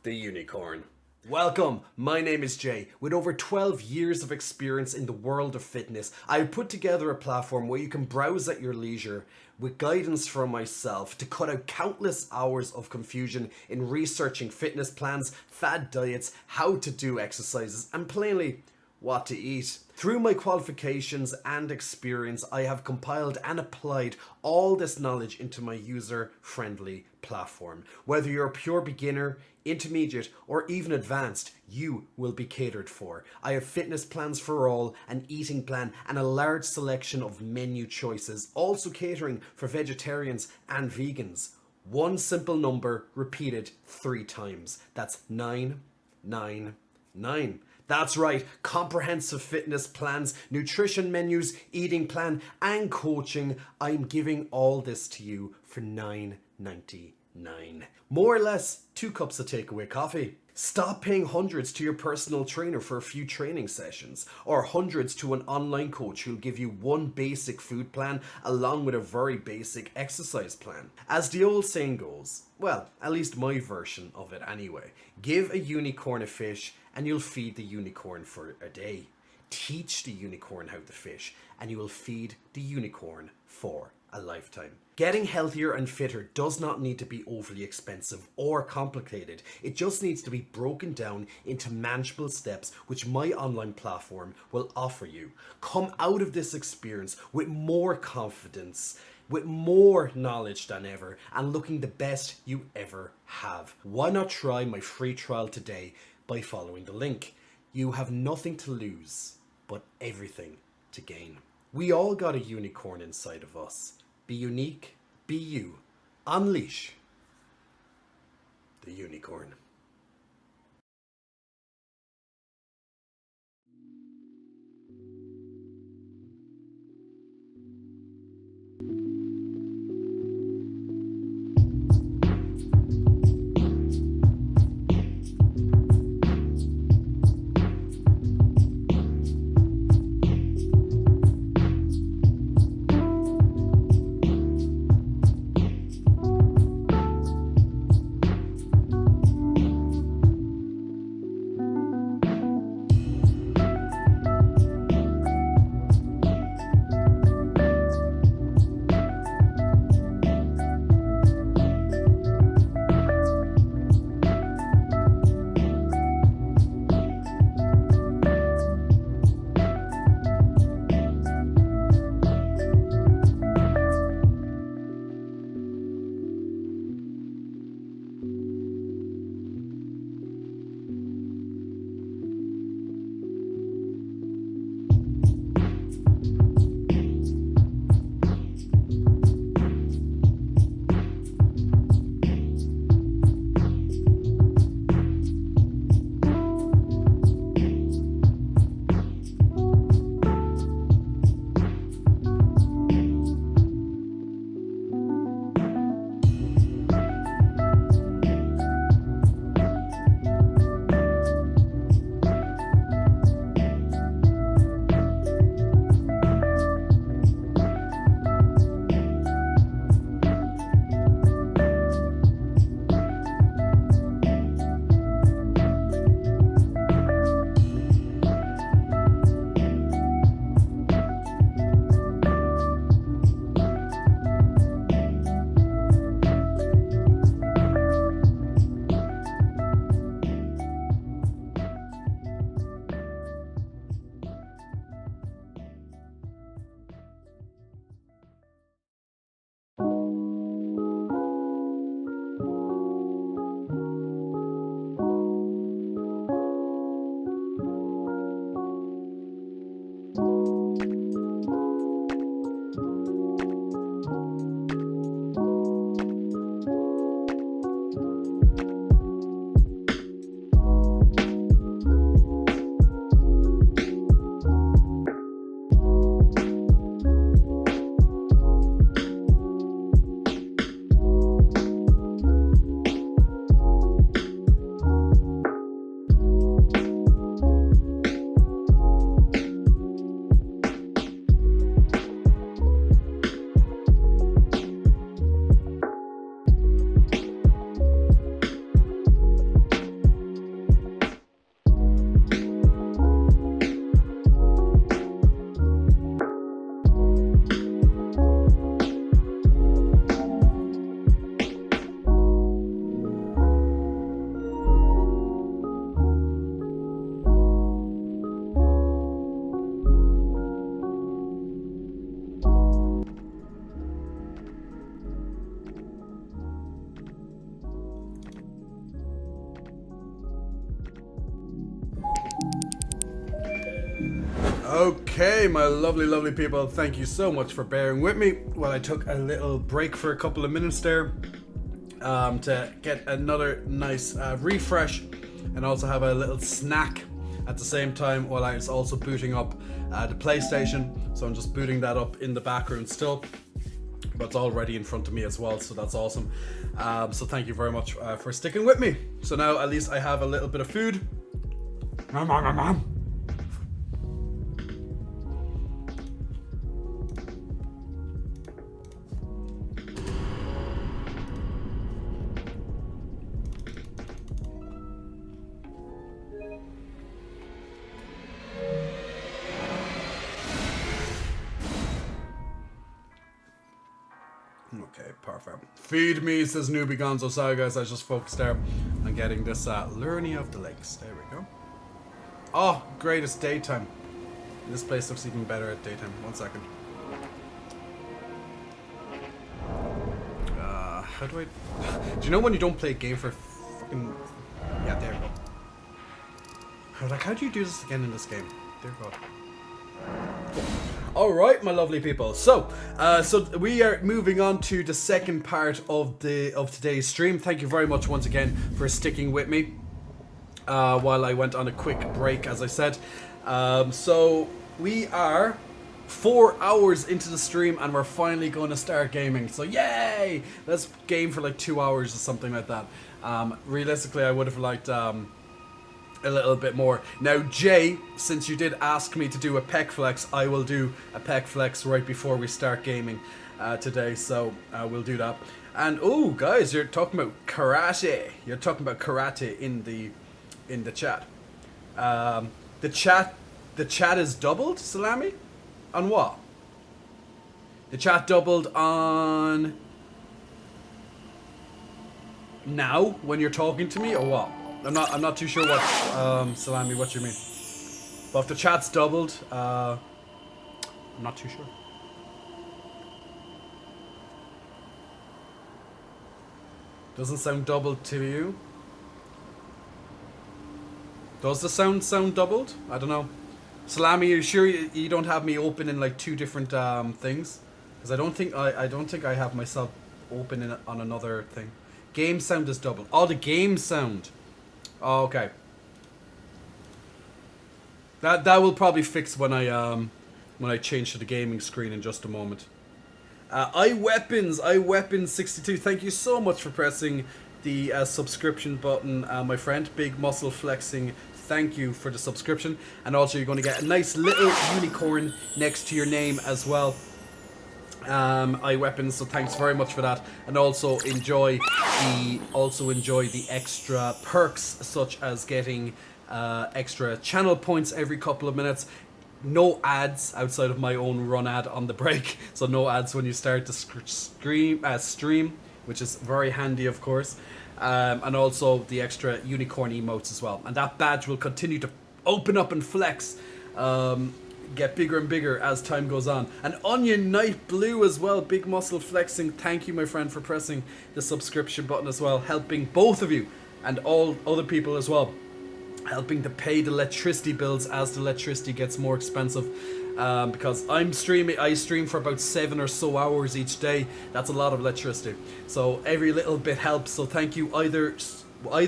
Speaker 1: the unicorn. Welcome, my name is Jay. With over 12 years of experience in the world of fitness, I have put together a platform where you can browse at your leisure with guidance from myself to cut out countless hours of confusion in researching fitness plans, fad diets, how to do exercises, and plainly, what to eat. Through my qualifications and experience, I have compiled and applied all this knowledge into my user-friendly platform. Whether you're a pure beginner, intermediate, or even advanced, you will be catered for. I have fitness plans for all, an eating plan, and a large selection of menu choices, also catering for vegetarians and vegans. One simple number repeated 3 times. That's 999. That's right, comprehensive fitness plans, nutrition menus, eating plan, and coaching. I'm giving all this to you for $9.99. More or less 2 cups of takeaway coffee. Stop paying hundreds to your personal trainer for a few training sessions, or hundreds to an online coach who'll give you one basic food plan along with a very basic exercise plan. As the old saying goes, well, at least my version of it anyway, give a unicorn a fish and you'll feed the unicorn for a day. Teach the unicorn how to fish and you will feed the unicorn for a lifetime. Getting healthier and fitter does not need to be overly expensive or complicated. It just needs to be broken down into manageable steps, which my online platform will offer you. Come out of this experience with more confidence, with more knowledge than ever, and looking the best you ever have. Why not try my free trial today by following the link? You have nothing to lose, but everything to gain. We all got a unicorn inside of us. Be unique, be you. Unleash the unicorn. Okay, my lovely people, thank you so much for bearing with me while I took a little break for a couple of minutes there to get another nice refresh and also have a little snack at the same time while I was also booting up the PlayStation. So I'm just booting that up in the background still, but it's already in front of me as well, so that's awesome. So thank you very much for sticking with me. So now at least I have a little bit of food. Okay, perfect. Feed me, says Newbie Gonzo. Sorry guys, I just focused there on getting this Learning of the Lakes. There we go. Oh, great, it's daytime. This place looks even better at daytime. 1 second. How do I... Do you know when you don't play a game for fucking... Yeah, there we go. I was like, how do you do this again in this game? Dear God. Alright, my lovely people. So we are moving on to the second part of today's stream. Thank you very much once again for sticking with me while I went on a quick break, as I said. So we are 4 hours into the stream and we're finally going to start gaming. So yay! Let's game for like 2 hours or something like that. Realistically, I would have liked a little bit more. Now, Jay, since you did ask me to do a pec flex, I will do a pec flex right before we start gaming today. So we'll do that. And oh, guys, you're talking about karate. You're talking about karate in the chat. The chat is doubled, Salami? On what? The chat doubled on now when you're talking to me, or what? I'm not too sure what Salami, what you mean. But if the chat's doubled, I'm not too sure. Doesn't sound doubled to you? Does the sound doubled? I don't know. Salami, are you sure you don't have me open in like 2 different things? Because I don't think I have myself open on another thing. Game sound is doubled. Oh, the game sound. Oh, okay. That will probably fix when I change to the gaming screen in just a moment. iWeapons 62. Thank you so much for pressing the subscription button, my friend. Big muscle flexing. Thank you for the subscription, and also you're going to get a nice little unicorn next to your name as well. iWeapons, so thanks very much for that, and also enjoy the extra perks such as getting extra channel points every couple of minutes. No ads outside of my own run ad on the break, so no ads when you start the stream, which is very handy, of course. And also the extra unicorn emotes as well, and that badge will continue to open up and flex. Get bigger and bigger as time goes on. And Onion Night Blue as well, big muscle flexing. Thank you, my friend, for pressing the subscription button as well, helping both of you and all other people as well, helping to pay the electricity bills as the electricity gets more expensive. Because I stream for about 7 or so hours each day. That's a lot of electricity, so every little bit helps. So thank you. Either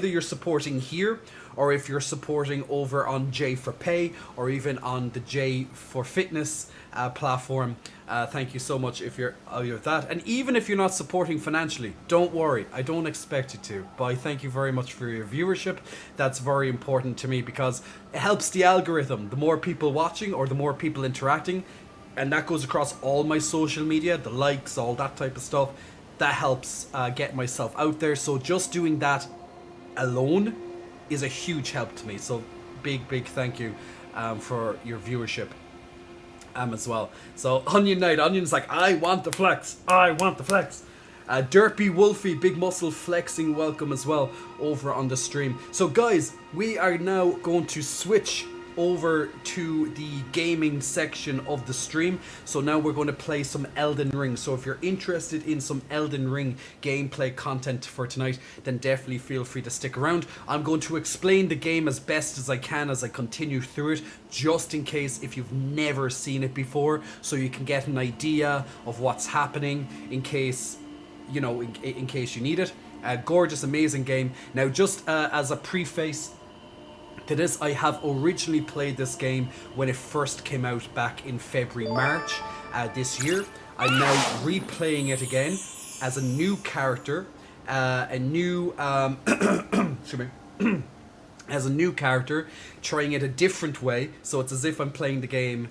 Speaker 1: you're supporting here, or if you're supporting over on J for Pay, or even on the J for Fitness platform. Thank you so much if you're either that. And even if you're not supporting financially, don't worry, I don't expect you to, but I thank you very much for your viewership. That's very important to me because it helps the algorithm. The more people watching or the more people interacting, and that goes across all my social media, the likes, all that type of stuff, that helps get myself out there. So just doing that alone is a huge help to me. So big thank you for your viewership as well. So Onion Night, Onion's like, I want the flex. Derpy Wolfie, big muscle flexing, welcome as well over on the stream. So guys, we are now going to switch over to the gaming section of the stream. So now we're going to play some Elden Ring. So if you're interested in some Elden Ring gameplay content for tonight, then definitely feel free to stick around. I'm going to explain the game as best as I can as I continue through it, just in case if you've never seen it before, so you can get an idea of what's happening in case, you know, in case you need it. Gorgeous, amazing game. Now, just as a preface to this, I have originally played this game when it first came out back in February, March this year. I'm now replaying it again as a new character, as a new character, trying it a different way. So it's as if I'm playing the game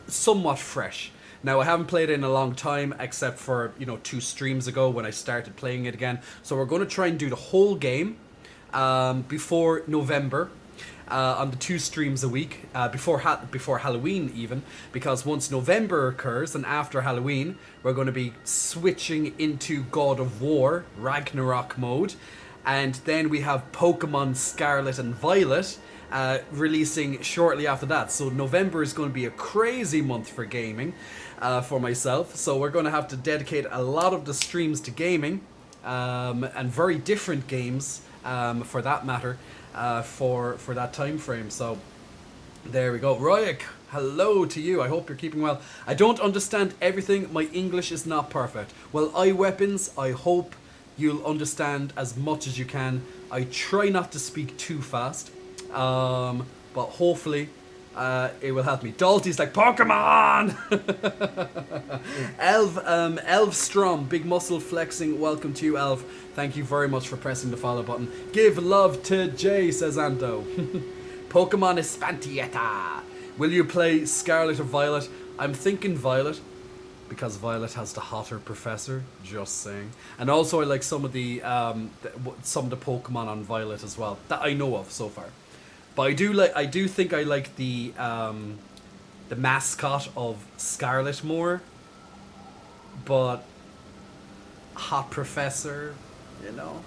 Speaker 1: somewhat fresh. Now, I haven't played it in a long time, except for, you know, 2 streams ago when I started playing it again. So we're going to try and do the whole game before November, on the 2 streams a week, before Halloween even, because once November occurs and after Halloween, we're going to be switching into God of War, Ragnarok mode, and then we have Pokemon Scarlet and Violet, releasing shortly after that. So November is going to be a crazy month for gaming for myself. So we're going to have to dedicate a lot of the streams to gaming, and very different games for that matter, for that time frame. So there we go. Royak, hello to you. I hope you're keeping well. I don't understand everything. My English is not perfect. Well, iWeapons, I hope you'll understand as much as you can. I try not to speak too fast. But hopefully it will help me. Dalty's like, Pokemon! Elvstrom, big muscle flexing. Welcome to you, Elv. Thank you very much for pressing the follow button. Give love to Jay, says Anto. Pokemon Espantieta. Will you play Scarlet or Violet? I'm thinking Violet, because Violet has the hotter professor, just saying. And also I like some of the Pokemon on Violet as well, that I know of so far. But I do think I like the mascot of Scarlet more. But hot professor, you know.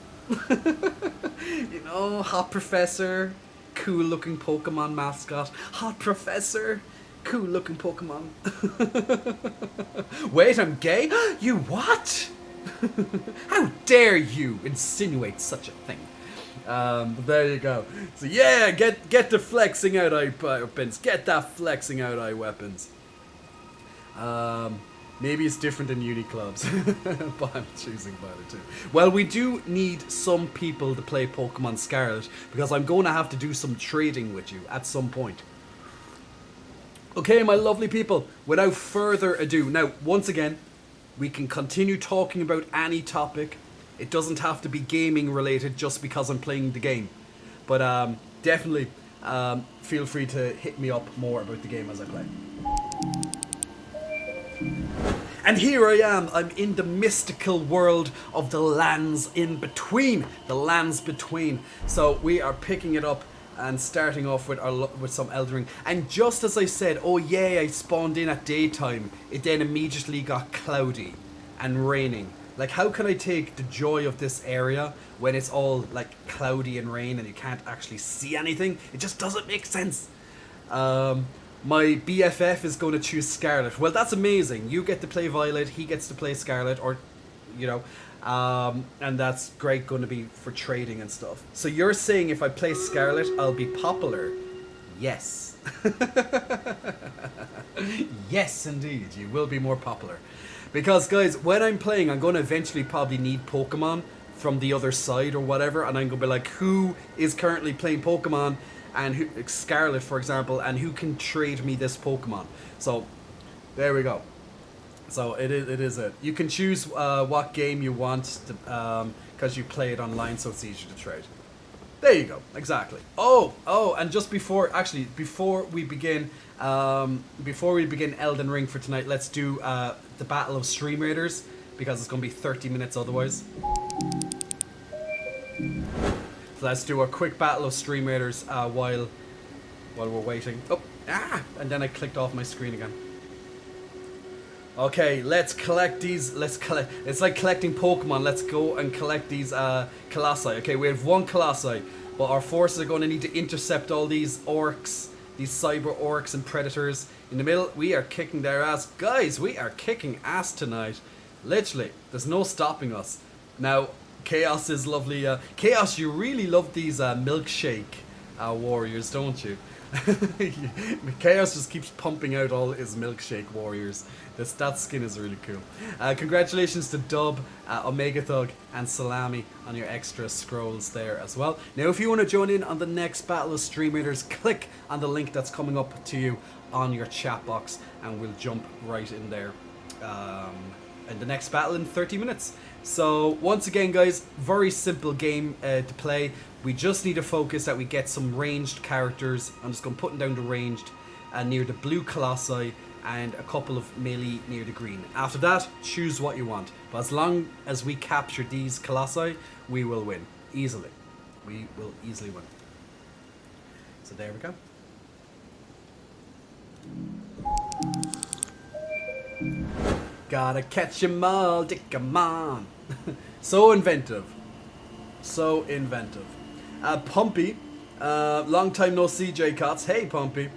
Speaker 1: You know, hot professor, cool looking Pokemon mascot. Hot professor, cool looking Pokemon. Wait, I'm gay? You what? How dare you insinuate such a thing? There you go. So yeah, get the flexing out weapons. Get that flexing out weapons. Maybe it's different in uni clubs, but I'm choosing Violet too. Well, we do need some people to play Pokemon Scarlet, because I'm going to have to do some trading with you at some point. Okay, my lovely people, without further ado, now, once again, we can continue talking about any topic. It doesn't have to be gaming related just because I'm playing the game. But definitely feel free to hit me up more about the game as I play. And here I am, I'm in the mystical world of the lands in between. The lands between. So we are picking it up and starting off with some Elden Ring. And just as I said, oh yeah, I spawned in at daytime, it then immediately got cloudy and raining. Like, how can I take the joy of this area when it's all like cloudy and rain and you can't actually see anything? It just doesn't make sense. My BFF is going to choose Scarlet. Well, that's amazing. You get to play Violet, he gets to play Scarlet, or, you know, and that's great, going to be for trading and stuff. So you're saying if I play Scarlet, I'll be popular? Yes. Yes, indeed, you will be more popular. Because, guys, when I'm playing, I'm going to eventually probably need Pokemon from the other side or whatever, and I'm going to be like, who is currently playing Pokemon, and who, Scarlet, for example, and who can trade me this Pokemon? So, there we go. So, it is it. You can choose what game you want, because you play it online, so it's easier to trade. There you go, exactly. Oh, and just before we begin Elden Ring for tonight, let's do the Battle of Stream Raiders, because it's going to be 30 minutes otherwise. So let's do a quick Battle of Stream Raiders while we're waiting. And then I clicked off my screen again. Okay, let's collect these. It's like collecting Pokemon. Let's go and collect these Colossi. Okay, we have 1 Colossi, but our forces are going to need to intercept all these orcs these cyber orcs and predators. In the middle, we are kicking their ass. Guys, we are kicking ass tonight. Literally, there's no stopping us. Now, Chaos is lovely. Chaos, you really love these milkshake warriors, don't you? Chaos just keeps pumping out all his milkshake warriors. That skin is really cool. Congratulations to Dub, Omega Thug, and Salami on your extra scrolls there as well. Now, if you want to join in on the next Battle of Stream Raiders, click on the link that's coming up to you on your chat box, and we'll jump right in there in the next battle in 30 minutes. So, once again, guys, very simple game to play. We just need to focus that we get some ranged characters. I'm just going to put down the ranged near the blue colossi and a couple of melee near the green. After that, choose what you want. But as long as we capture these colossi, we will win. Easily. We will easily win. So there we go. Gotta catch 'em all, dick 'em on. So inventive. So inventive. Pumpy, long time no see, J-Cots. Hey, Pumpy.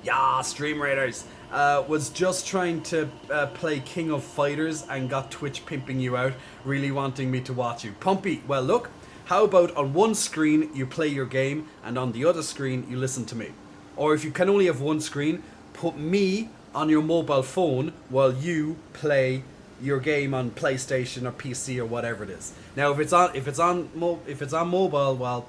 Speaker 1: Yeah, Stream Raiders. Was just trying to play King of Fighters and got Twitch pimping you out, really wanting me to watch you. Pumpy, well look, how about on one screen you play your game and on the other screen you listen to me? Or if you can only have one screen, put me on your mobile phone while you play your game on PlayStation or PC or whatever it is. Now if it's on mobile, well,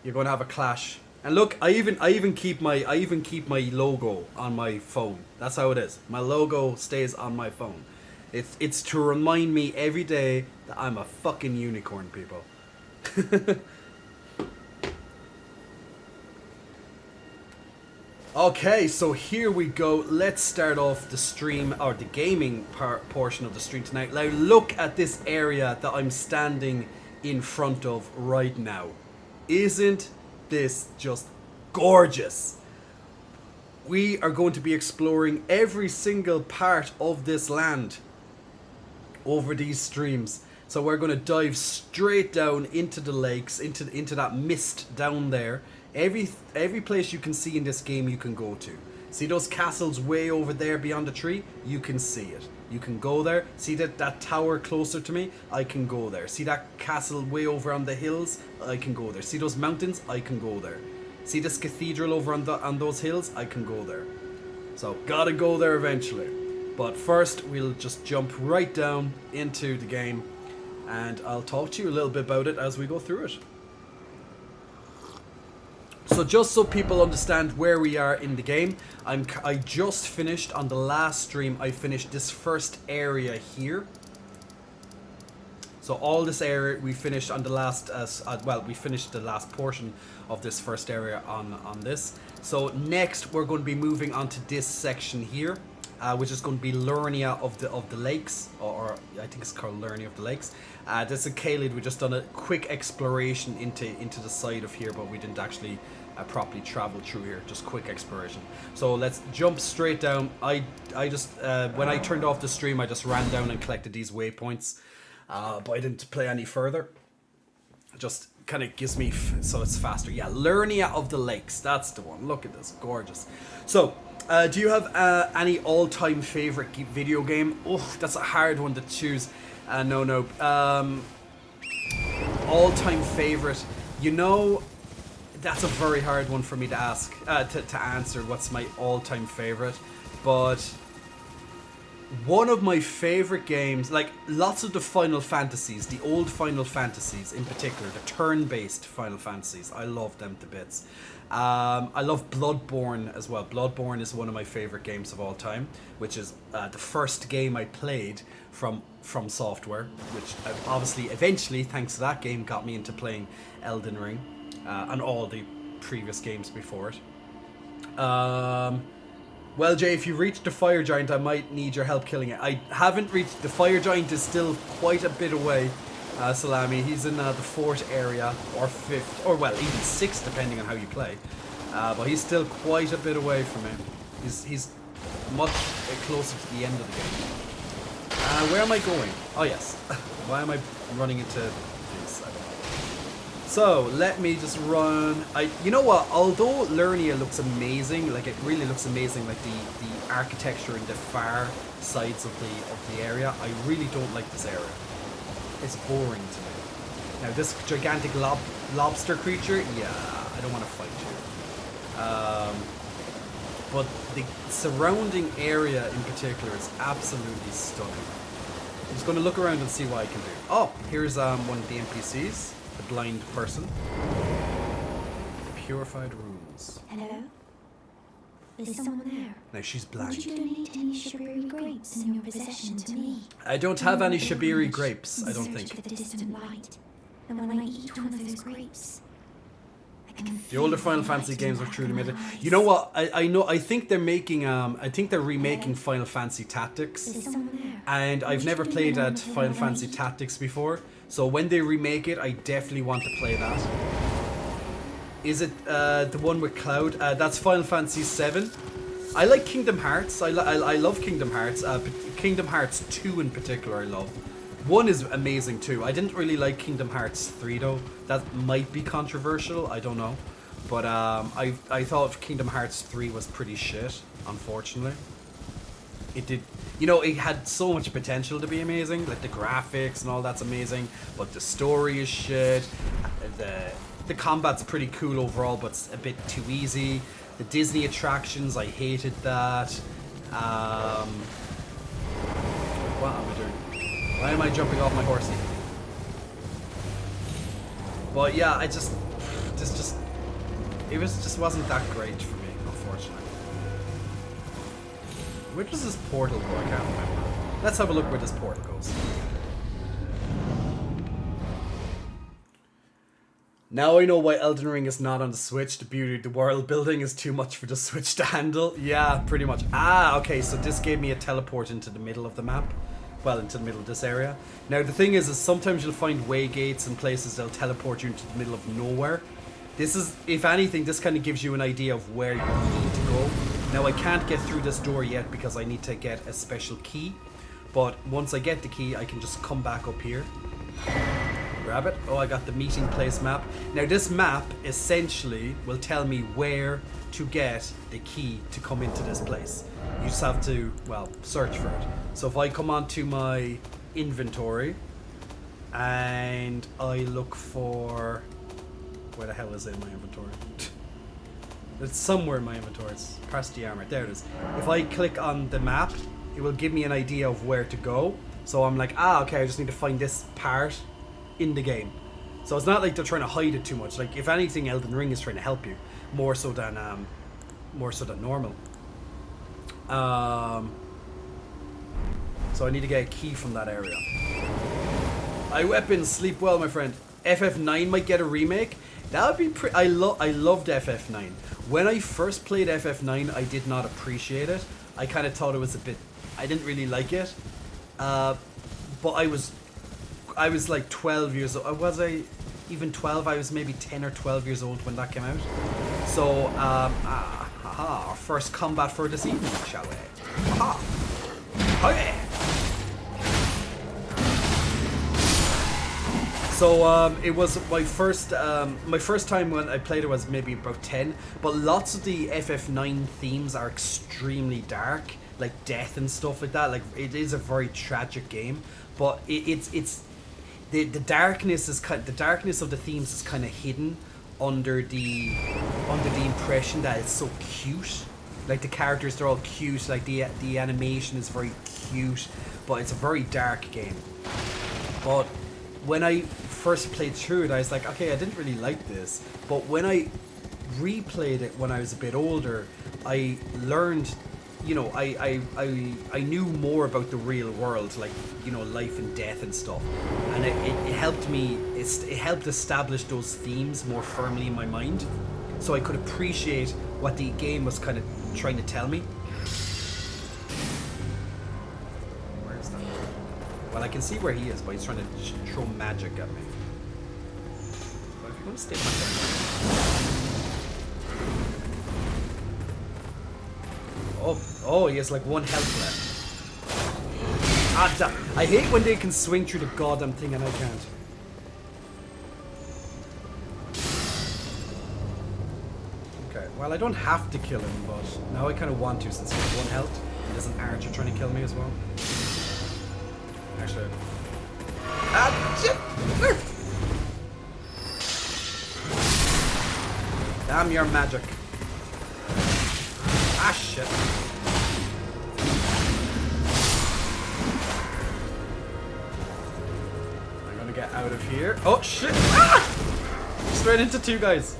Speaker 1: you're going to have a clash. And look, I even keep my logo on my phone. That's how it is. My logo stays on my phone. It's to remind me every day that I'm a fucking unicorn, people. Okay, so here we go. Let's start off the stream, or the gaming portion of the stream tonight. Now look at this area that I'm standing in front of right now. Isn't this just gorgeous? We are going to be exploring every single part of this land over these streams. So we're going to dive straight down into the lakes, into that mist down there. Every place you can see in this game you can go to. See those castles way over there beyond the tree? You can see it. You can go there. See that tower closer to me? I can go there. See that castle way over on the hills? I can go there. See those mountains? I can go there. See this cathedral over on those hills? I can go there. So gotta go there eventually. But first we'll just jump right down into the game, and I'll talk to you a little bit about it as we go through it. So just so people understand where we are in the game, I just finished on the last stream. I finished this first area here. So all this area we finished on the last. We finished the last portion of this first area on this. So next we're going to be moving on to this section here, which is going to be Lernia of the Lakes, or I think it's called Lernia of the Lakes. This is Kaled. We just done a quick exploration into the side of here, but we didn't actually properly travel through here. Just quick exploration. So let's jump straight down. I just when I turned off the stream, I just ran down and collected these waypoints, but I didn't play any further. It just kind of gives me so it's faster. Yeah, Lernia of the Lakes. That's the one. Look at this, gorgeous. So. Do you have any all-time favorite video game? Oh, that's a hard one to choose. No. All-time favorite. You know, that's a very hard one for me to ask, to answer. What's my all-time favorite? But one of my favorite games, like lots of the Final Fantasies, the old Final Fantasies in particular, the turn-based Final Fantasies, I love them to bits. I love Bloodborne as well. Bloodborne is one of my favorite games of all time, which is the first game I played from Software, which obviously eventually, thanks to that game, got me into playing Elden Ring and all the previous games before it. Well, Jay, if you reach the fire giant, I might need your help killing it. I haven't reached the fire giant. Is still quite a bit away. Salami, he's in the 4th area, or 5th, or well, even 6th, depending on how you play. But he's still quite a bit away from me. He's much closer to the end of the game. Where am I going? Oh yes. Why am I running into this? I don't know. So let me just run. You know what? Although Lernia looks amazing, like it really looks amazing, like the architecture in the far sides of the area, I really don't like this area. It's boring to me. Now this gigantic lobster creature, yeah, I don't want to fight you. But the surrounding area in particular is absolutely stunning. I'm just going to look around and see what I can do. Oh, here's one of the NPCs. The blind person. Purified runes.
Speaker 7: Hello? Is someone there?
Speaker 1: Now she's blind.
Speaker 7: Would you donate any sugary grapes in your possession to me?
Speaker 1: I don't have any Shabiri grapes, I don't
Speaker 7: In
Speaker 1: think.
Speaker 7: search of the distant light. And when I eat one of those grapes, I can
Speaker 1: The older Final Fantasy games are truly made. You know what? I think they're making they're remaking Final Fantasy Tactics.
Speaker 7: Is someone there?
Speaker 1: And I've never played at Final Fantasy Tactics before. So when they remake it, I definitely want to play that. Is it the one with Cloud? That's Final Fantasy 7. I like Kingdom Hearts. I love Kingdom Hearts. But Kingdom Hearts 2 in particular I love. 1 is amazing too. I didn't really like Kingdom Hearts 3 though. That might be controversial. I don't know. But I thought Kingdom Hearts 3 was pretty shit, unfortunately. It did, you know, it had so much potential to be amazing, like the graphics and all that's amazing, but the story is shit. The combat's pretty cool overall, but it's a bit too easy. The Disney attractions, I hated that. What am I doing? Why am I jumping off my horsey? But yeah, it just wasn't that great for me, unfortunately. Where does this portal go? I can't remember. Let's have a look where this portal goes. Now I know why Elden Ring is not on the Switch. The beauty of the world building is too much for the Switch to handle. Yeah, pretty much. Ah, okay, so this gave me a teleport into the middle of the map. Well, into the middle of this area. Now the thing is sometimes you'll find way gates and places that'll teleport you into the middle of nowhere. This is, if anything, this kind of gives you an idea of where you need to go. Now I can't get through this door yet because I need to get a special key. But once I get the key, I can just come back up here. Grab it. Oh, I got the meeting place map. Now this map essentially will tell me where to get the key to come into this place. You just have to, well, search for it. So if I come onto my inventory and I look for... Where the hell is it in my inventory? It's somewhere in my inventory. It's past the armor. There it is. If I click on the map, it will give me an idea of where to go. So I'm like, ah, okay, I just need to find this part in the game. So it's not like they're trying to hide it too much. Like, if anything, Elden Ring is trying to help you more so than normal. So I need to get a key from that area. Weapons, sleep well, my friend. FF9 might get a remake. That would be pretty. I loved FF9. When I first played FF9, I did not appreciate it. I kind of thought it was a bit. I didn't really like it. But I was like 12 years old. Was I even 12? I was maybe 10 or 12 years old when that came out. So, our first combat for this evening, shall we? Aha! Oh yeah! So it was my first time when I played it was maybe about 10, but lots of the FF9 themes are extremely dark, like death and stuff like that. Like, it is a very tragic game, but it's the darkness is the darkness of the themes is kind of hidden under the impression that it's so cute. Like, the characters, they're all cute, like the animation is very cute, but it's a very dark game. But when I first played through it, I was like, okay, I didn't really like this. But when I replayed it when I was a bit older, I learned, you know, I knew more about the real world, like, you know, life and death and stuff. And it helped me, it helped establish those themes more firmly in my mind. So I could appreciate what the game was kind of trying to tell me. Where is that? Well, I can see where he is, but he's trying to throw magic at me. But if you're going to stay back there. Oh, he has like 1 health left. Ah, damn. I hate when they can swing through the goddamn thing and I can't. Well, I don't have to kill him, but now I kind of want to since he's 1 health. And there's an archer trying to kill me as well. Actually. Ah, shit! Damn your magic. Ah, shit. I'm gonna get out of here. Oh, shit! Ah! Straight into 2 guys.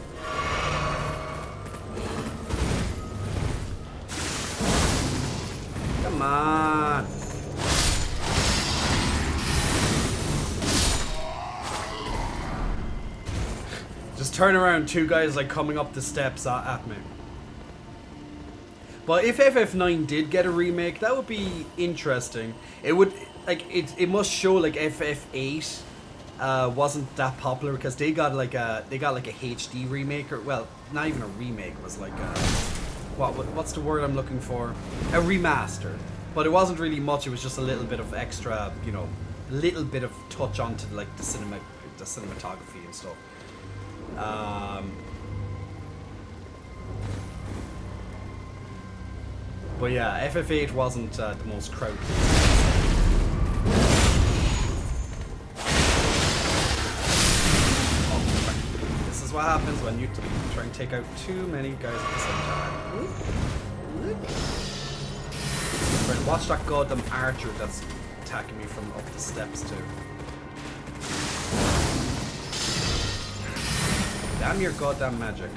Speaker 1: Come on. Just turn around, 2 guys like coming up the steps at me. But if FF9 did get a remake, that would be interesting. It would like it must show like FF8 wasn't that popular because they got like a HD remake, or well, not even a remake, it was like a, what's the word I'm looking for? A remaster. But it wasn't really much, it was just a little bit of extra, you know, a little bit of touch onto like the cinematography and stuff. But yeah, FF8 wasn't the most crowded. Oh, this is what happens when you try and take out too many guys at the same time. Right, watch that goddamn archer that's attacking me from up the steps too. Damn your goddamn magic.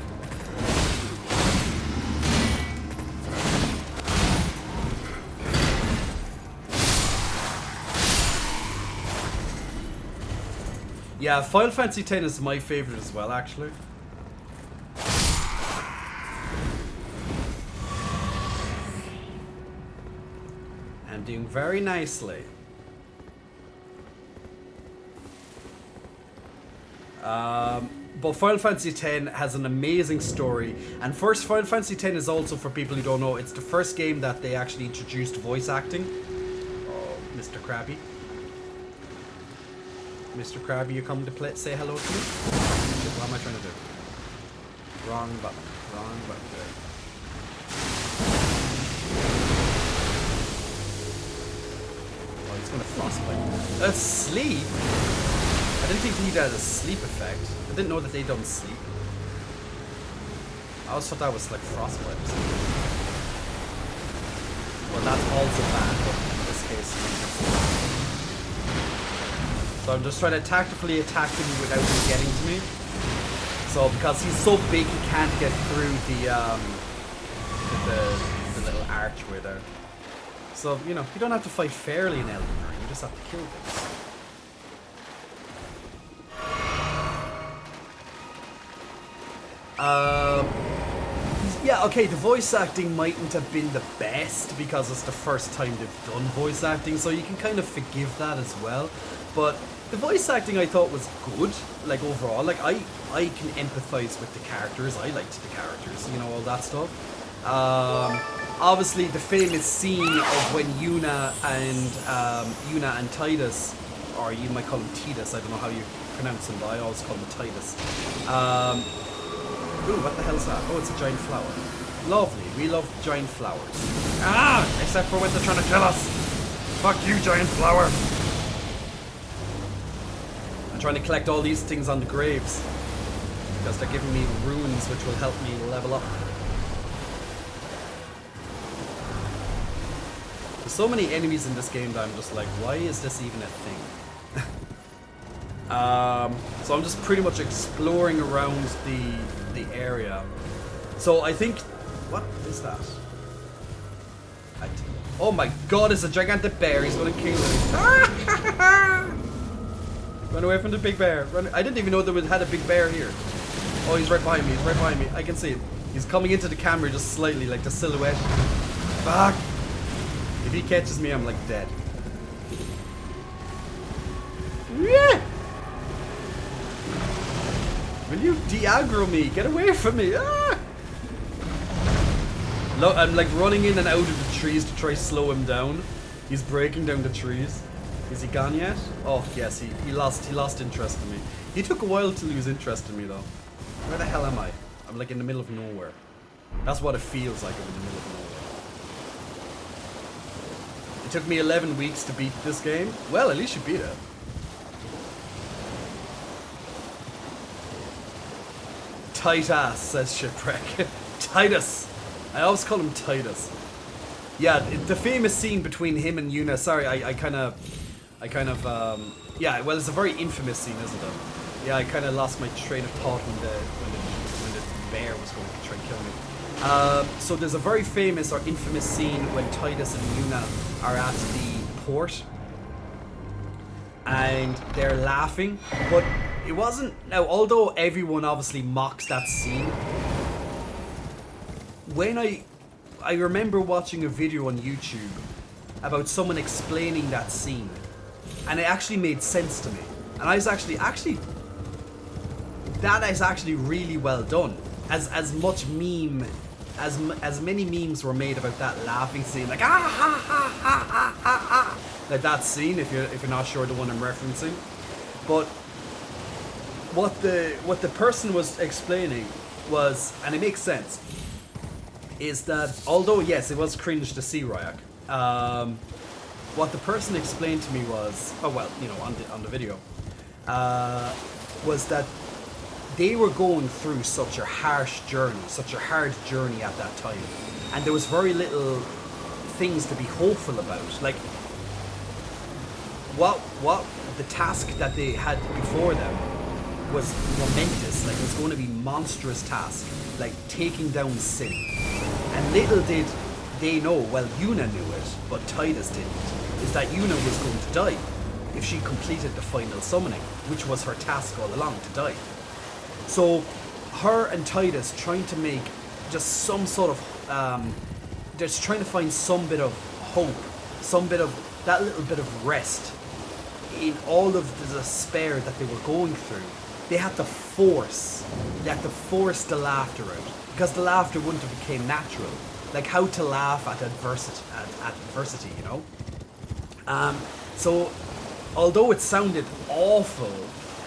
Speaker 1: Yeah, Final Fantasy X is my favorite as well, actually. I'm doing very nicely. But Final Fantasy X has an amazing story, and first, Final Fantasy X is also, for people who don't know, it's the first game that they actually introduced voice acting. Oh, Mr. Krabby. Mr. Krabby, you come to play, say hello to me? Shit, what am I trying to do? Wrong button. Wrong button. Oh, he's gonna frostbite. Asleep? I didn't think he had a sleep effect. I didn't know that they don't sleep. I always thought that was like frostbite or something. Well, that's also bad, but in this case, so I'm just trying to tactically attack him without him getting to me. So because he's so big, he can't get through the little archway there. So you know, you don't have to fight fairly in Elden Ring. You just have to kill things. Yeah, okay, the voice acting mightn't have been the best because it's the first time they've done voice acting, so you can kind of forgive that as well. But the voice acting I thought was good, like overall. Like I can empathize with the characters. I liked the characters, you know, all that stuff. Obviously, the famous scene of when Yuna and Tidus, or you might call him Tidus, I don't know how you pronounce him, but I always call him Tidus. Ooh, what the hell is that? Oh, it's a giant flower. Lovely. We love giant flowers. Ah! Except for when they're trying to kill us. Fuck you, giant flower. I'm trying to collect all these things on the graves. Because they're giving me runes which will help me level up. There's so many enemies in this game that I'm just like, why is this even a thing? So I'm just pretty much exploring around the area. So I think, what is that? Oh my god, it's a gigantic bear. He's gonna kill me. Run away from the big bear. Run. I didn't even know there had a big bear here. Oh, he's right behind me. He's right behind me. I can see him. He's coming into the camera just slightly, like the silhouette. Fuck. If he catches me, I'm like dead. Yeah. Will you de-aggro me? Get away from me! Ah! I'm like running in and out of the trees to try slow him down. He's breaking down the trees. Is he gone yet? Oh yes, he lost interest in me. He took a while to lose interest in me though. Where the hell am I? I'm like in the middle of nowhere. That's what it feels like in the middle of nowhere. It took me 11 weeks to beat this game. Well, at least you beat it. Tight ass, says Shipwreck. Titus. I always call him Titus. Yeah, the famous scene between him and Yuna. Sorry, I kind of, yeah. Well, it's a very infamous scene, isn't it? Yeah, I kind of lost my train of thought when the bear was going to try and kill me. So there's a very famous or infamous scene when Titus and Yuna are at the port, and they're laughing, but it wasn't. Now, although everyone obviously mocks that scene, when I remember watching a video on YouTube about someone explaining that scene, and it actually made sense to me. And I was actually that is actually really well done. As much meme, as many memes were made about that laughing scene, like ah ha ha ha ha ha ha, like that scene. If you're not sure the one I'm referencing, but what the person was explaining was, and it makes sense, is that although yes, it was cringe to see Ryak, what the person explained to me was, oh well, you know, on the video, was that they were going through such a harsh journey, such a hard journey at that time, and there was very little things to be hopeful about. Like what the task that they had before them was momentous. Like it was going to be monstrous task, like taking down Sin. And little did they know, well, Yuna knew it, but Titus didn't, is that Yuna was going to die if she completed the final summoning, which was her task all along, to die. So her and Titus trying to make just some sort of, just trying to find some bit of hope, some bit of, that little bit of rest in all of the despair that they were going through. They had to force the laughter out, because the laughter wouldn't have became natural. Like how to laugh at adversity, you know? So although it sounded awful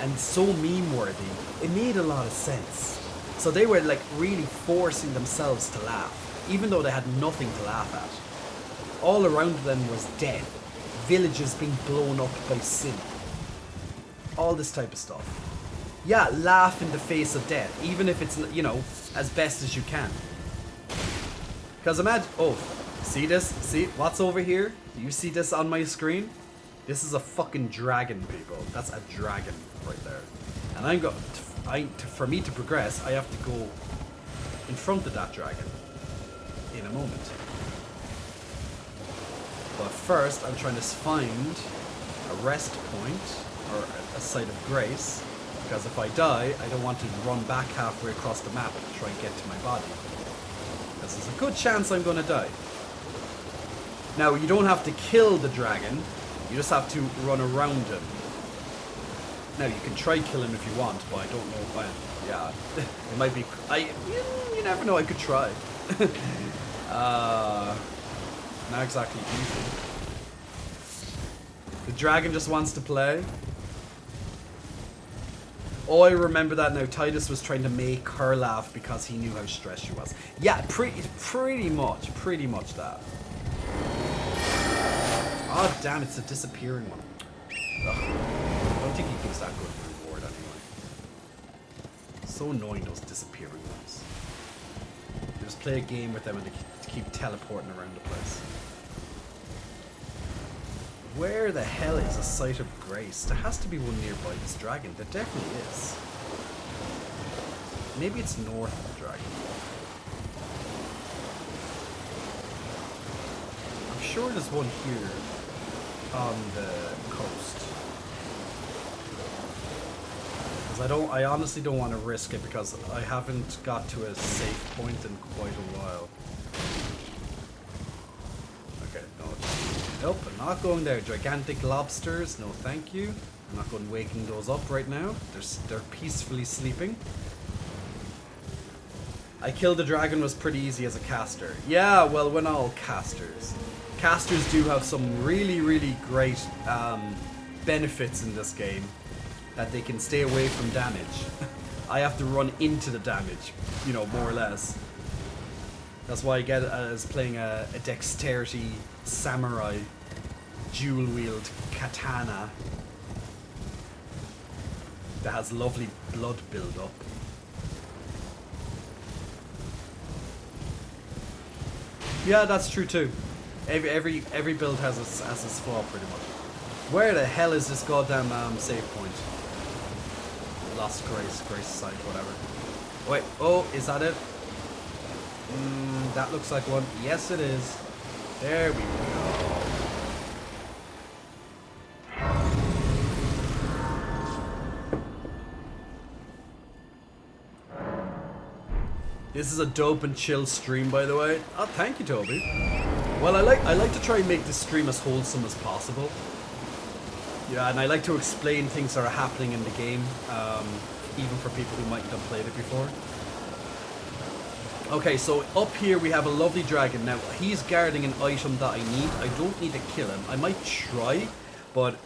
Speaker 1: and so meme-worthy, it made a lot of sense. So they were like really forcing themselves to laugh, even though they had nothing to laugh at. All around them was death, villages being blown up by Sin, all this type of stuff. Yeah, laugh in the face of death, even if it's, you know, as best as you can. Because imagine, oh, see this? See what's over here? You see this on my screen? This is a fucking dragon, people. That's a dragon right there. And for me to progress, I have to go in front of that dragon in a moment. But first, I'm trying to find a rest point or a site of grace, because if I die, I don't want to run back halfway across the map to try and get to my body, because there's a good chance I'm going to die. Now, you don't have to kill the dragon, you just have to run around him. Now, you can try kill him if you want, but I don't know if yeah, it might be, you never know, I could try. Not exactly easy. The dragon just wants to play. Oh, I remember that now. Titus was trying to make her laugh because he knew how stressed she was. Yeah, pretty much that. Oh, damn, it's a disappearing one. Ugh. I don't think he gives that good of a reward anyway. So annoying, those disappearing ones. You just play a game with them and they keep teleporting around the place. Where the hell is a site of grace? There has to be one nearby this dragon. There definitely is. Maybe it's north of the dragon. I'm sure there's one here on the coast. Because I honestly don't want to risk it, because I haven't got to a safe point in quite a while. Okay, no. Nope, I'm not going there. Gigantic lobsters, no thank you. I'm not going waking those up right now. They're peacefully sleeping. I killed the dragon was pretty easy as a caster. Yeah, well, when all casters. Casters do have some really, really great benefits in this game. That they can stay away from damage. I have to run into the damage, you know, more or less. That's why I get it as playing a dexterity samurai dual-wield katana that has lovely blood build-up. Yeah, that's true too. Every build has its flaw pretty much. Where the hell is this goddamn save point? Lost Grace site, whatever. Wait, oh, is that it? That looks like one. Yes, it is. There we go. This is a dope and chill stream, by the way. Oh, thank you, Toby. Well, I like to try and make this stream as wholesome as possible. Yeah, and I like to explain things that are happening in the game, even for people who might not have played it before. Okay, so up here we have a lovely dragon. Now, he's guarding an item that I need. I don't need to kill him. I might try, but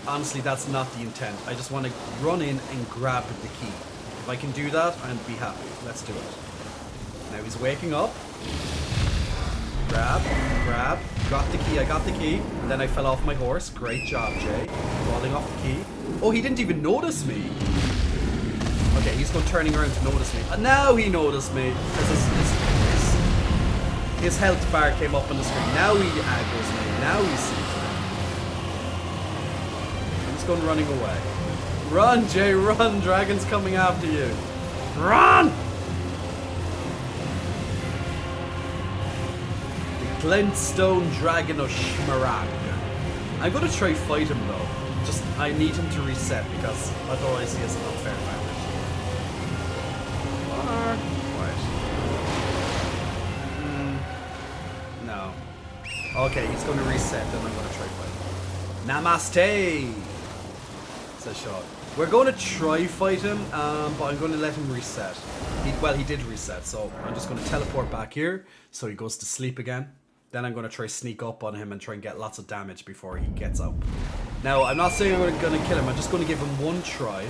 Speaker 1: honestly, that's not the intent. I just want to run in and grab the key. If I can do that, I'll be happy. Let's do it. Now he's waking up. Grab, got the key, I got the key, and then I fell off my horse. Great job, Jay. Falling off the key. Oh, he didn't even notice me. Okay, he's going turning around to notice me. And now he noticed me, because his health bar came up on the screen. Now he aggroes me, now he sees me. I'm just going running away. Run, Jay, run! Dragon's coming after you. Run! Glintstone Dragon of Shmarag. I'm gonna try fight him though. Just I need him to reset because otherwise he has an unfair advantage. No. Okay, he's gonna reset, then I'm gonna try fight him. Namaste! Says Sean. We're gonna try fight him, but I'm gonna let him reset. He did reset, so I'm just gonna teleport back here so he goes to sleep again. Then I'm going to try sneak up on him and try and get lots of damage before he gets up. Now, I'm not saying I'm going to kill him. I'm just going to give him one try.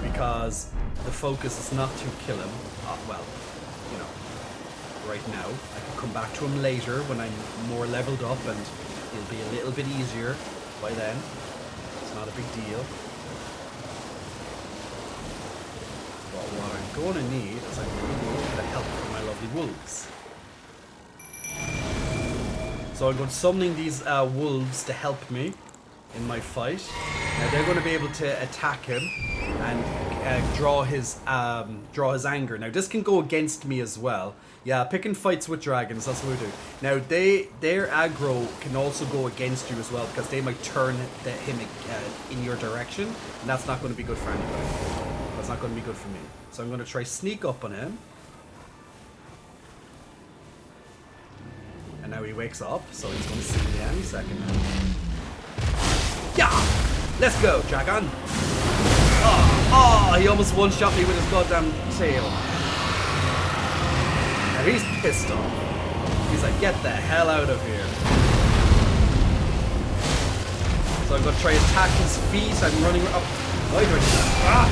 Speaker 1: Because the focus is not to kill him. Well, you know, right now. I can come back to him later when I'm more leveled up and it'll be a little bit easier by then. It's not a big deal. But what I'm going to need is I'm going to need a little bit of help from my lovely wolves. So I'm going to summoning these wolves to help me in my fight. Now they're going to be able to attack him and draw his anger. Now this can go against me as well. Yeah, picking fights with dragons, that's what we do. Now their aggro can also go against you as well because they might turn him in your direction, and that's not going to be good for anybody. That's not going to be good for me. So I'm going to try sneak up on him. And now he wakes up, so he's going to see me any second now. Yeah! Let's go, dragon! Oh, he almost one-shot me with his goddamn tail. Now he's pissed off. He's like, get the hell out of here. So I'm going to try and attack his feet. I'm running up. Oh, he's doing that.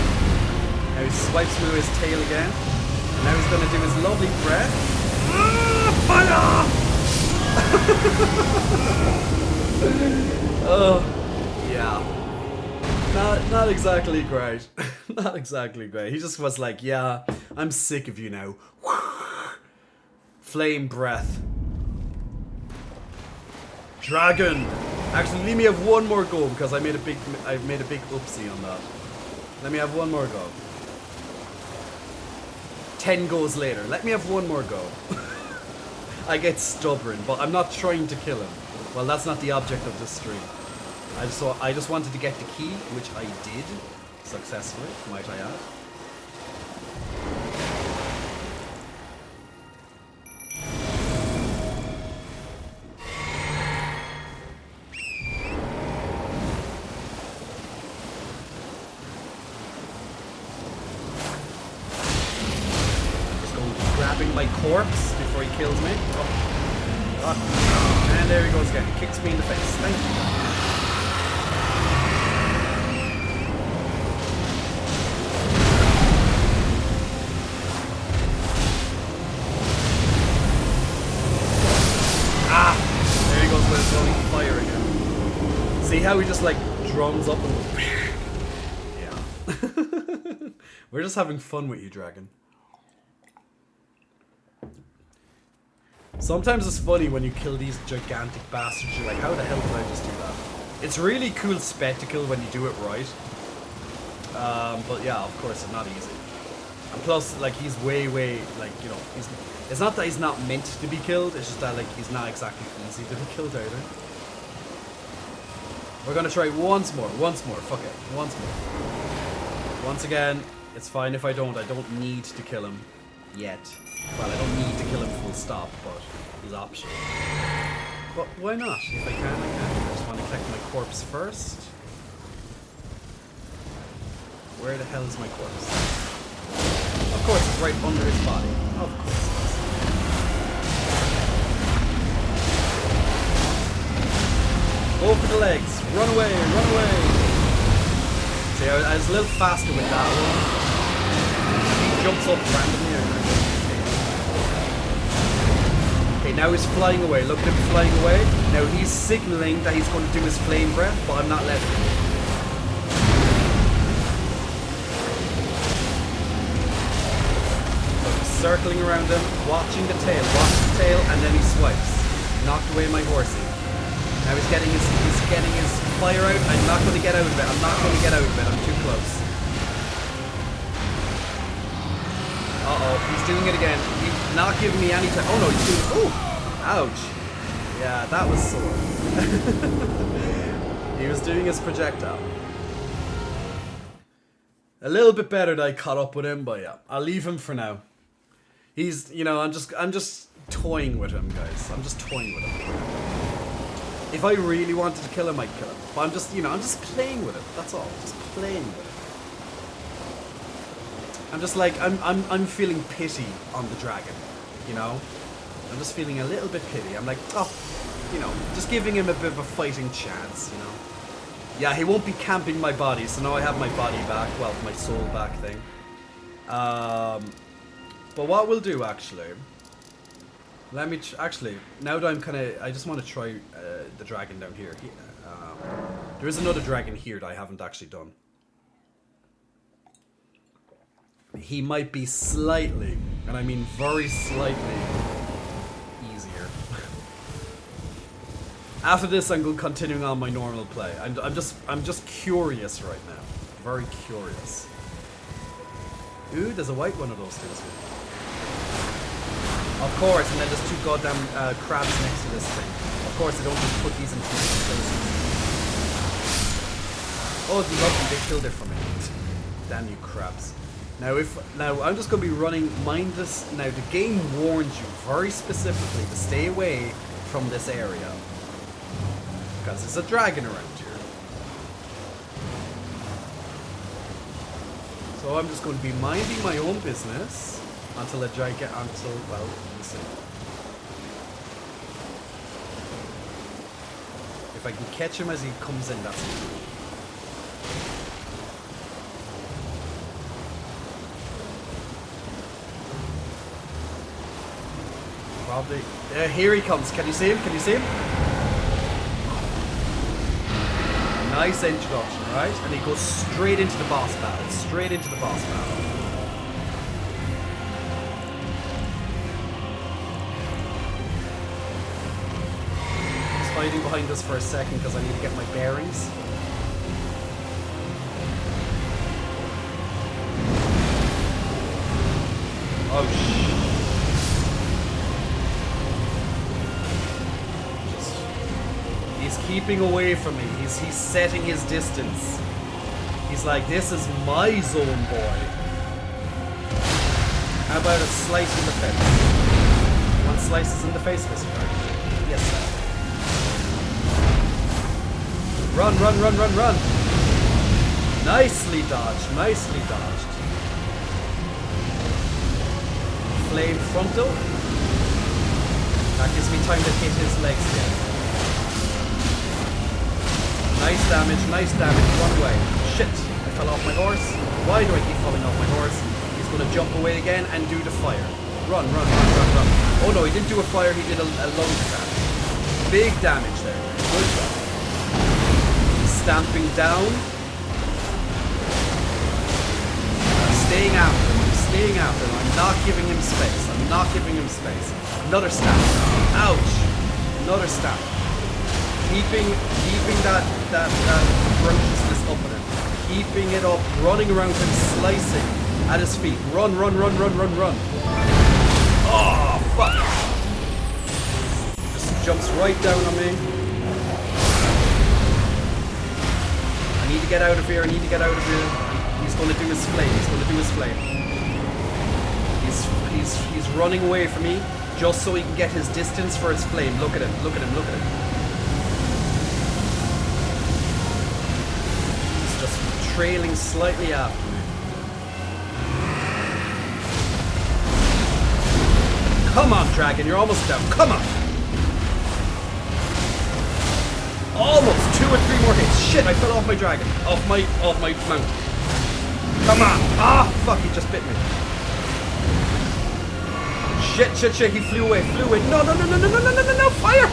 Speaker 1: Now he swipes me with his tail again. And now he's going to do his lovely breath. Fire! Oh, yeah. Not exactly great. Not exactly great. He just was like, yeah, I'm sick of you now. Flame breath. Dragon. Actually, let me have one more go because I made a big oopsie on that. Let me have one more go. 10 goes later. Let me have one more go. I get stubborn, but I'm not trying to kill him. Well, that's not the object of this stream. I just wanted to get the key, which I did successfully, might I add. Just going to grabbing my corpse before he kills me. Oh. And there he goes again. He kicks me in the face. Thank you. how he just like drums up and yeah. We're just having fun with you, Dragon. Sometimes it's funny when you kill these gigantic bastards, you're like, how the hell did I just do that? It's really cool spectacle when you do it right. But yeah, of course, it's not easy. And plus, like, he's way, like, you know, it's not that he's not meant to be killed, it's just that, like, he's not exactly easy to be killed either. We're gonna try once more, fuck it, once more. Once again, it's fine if I don't need to kill him yet. Well, I don't need to kill him full stop, but he's optional. But why not? If I can, I can. I just want to collect my corpse first. Where the hell is my corpse? Of course, it's right under his body. Of course it is. Go for the legs. Run away, run away. See, I was a little faster with that one. He jumps up randomly. Okay, now he's flying away. Look at him flying away. Now he's signaling that he's going to do his flame breath, but I'm not letting him. So he's circling around him, watching the tail, and then he swipes. Knocked away my horsey. Now he's getting his fire out. I'm not going to get out of it. I'm too close. Uh-oh, he's doing it again. He's not giving me any time. Oh no, he's doing it. Ooh! Ouch. Yeah, that was sore. He was doing his projectile. A little bit better that I caught up with him, but yeah, I'll leave him for now. He's, you know, I'm just toying with him, guys. I'm just toying with him. If I really wanted to kill him, I'd kill him. But I'm just, you know, I'm just playing with it. That's all. Just playing with it. I'm just like, I'm feeling pity on the dragon, you know? I'm just feeling a little bit pity. I'm like, oh, you know, just giving him a bit of a fighting chance, you know? Yeah, he won't be camping my body, so now I have my body back, well, my soul back thing. But what we'll do, actually, let me, actually, now that I'm kind of, I just want to try the dragon down here. There is another dragon here that I haven't actually done. He might be slightly, and I mean very slightly, easier. After this, I'm continuing on my normal play. I'm just curious right now. Very curious. Ooh, there's a white one of those things. Of course, and then there's two goddamn crabs next to this thing. Of course, I don't just put these into nice places. Oh, lovely, they killed it for me. Damn you crabs. Now I'm just gonna be running mindless. Now the game warns you very specifically to stay away from this area. Because there's a dragon around here. So I'm just going to be minding my own business until well, let me see. If I can catch him as he comes in, that's good. Probably. Here he comes. Can you see him? Can you see him? Nice introduction, right? And he goes straight into the boss battle. Straight into the boss battle. Just hiding behind this for a second because I need to get my bearings. Oh shit. He's keeping away from me. He's setting his distance. He's like, this is my zone, boy. How about a slice in the face? One slices in the face, Mr. Dark. Yes, sir. Run, run, run, run, run. Nicely dodged. Nicely dodged. Flame frontal. That gives me time to hit his legs again. Nice damage, run away. Shit, I fell off my horse. Why do I keep falling off my horse? He's gonna jump away again and do the fire. Run, run, run, run, run. Oh no, he didn't do a fire, he did a lung damage. Big damage there. Good job. stamping down. I'm staying after him. I'm staying after him. I'm not giving him space. I'm not giving him space. Another stamp. Ouch. Another stamp. Keeping that ferociousness up in him. Keeping it up. Running around him. Slicing at his feet. Run. Oh, fuck. Just jumps right down on me. I need to get out of here. He's going to do his flame. He's running away from me just so he can get his distance for his flame. Look at him. He's just trailing slightly after me. Come on, dragon, you're almost down. Come on. Almost 2 or 3 more hits. Shit, I fell off my dragon. Off my mount. Come on. Ah, fuck, he just bit me. Shit, he flew away. No, fire!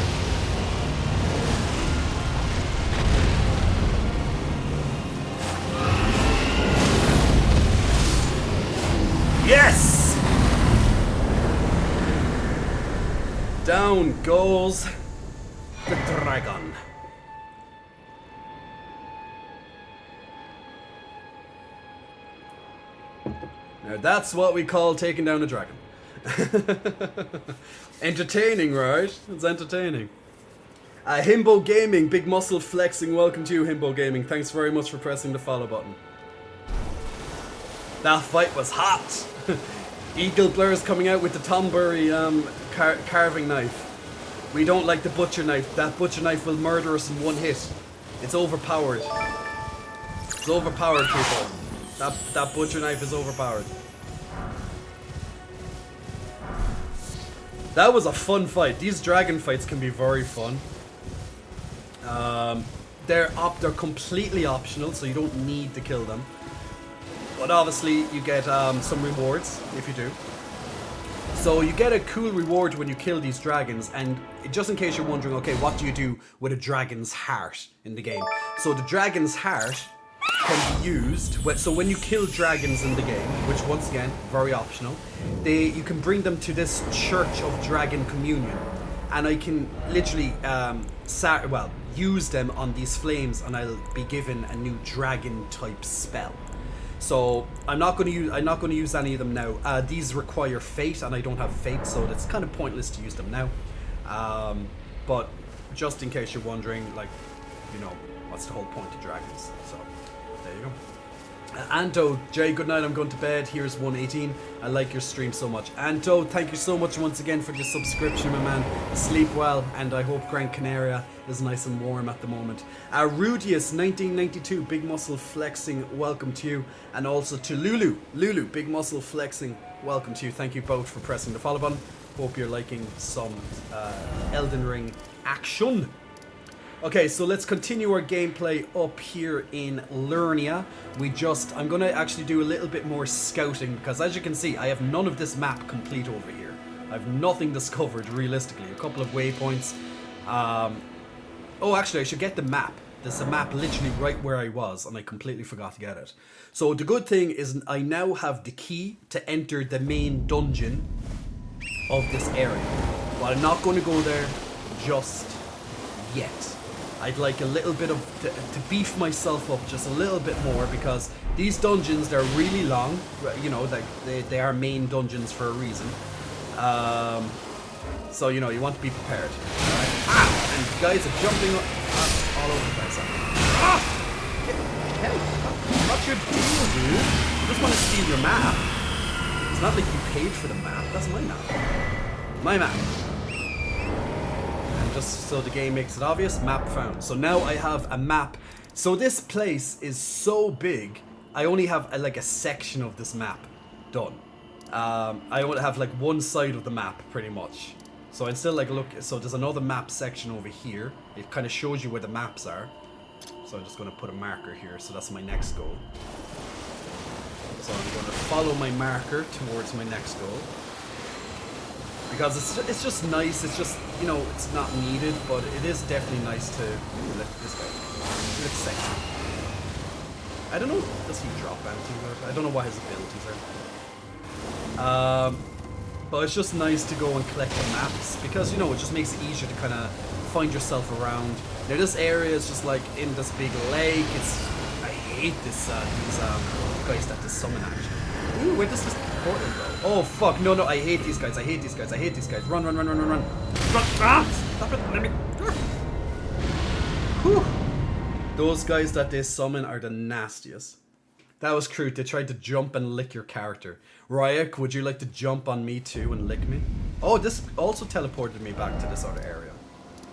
Speaker 1: Yes! Down goes the dragon. Now that's what we call taking down a dragon. Entertaining, right? It's entertaining. Himbo Gaming, big muscle flexing. Welcome to you, Himbo Gaming. Thanks very much for pressing the follow button. That fight was hot. Eagle Blur's coming out with the Tombury carving knife. We don't like the butcher knife. That butcher knife will murder us in one hit. It's overpowered. It's overpowered, people. That butcher knife is overpowered. That was a fun fight. These dragon fights can be very fun. They're completely optional, so you don't need to kill them. But obviously, you get some rewards if you do. So you get a cool reward when you kill these dragons, and just in case you're wondering, okay, what do you do with a dragon's heart in the game? So the dragon's heart can be used. So when you kill dragons in the game, which once again, very optional, you can bring them to this Church of Dragon Communion, and I can literally use them on these flames, and I'll be given a new dragon type spell. So I'm not going to use any of them now. These require fate, and I don't have fate, so it's kind of pointless to use them now. But just in case you're wondering, like, you know, what's the whole point of dragons? So there you go. Anto, Jay, good night, I'm going to bed. Here's 118. I like your stream so much. Anto, thank you so much once again for your subscription, my man. Sleep well, and I hope Gran Canaria is nice and warm at the moment. Rudius, 1992, big muscle flexing, welcome to you. And also to Lulu, big muscle flexing, welcome to you. Thank you both for pressing the follow button. Hope you're liking some Elden Ring action. Okay, so let's continue our gameplay up here in Lernia. I'm going to actually do a little bit more scouting, because as you can see, I have none of this map complete over here. I have nothing discovered, realistically. A couple of waypoints. Oh, actually, I should get the map. There's a map literally right where I was, and I completely forgot to get it. So the good thing is I now have the key to enter the main dungeon of this area. But I'm not going to go there just yet. I'd like a little bit of to beef myself up just a little bit more, because these dungeons, they're really long. You know, they are main dungeons for a reason. So you know, you want to be prepared. Right? Ah! And guys are jumping all over the place. Ah! Hey, what's your deal, dude? I just want to steal your map. It's not like you paid for the map. That's my map. My map. Just so the game makes it obvious, map found. So now I have a map. So this place is so big, I only have like a section of this map done. I only have like one side of the map pretty much. So I'd still like look. So there's another map section over here. It kind of shows you where the maps are. So I'm just going to put a marker here. So that's my next goal. So I'm going to follow my marker towards my next goal. Because it's just nice. It's just, you know, it's not needed, but it is definitely nice to lift this guy. He looks sexy. I don't know, does he drop bounties or I don't know what his abilities are. But it's just nice to go and collect the maps because, you know, it just makes it easier to kind of find yourself around. Now this area is just like in this big lake. I hate this, these guys that just summon actually. Ooh, where does this portal go? Oh fuck, no, I hate these guys, I hate these guys. Run. Run, ah, stop it, let me. Whew. Those guys that they summon are the nastiest. That was crude. They tried to jump and lick your character. Ryak, would you like to jump on me too and lick me? Oh, this also teleported me back to this other area.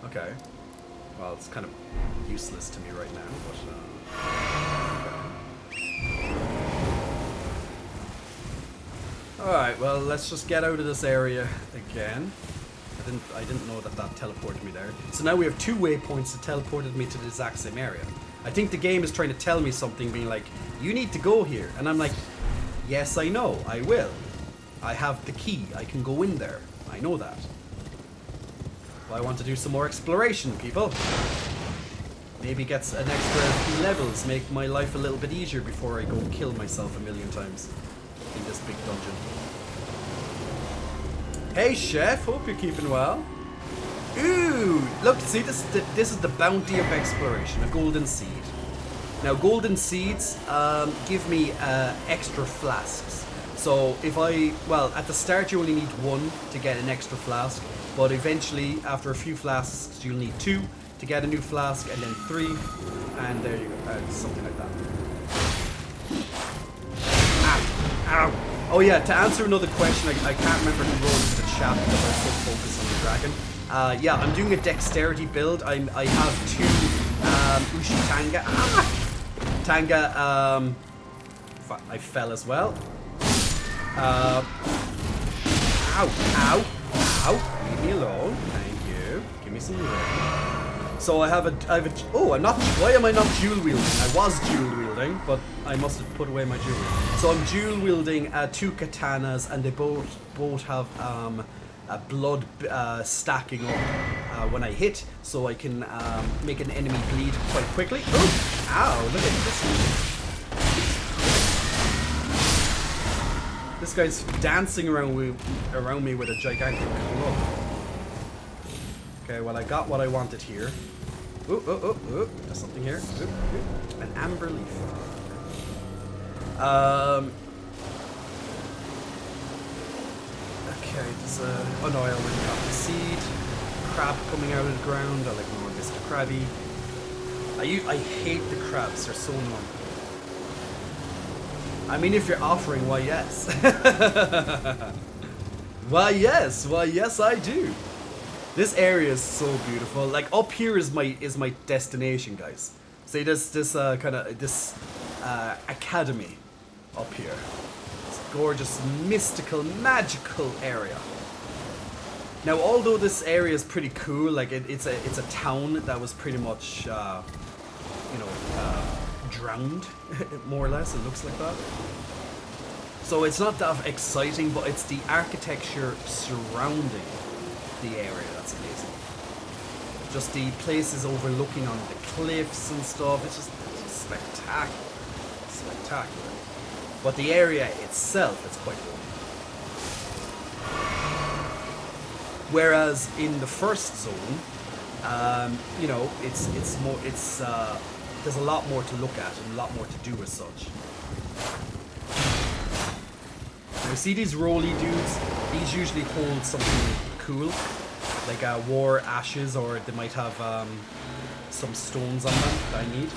Speaker 1: Okay. Well, it's kind of useless to me right now, but okay. Alright, well, let's just get out of this area again. I didn't know that teleported me there. So now we have 2 waypoints that teleported me to the exact same area. I think the game is trying to tell me something, being like, you need to go here. And I'm like, yes, I know, I will. I have the key, I can go in there. I know that. Well, I want to do some more exploration, people. Maybe get an extra few levels, make my life a little bit easier before I go kill myself a million times in this big dungeon. Hey chef, hope you're keeping well. Ooh, look, see this is the bounty of exploration, a golden seed. Now golden seeds give me extra flasks. So if at the start you only need 1 to get an extra flask, but eventually after a few flasks you'll need 2 to get a new flask, and then 3, and there you go, something like that. Ow. Oh yeah, to answer another question, I can't remember who wrote in the chat because I was so focused on the dragon. Yeah, I'm doing a dexterity build. I have 2 Ushi Tanga. Tanga, I fell as well. Ow. Leave me alone. Thank you. Give me some room. So I have a oh, why am I not dual wielding? I was dual wielding, but I must have put away my jewelry. So I'm dual wielding 2 katanas, and they both have blood stacking up when I hit, so I can make an enemy bleed quite quickly. Oh, ow! Look at this. This guy's dancing around me with a gigantic club. Okay, well I got what I wanted here. Oh, there's something here. Ooh. An amber leaf. Okay, there's oh no, I already got the seed. Crab coming out of the ground. I like more Mr. Krabby. I hate the crabs, they're so annoying. I mean, if you're offering, why yes. Why yes I do. This area is so beautiful. Like up here is my destination, guys. See this academy up here. It's a gorgeous, mystical, magical area. Now, although this area is pretty cool, like it's a town that was pretty much drowned, more or less. It looks like that. So it's not that exciting, but it's the architecture surrounding the area that's amazing. Just the places overlooking on the cliffs and stuff. It's just spectacular. Spectacular. But the area itself is quite cool. Whereas in the first zone, it's more. There's a lot more to look at and a lot more to do as such. Now, see these roly dudes? These usually hold something cool, like war ashes, or they might have some stones on them that I need.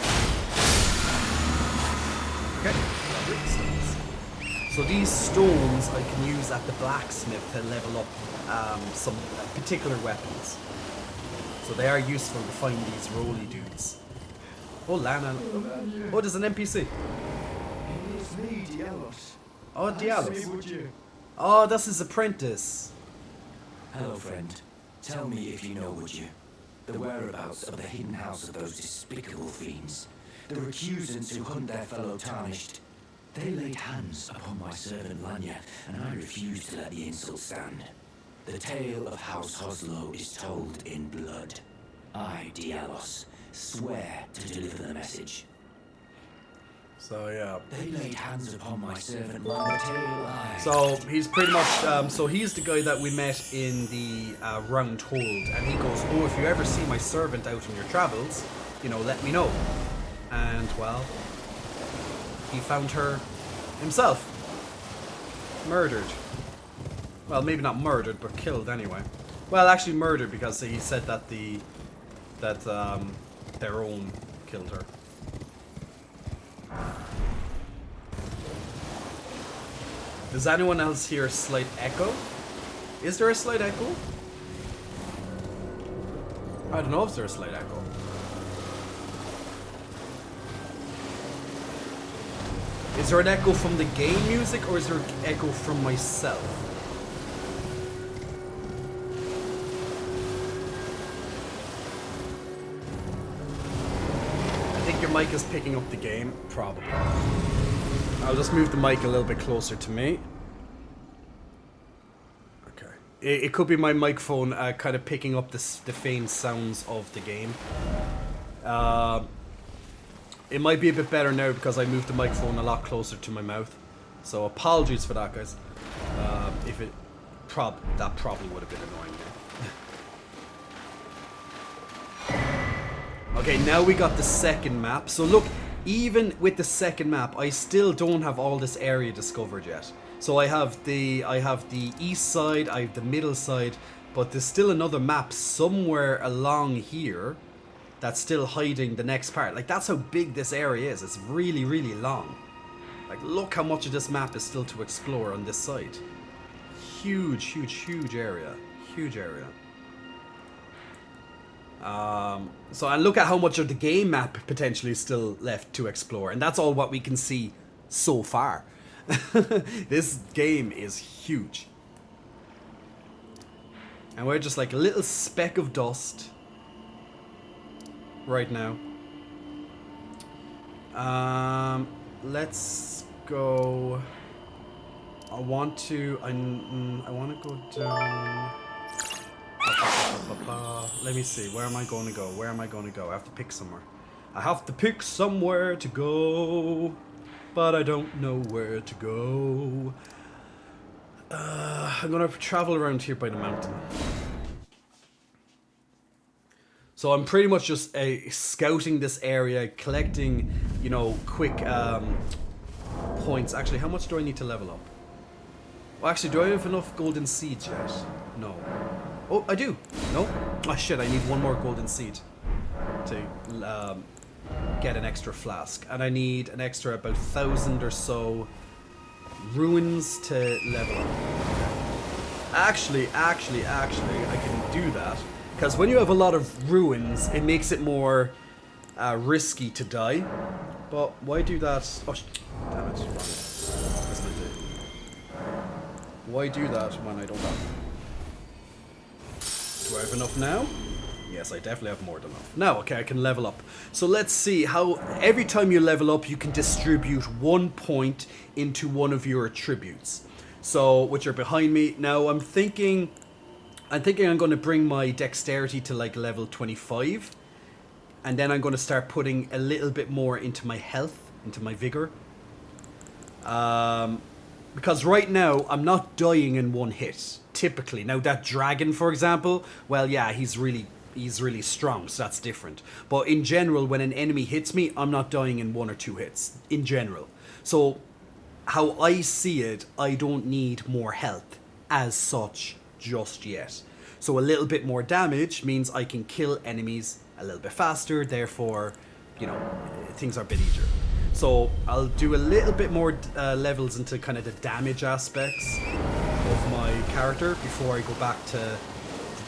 Speaker 1: Okay, stones. So these stones I can use at the blacksmith to level up some particular weapons. So they are useful to find these roly dudes. Oh, Lana. Oh, there's an NPC.
Speaker 3: It's me, Dialos.
Speaker 1: Oh, Dialos. Oh, that's his apprentice.
Speaker 8: Hello, friend. Tell me if you know, would you? The whereabouts of the hidden house of those despicable fiends. The recusants who hunt their fellow tarnished. They laid hands upon my servant Lanya, and I refused to let the insult stand. The tale of House Hoslow is told in blood. I, Dialos, swear to deliver the message.
Speaker 1: So yeah.
Speaker 8: They laid hands upon my servant like the tail eye.
Speaker 1: So he's pretty much, so he's the guy that we met in the Round Hold, and he goes, oh, if you ever see my servant out on your travels, you know, let me know. And, well, he found her himself. Murdered. Well, maybe not murdered, but killed anyway. Well, actually murdered, because he said that their own killed her. Does anyone else hear a slight echo? Is there a slight echo? I don't know if there's a slight echo. Is there an echo from the game music, or is there an echo from myself? I think your mic is picking up the game, probably. I'll just move the mic a little bit closer to me. Okay. It could be my microphone kind of picking up the faint sounds of the game. It might be a bit better now because I moved the microphone a lot closer to my mouth. So apologies for that, guys. If it that probably would have been annoying. Okay, now we got the second map. So look, even with the second map, I still don't have all this area discovered yet. So I have the east side, I have the middle side, but there's still another map somewhere along here that's still hiding the next part. Like, that's how big this area is. It's really, really long. Like, look how much of this map is still to explore on this side. Huge, huge, huge area. Huge area. So, and look at how much of the game map potentially is still left to explore. And that's all what we can see so far. This game is huge. And we're just like a little speck of dust right now. Let's go. I want to go down. Let me see. Where am I going to go? Where am I going to go? I have to pick somewhere. I have to pick somewhere to go, but I don't know where to go. I'm gonna travel around here by the mountain. So I'm pretty much just scouting this area, collecting, you know, quick points. Actually, how much do I need to level up? Well, actually, do I have enough golden seeds yet? No. Oh, I do. No. Oh shit! I need one more golden seed to get an extra flask, and I need an extra about 1,000 or so ruins to level up. Actually, I can do that. Because when you have a lot of ruins, it makes it more risky to die. But why do that? Oh, damn it. That's not it. Why do that when I don't have? Do I have enough now? Yes, I definitely have more than enough. Now, okay, I can level up. So let's see how every time you level up, you can distribute 1 point into one of your attributes. So, which are behind me. Now, I'm thinking I'm going to bring my dexterity to like level 25. And then I'm going to start putting a little bit more into my health, into my vigor. Because right now, I'm not dying in one hit, typically. Now, that dragon, for example, well, yeah, he's really strong, so that's different. But in general, when an enemy hits me, I'm not dying in 1 or 2 hits, in general. So, how I see it, I don't need more health as such just yet. So a little bit more damage means I can kill enemies a little bit faster, therefore, you know, things are a bit easier. So I'll do a little bit more levels into kind of the damage aspects of my character before I go back to the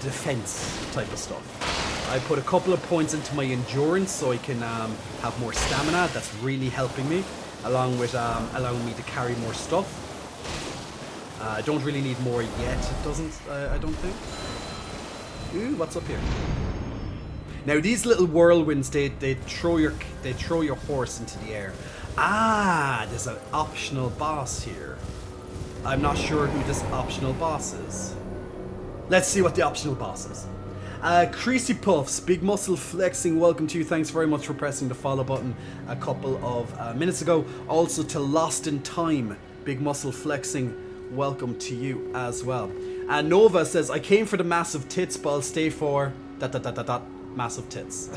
Speaker 1: defense type of stuff. I put a couple of points into my endurance so I can have more stamina. That's really helping me, along with allowing me to carry more stuff. I don't really need more yet. It doesn't. I don't think. Ooh, what's up here? Now these little whirlwinds, they throw your horse into the air. Ah, there's an optional boss here. I'm not sure who this optional boss is. Let's see what the optional boss is. Creasy Puffs, Big Muscle Flexing, welcome to you. Thanks very much for pressing the follow button a couple of minutes ago. Also to Lost in Time, Big Muscle Flexing, welcome to you as well. And Nova says, I came for the massive tits, but I'll stay for ... massive tits.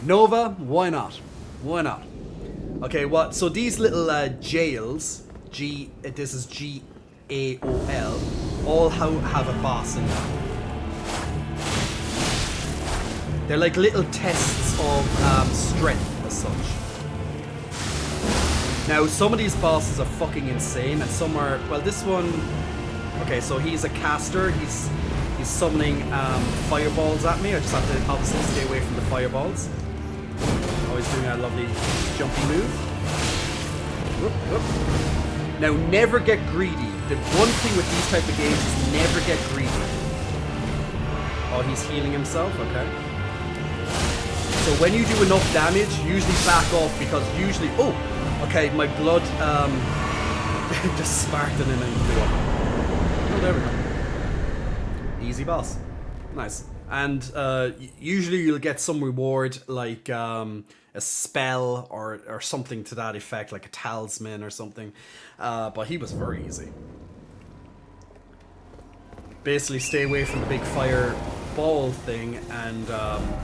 Speaker 1: Nova, why not? Why not? Okay, what? So these little jails, this is GAOL, all have a boss in them. They're like little tests of strength as such. Now, some of these bosses are fucking insane, and some are, well, this one, okay, so he's a caster, he's summoning fireballs at me. I just have to obviously stay away from the fireballs. Always doing a lovely jumpy move. Whoop, whoop. Now, never get greedy. The one thing with these type of games is never get greedy. Oh, he's healing himself, okay. So when you do enough damage, usually back off, because usually, oh, okay, my blood just sparked and then I blew up. Oh, there we go. Easy boss. Nice. And usually you'll get some reward, like a spell or something to that effect, like a talisman or something. But he was very easy. Basically stay away from the big fire ball thing, and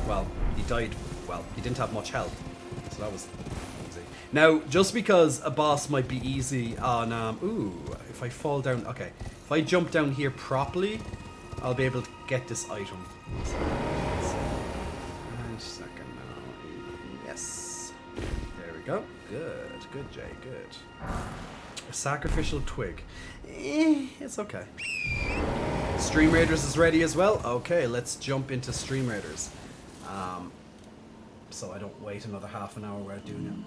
Speaker 1: well, he died. Well, he didn't have much health, so that was easy. Now, just because a boss might be easy on ooh, if I fall down, okay, if I jump down here properly, I'll be able to get this item. So, let's see. Second now. Yes. There we go. Good. Good, Jay. Good. A sacrificial twig. It's okay. Stream Raiders is ready as well. Okay, let's jump into Stream Raiders. So I don't wait another half an hour while doing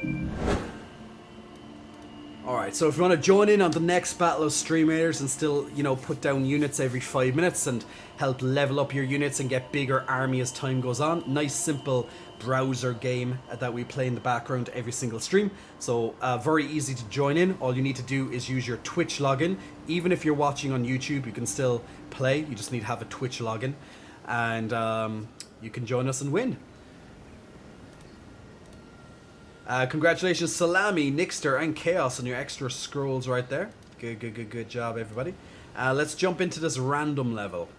Speaker 1: it. Alright, so if you want to join in on the next battle of Stream Raiders and still, you know, put down units every 5 minutes and help level up your units and get bigger army as time goes on, nice simple browser game that we play in the background every single stream. So very easy to join in. All you need to do is use your Twitch login. Even if you're watching on YouTube, you can still play. You just need to have a Twitch login. And you can join us and win. Congratulations, Salami, Nixter, and Chaos on your extra scrolls right there. Good job, everybody. Let's jump into this random level.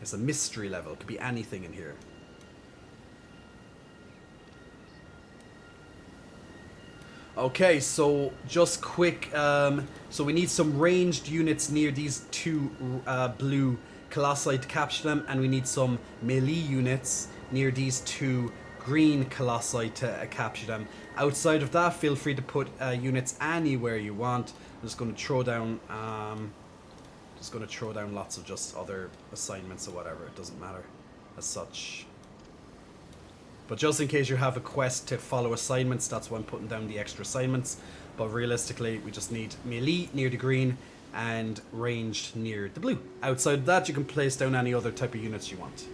Speaker 1: It's a mystery level. It could be anything in here. Okay, so just quick. So we need some ranged units near these two blue colossi to capture them, and we need some melee units near these two green colossi to capture them. Outside of that, feel free to put units anywhere you want. I'm just going to throw down lots of just other assignments or whatever. It doesn't matter as such. But just in case you have a quest to follow assignments, that's why I'm putting down the extra assignments. But realistically, we just need melee near the green and ranged near the blue. Outside of that, you can place down any other type of units you want.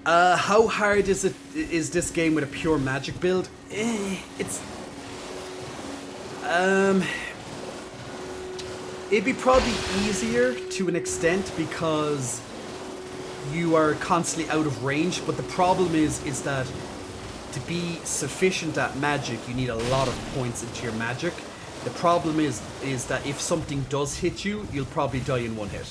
Speaker 1: How hard is this game with a pure magic build? It's it'd be probably easier to an extent because you are constantly out of range, but the problem is that to be sufficient at magic, you need a lot of points into your magic. The problem is that if something does hit you, you'll probably die in one hit,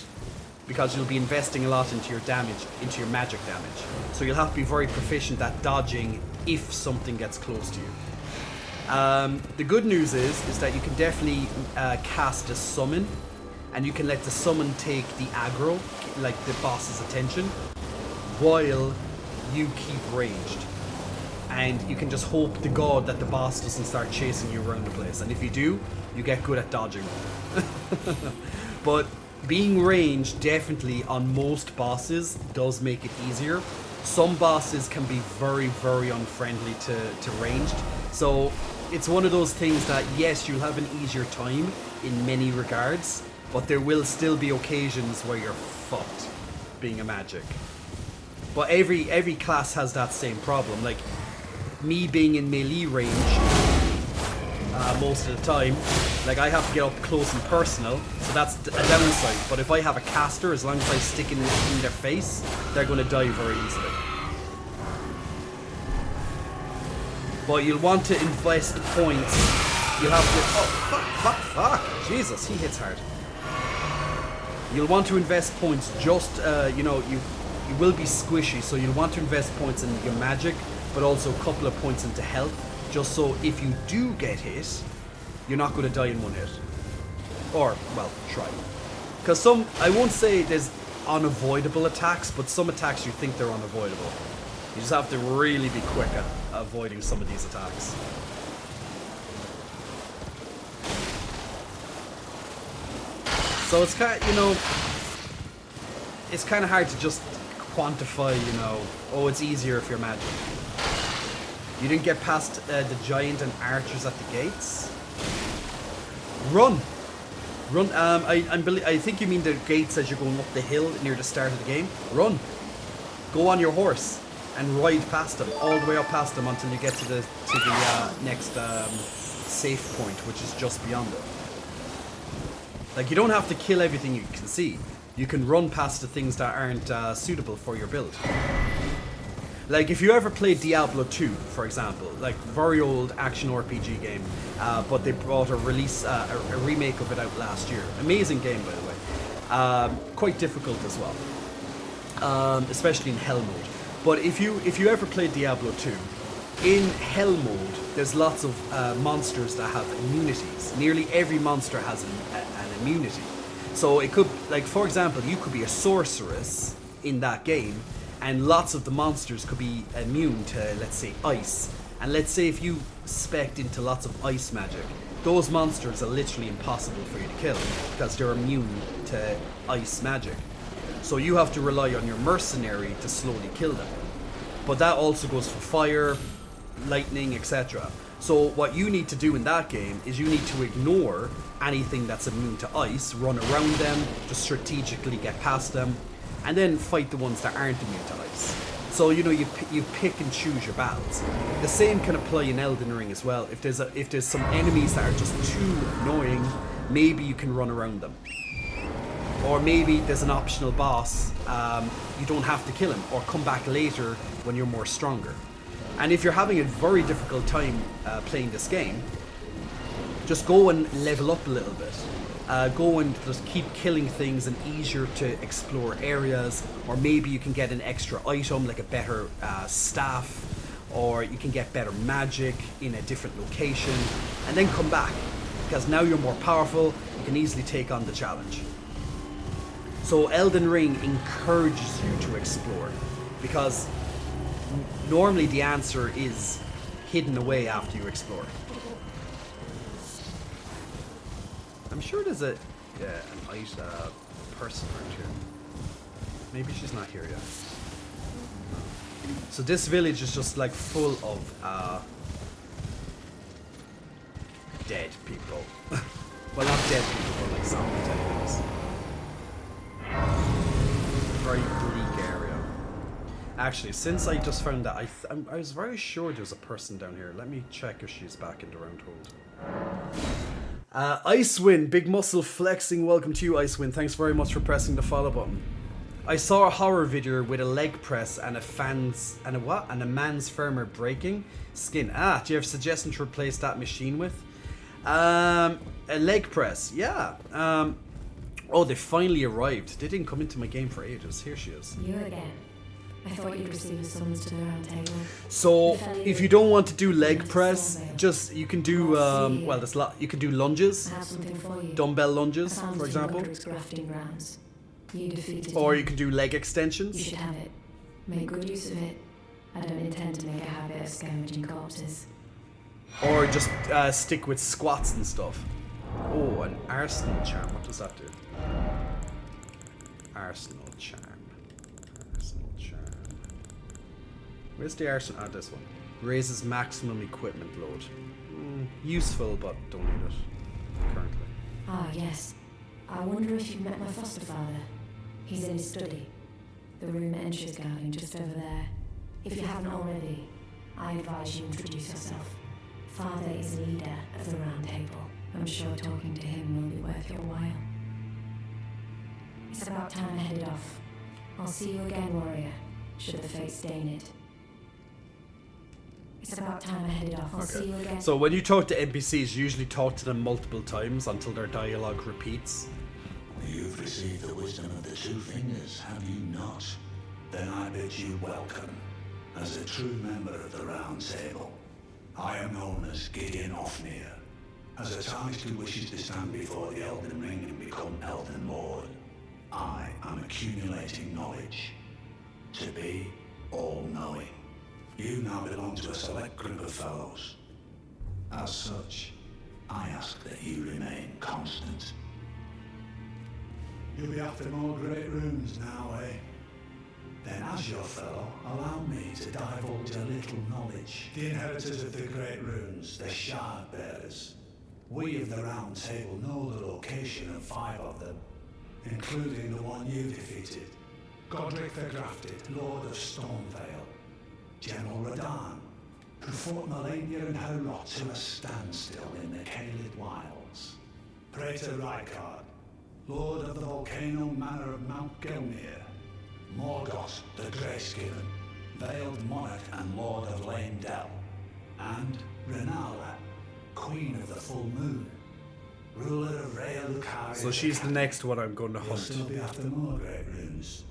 Speaker 1: because you'll be investing a lot into your damage, into your magic damage. So you'll have to be very proficient at dodging if something gets close to you. The good news is that you can definitely cast a summon, and you can let the summon take the aggro, like the boss's attention, while you keep ranged. And you can just hope to God that the boss doesn't start chasing you around the place. And if you do, you get good at dodging. But being ranged definitely on most bosses does make it easier. Some bosses can be very, very unfriendly to ranged. So it's one of those things that, yes, you'll have an easier time in many regards, but there will still be occasions where you're fucked being a magic. But every class has that same problem. Like, me being in melee range, most of the time. Like, I have to get up close and personal, so that's a downside. But if I have a caster, as long as I stick in their face, they're going to die very easily. But you'll want to invest points. You'll have to... Oh, fuck. Jesus, he hits hard. You'll want to invest points just, you know, you will be squishy, so you'll want to invest points in your magic, but also a couple of points into health, just so if you do get hit, you're not going to die in one hit. Or, well, try. Because some, I won't say there's unavoidable attacks, but some attacks you think they're unavoidable. You just have to really be quick at avoiding some of these attacks. So it's kind of, you know, it's kind of hard to just quantify, you know, oh, it's easier if you're magic. You didn't get past the giant and archers at the gates. Run! Run, I think you mean the gates as you're going up the hill near the start of the game. Run! Go on your horse and ride past them, all the way up past them until you get to the next safe point, which is just beyond it. Like, you don't have to kill everything you can see. You can run past the things that aren't suitable for your build. Like, if you ever played Diablo 2, for example, like, very old action RPG game, but they brought a remake of it out last year. Amazing game, by the way. Quite difficult as well, especially in Hell mode. But if you ever played Diablo 2, in Hell mode, there's lots of monsters that have immunities. Nearly every monster has an immunity. So it could, like, for example, you could be a sorceress in that game, and lots of the monsters could be immune to, let's say, ice. And let's say if you spec'd into lots of ice magic, those monsters are literally impossible for you to kill because they're immune to ice magic. So you have to rely on your mercenary to slowly kill them. But that also goes for fire, lightning, etc. So what you need to do in that game is you need to ignore anything that's immune to ice, run around them, just strategically get past them, and then fight the ones that aren't immune to ice. So, you know, you pick and choose your battles. The same can apply in Elden Ring as well. If there's some enemies that are just too annoying, maybe you can run around them. Or maybe there's an optional boss, you don't have to kill him, or come back later when you're more stronger. And if you're having a very difficult time playing this game, just go and level up a little bit. Go and just keep killing things and easier to explore areas, or maybe you can get an extra item like a better staff, or you can get better magic in a different location, and then come back, because now you're more powerful, you can easily take on the challenge. So Elden Ring encourages you to explore, because normally the answer is hidden away after you explore. I'm sure there's an person around here. Maybe she's not here yet. So this village is just like full of dead people. Well, not dead people, but like zombie type things. Very bleak area. Actually, since I just found that, I was very sure there was a person down here. Let me check if she's back in the round hold. Icewind, big muscle flexing. Welcome to you, Icewind. Thanks very much for pressing the follow button. I saw a horror video with a leg press and a man's firmer breaking skin. Do you have a suggestion to replace that machine with? A leg press, yeah. Oh, they finally arrived. They didn't come into my game for ages. Here she is.
Speaker 7: You again. I thought you'd receive a summons to the round table.
Speaker 1: So, if you don't want to do leg press, just you can do well. There's you can do lunges, dumbbell lunges, for example, or you can do leg extensions.
Speaker 7: You should have it. Make good use of it. I don't intend to make a habit of scavenging corpses.
Speaker 1: Or just stick with squats and stuff. Oh, an arsenal charm. What does that do? Arsenal charm. Where's the arsenal? This one. Raises maximum equipment load. Useful, but don't need it currently.
Speaker 7: Ah, yes. I wonder if you've met my foster father. He's in his study. The room entrance guarding just over there. If you haven't already, I advise you introduce yourself. Father is leader of the Round Table. I'm sure talking to him will be worth your while. It's about time I headed off. I'll see you again, warrior, should the fates deign it. It's about time I headed off. I'll see you again.
Speaker 1: So when you talk to NPCs, you usually talk to them multiple times until their dialogue repeats.
Speaker 9: You've received the wisdom of the Two Fingers, have you not? Then I bid you welcome, as a true member of the Round Table. I am known as Gideon Apnea, as a tarnished who wishes to stand before the Elden Ring and become Elden Lord. I am accumulating knowledge, to be all-knowing. You now belong to a select group of fellows. As such, I ask that you remain constant. You'll be after more great runes now, eh? Then as your fellow, allow me to divulge a little knowledge. The inheritors of the great runes, the Shard Bearers. We of the Round Table know the location of 5 of them, including the one you defeated. Godric the Grafted, Lord of Stormvale. General Radahn, who fought Melania and her lot to a standstill in the Caelid Wilds. Praetor Rykard, Lord of the volcano manor of Mount Gelmir. Morgoth the Grace-Given, Veiled Monarch and Lord of Lane-Dell. And Renala, Queen of the Full Moon. Ruler of Rhea Lucaria.
Speaker 1: So she's the next one I'm going to
Speaker 9: You'll
Speaker 1: hunt.
Speaker 9: still be after more great runes,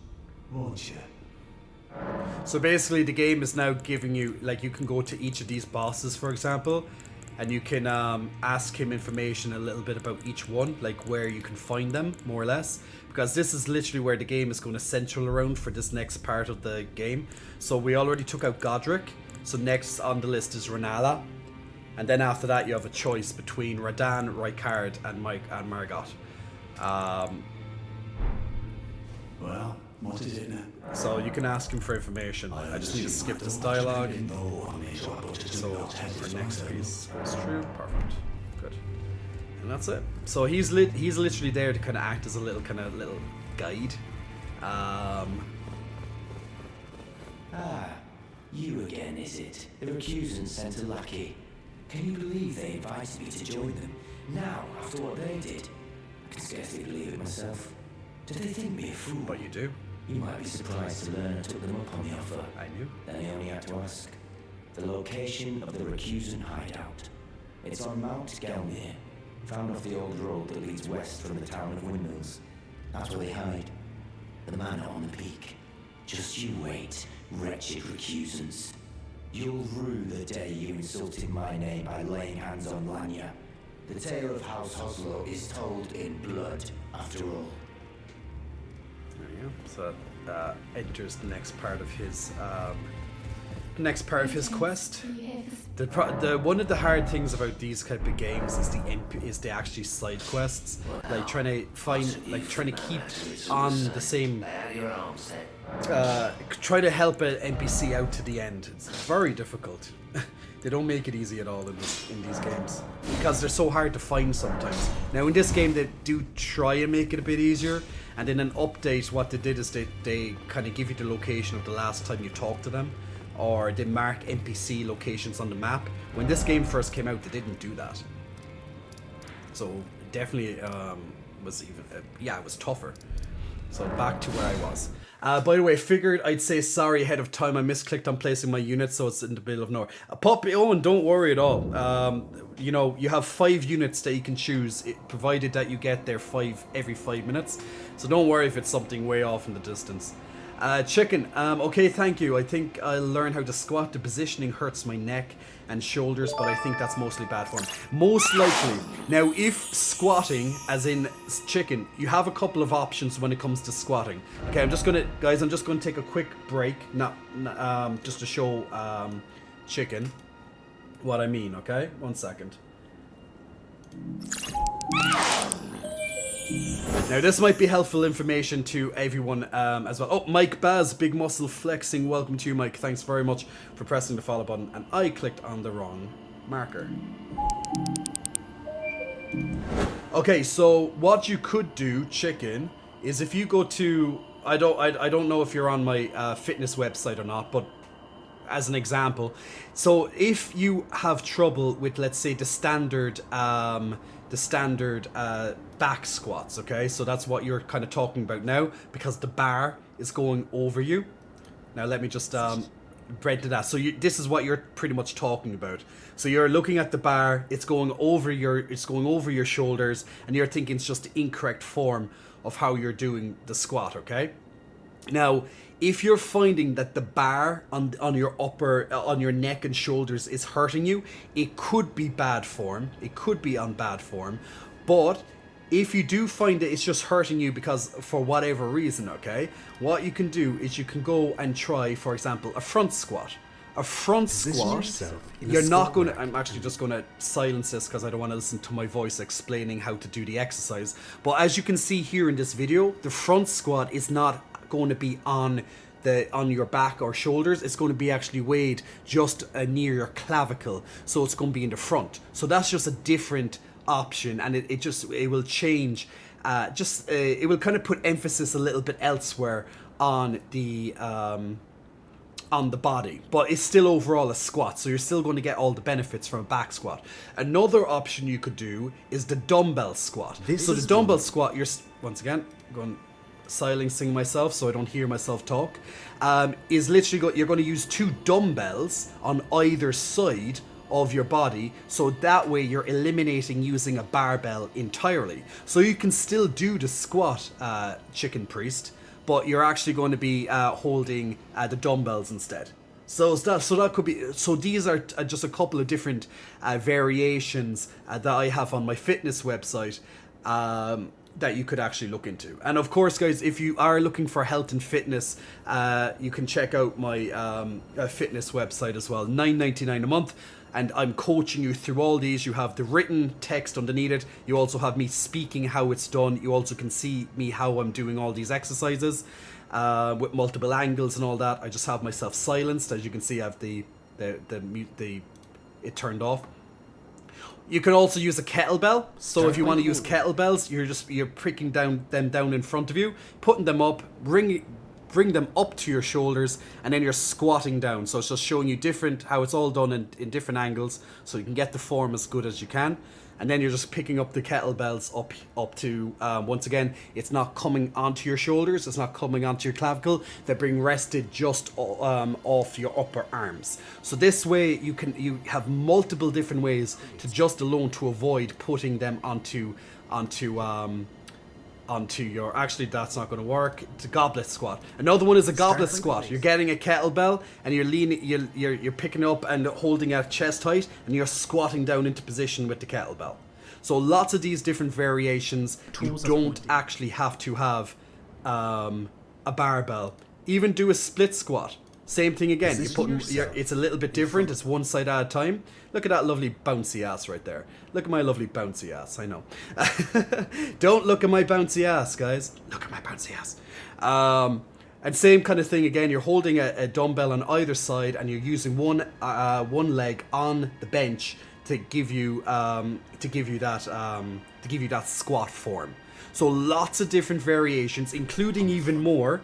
Speaker 9: won't you?
Speaker 1: So basically the game is now giving you, like, you can go to each of these bosses, for example, and you can ask him information a little bit about each one, like where you can find them, more or less. Because this is literally where the game is going to central around for this next part of the game. So we already took out Godric, so next on the list is Renala. And then after that you have a choice between Radahn, Rykard and Morgoth.
Speaker 9: Well, what is it now?
Speaker 1: So you can ask him for information. I just need to skip this dialogue. So our next piece goes through. Perfect. Good. And that's it. So he's literally there to kind of act as a little guide.
Speaker 8: Ah, you again, is it? The recusants sent a lackey. Can you believe they invited me to join them? Now, after what they did? I can scarcely believe it myself. Do they think me a fool?
Speaker 1: But you do.
Speaker 8: You might be surprised to learn I took them up on the offer.
Speaker 1: I knew.
Speaker 8: Then I only had to ask. The location of the recusant hideout. It's on Mount Gelmir, found off the old road that leads west from the town of Windmills. That's where they hide. The manor on the peak. Just you wait, wretched recusants. You'll rue the day you insulted my name by laying hands on Lanya. The tale of House Hoslo is told in blood, after all.
Speaker 1: There you go. So that enters the next part of his quest. The one of the hard things about these type of games is the actually side quests, like trying to keep on the same, try to help an NPC out to the end. It's very difficult. They don't make it easy at all in these games because they're so hard to find sometimes. Now in this game they do try and make it a bit easier, and in an update what they did is they kind of give you the location of the last time you talked to them, or they mark NPC locations on the map. When this game first came out, they didn't do that. So it definitely was even, it was tougher. So back to where I was. By the way, figured I'd say sorry ahead of time. I misclicked on placing my unit, so it's in the middle of nowhere. Puppy Owen, don't worry at all. You know, you have 5 units that you can choose, provided that you get there every 5 minutes. So don't worry if it's something way off in the distance. Chicken, okay, thank you. I think I'll learn how to squat. The positioning hurts my neck and shoulders, but I think that's mostly bad form. Most likely. Now, if squatting, as in chicken, you have a couple of options when it comes to squatting. Okay, I'm just gonna take a quick break, just to show chicken what I mean, okay? 1 second. Now this might be helpful information to everyone as well. Oh, Mike Baz, Big Muscle Flexing, welcome to you, Mike. Thanks very much for pressing the follow button, and I clicked on the wrong marker. Okay, so what you could do, chicken, is if you go to, I don't know if you're on my fitness website or not, but as an example. So if you have trouble with, let's say, the standard back squats, okay, so that's what you're kind of talking about now, because the bar is going over you. Now let me just bread to that. So this is what you're pretty much talking about. So you're looking at the bar, it's going over your shoulders, and you're thinking it's just the incorrect form of how you're doing the squat, okay? Now, if you're finding that the bar on your neck and shoulders is hurting you, it could be bad form. It could be on bad form. But if you do find that it's just hurting you because for whatever reason, okay, what you can do is you can go and try, for example, a front squat. A front squat, you're not going to... I'm actually just going to silence this because I don't want to listen to my voice explaining how to do the exercise. But as you can see here in this video, the front squat is not going to be on your back or shoulders. It's going to be actually weighed just near your clavicle. So it's going to be in the front. So that's just a different option, and it will change. It will kind of put emphasis a little bit elsewhere on the body, but it's still overall a squat, so you're still going to get all the benefits from a back squat. Another option you could do is the dumbbell squat. So the dumbbell squat, you're once again going silencing myself so I don't hear myself talk, is literally you're going to use 2 dumbbells on either side of your body, so that way you're eliminating using a barbell entirely. So you can still do the squat, chicken priest, but you're actually going to be holding the dumbbells instead. So that could be. So these are just a couple of different variations that I have on my fitness website that you could actually look into. And of course, guys, if you are looking for health and fitness, you can check out my fitness website as well. $9.99 a month. And I'm coaching you through all these. You have the written text underneath it. You also have me speaking how it's done. You also can see me how I'm doing all these exercises with multiple angles and all that. I just have myself silenced. As you can see, I have it turned off. You can also use a kettlebell. So if you want to use kettlebells, you're pricking them down in front of you, putting them up, bring them up to your shoulders, and then you're squatting down. So it's just showing you how it's all done in different angles, so you can get the form as good as you can. And then you're just picking up the kettlebells up to, once again, it's not coming onto your shoulders, it's not coming onto your clavicle, they're being rested just off your upper arms. So this way you have multiple different ways to just alone to avoid putting them onto your, actually that's not going to work. It's a goblet squat. Another one is a goblet squat. You're getting a kettlebell and you're picking up and holding at chest height, and you're squatting down into position with the kettlebell. So lots of these different variations. You don't actually have to have a barbell. Even do a split squat. Same thing again. It's a little bit different. It's one side at a time. Look at that lovely bouncy ass right there. Look at my lovely bouncy ass. I know. Don't look at my bouncy ass, guys. Look at my bouncy ass. And same kind of thing again. You're holding a dumbbell on either side, and you're using one leg on the bench to give you that squat form. So lots of different variations, including even more.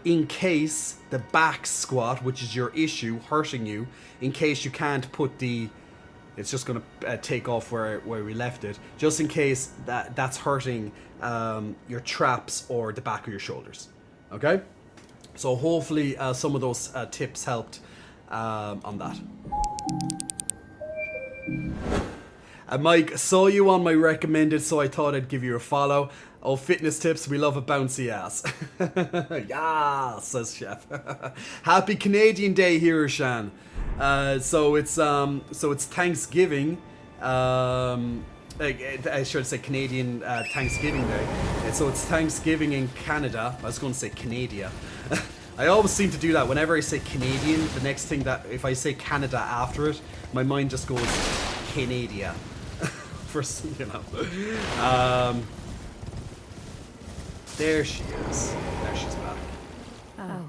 Speaker 1: In case the back squat, which is your issue, hurting you, in case you can't put it's just going to take off where we left it, just in case that's hurting your traps or the back of your shoulders. Okay? So hopefully some of those tips helped on that. Mike, saw you on my recommended, so I thought I'd give you a follow. Oh, fitness tips, we love a bouncy ass. Yeah, says Chef. Happy Canadian Day here, Shan. So it's Thanksgiving. I should say Canadian Thanksgiving Day. So it's Thanksgiving in Canada. I was going to say Canada. I always seem to do that. Whenever I say Canadian, the next thing if I say Canada after it, my mind just goes Canada. First, there she is. There she's back.
Speaker 7: Oh,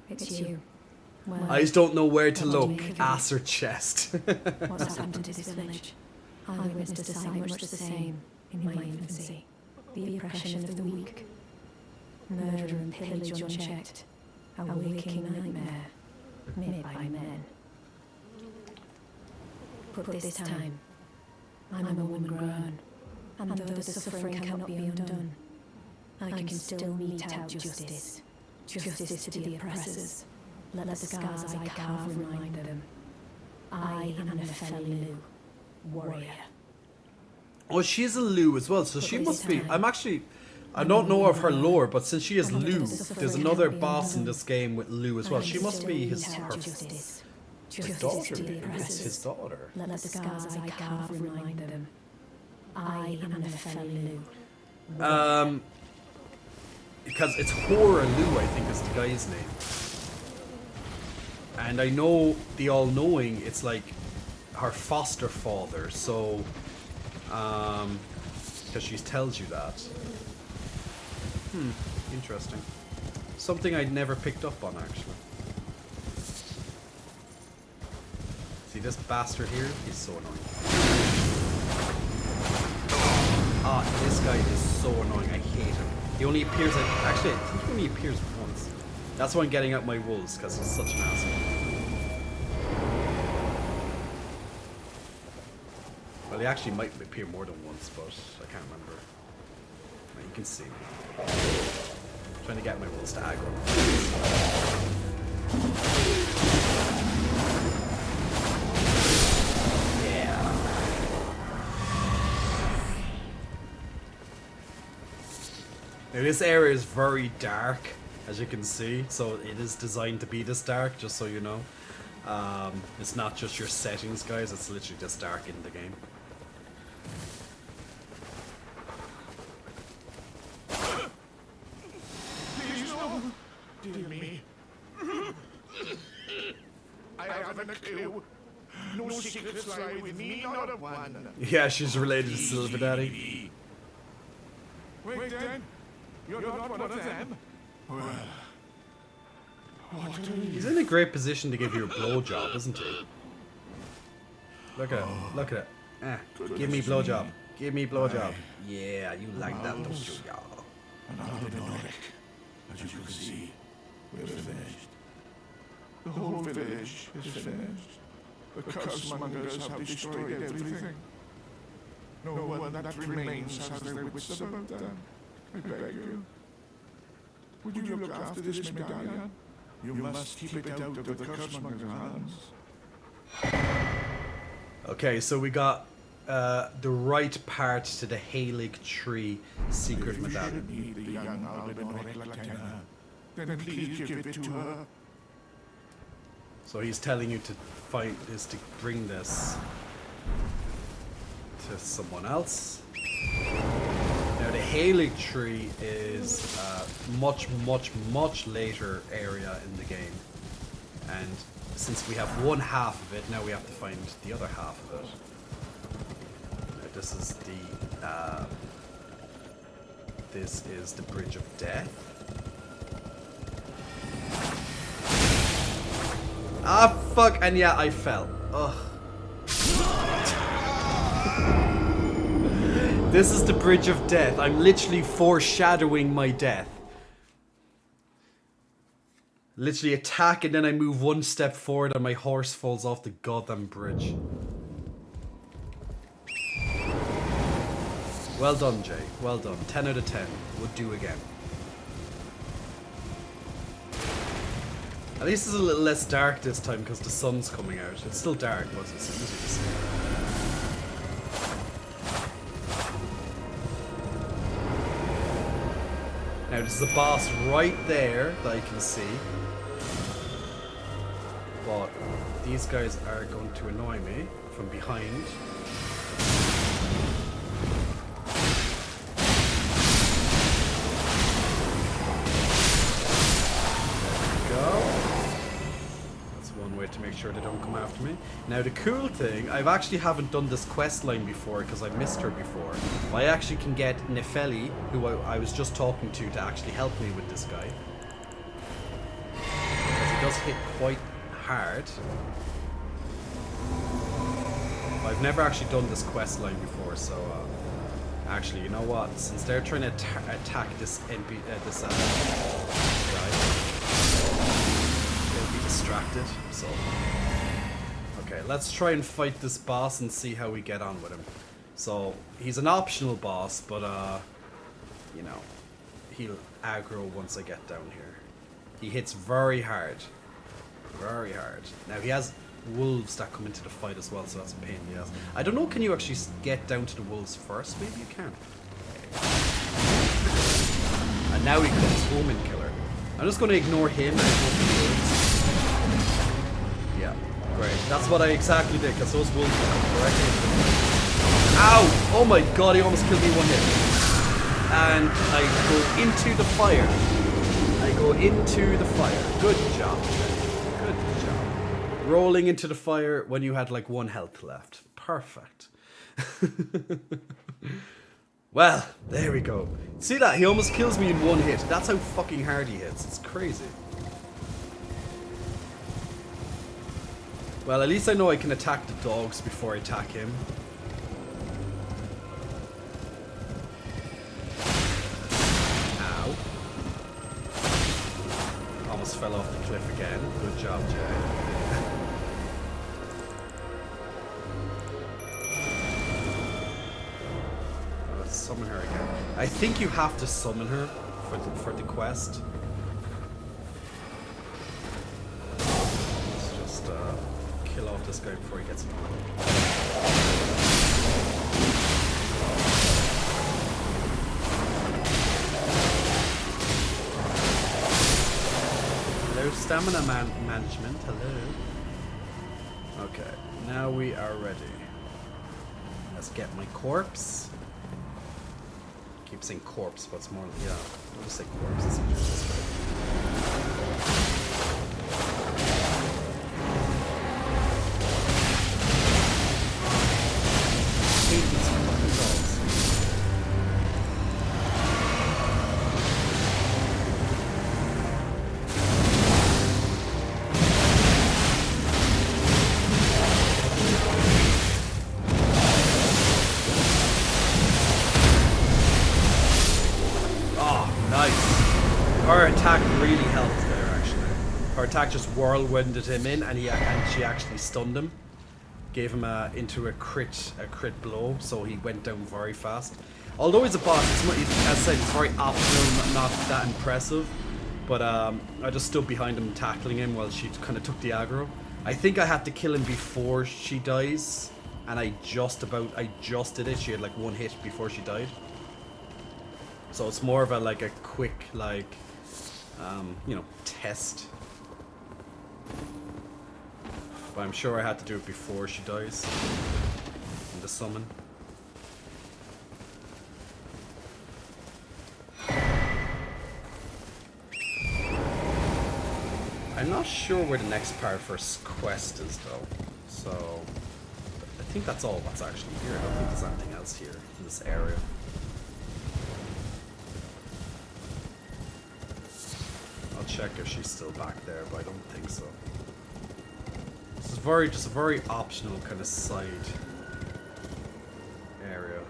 Speaker 7: it's you. Well,
Speaker 1: I just don't know where to look, ass or chest.
Speaker 7: What's happened to this village? I witnessed a sight much the same in my infancy. The oppression of the weak. Murder and pillage unchecked. A waking nightmare. made by men. But this time, I'm a woman grown, and though the suffering cannot be undone, I can still mete out justice. Justice to the oppressors. Let the scars I carve remind them. I am Nefeli, warrior.
Speaker 1: Oh, she's a Lu as well, so she must be... I don't know of her lore, but since she is Lu, there's another boss in this game with Lu as well. She must be his daughter. It's his daughter.
Speaker 7: Let the scars I carve remind them. I am Nefeli.
Speaker 1: Because it's Hora Lu, I think is the guy's name. And I know the all-knowing, it's like her foster father, so because she tells you that. Interesting. Something I'd never picked up on, actually. See this bastard here? He's so annoying. Ah, this guy is so annoying. I hate him. He only appears actually, I think he only appears once. That's why I'm getting out my wolves, because he's such an asshole. Well, he actually might appear more than once, but I can't remember. Well, you can see me. I'm trying to get my wolves to aggro. Yeah. Now this area is very dark, as you can see, so it is designed to be this dark, just so you know. It's not just your settings, guys, it's literally this dark in the game.
Speaker 3: Please no. Dear me. I haven't a clue. No secrets lie with me, not a one.
Speaker 1: Yeah, she's related to Silver Daddy.
Speaker 3: Wait, then. You're not one of them? Well, what are you?
Speaker 1: He's in a great position to give you a blowjob, isn't he? Look at it. Look at it. Give me blowjob. Give me blowjob. Yeah, you like that, don't you, y'all?
Speaker 3: Another Nordic. As you can see, we're finished. The whole village is finished. The curse-mongers have destroyed everything. No one that remains has their wits about them. I beg you. Would you look after this medallion? You must keep it out of the curse-monger's hands.
Speaker 1: Okay, so we got the right part to the Halig Tree secret medallion.
Speaker 3: If you should need the young Albinoric Latenna, then please give it to her.
Speaker 1: So he's telling you to bring this to someone else. Now the Halig Tree is a much later area in the game, and since we have one half of it, now we have to find the other half of it. Now, this is the Bridge of Death. Ah, fuck, and yeah, I fell. Ugh. This is the Bridge of Death. I'm literally foreshadowing my death. Literally attack and then I move one step forward and my horse falls off the goddamn bridge. Well done, Jay. Well done. 10 out of 10. Would do again. At least it's a little less dark this time because the sun's coming out. It's still dark, but it's easy to see. Now there's a boss right there that I can see. But these guys are going to annoy me from behind. There we go. That's one way to make sure they don't come after me. Now the cool thing, I actually haven't done this quest line before because I missed her before. I actually can get Nefeli, who I was just talking to actually help me with this guy. Because he does hit quite hard. I've never actually done this quest line before, so actually, you know what? Since they're trying to attack this guy, they'll be distracted. distracted, so... Okay, let's try and fight this boss and see how we get on with him. So, he's an optional boss, but, you know, he'll aggro once I get down here. He hits very hard. Very hard. Now, he has wolves that come into the fight as well, so that's a pain in the ass. I don't know, can you actually get down to the wolves first? Maybe you can. And now he comes Omen Killer. I'm just going to ignore him and go for the wolves. Yeah, great. That's what I exactly did, because those wolves come directly into the fight. Ow! Oh my god, he almost killed me one hit. And I go into the fire. I go into the fire. Good job. Good job. Rolling into the fire when you had like 1 health left. Perfect. Well, there we go. See that? He almost kills me in 1 hit. That's how fucking hard he hits. It's crazy. Well, at least I know I can attack the dogs before I attack him. Ow. Almost fell off the cliff again. Good job, Jay. Summon her again. I think you have to summon her for the quest. Let's just kill off this guy before he gets into the Hello, stamina management. Hello. Okay, now we are ready. Let's get my corpse. I keep saying corpse, but it's more, yeah, I'll just say corpse. It's just right. Hate these fucking dogs. Her attack really helped there, actually. Her attack just whirlwinded him in, and she actually stunned him. Gave him into a crit blow, so he went down very fast. Although he's a boss, as I said, it's very optional, not that impressive. But I just stood behind him, tackling him while she kind of took the aggro. I think I had to kill him before she dies, and I just did it. She had like 1 hit before she died. So it's more of a quick you know, test. But I'm sure I had to do it before she dies in the summon. I'm not sure where the next part for quest is though. So I think that's all that's actually here. I don't think there's anything else here in this area. I'll check if she's still back there, but I don't think so. This is just a very optional kind of side area.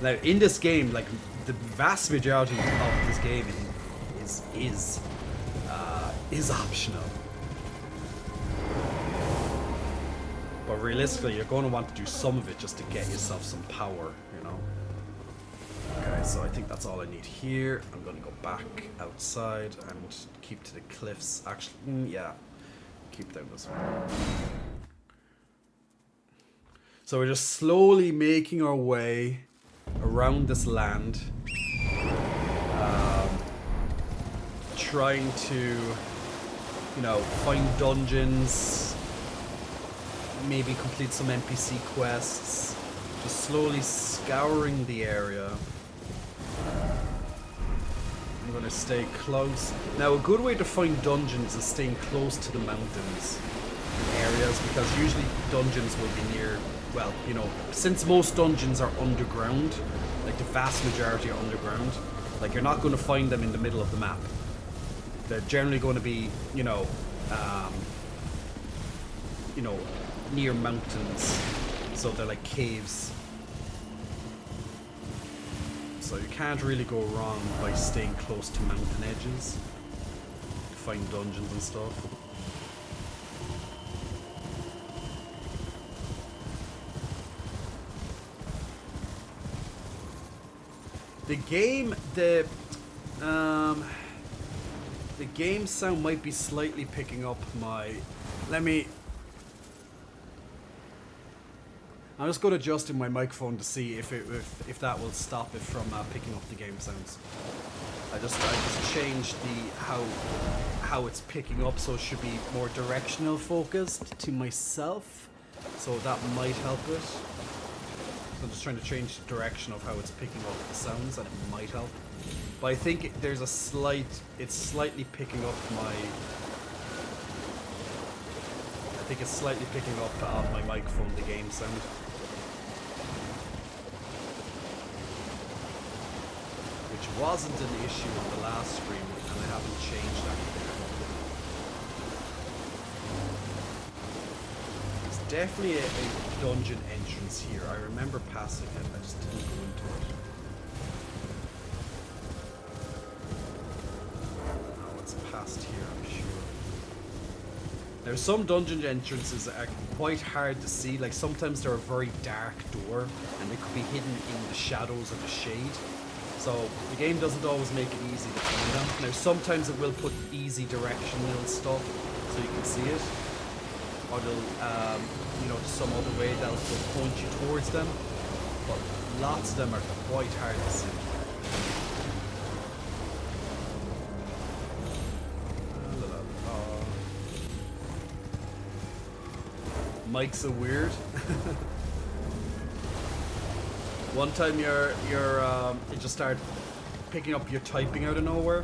Speaker 1: Now, in this game, like the vast majority of this game is optional. But realistically, you're going to want to do some of it just to get yourself some power, you know. Okay, so I think that's all I need here. I'm going to go back outside and keep to the cliffs. Actually, yeah, keep down this way. So we're just slowly making our way around this land, trying to, you know, find dungeons, maybe complete some NPC quests, just slowly scouring the area. I'm going to stay close. Now, a good way to find dungeons is staying close to the mountains areas, because usually dungeons will be near, well, you know, since most dungeons are underground, like the vast majority are underground, like you're not going to find them in the middle of the map. They're generally going to be, you know, near mountains, so they're like caves. So you can't really go wrong by staying close to mountain edges to find dungeons and stuff. The game sound might be slightly picking up my. I'm just going to adjust in my microphone to see if that will stop it from picking up the game sounds. I just changed how it's picking up, so it should be more directional focused to myself. So that might help it. I'm just trying to change the direction of how it's picking up the sounds, and it might help. But I think there's it's slightly picking up my. I think it's slightly picking up on my microphone the game sound. Which wasn't an issue on the last stream, and I haven't changed that. There's definitely a dungeon entrance here. I remember passing it, I just didn't go into it. Oh, it's past here, I'm sure. Now, some dungeon entrances are quite hard to see. Like, sometimes they're a very dark door, and they could be hidden in the shadows of a shade. So the game doesn't always make it easy to find them. Now sometimes it will put easy directional stuff so you can see it, or they'll, some other way they'll point you towards them. But lots of them are quite hard to see. Mics are weird. One time you just start picking up your typing out of nowhere.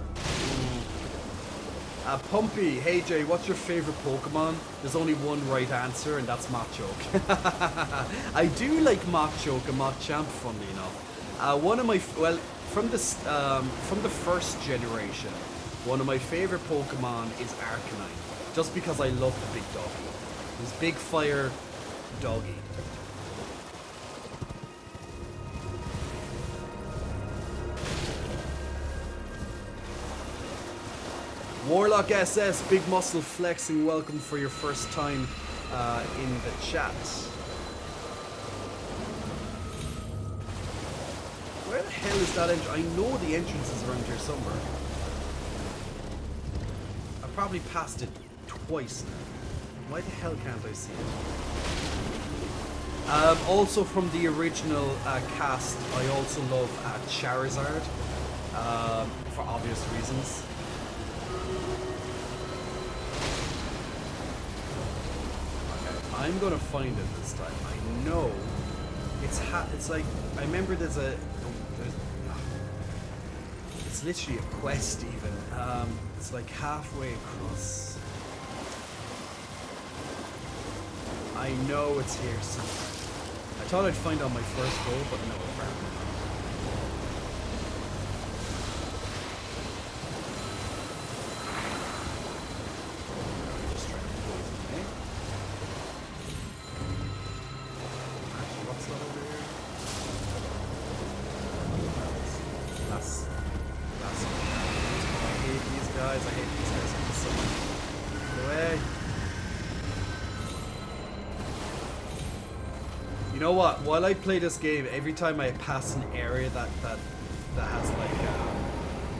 Speaker 1: Pumpy, hey Jay, what's your favorite Pokemon? There's only one right answer, and that's Machoke. I do like Machoke and Machamp, funnily enough. From the first generation, one of my favorite Pokemon is Arcanine, just because I love the big doggy. This big fire doggy. Warlock SS, big muscle flexing, welcome for your first time in the chat. Where the hell is that entrance? I know the entrance is around here somewhere. I probably passed it twice now. Why the hell can't I see it? Also from the original cast, I also love Charizard, for obvious reasons. I'm gonna find it this time. I know it's like, I remember there's it's literally a quest even. It's like halfway across. I know it's here somewhere. I thought I'd find it on my first go, but no, apparently not. You know what? While I play this game, every time I pass an area that has like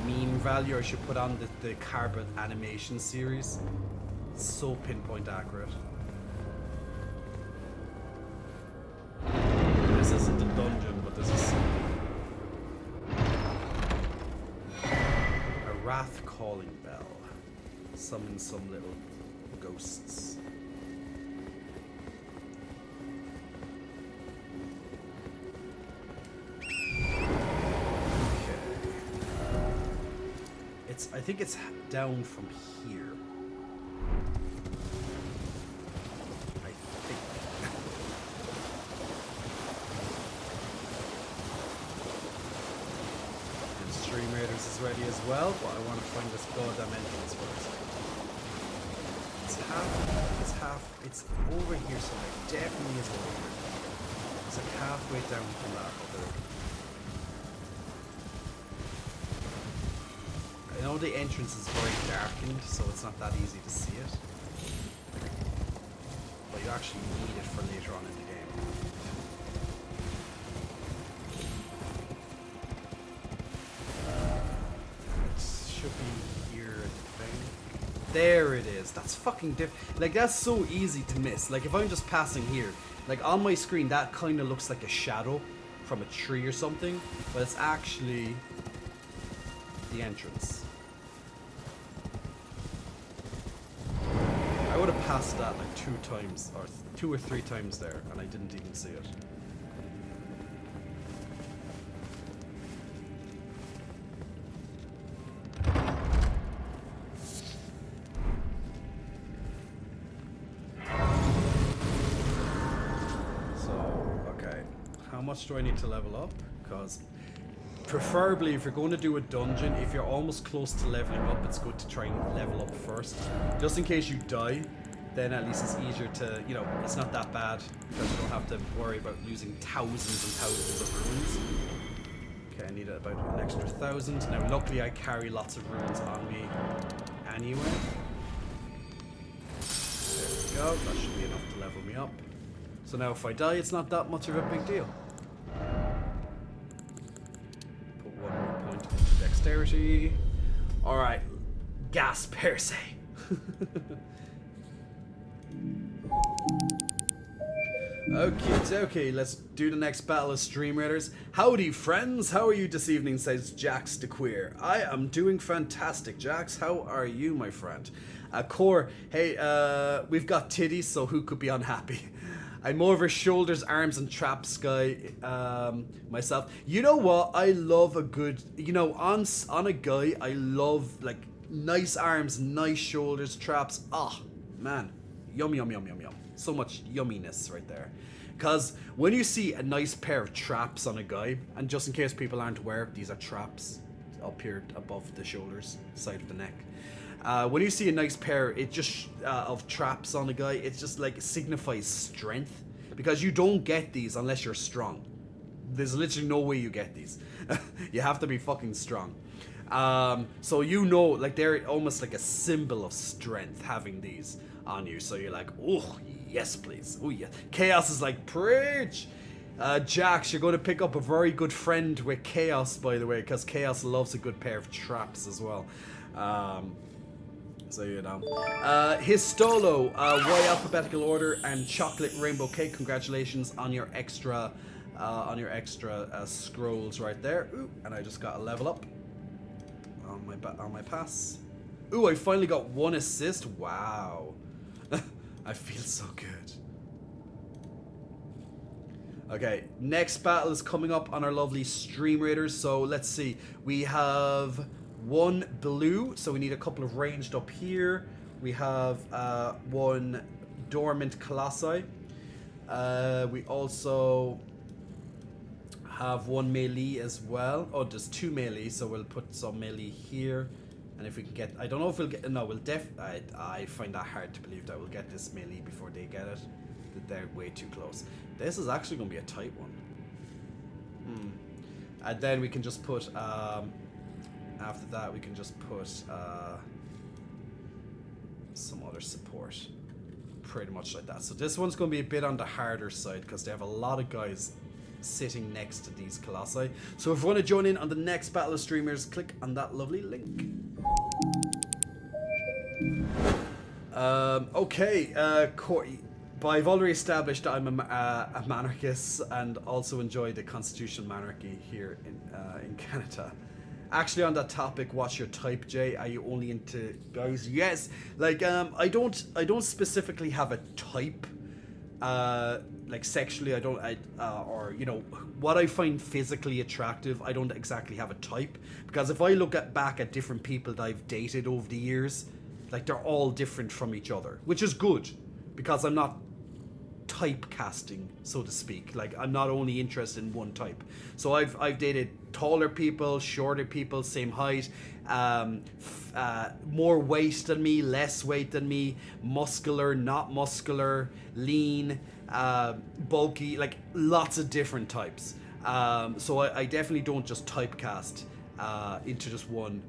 Speaker 1: meme value, I should put on the Carbon animation series. It's so pinpoint accurate. This isn't a dungeon, but this is a wrath calling bell. Summon some little ghosts. I think it's down from here. I think. And Stream Raiders is ready as well, but I want to find this goddamn entrance first. It's over here somewhere. It definitely is over here. It's like halfway down from that other. I know the entrance is very darkened, so it's not that easy to see it. But you actually need it for later on in the game. There it is. That's fucking like, that's so easy to miss. Like, if I'm just passing here, like, on my screen, that kind of looks like a shadow from a tree or something, but it's actually the entrance. I would have passed that like 2 times, or 2 or 3 times there, and I didn't even see it. How much do I need to level up? Because preferably if you're going to do a dungeon, if you're almost close to leveling up, it's good to try and level up first. Just in case you die, then at least it's easier to, you know, it's not that bad because you don't have to worry about losing thousands and thousands of runes. Okay, I need about an extra 1,000. Now luckily I carry lots of runes on me anyway. There we go, that should be enough to level me up. So now if I die, it's not that much of a big deal. Put 1 more point into dexterity. Alright, gas per se. Okay, let's do the next battle of Stream Raiders. Howdy friends, how are you this evening, says Jax the Queer. I am doing fantastic. Jax, how are you, my friend? Core, hey, we've got titties, so who could be unhappy? I'm more of a shoulders, arms, and traps guy myself. You know what? I love a good, you know, on a guy, I love like nice arms, nice shoulders, traps. Ah, man, yum yum yum yum yum. So much yumminess right there. Because when you see a nice pair of traps on a guy, and just in case people aren't aware, these are traps up here above the shoulders, side of the neck. When you see a nice pair, it just of traps on a guy, it just like signifies strength, because you don't get these unless you're strong. There's literally no way you get these. You have to be fucking strong. So you know, like they're almost like a symbol of strength having these on you. So you're like, oh yes, please. Oh yeah. Chaos is like, preach. Jax, you're going to pick up a very good friend with Chaos, by the way, because Chaos loves a good pair of traps as well. So you know, Histolo, Y alphabetical order and chocolate rainbow cake. Congratulations on your extra, scrolls right there. Ooh, and I just got a level up on my pass. Ooh, I finally got 1 assist. Wow, I feel so good. Okay, next battle is coming up on our lovely Stream Raiders. So let's see, we have 1 blue, so we need a couple of ranged up here. We have 1 dormant colossi. We also have 1 melee as well. Oh, there's 2 melee, so we'll put some melee here. And if we can get, I don't know if we'll get, no, we'll I find that hard to believe that we'll get this melee before they get it. They're way too close. This is actually going to be a tight one. And then we can just put, after that, we can just put some other support. Pretty much like that. So this one's going to be a bit on the harder side because they have a lot of guys sitting next to these colossi. So if you want to join in on the next Battle of Streamers, click on that lovely link. Okay, but I've already established that I'm a monarchist and also enjoy the constitutional monarchy here in Canada. Actually, on that topic, what's your type, Jay? Are you only into guys? Yes, like I don't specifically have a type. Like sexually, or you know, what I find physically attractive, I don't exactly have a type, because if I look back at different people that I've dated over the years, like they're all different from each other, which is good, because I'm not typecasting, so to speak. Like I'm not only interested in one type. So I've dated taller people, shorter people, same height, more weight than me, less weight than me, muscular, not muscular, lean, bulky, like lots of different types. So I definitely don't just typecast into just one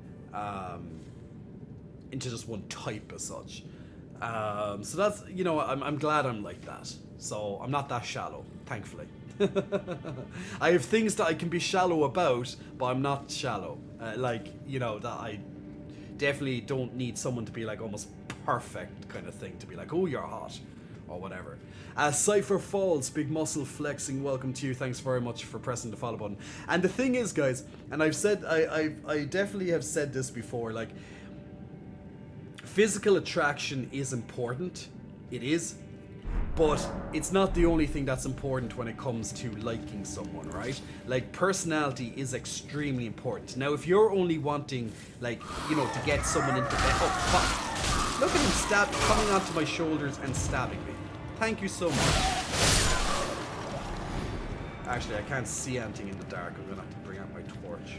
Speaker 1: type as such. So that's, you know, I'm glad I'm like that. So I'm not that shallow, thankfully. I have things that I can be shallow about, but I'm not shallow. Like, you know, that definitely don't need someone to be like almost perfect kind of thing to be like, oh, you're hot or whatever. Cypher Falls, big muscle flexing, welcome to you. Thanks very much for pressing the follow button. And the thing is, guys, and I've said, I definitely have said this before, like, physical attraction is important. It is. But it's not the only thing that's important when it comes to liking someone, right? Like, personality is extremely important. Now, if you're only wanting, like, you know, to get someone into bed... Oh, fuck. Look at him coming onto my shoulders and stabbing me. Thank you so much. Actually, I can't see anything in the dark. I'm gonna have to bring out my torch.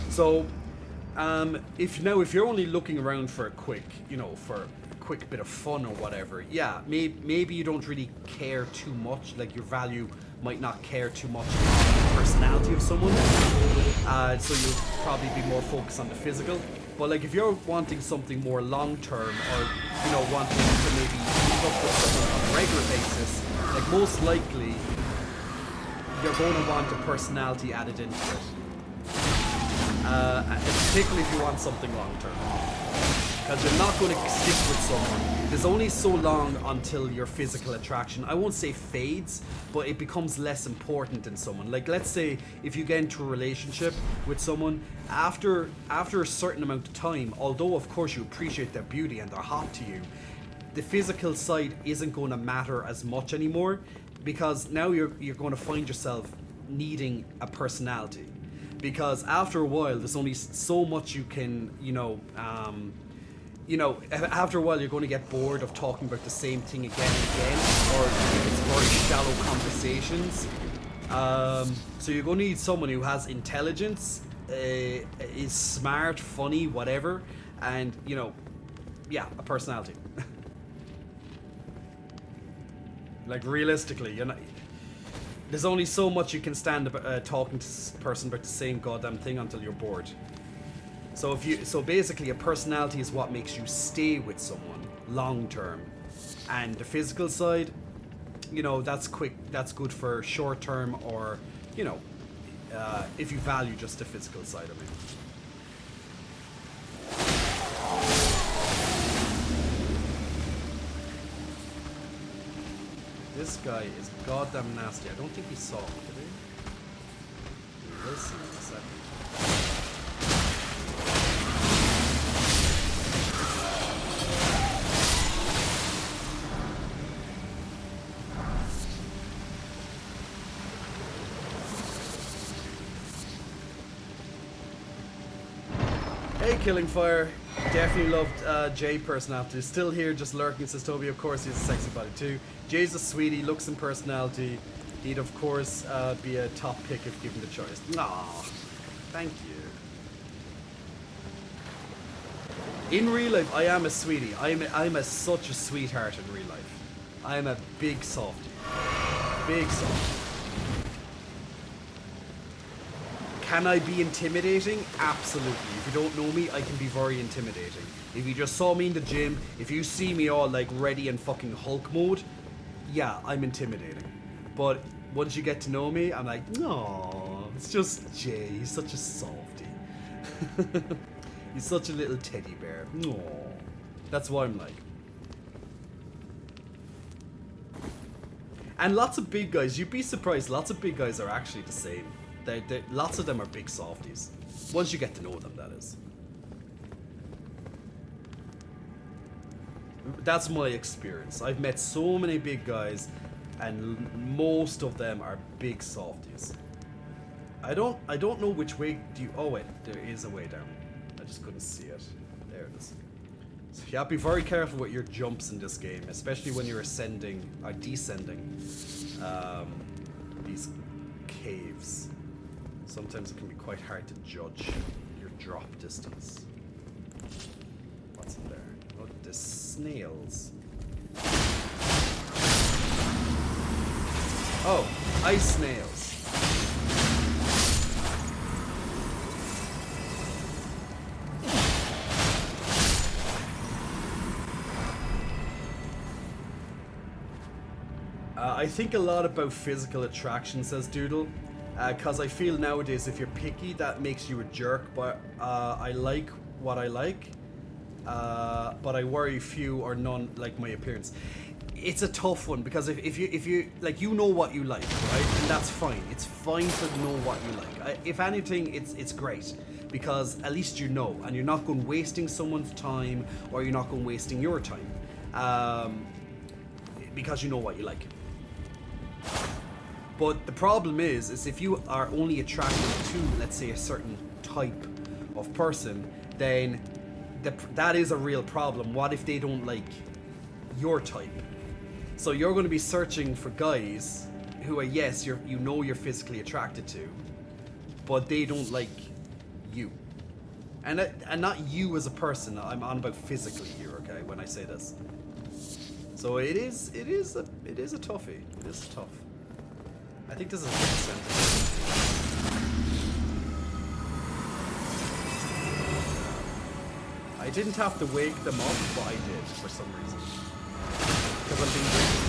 Speaker 1: So... if you're only looking around for a quick, you know, for a quick bit of fun or whatever, yeah, maybe you don't really care too much, like your value might not care too much on the personality of someone, so you'll probably be more focused on the physical. But like if you're wanting something more long term, or you know, wanting to maybe keep up with someone on a regular basis, like most likely you're going to want a personality added into it. Particularly if you want something long term, because you're not going to stick with someone. There's only so long until your physical attraction, I won't say fades, but it becomes less important in someone. Like, let's say if you get into a relationship with someone, after a certain amount of time, although of course you appreciate their beauty and they're hot to you, the physical side isn't going to matter as much anymore, because now you're going to find yourself needing a personality. Because after a while, there's only so much you can, after a while you're going to get bored of talking about the same thing again and again, or it's very shallow conversations. So you're going to need someone who has intelligence, is smart, funny, whatever, and, you know, yeah, a personality. Like, realistically, you're not... There's only so much you can stand talking to this person about the same goddamn thing until you're bored. So basically a personality is what makes you stay with someone long term. And the physical side, you know, that's good for short term, or, you know, if you value just the physical side of it. This guy is goddamn nasty. I don't think he saw me today. We will see in a second. Hey, Killing Fire. Definitely loved Jay personality. Still here, just lurking, says Toby. Of course, he's a sexy body too. Jay's a sweetie, looks and personality. He'd of course be a top pick if given the choice. Aw, thank you. In real life, I am a sweetie. I'm such a sweetheart in real life. I am a big softie. Big softie. Can I be intimidating? Absolutely. If you don't know me, I can be very intimidating. If you just saw me in the gym, if you see me all like ready in fucking Hulk mode, yeah, I'm intimidating. But once you get to know me, I'm like, no, it's just Jay. He's such a softie. He's such a little teddy bear. No, that's what I'm like. And lots of big guys, you'd be surprised, lots of big guys are actually the same. Lots of them are big softies. Once you get to know them, that is. That's my experience. I've met so many big guys, and most of them are big softies. I don't know which way do you... Oh wait, there is a way down. I just couldn't see it. There it is. So yeah, be very careful with your jumps in this game, especially when you're ascending or descending these caves. Sometimes it can be quite hard to judge your drop distance. What's in there? Oh, the snails. Oh, ice snails. I think a lot about physical attraction, says Doodle. Because I feel nowadays if you're picky, that makes you a jerk. But I like what I like, but I worry few or none like my appearance. It's a tough one because if you like, you know what you like, right? And that's fine. It's fine to know what you like. If anything, it's great because at least you know, and you're not going wasting someone's time, or you're not going wasting your time, because you know what you like. But the problem is if you are only attracted to, let's say, a certain type of person, then that is a real problem. What if they don't like your type? So you're going to be searching for guys who are, yes, you're physically attracted to, but they don't like you, and not you as a person. I'm on about physically here, okay? When I say this, so it is a toughie. It is tough. I think this is a good sentence. I didn't have to wake them up, but I did for some reason. Because I'm being greedy.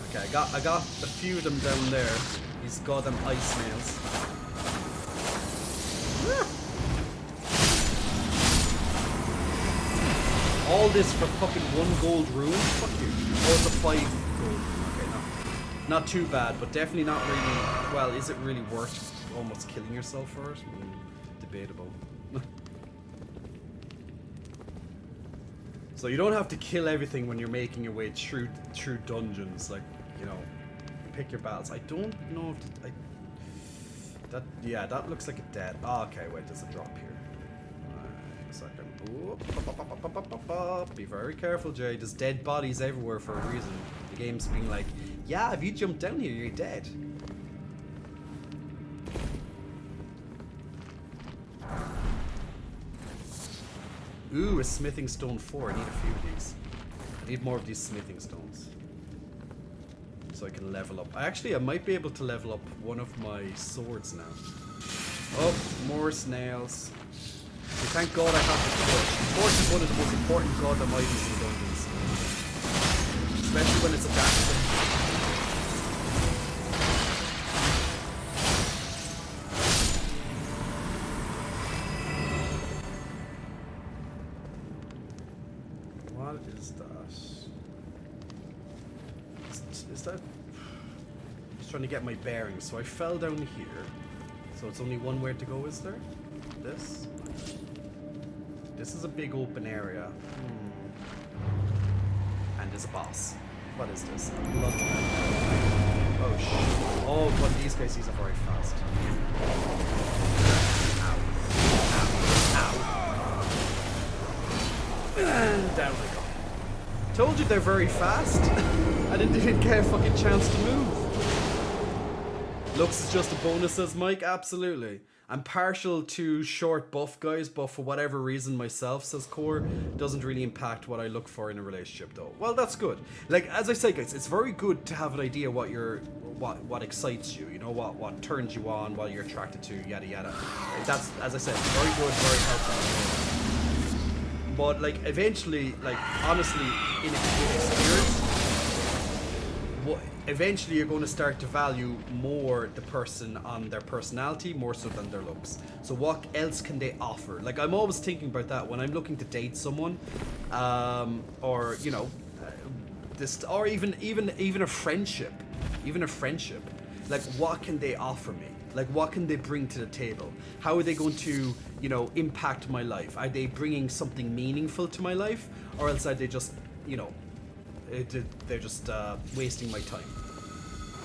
Speaker 1: Okay, I got a few of them down there. These goddamn ice nails. All this for fucking 1 gold rune? Fuck you. Oh, it's a 5 gold. Okay, not too bad, but definitely not really. Well, is it really worth almost killing yourself for it? Debatable. So you don't have to kill everything when you're making your way through dungeons. Like, you know, pick your battles. I don't know if that looks like a dead. Oh, okay, wait, there's a drop here. A second. Ooh, be very careful, Jay. There's dead bodies everywhere for a reason. The game's being like, yeah, if you jump down here, you're dead. Ooh, a smithing stone 4. I need a few of these. I need more of these smithing stones, so I can level up. I might be able to level up one of my swords now. Oh, more snails. Thank God I have the torch. The torch is one of the most important goddamn items in dungeons. Especially when it's a dash. What is that? Is that... I'm just trying to get my bearings. So I fell down here. So it's only one way to go, is there? This? This is a big open area. And there's a boss. What is this? Oh shit. Oh, one of these guys, these are very fast. Ow. Ow. Ow. And down we go. Told you they're very fast. I didn't even get a fucking chance to move. Looks is just a bonus, says Mike. Absolutely. I'm partial to short buff guys, but for whatever reason myself, says Core, doesn't really impact what I look for in a relationship though. Well, that's good. Like, as I say, guys, it's very good to have an idea what excites you, you know, what turns you on, what you're attracted to, yada yada. That's, as I said, very good, very helpful. But like, eventually, like, honestly, in experience, eventually you're going to start to value more the person on their personality more so than their looks. So what else can they offer? Like, I'm always thinking about that when I'm looking to date someone, or you know, this, or even a friendship, Like, what can they offer me? Like, what can they bring to the table? How are they going to, you know, impact my life? Are they bringing something meaningful to my life, or else are they just, you know, they're just wasting my time?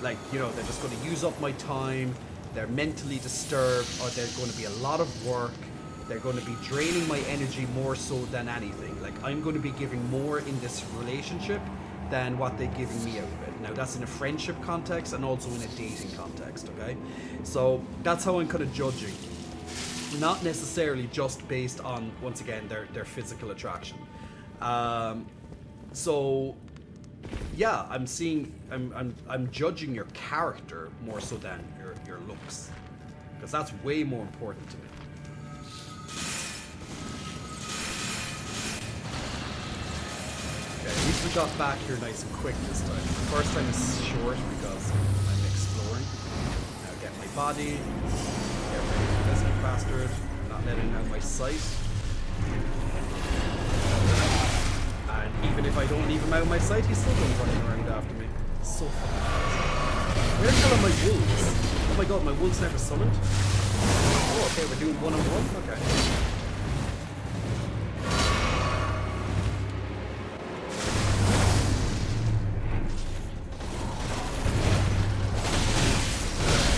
Speaker 1: Like, you know, they're just going to use up my time, they're mentally disturbed, or they're going to be a lot of work, they're going to be draining my energy more so than anything. Like, I'm going to be giving more in this relationship than what they're giving me out of it. Now, that's in a friendship context and also in a dating context, okay? So that's how I'm kind of judging. Not necessarily just based on, once again, their physical attraction. So yeah, I'm judging your character more so than your looks, because that's way more important to me. least we got back here nice and quick this time. The first time is short because I'm exploring. Now get my body, get ready for this bastard, not letting out my sight. And even if I don't leave him out of my sight, he's still going running around after me. So fucking fast. Where the hell are my wolves? Oh my god, my wolves never summoned? Oh, okay, we're doing one-on-one? Okay.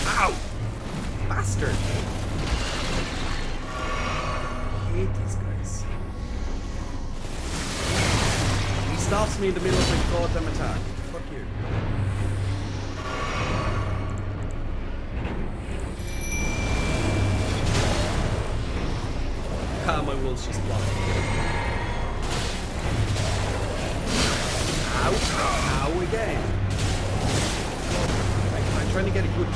Speaker 1: Ow! Bastard! I hate these guys. He stops me in the middle of my goddamn attack. Fuck you. Ah, my wolves just blocked. Ow! Ow again! I'm trying to get a good...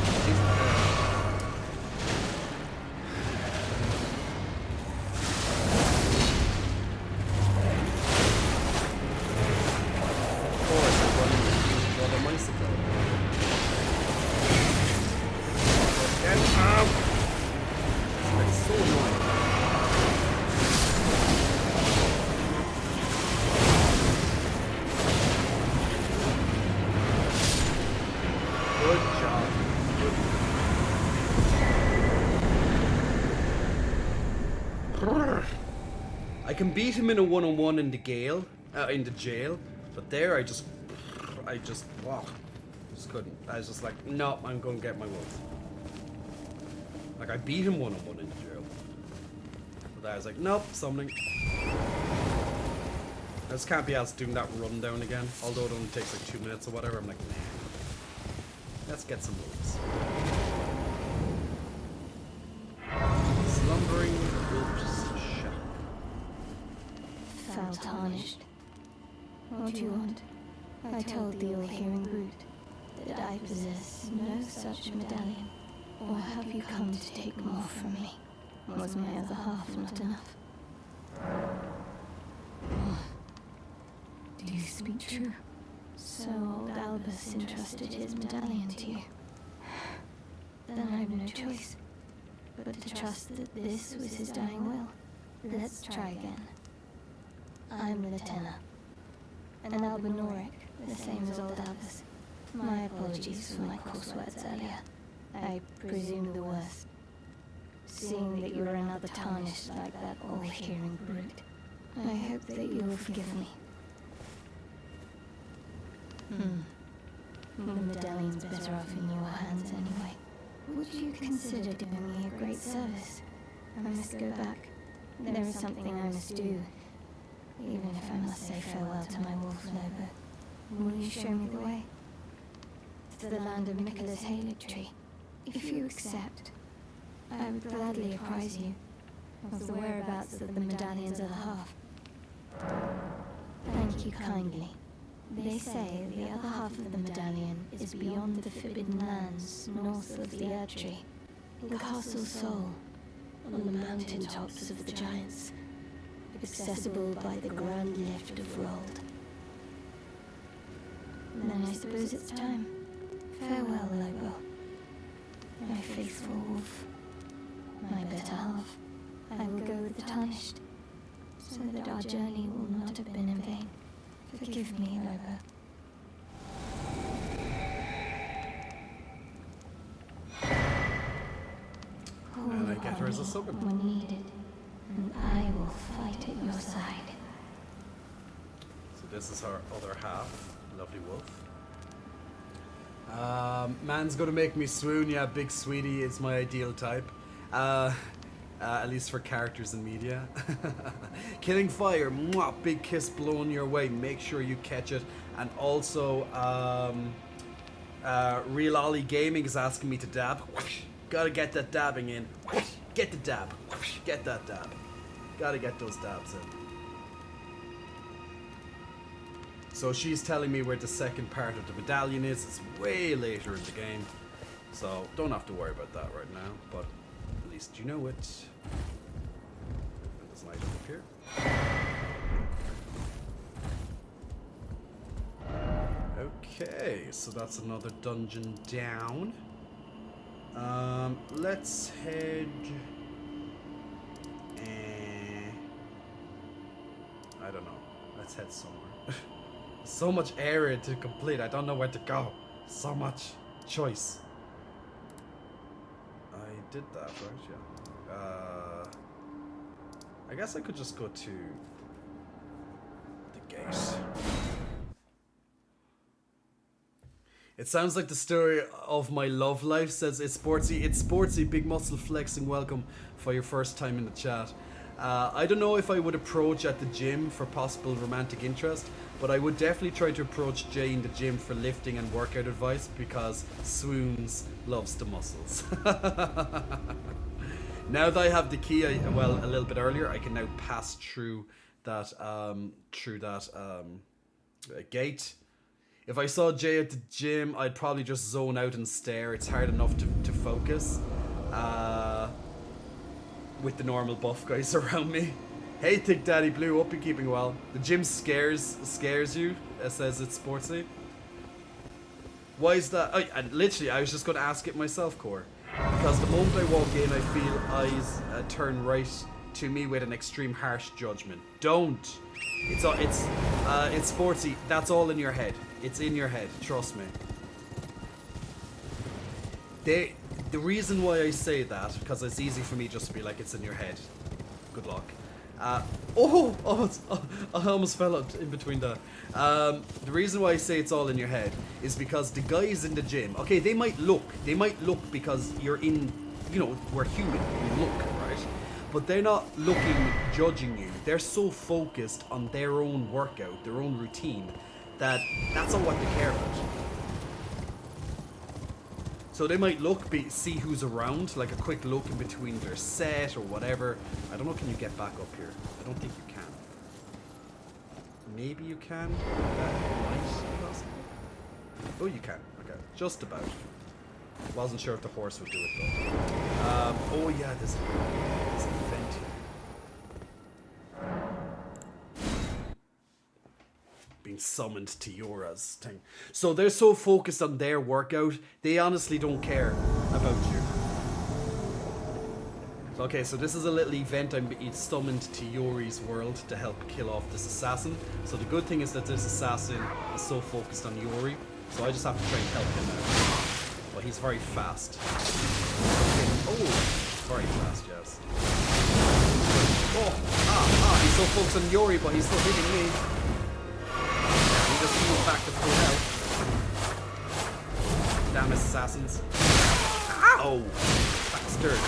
Speaker 1: I can beat him in a one-on-one in the jail, but there I just couldn't. I was just like, no, I'm going to get my wolves. Like I beat him one-on-one in the jail, but I was like, nope, summoning. I just can't be asked doing that rundown again, although it only takes like 2 minutes or whatever. I'm like, nah, let's get some wolves. Slumbering wolves.
Speaker 7: Foul tarnished. What do you want? I told the all-hearing brute that I possess no such medallion. Or have you come to take more from me? Was my other half not enough? Oh. Do you speak true? So old Albus entrusted his medallion to you. Then I have no choice but to trust that this was his dying will. Let's try again. I'm Latenna, an Albinoric, the same as old Albus. My apologies for my coarse words earlier. I presume the worst. Seeing that you're another tarnished like that all-hearing brute, I hope that you will forgive me. The medallion's better off in your hands anyway. Would you consider doing me a great service? I must go back. There is something I must do. Even if I must say farewell to my wolf Lobo. Will you show me the way? To the land of Michaela's Halig tree. If you accept, I would gladly apprise you of the whereabouts of the medallion's other half. Thank you kindly. They say the other half of the medallion is beyond the Forbidden Lands, north of the Erdtree. The Castle Sol, on the mountain tops of the Giants, accessible by the grand lift of Rold. Then I suppose it's time. Farewell, Lobo. My faithful wolf. My better half. I will go with the Tarnished, so that our journey will not have been in vain. Forgive me, Lobo.
Speaker 1: And I get her as a summon.
Speaker 7: When needed, and I will fight at your side.
Speaker 1: So this is her other half, lovely wolf. Man's gonna make me swoon. Yeah, big sweetie is my ideal type. At least for characters in media. Killing fire, mwah, big kiss blowing your way. Make sure you catch it. And also, Real Ollie Gaming is asking me to dab. Gotta get that dabbing in. Get the dab. Get that dab. Gotta get those dabs in. So she's telling me where the second part of the medallion is. It's way later in the game. So don't have to worry about that right now. But at least you know it. And there's an item up here. Okay, so that's another dungeon down. Let's head... I don't know. Let's head somewhere. So much area to complete. I don't know where to go. So much choice. I did that, right? Yeah. I guess I could just go to the gate. It sounds like the story of my love life, says It's Sportsy, big muscle flexing, welcome for your first time in the chat. I don't know if I would approach at the gym for possible romantic interest, but I would definitely try to approach Jay in the gym for lifting and workout advice because Swoons loves the muscles. Now that I have the key, well, a little bit earlier, I can now pass through that gate. If I saw Jay at the gym, I'd probably just zone out and stare. It's hard enough to focus with the normal buff guys around me. Hey, Thick Daddy Blue, hope you're keeping well. The gym scares you, says It's Sportsy. Why is that? And literally, I was just going to ask it myself, Core. Because the moment I walk in, I feel eyes turn right to me with an extreme harsh judgment. Don't. It's Sportsy. That's all in your head. It's in your head. Trust me. The reason why I say that, because it's easy for me just to be like, it's in your head. Good luck. I almost fell out in between that. The reason why I say it's all in your head is because the guys in the gym, okay, they might look because you're in, we're human, we look, right? But they're not looking, judging you. They're so focused on their own workout, their own routine, that's all what they care about. So they might see who's around, like a quick look in between their set or whatever. I don't know, can you get back up here? I don't think you can. Maybe you can? That might be possible. Oh, you can. Okay, just about. Wasn't sure if the horse would do it though. Oh yeah, there's an event here. Being summoned to Yora's thing. So they're so focused on their workout, they honestly don't care about you. Okay, so this is a little event. I'm being summoned to Yori's world to help kill off this assassin. So the good thing is that this assassin is so focused on Yori, so I just have to try and help him out. But he's very fast. Oh, very fast, yes. Oh, he's so focused on Yori, but he's still hitting me. He just moves back to full health. Damn assassins. Ow! Bastard.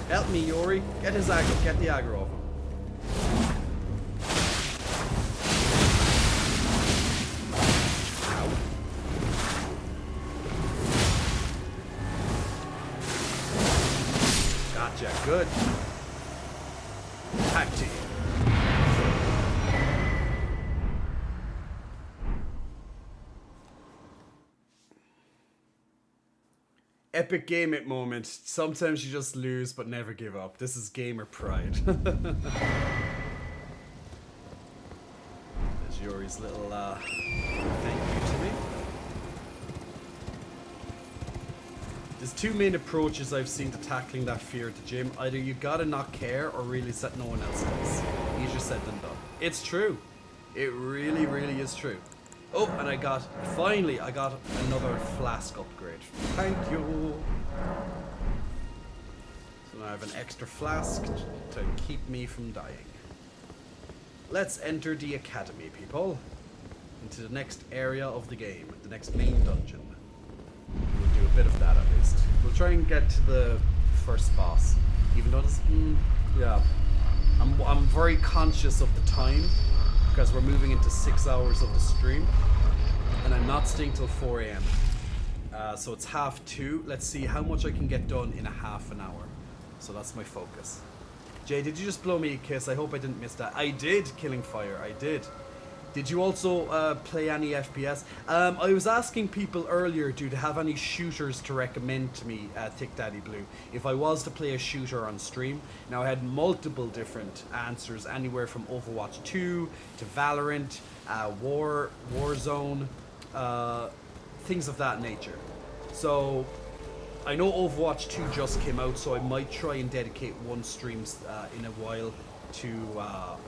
Speaker 1: Help me, Yori. Get his aggro. Get the aggro off him. Ow. Gotcha. Good. Tag team. Epic game it moment. Sometimes you just lose, but never give up. This is gamer pride. There's Yori's little thank you to me. There's two main approaches I've seen to tackling that fear at the gym. Either you gotta not care or realize that no one else does. Easier said than done. It's true. It really, really is true. Oh, and finally I got another flask upgrade. Thank you. So now I have an extra flask to keep me from dying. Let's enter the academy, people. Into the next area of the game, the next main dungeon. We'll do a bit of that at least. We'll try and get to the first boss. Even though this, yeah. I'm very conscious of the time, because we're moving into 6 hours of the stream, and I'm not staying till 4 AM. So it's 2:30. Let's see how much I can get done in a half an hour. So that's my focus. Jay, did you just blow me a kiss? I hope I didn't miss that. I did, Killing Fire. I did. Did you also play any FPS? I was asking people earlier, do they have any shooters to recommend to me, Thick Daddy Blue, if I was to play a shooter on stream. Now, I had multiple different answers, anywhere from Overwatch 2 to Valorant, Warzone, things of that nature. So, I know Overwatch 2 just came out, so I might try and dedicate one stream in a while to,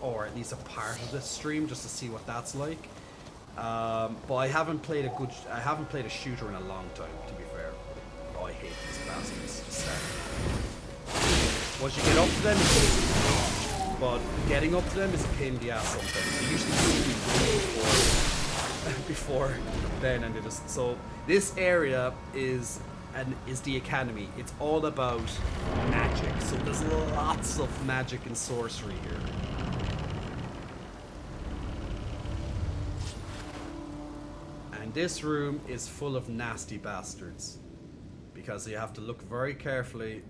Speaker 1: or at least a part of this stream, just to see what that's like. But I haven't played a shooter in a long time, to be fair. Oh, I hate these bastards. Once you get up to them, it's easy. But getting up to them is a pain in the ass sometimes. They usually see me before then, and they just... So, this area is the academy. It's all about magic, so there's lots of magic and sorcery here. And this room is full of nasty bastards, because you have to look very carefully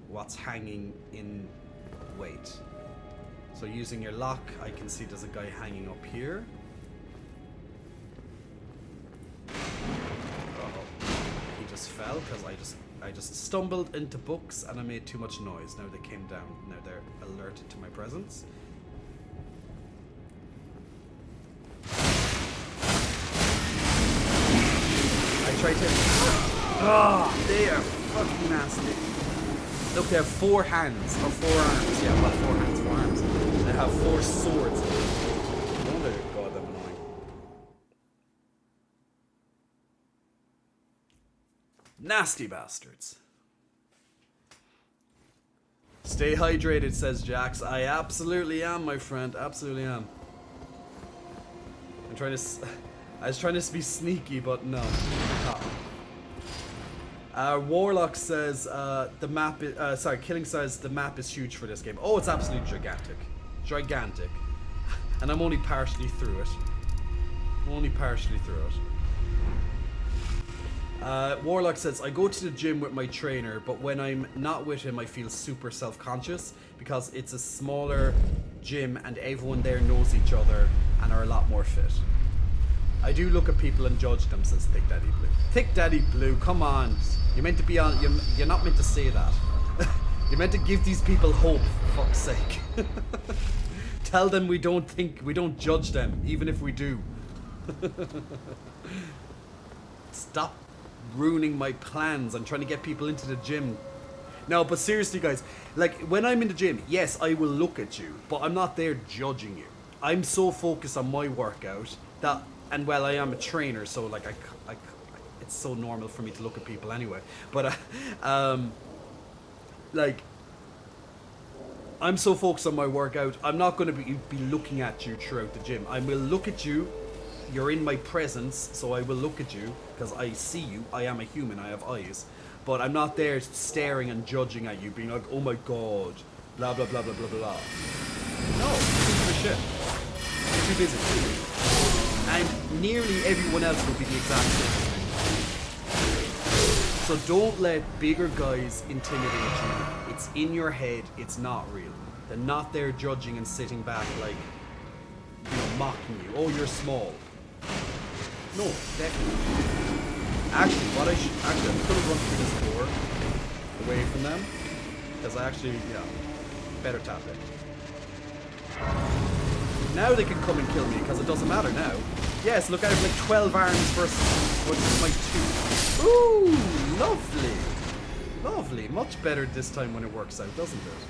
Speaker 1: what's hanging in wait. So using your lock, I can see there's a guy hanging up here. Fell because I just stumbled into books and I made too much noise. Now they came down. Now they're alerted to my presence. I tried to... Oh, they are fucking nasty. Look, they have 4 hands, or 4 arms. Yeah, well, 4 hands, 4 arms. They have 4 swords. No wonder God, them annoying. Nasty bastards. Stay hydrated, says Jax. I absolutely am, my friend. Absolutely am. I was trying to be sneaky, but no. Warlock says the map is, Killing says the map is huge for this game. Oh, it's absolutely gigantic. Gigantic. And I'm only partially through it. Warlock says, I go to the gym with my trainer, but when I'm not with him, I feel super self-conscious because it's a smaller gym and everyone there knows each other and are a lot more fit. I do look at people and judge them, says Thick Daddy Blue. Thick Daddy Blue, come on. You're meant to be on, you're not meant to say that. You're meant to give these people hope, for fuck's sake. Tell them we don't judge them, even if we do. Stop ruining my plans. I'm trying to get people into the gym. No, but seriously, guys, like, when I'm in the gym, yes, I will look at you, but I'm not there judging you. I'm so focused on my workout that, and well, I am a trainer, so like, I it's so normal for me to look at people anyway. But like, I'm so focused on my workout, I'm not going to be looking at you throughout the gym. I will look at you. You're in my presence, so I will look at you because I see you. I am a human. I have eyes, but I'm not there staring and judging at you, being like, "Oh my god, blah blah blah blah blah blah." No, for shit. I'm too busy. And nearly everyone else will be the exact same. So don't let bigger guys intimidate you. It's in your head. It's not real. They're not there judging and sitting back like, you know, mocking you. Oh, you're small. No, definitely. Actually, I'm gonna run through this door away from them, because I actually, better tap it. Now they can come and kill me, because it doesn't matter now. Yes, look, I have like 12 arms versus my 2. Ooh, lovely. Lovely. Much better this time when it works out, doesn't it?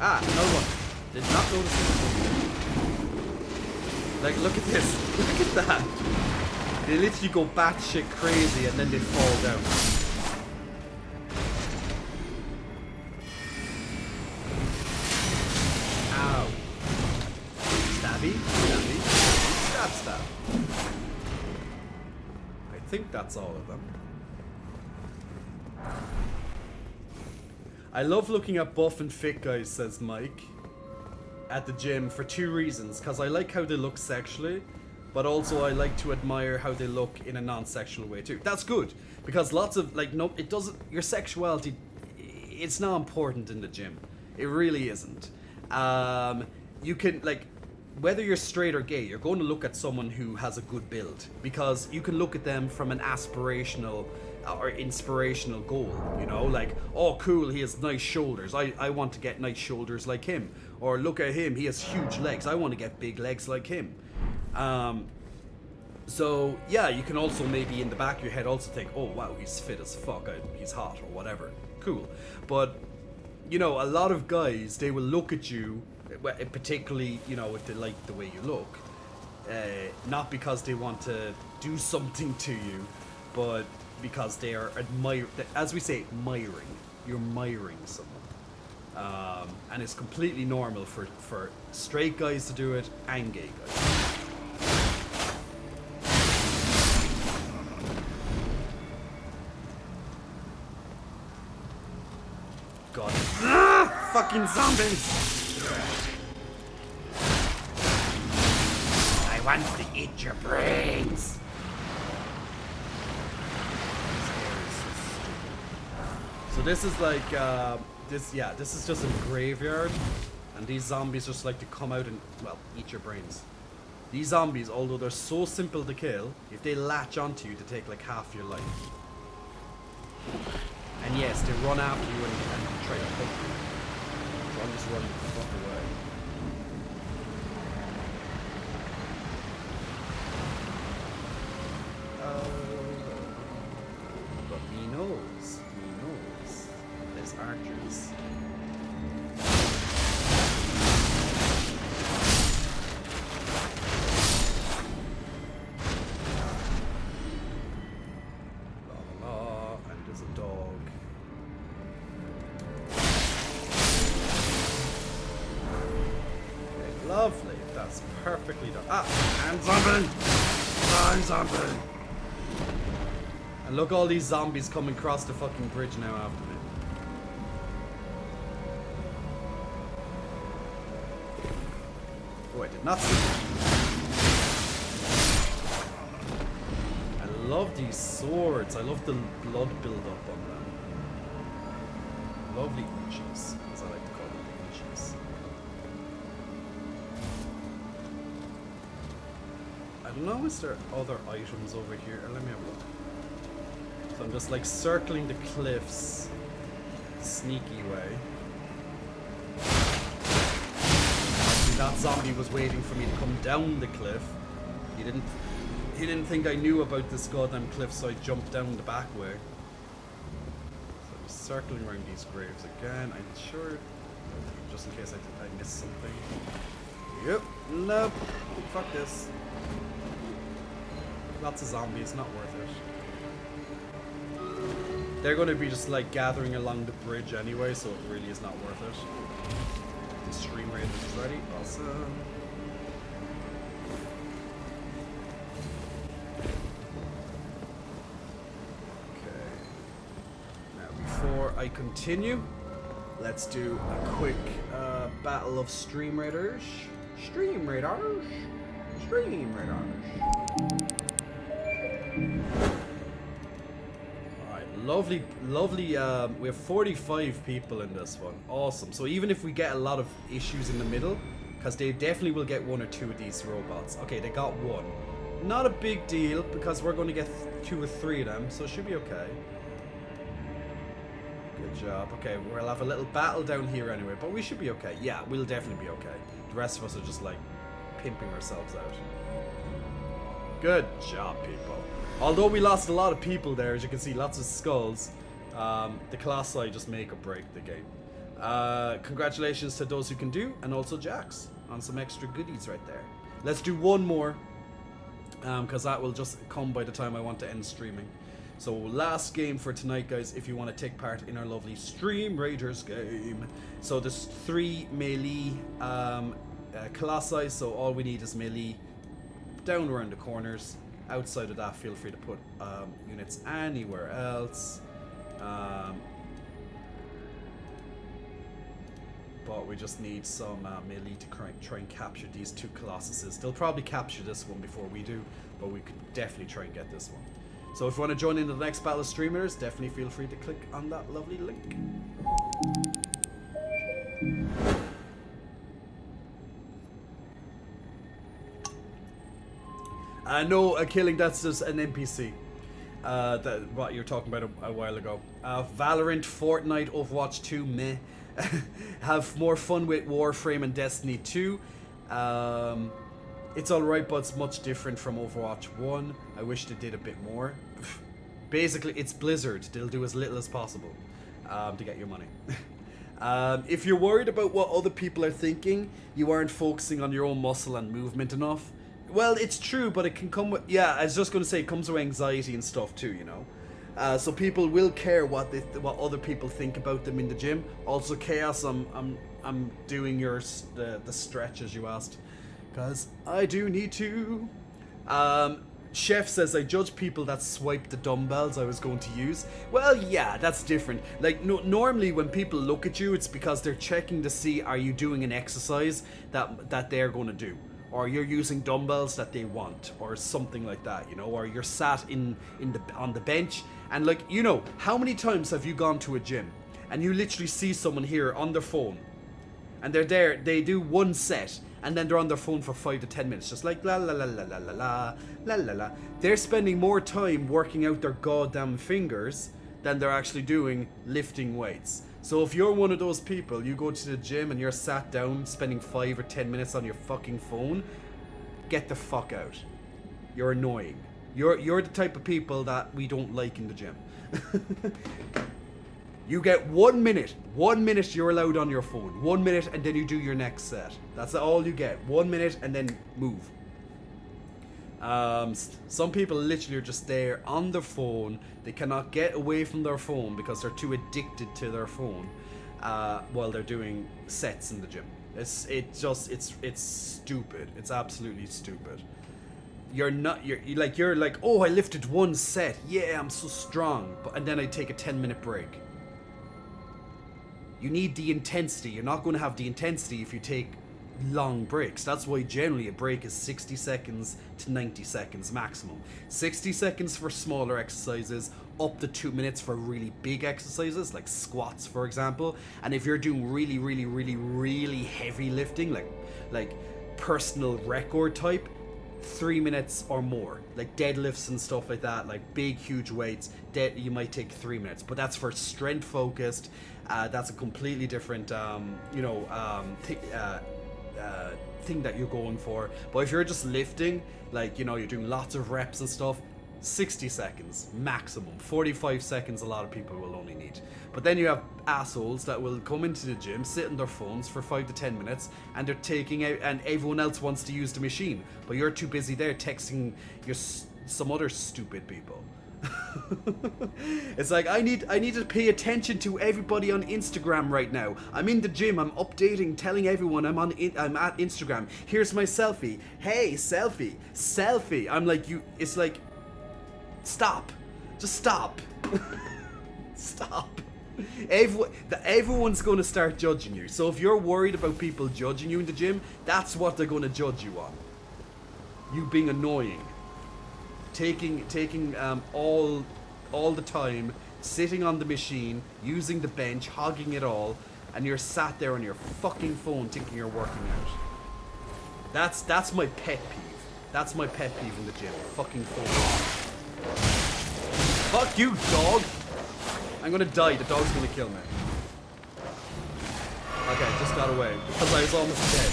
Speaker 1: Ah, another one. Did not notice this. Like, look at this. Look at that. They literally go batshit crazy and then they fall down. Ow. Stabby, stabby, stab, stab. I think that's all of them. I love looking at buff and fit guys, says Mike, at the gym for 2 reasons. Because I like how they look sexually, but also I like to admire how they look in a non-sexual way too. That's good, because lots of, like, no, it doesn't, your sexuality, it's not important in the gym. It really isn't. You can, like, whether you're straight or gay, you're going to look at someone who has a good build, because you can look at them from an aspirational or inspirational goal, you know, like, oh cool, he has nice shoulders, I want to get nice shoulders like him, or look at him, he has huge legs, I want to get big legs like him. So yeah, you can also maybe in the back of your head also think, oh wow, he's fit as fuck, he's hot or whatever, cool. But you know, a lot of guys, they will look at you, particularly, you know, if they like the way you look, not because they want to do something to you, but because they are as we say, admiring. You're admiring someone. And it's completely normal for straight guys to do it and gay guys. God. Ah, fucking zombies! I want to eat your brains! So this is like, this is just a graveyard, and these zombies just like to come out and, well, eat your brains. These zombies, although they're so simple to kill, if they latch onto you, they take like half your life. And yes, they run after you and try to poke you. So I'm just running the fuck away. But he knows. There's archers. And there's a dog. Okay, lovely. That's perfectly done. Ah! And zombie! I'm zombie! And look, all these zombies coming across the fucking bridge now after me. Oh, I did not see them. I love these swords. I love the blood build-up on them. Lovely inches, as I like to call them, inches. I don't know, is there other items over here? Let me have a look. So I'm just like circling the cliffs, sneaky way. Actually, that zombie was waiting for me to come down the cliff. He didn't think I knew about this goddamn cliff, so I jumped down the back way. So I'm just circling around these graves again. I'm sure, just in case I missed something. Yep, nope, fuck this. Lots of zombies, not worth it. They're going to be just like gathering along the bridge anyway, so it really is not worth it. The stream rate is ready. Awesome. Okay. Now, before I continue, let's do a quick battle of Stream Raiders. Stream Raiders. Stream Raiders. Lovely, we have 45 people in this one. Awesome. So even if we get a lot of issues in the middle, because they definitely will get one or two of these robots. Okay, they got one. Not a big deal, because we're going to get 2 or 3 of them, so it should be okay. Good job. Okay, we'll have a little battle down here anyway, but we should be okay. Yeah, we'll definitely be okay. The rest of us are just like pimping ourselves out. Good job, people. Although we lost a lot of people there, as you can see, lots of skulls, the Colossi just make or break the game. Congratulations to those who can do, and also Jax on some extra goodies right there. Let's do one more, because that will just come by the time I want to end streaming. So last game for tonight, guys, if you want to take part in our lovely Stream Raiders game. So there's 3 melee Colossi, so all we need is melee down around the corners. Outside of that, feel free to put units anywhere else. But we just need some melee to try and capture these 2 Colossuses. They'll probably capture this one before we do, but we could definitely try and get this one. So if you want to join in the next battle of streamers, definitely feel free to click on that lovely link. No, a killing, that's just an NPC. What you're talking about a while ago. Valorant, Fortnite, Overwatch 2, meh. Have more fun with Warframe and Destiny 2. It's alright, but it's much different from Overwatch 1. I wish they did a bit more. Basically, it's Blizzard. They'll do as little as possible to get your money. If you're worried about what other people are thinking, you aren't focusing on your own muscle and movement enough. Well, it's true, but it can come with... Yeah, I was just going to say, it comes with anxiety and stuff too, you know. So people will care what other people think about them in the gym. Also, Chaos, I'm doing the stretch as you asked, because I do need to. Chef says, I judge people that swipe the dumbbells I was going to use. Well, yeah, that's different. Like, normally when people look at you, it's because they're checking to see, are you doing an exercise that they're going to do? Or you're using dumbbells that they want, or something like that, you know? Or you're sat on the bench, and like, you know, how many times have you gone to a gym, and you literally see someone here on their phone, and they're there, they do one set, and then they're on their phone for 5 to 10 minutes, just like la la la la la la la la la la. They're spending more time working out their goddamn fingers than they're actually doing lifting weights. So if you're one of those people, you go to the gym and you're sat down spending 5 or 10 minutes on your fucking phone, get the fuck out. You're annoying. You're the type of people that we don't like in the gym. You get 1 minute. 1 minute you're allowed on your phone. 1 minute and then you do your next set. That's all you get. 1 minute and then move. Some people literally are just there on their phone. They cannot get away from their phone because they're too addicted to their phone while they're doing sets in the gym. It's stupid. It's absolutely stupid. You're like, oh, I lifted one set. Yeah, I'm so strong. And then I take a 10-minute break. You need the intensity. You're not going to have the intensity if you take long breaks. That's why generally a break is 60 seconds to 90 seconds maximum. 60 seconds for smaller exercises, up to 2 minutes for really big exercises like squats, for example. And if you're doing really, really, really, really heavy lifting, like personal record type, 3 minutes or more, like deadlifts and stuff like that, like big huge weights, you might take 3 minutes, but that's for strength focused. That's a completely different thing that you're going for. But if you're just lifting, like, you know, you're doing lots of reps and stuff, 60 seconds maximum. 45 seconds a lot of people will only need. But then you have assholes that will come into the gym, sit on their phones for 5 to 10 minutes, and they're taking out, and everyone else wants to use the machine, but you're too busy there texting some other stupid people. It's like, I need to pay attention to everybody on Instagram right now. I'm in the gym, I'm updating, telling everyone I'm at Instagram. Here's my selfie. Hey, selfie. I'm like, it's like, stop. Just stop. Stop. Everyone's going to start judging you. So if you're worried about people judging you in the gym, that's what they're going to judge you on. You being annoying. Taking all the time, sitting on the machine, using the bench, hogging it all, and you're sat there on your fucking phone thinking you're working out. That's my pet peeve. That's my pet peeve in the gym. Fucking phone. Fuck you, dog. I'm gonna die. The dog's gonna kill me. Okay, just got away because I was almost dead.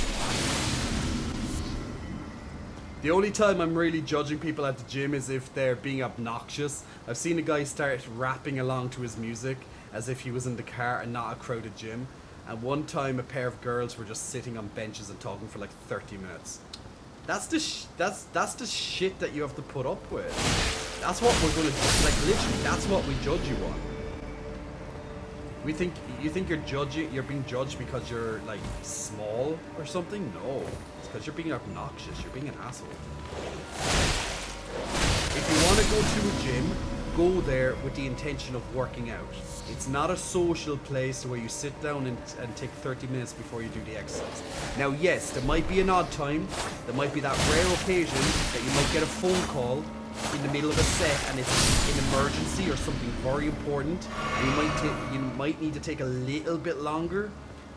Speaker 1: The only time I'm really judging people at the gym is if they're being obnoxious. I've seen a guy start rapping along to his music as if he was in the car and not a crowded gym. And one time a pair of girls were just sitting on benches and talking for like 30 minutes. That's the shit that you have to put up with. That's what we're gonna do. Like, literally, that's what we judge you on. You think you're being judged because you're like small or something? No. It's because you're being obnoxious. You're being an asshole. If you want to go to a gym, go there with the intention of working out. It's not a social place where you sit down and take 30 minutes before you do the exercise. Now, yes, there might be an odd time. There might be that rare occasion that you might get a phone call in the middle of a set and it's an emergency or something very important, and you might need to take a little bit longer.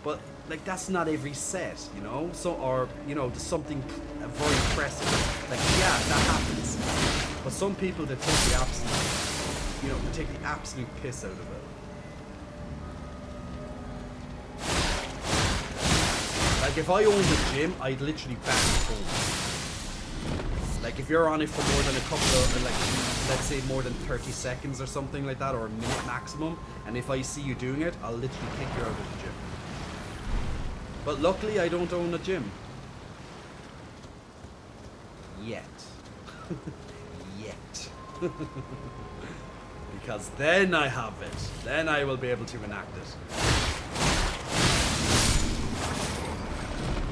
Speaker 1: But like that's not every set, you know. So or you know, there's something very pressing. Like yeah, that happens. But some people that take the absolute, you know, they take the absolute piss out of it. Like if I owned a gym, I'd literally ban phones. Like if you're on it for more than a couple of, like let's say more than 30 seconds or something like that, or a minute maximum, and if I see you doing it, I'll literally kick you out of the gym. But luckily I don't own a gym. Yet. Yet. Because then I have it. Then I will be able to enact it.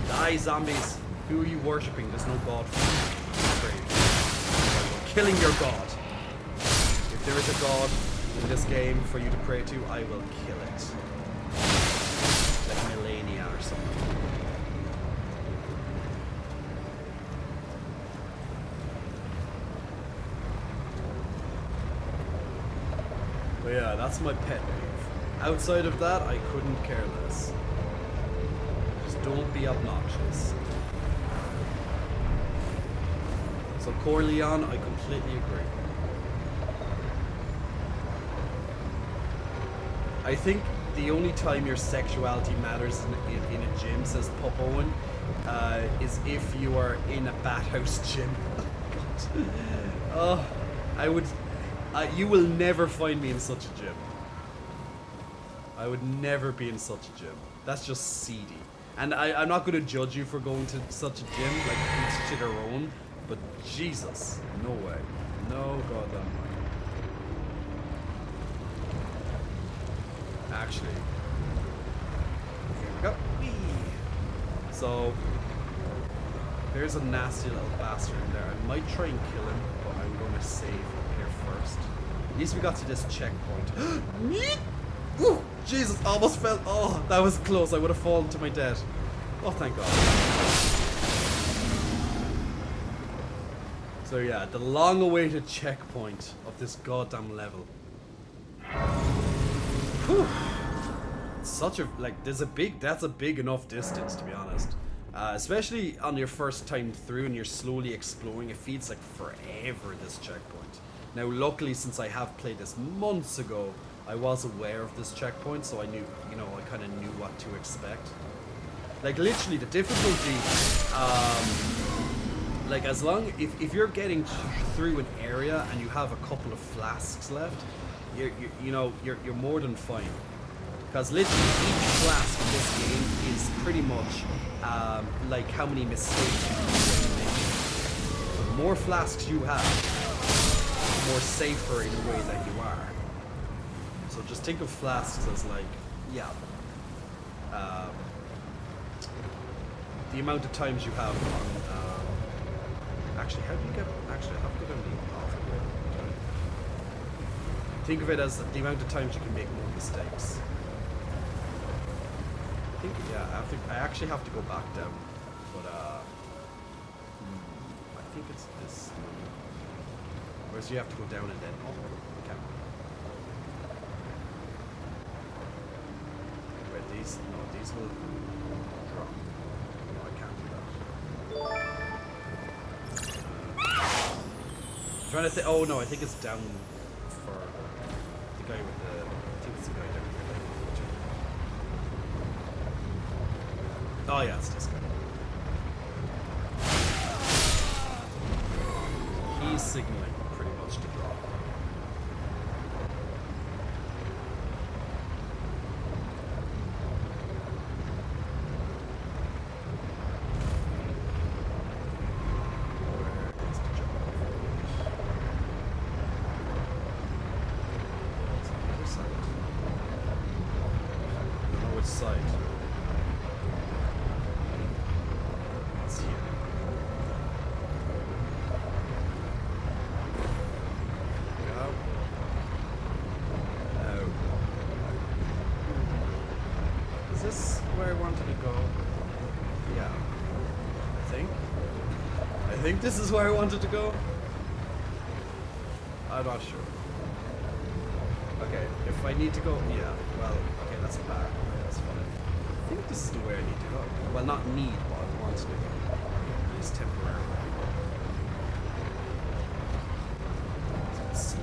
Speaker 1: Die, zombies. Who are you worshipping? There's no god for you. You're killing your god. If there is a god in this game for you to pray to, I will kill it. Like Millennia or something. But yeah, that's my pet peeve. Outside of that, I couldn't care less. Just don't be obnoxious. So Corleone, I completely agree. I think the only time your sexuality matters in a gym, says Pop Owen, is if you are in a bathhouse gym. Oh, I would. You will never find me in such a gym. I would never be in such a gym. That's just seedy. And I'm not going to judge you for going to such a gym, like each to their own. But Jesus, no way. No goddamn way. Actually, here we go. So, there's a nasty little bastard in there. I might try and kill him, but I'm going to save here first. At least we got to this checkpoint. Ooh, Jesus, almost fell. Oh, that was close. I would have fallen to my death. Oh, thank God. So yeah, the long-awaited checkpoint of this goddamn level. Whew. It's such a, like, that's a big enough distance, to be honest. Especially on your first time through and you're slowly exploring, it feels like forever, this checkpoint. Now, luckily, since I have played this months ago, I was aware of this checkpoint, so I knew, you know, I kind of knew what to expect. Like, literally, the difficulty, like, as long, if you're getting through an area and you have a couple of flasks left, you're more than fine. Because literally each flask in this game is pretty much like how many mistakes you can make. So the more flasks you have, the more safer in a way that you are. So just think of flasks as like, yeah, the amount of times you have on, actually, how do you get, actually, I have to go down the path. Think of it as the amount of times you can make more mistakes. I think, yeah, I actually have to go back down, but, I think it's this, whereas you have to go down and then up, okay. Wait, these will drop. No, I can't do that. Trying to think, oh no, I think it's down for the guy with the, I think it's the guy down here. Oh yeah, it's this guy. He's signaling pretty much to drop. Where is the jump? It's on the other side. I don't know which side. I think this is where I wanted to go. I'm not sure. Okay, if I need to go, yeah, well, okay, that's bad. That's fine. think this is the way I need to go. Well, not need, but I want to go. At least temporarily. Let's see.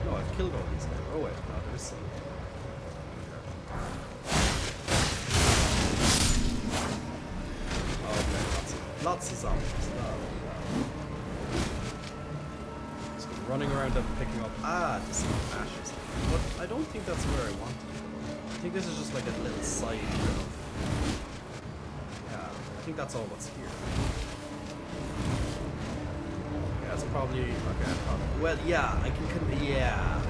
Speaker 1: No, I've killed all these guys. Oh wait, no, there's some. Okay, lots of zombies. So running around and picking up some ashes. But I don't think that's where I want to go. I think this is just like a little side of. Yeah, I think that's all what's here. Yeah, it's probably okay. Well, yeah, I can. Yeah,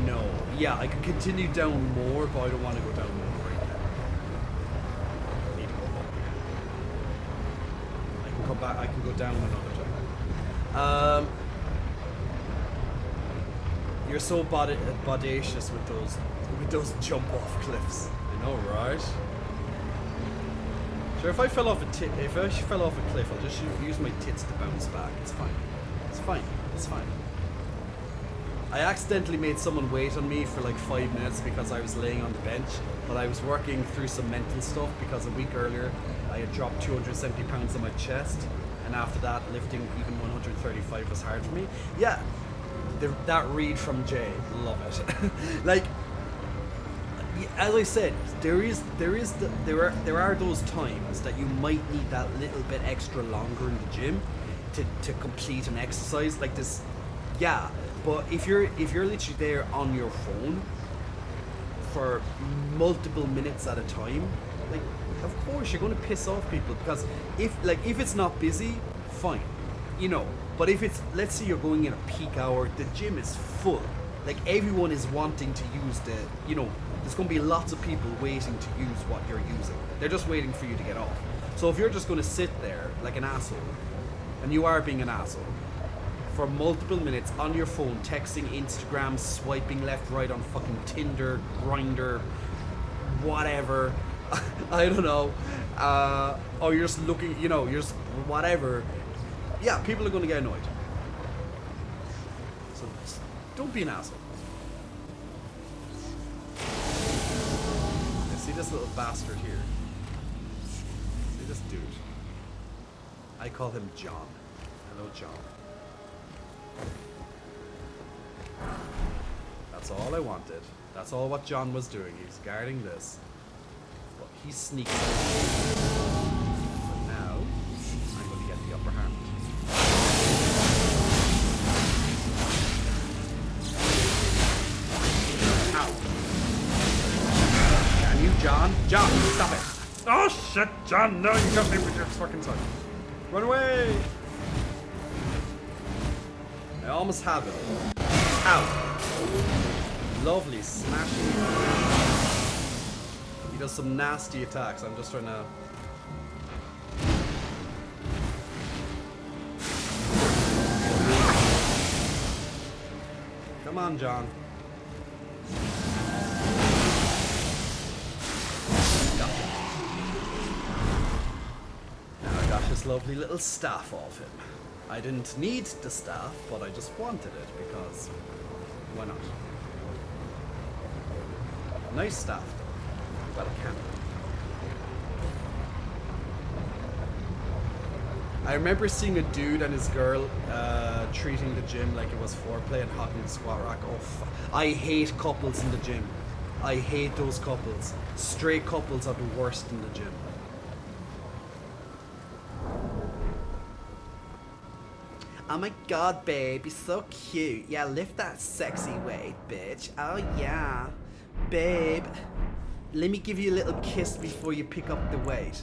Speaker 1: no, yeah, I can continue down more, but I don't want to go down more right now. I need to go up again. I can come back. I can go down another time. You're so bodacious with those jump off cliffs. I know, right? Sure, if I fell off a cliff, I'll just use my tits to bounce back. It's fine. It's fine. It's fine. I accidentally made someone wait on me for like 5 minutes because I was laying on the bench, but I was working through some mental stuff because a week earlier I had dropped 270 pounds on my chest, and after that lifting even 135 was hard for me. Yeah. That read from Jay, love it. Like, as I said, there are those times that you might need that little bit extra longer in the gym to complete an exercise like this. Yeah, but if you're literally there on your phone for multiple minutes at a time, like, of course you're going to piss off people, because if it's not busy, fine, you know. But if it's, let's say you're going in a peak hour, the gym is full. Like, everyone is wanting to use the, you know, there's going to be lots of people waiting to use what you're using. They're just waiting for you to get off. So if you're just going to sit there like an asshole, and you are being an asshole, for multiple minutes on your phone, texting, Instagram, swiping left, right on fucking Tinder, Grindr, whatever, I don't know, or you're just looking, you know, you're just whatever. Yeah, people are going to get annoyed. So don't be an asshole. I see this little bastard here. See this dude. I call him John. Hello, John. That's all I wanted. That's all what John was doing. He was guarding this. But he sneaks out. But now, I'm going to get the upper hand. Ow. Can you, John? John, stop it! Oh shit, John, no, you got me with your fucking tongue. Run away! I almost have it. Ow! Lovely, smashing. He does some nasty attacks. I'm just trying to... Come on, John. Gotcha. Now I got his lovely little staff off him. I didn't need the staff, but I just wanted it because why not? Nice staff though. Well, it can be. I remember seeing a dude and his girl treating the gym like it was foreplay and hogging the squat rack. Oh, I hate couples in the gym. I hate those couples. Straight couples are the worst in the gym. Oh my god, babe, you're so cute. Yeah, lift that sexy weight, bitch. Oh yeah. Babe, let me give you a little kiss before you pick up the weight.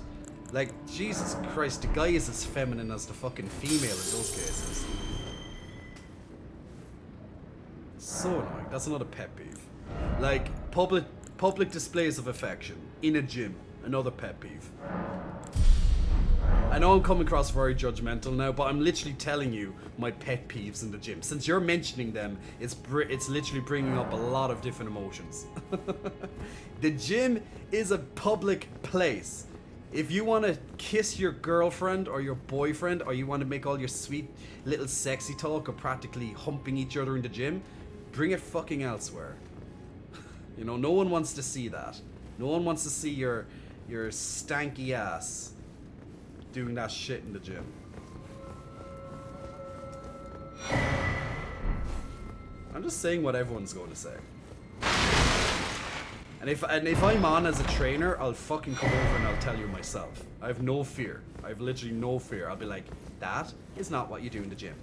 Speaker 1: Like, Jesus Christ, the guy is as feminine as the fucking female in those cases. So annoying. That's another pet peeve. Like, public displays of affection in a gym. Another pet peeve. I know I'm coming across very judgmental now, but I'm literally telling you my pet peeves in the gym. Since you're mentioning them, it's literally bringing up a lot of different emotions. The gym is a public place. If you want to kiss your girlfriend or your boyfriend, or you want to make all your sweet little sexy talk of practically humping each other in the gym, bring it fucking elsewhere. You know, no one wants to see that. No one wants to see your stanky ass doing that shit in the gym. I'm just saying what everyone's going to say. And if I'm on as a trainer, I'll fucking come over and I'll tell you myself. I have no fear. I have literally no fear. I'll be like, that is not what you do in the gym.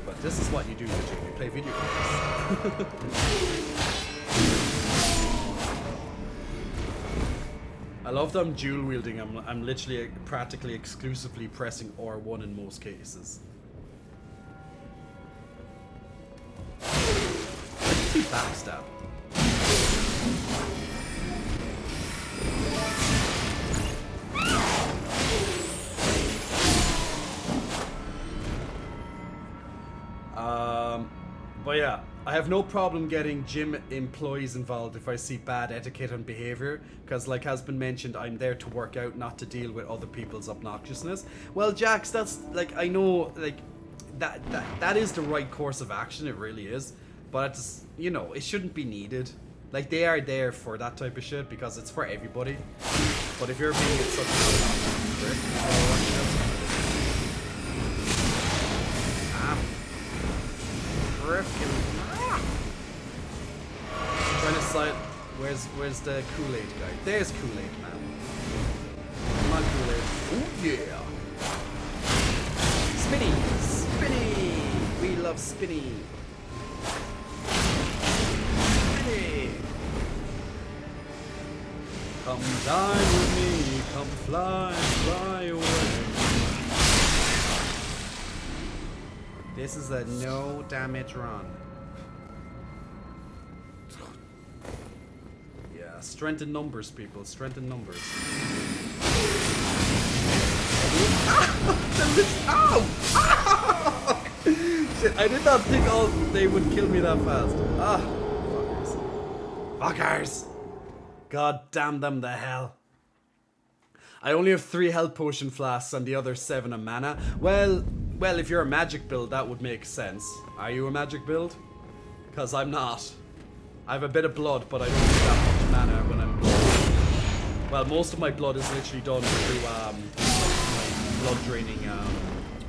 Speaker 1: But this is what you do in the gym. You play video games. I love that I'm dual wielding. I'm literally practically exclusively pressing R1 in most cases. Backstab. But yeah, I have no problem getting gym employees involved if I see bad etiquette and behavior, because like has been mentioned, I'm there to work out, not to deal with other people's obnoxiousness. Well, Jax, that's like, I know like that is the right course of action, it really is. But it's, you know, it shouldn't be needed. Like, they are there for that type of shit because it's for everybody. But if you're being such a prick, trying to sight. Where's the Kool-Aid guy? There's Kool-Aid, man. Come on, Kool-Aid. Oh yeah. Spinny, spinny. We love spinny. Come dine with me, come fly away. This is a no damage run. Yeah, strength in numbers, people, strength in numbers. Ow! Shit, I did not think they would kill me that fast. Ah, fuckers. God damn them the hell. I only have 3 health potion flasks and the other 7 of mana. Well, if you're a magic build, that would make sense. Are you a magic build? Because I'm not. I have a bit of blood, but I don't need that much mana when I'm... Well, most of my blood is literally done through my blood draining,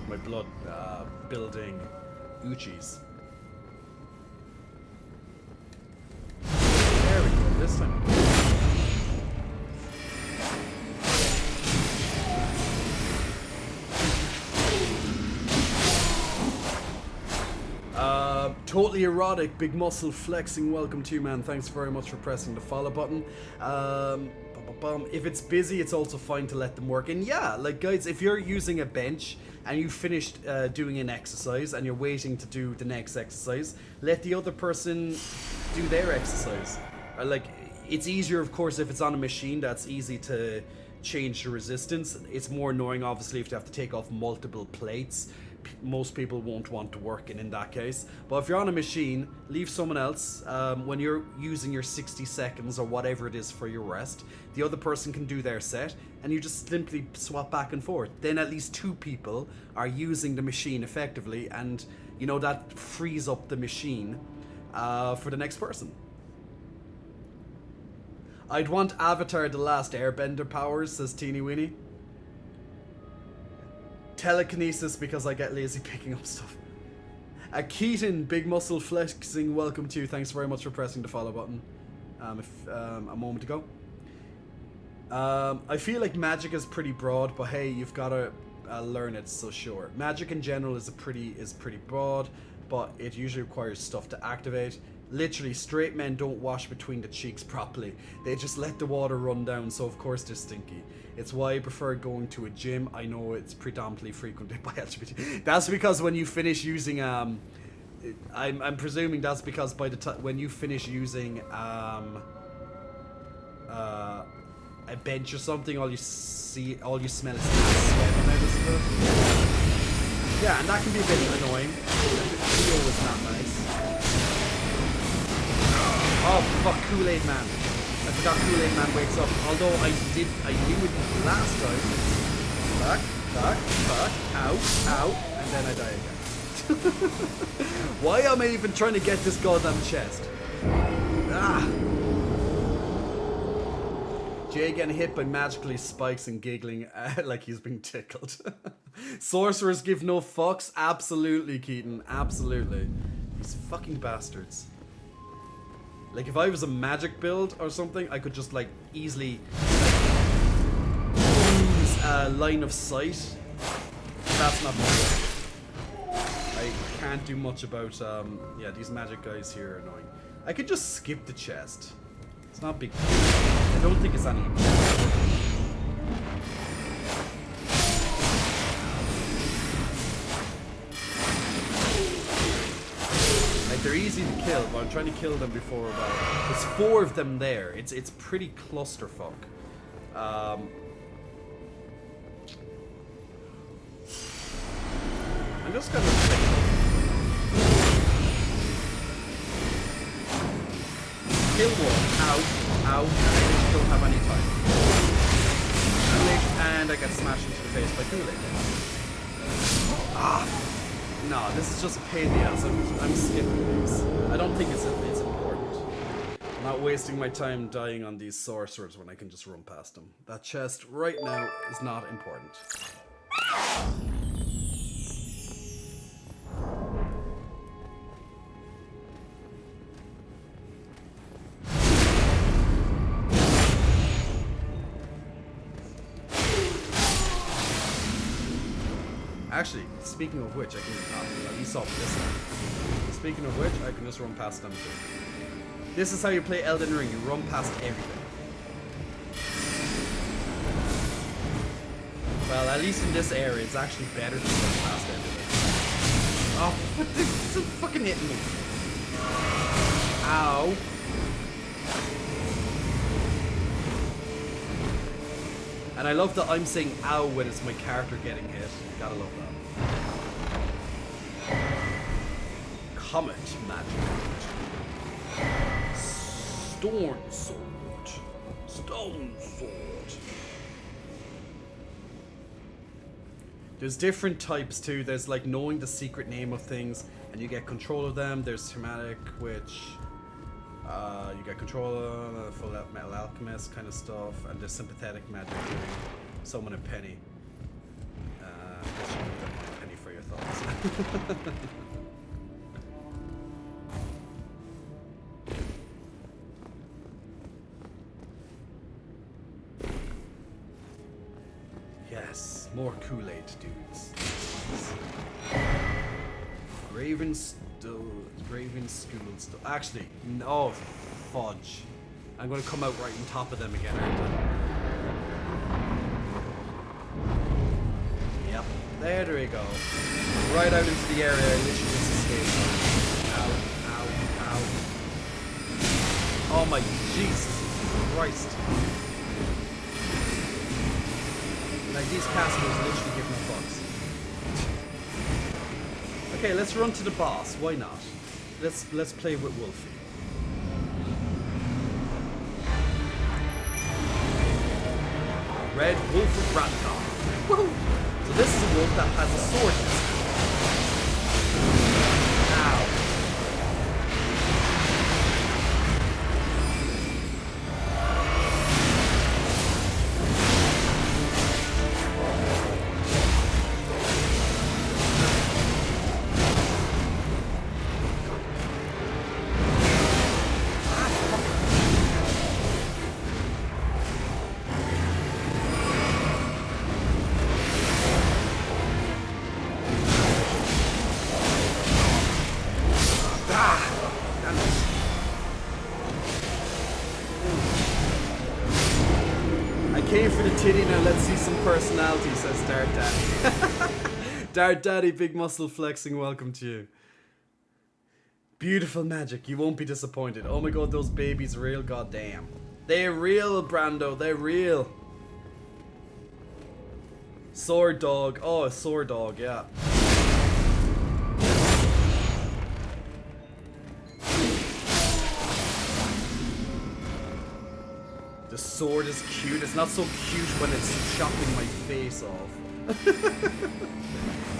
Speaker 1: my blood building Uchis. There we go, this time. Totally erotic, big muscle flexing, welcome to you, man. Thanks very much for pressing the follow button. If it's busy, it's also fine to let them work. And yeah, like guys, if you're using a bench and you finished doing an exercise and you're waiting to do the next exercise, let the other person do their exercise. Like, it's easier, of course, if it's on a machine. That's easy to change the resistance. It's more annoying, obviously, if you have to take off multiple plates. Most people won't want to work in that case. But if you're on a machine, leave someone else. When you're using your 60 seconds or whatever it is for your rest, the other person can do their set and you just simply swap back and forth. Then at least 2 people are using the machine effectively, and you know, that frees up the machine for the next person. I'd want Avatar The Last Airbender powers, says Teeny Weeny. Telekinesis, because I get lazy picking up stuff. Keaton, big muscle flexing, welcome to you. Thanks very much for pressing the follow button a moment ago. I feel like magic is pretty broad, but hey, you've got to learn it, so sure. Magic in general is pretty broad, but it usually requires stuff to activate. Literally, straight men don't wash between the cheeks properly. They just let the water run down, so of course they're stinky. It's why I prefer going to a gym. I know it's predominantly frequented by LGBT. That's because when you finish using I'm presuming that's because by the time when you finish using a bench or something, all you smell is sweat on it, isn't it? Yeah, and that can be a bit annoying. The feel is not nice. Oh fuck, Kool-Aid Man. I forgot Kool-Aid Man wakes up. Although I knew it last time. Fuck, ow, and then I die again. Why am I even trying to get this goddamn chest? Ah! Jay getting hit by magically spikes and giggling like he's being tickled. Sorcerers give no fucks? Absolutely, Keaton. Absolutely. These fucking bastards. Like, if I was a magic build or something, I could just, like, easily use a line of sight. That's not my I can't do much about, yeah, these magic guys here are annoying. I could just skip the chest. It's not big. I don't think it's any important. Like, they're easy to kill, but I'm trying to kill them before. There's 4 of them there. It's pretty clusterfuck. I'm just gonna kill one. Ow, ow, and I just don't have any time. And I get smashed into the face by Kool-Aid. Ah! No, this is just a pain in the ass. I'm skipping these. I don't think it's important. I'm not wasting my time dying on these sorcerers when I can just run past them. That chest right now is not important. Actually, speaking of which, I can at least solve this one. Speaking of which, I can just run past them too. This is how you play Elden Ring. You run past everything. Well, at least in this area, it's actually better to run past everything. Oh, what the? It's fucking hitting me. Ow. And I love that I'm saying ow when it's my character getting hit. Gotta love that. Comet magic. Storm sword. Stone sword. There's different types too. There's like knowing the secret name of things and you get control of them. There's thematic, which you get control of full metal alchemist kind of stuff, and there's sympathetic magic, summon a penny. Penny for your thoughts. Yes, more Kool-Aid dudes. Graven School. Actually, no, fudge. I'm gonna come out right on top of them again, aren't I? Yep, there we go. Right out into the area I literally just escaped. Ow, ow, ow. Oh my Jesus Christ. Like, these castles literally give no fucks. Okay, let's run to the boss. Why not? Let's play with Wolfie. Red Wolf of Brandon. Woohoo! So this is a wolf that has a sword in its hand. Ow. Now let's see some personality, says Dart Daddy. Dart Daddy, big muscle flexing, welcome to you. Beautiful magic, you won't be disappointed. Oh my god, those babies are real, goddamn. They're real, Brando, they're real. Sword dog, oh, a sword dog, yeah. The sword is cute. It's not so cute when it's chopping my face off.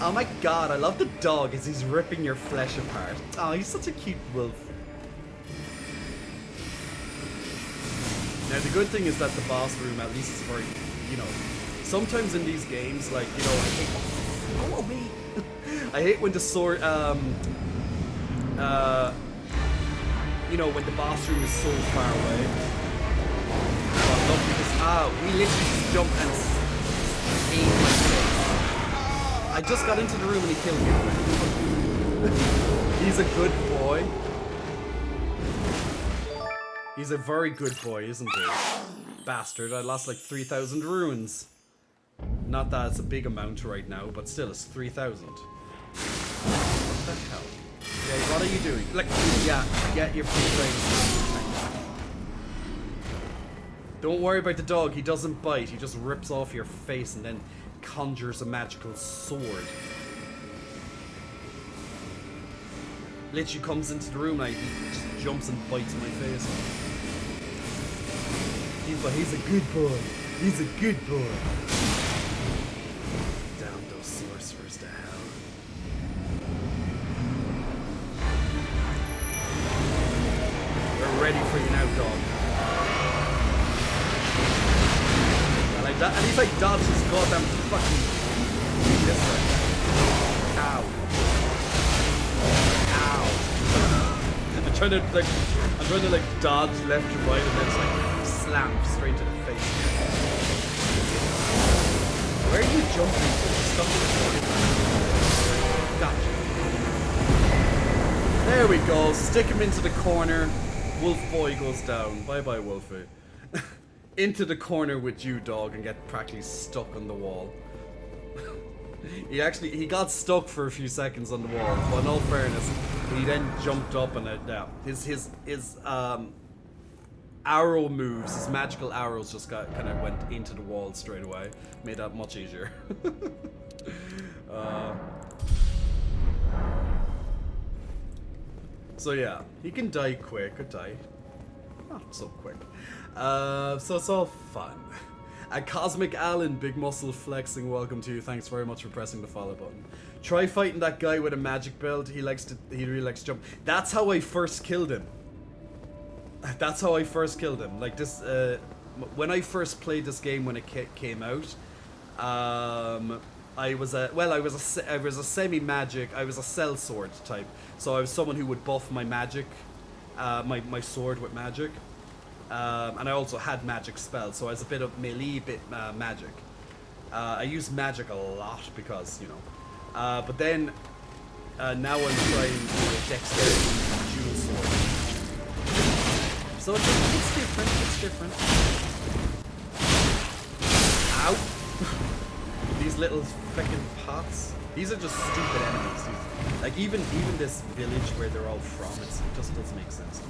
Speaker 1: Oh my god, I love the dog as he's ripping your flesh apart. Oh, he's such a cute wolf. Now the good thing is that the boss room at least is very, you know, sometimes in these games, like, you know, I hate when the sword, you know, when the boss room is so far away. But look, because, we literally just jumped and aimed my face. I just got into the room and he killed me. He's a good boy. He's a very good boy, isn't he? Bastard, I lost like 3,000 runes. Not that it's a big amount right now, but still, it's 3,000. What the hell? Okay, what are you doing? Like, yeah, get your things. Don't worry about the dog, he doesn't bite, he just rips off your face and then conjures a magical sword. Literally comes into the room and he just jumps and bites my face. He's a good boy. He's a good boy. Damn those sorcerers to hell. We're ready for you now, dog. I like that. And he's like dodged his goddamn fucking this way. Ow. Ow. I'm trying to like dodge left and right and then it's like slam straight to the face. Where are you jumping to? Stop the Gotcha. There we go. Stick him into the corner. Wolf boy goes down. Bye bye, Wolfie. Into the corner with you, dog, and get practically stuck on the wall. He got stuck for a few seconds on the wall, but in all fairness, he then jumped up and his arrow moves, his magical arrows just kind of went into the wall straight away. Made that much easier. So yeah, he can die quick, or die. Not so quick. So it's all fun. Cosmic Alan, big muscle flexing, welcome to you. Thanks very much for pressing the follow button. Try fighting that guy with a magic belt. He really likes to jump. That's how I first killed him. That's how I first killed him. Like this, when I first played this game when it came out, I was a semi-magic. I was a sellsword type. So I was someone who would buff my magic, my sword with magic. And I also had magic spells, so I was a bit of melee, bit magic. I use magic a lot because, you know. But then, now I'm trying to dexterity dual sword. So it's different, Ow! These little frickin' pots. These are just stupid enemies. Like, even this village where they're all from, it just doesn't make sense.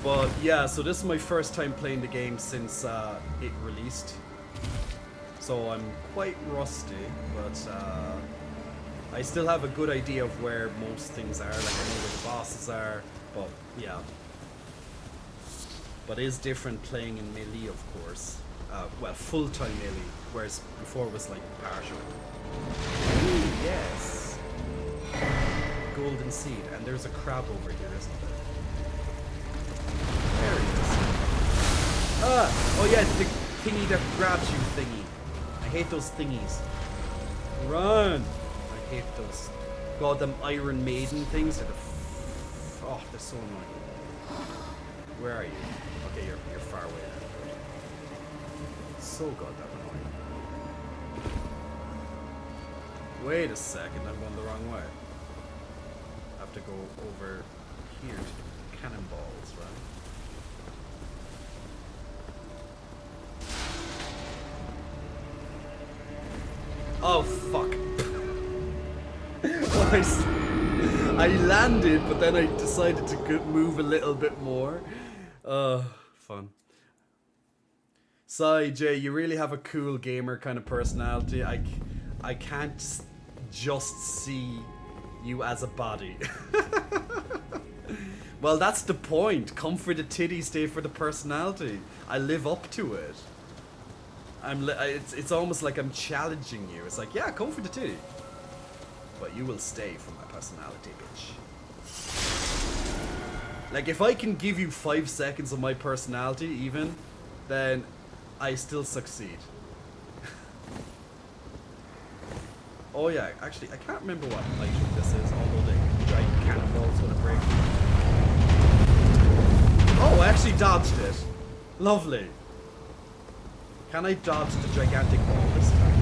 Speaker 1: But yeah, so this is my first time playing the game since it released. So I'm quite rusty, but I still have a good idea of where most things are. Like I know where the bosses are, but yeah. But it is different playing in melee, of course. Well, full-time melee, whereas before it was like partial. Ooh, yes. Golden seed, and there's a crab over here, isn't there? There he is. Oh yeah, the thingy that grabs you thingy. I hate those thingies. Run! I hate those. God, them Iron Maiden things are oh, they're so annoying. Where are you? Okay, you're far away now. So goddamn annoying. Wait a second, I'm going the wrong way. I have to go over here to the cannonballs, right? Oh fuck. I landed, but then I decided to move a little bit more. Fun. Sai, Jay, you really have a cool gamer kind of personality. I can't just see you as a body. Well, that's the point. Come for the titty, stay for the personality. I live up to it. It's almost like I'm challenging you. It's like, yeah, come for the titty. But you will stay for my personality, bitch. Like, if I can give you 5 seconds of my personality, even, then I still succeed. Oh yeah, actually, I can't remember what item this is, although the giant cannonball's gonna break. Oh, I actually dodged it. Lovely. Can I dodge the gigantic ball this time?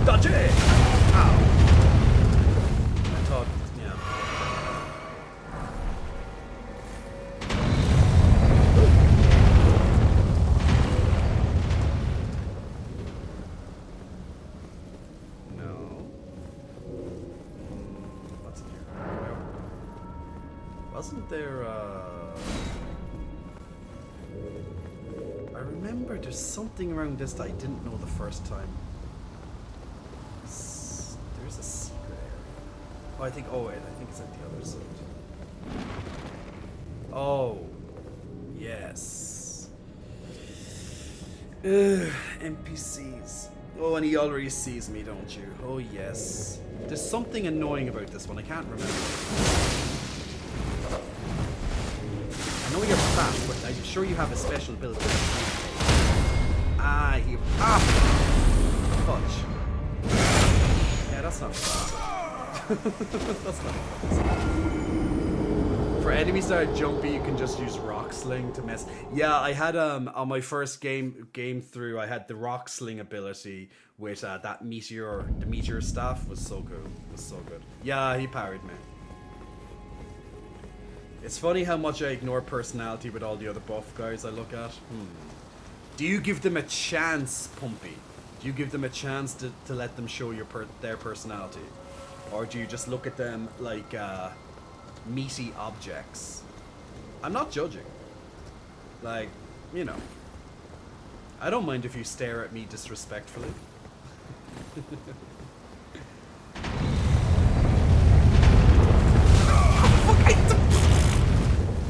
Speaker 1: Dodge it! Ow. I thought, yeah. No. What's in here? No. Wasn't there, I remember there's something around this that I didn't know the first time. There's a secret area. Oh, I think it's at the other side. Oh, yes. NPCs. Oh, and he already sees me, don't you? Oh, yes. There's something annoying about this one. I can't remember. I know you're fast, but I'm sure you have a special ability. Fudge. Yeah, that's not fast. That's not fast. For enemies that are jumpy, you can just use rock sling to mess. Yeah, I had on my first game through, I had the rock sling ability with that meteor. The meteor staff was so good. It was so good. Yeah, he parried me. It's funny how much I ignore personality with all the other buff guys I look at. Do you give them a chance, Pumpy? Do you give them a chance to let them show their personality? Or do you just look at them like meaty objects? I'm not judging. Like, you know. I don't mind if you stare at me disrespectfully.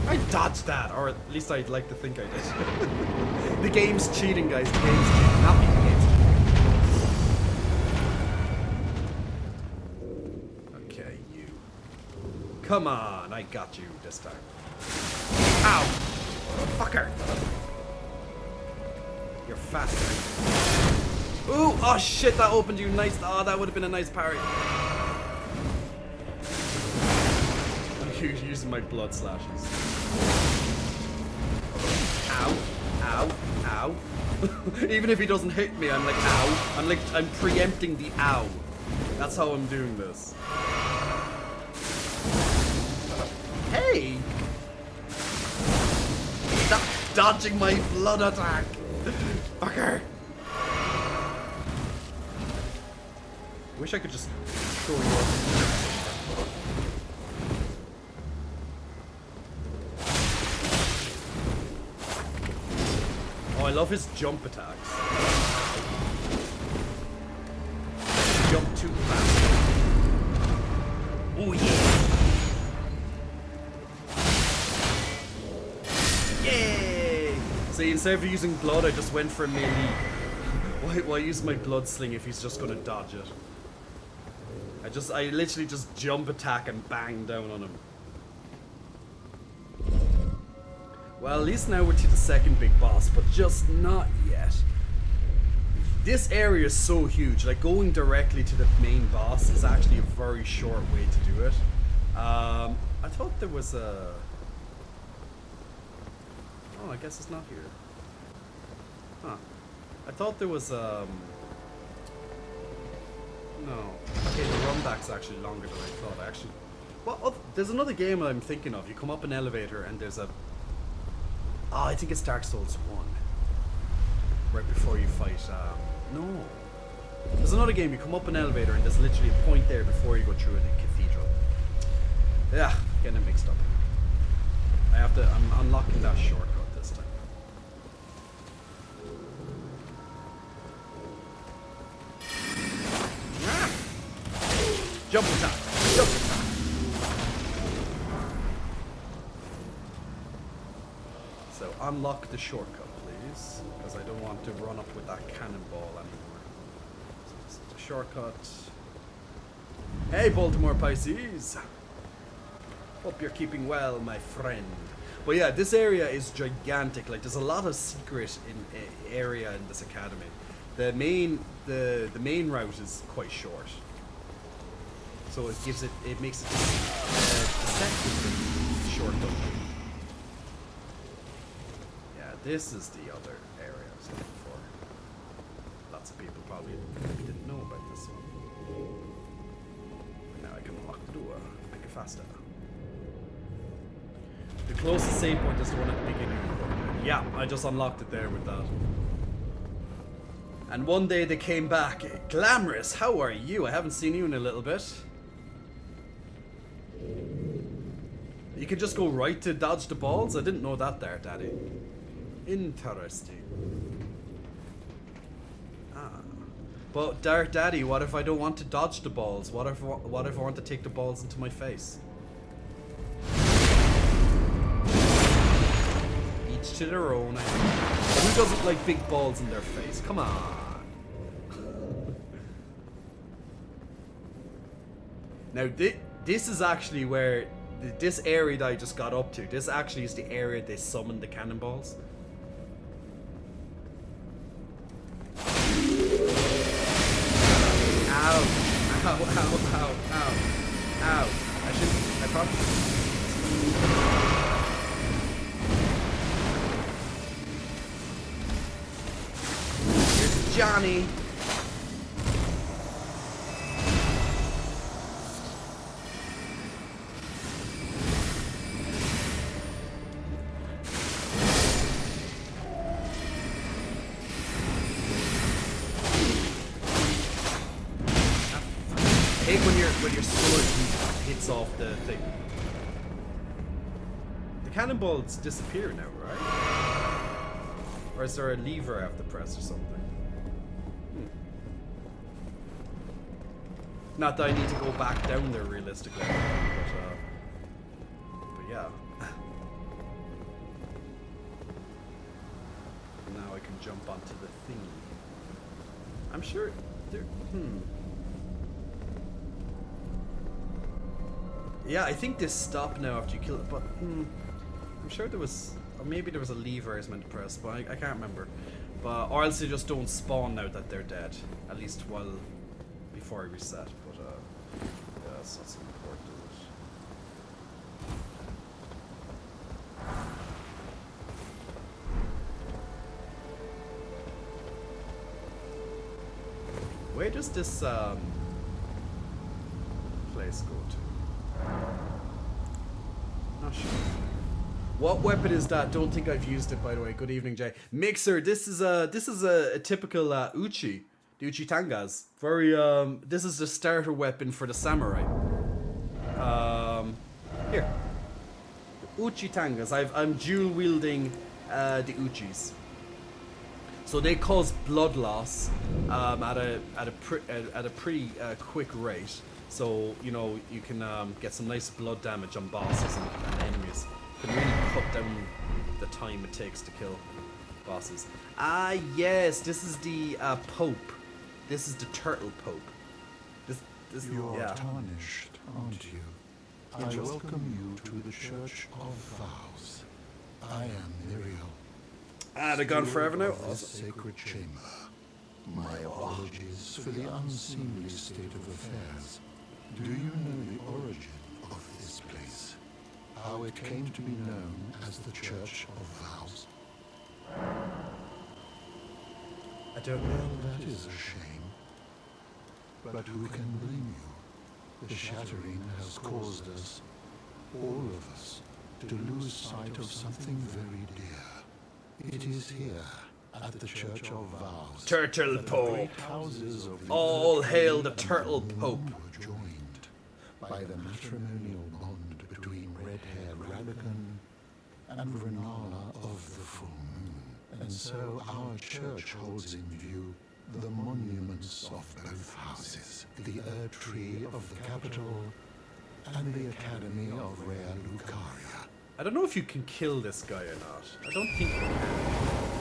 Speaker 1: I dodged that, or at least I'd like to think I did. The game's cheating, guys. The game's cheating. Not me, the game's cheating. Okay, you. Come on, I got you this time. Ow! Fucker! You're faster. Ooh! Oh shit, that opened you nice. Oh, that would have been a nice parry. Using my blood slashes. Ow, ow, ow. Even if he doesn't hit me, I'm like, ow. I'm preempting the ow. That's how I'm doing this. Hey! Stop dodging my blood attack! Fucker! Wish I could just throw you off. Oh, I love his jump attacks. Jump too fast. Oh yeah! Yay! See, instead of using blood, I just went for melee. Why use my blood sling if he's just gonna dodge it? I literally just jump attack and bang down on him. Well, at least now we're to the second big boss, but just not yet. This area is so huge, like going directly to the main boss is actually a very short way to do it. I thought there was a... Oh, I guess it's not here. Huh. I thought there was No. Okay, the run back's actually longer than I thought. Well, there's another game I'm thinking of. You come up an elevator and there's a... Oh, I think it's Dark Souls 1. Right before you fight, no. There's another game, you come up an elevator and there's literally a point there before you go through the cathedral. Yeah, getting it mixed up. I'm unlocking that shortcut this time. Jump attack! Jump attack! So unlock the shortcut, please. Pisces, because I don't want to run up with that cannonball anymore. So this is a shortcut. Hey, Baltimore Pisces! Hope you're keeping well, my friend. But yeah, this area is gigantic. Like, there's a lot of secret area in this academy. The main route is quite short, so it makes it deceptively short. Yeah, this is the other area I was looking for. Lots of people probably didn't know about this one. Now I can unlock the door, make it faster. The closest save point is the one at the beginning. Yeah, I just unlocked it there with that. And one day they came back. Glamorous, how are you? I haven't seen you in a little bit. You can just go right to dodge the balls? I didn't know that there, Daddy. Interesting. Ah. But Dark Daddy, what if I don't want to dodge the balls? What if I want to take the balls into my face? Each to their own. Who doesn't like big balls in their face? Come on. Now this is actually where this area that I just got up to. This actually is the area they summoned the cannonballs. Ow! Ow! Ow! Ow! Ow! Ow! I probably. Here's Johnny. When your sword hits off the thing. The cannonballs disappear now, right? Or is there a lever I have to press or something? Not that I need to go back down there realistically, but yeah. Now I can jump onto the thing. I'm sure there. Yeah, I think this stopped now after you kill it, but I'm sure there was, or maybe there was a lever I was meant to press, but I can't remember. But or else they just don't spawn now that they're dead, at least before I reset. But yeah, that's not so important, is it? Where does this place go to? Not sure. What weapon is that? Don't think I've used it, by the way. Good evening, Jay. Mixer. This is a typical uchi. The uchi tangas. Very this is the starter weapon for the samurai. Here. The uchi tangas. I'm dual wielding the uchis. So they cause blood loss at a pretty quick rate. So, you know, you can get some nice blood damage on bosses and enemies. You can really cut down the time it takes to kill bosses. Ah, yes, this is the Pope. This is the Turtle Pope. This
Speaker 3: You're
Speaker 1: yeah.
Speaker 3: tarnished, aren't you? I welcome you to the Church of Vows. I am Miriel.
Speaker 1: Ah, they're gone forever now?
Speaker 3: Of this sacred chamber. My apologies for the unseemly state of affairs. Do you know the origin of this place? How it came to be known as the Church of Vows?
Speaker 1: I don't know.
Speaker 3: Well, that is a shame. But who can blame you? The shattering has caused us, all of us, to lose sight of something very dear. It is here, at the Church of Vows,
Speaker 1: Turtle Pope.
Speaker 3: houses of the
Speaker 1: All hail the Turtle Pope.
Speaker 3: were joined by the matrimonial bond between red-haired Rabican and Renala of the Full Moon. And so our church holds in view the monuments of both houses, the Erd Tree of the capital and the Academy of Rea Lucaria.
Speaker 1: I don't know if you can kill this guy or not. I don't think you can.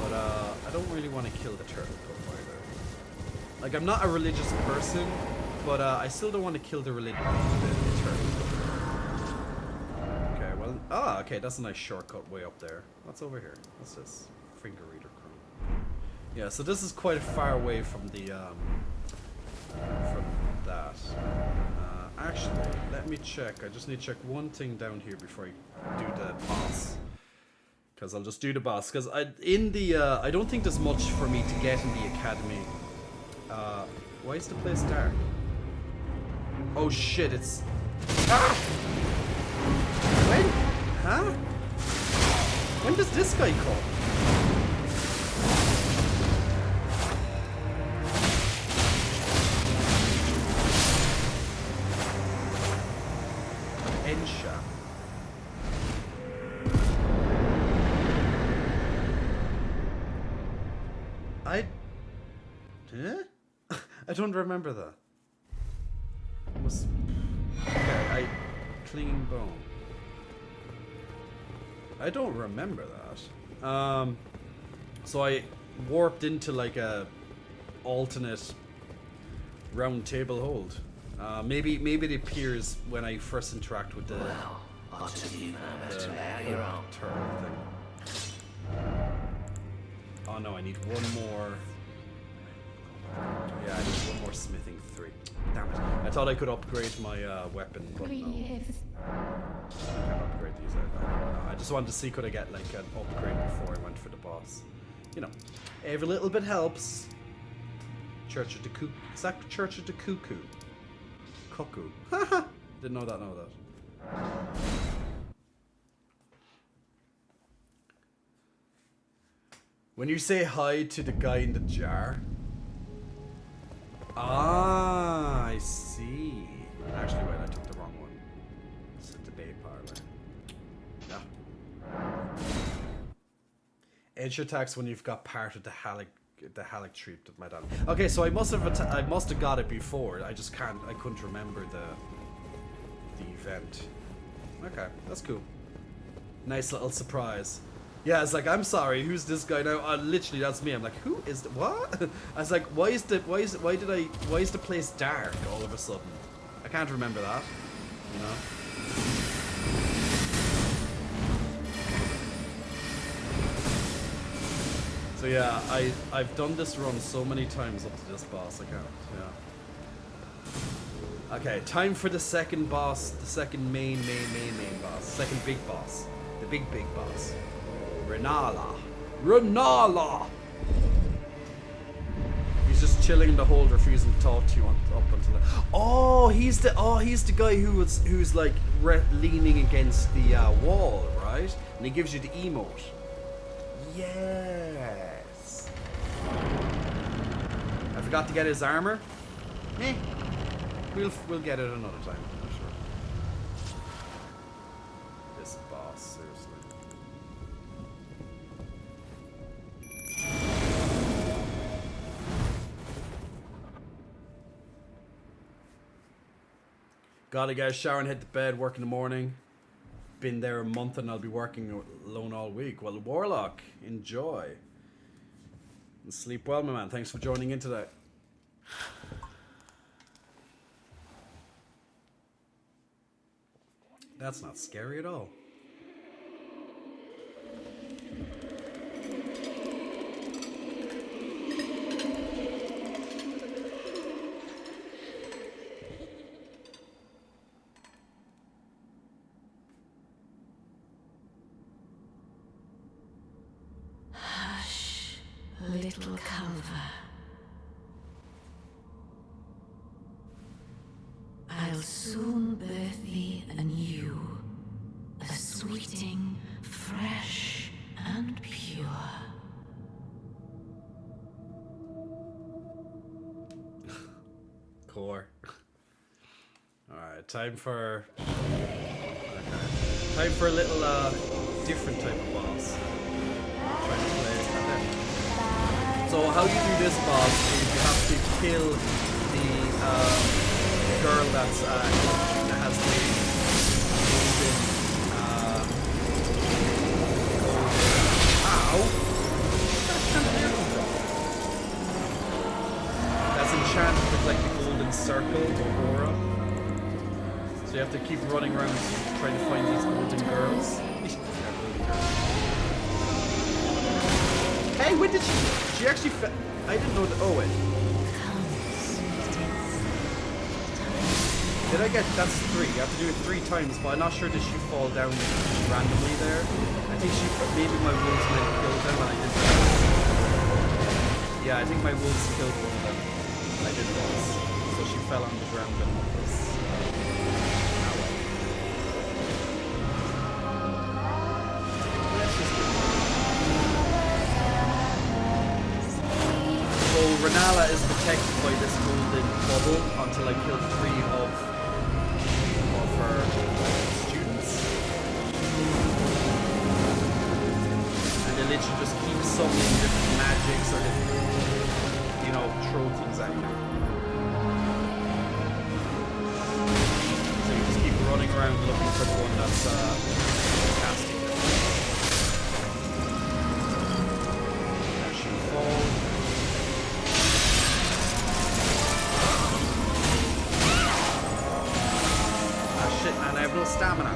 Speaker 1: But I don't really want to kill the turtle pup either. Like, I'm not a religious person, but I still don't want to kill the turtle pup. Okay, well, okay, that's a nice shortcut way up there. What's over here? What's this? Finger reader chrome. Yeah, so this is quite far away from the from that. Actually, let me check. I just need to check one thing down here before I do the boss. Because I'll just do the boss. Because I don't think there's much for me to get in the academy. Why is the place dark? Oh shit! It's. Ah! When? Huh? When does this guy come? Ensha. I don't remember that. Okay, clean bone. I don't remember that. So I warped into like a alternate round table hold. Maybe it appears when I first interact with the turtle thing. Oh no, I need one more. Yeah, I need one more smithing 3. Damn it. I thought I could upgrade my weapon, but no. I can't upgrade these either. No, I just wanted to see could I get like an upgrade before I went for the boss. You know, every little bit helps. Church of the Cuckoo. Is that Church of the Cuckoo? Cuckoo. Haha! Didn't know that, When you say hi to the guy in the jar. Ah, I see. Actually, wait, I took the wrong one. It's a debate parlor. Yeah. Edge attacks when you've got part of the halic tree of my dad. Okay, so I must have got it before. I couldn't remember the event. Okay, that's cool. Nice little surprise. Yeah, it's like, I'm sorry, who's this guy now? Literally, that's me. I'm like, who is what? I was like, why is the place dark all of a sudden? I can't remember that, you know. So yeah, I've done this run so many times up to this boss. I can't. Yeah. Okay, time for the second boss, the second main boss, second big boss, the big boss. Renala! He's just chilling in the hold, refusing to talk to you up until. Oh, he's the guy who's like leaning against the wall, right? And he gives you the emote. Yes. I forgot to get his armor. We'll get it another time. I'm sure. This boss, seriously. Gotta get a shower and head to bed, work in the morning. Been there a month and I'll be working alone all week. Well, Warlock, enjoy. And sleep well, my man. Thanks for joining in today. That's not scary at all.
Speaker 7: Little Culver. I'll soon birth thee anew, a sweeting, fresh and pure.
Speaker 1: Core. Alright, time for a little different type of boss. Trying to play it. So how you do this boss is you have to kill the girl that has the golden, ow! So you have to keep running around trying to find these golden girls. Hey, when did she actually I didn't know that. Oh, wait. Did I get, that's 3. You have to do it 3 times, but I'm not sure did she fall down randomly there. I think maybe my wolves might have killed them and I didn't realize. Yeah, I think my wolves killed one of them. I didn't realize. So she fell on the ground and was... So Renala is protected by this golden bubble until I kill 3 of her students. And they literally just keep summoning different magics or different, you know, throw things at you. So you just keep running around looking for the one that's casting them. There she falls. Shit, man, I have no stamina.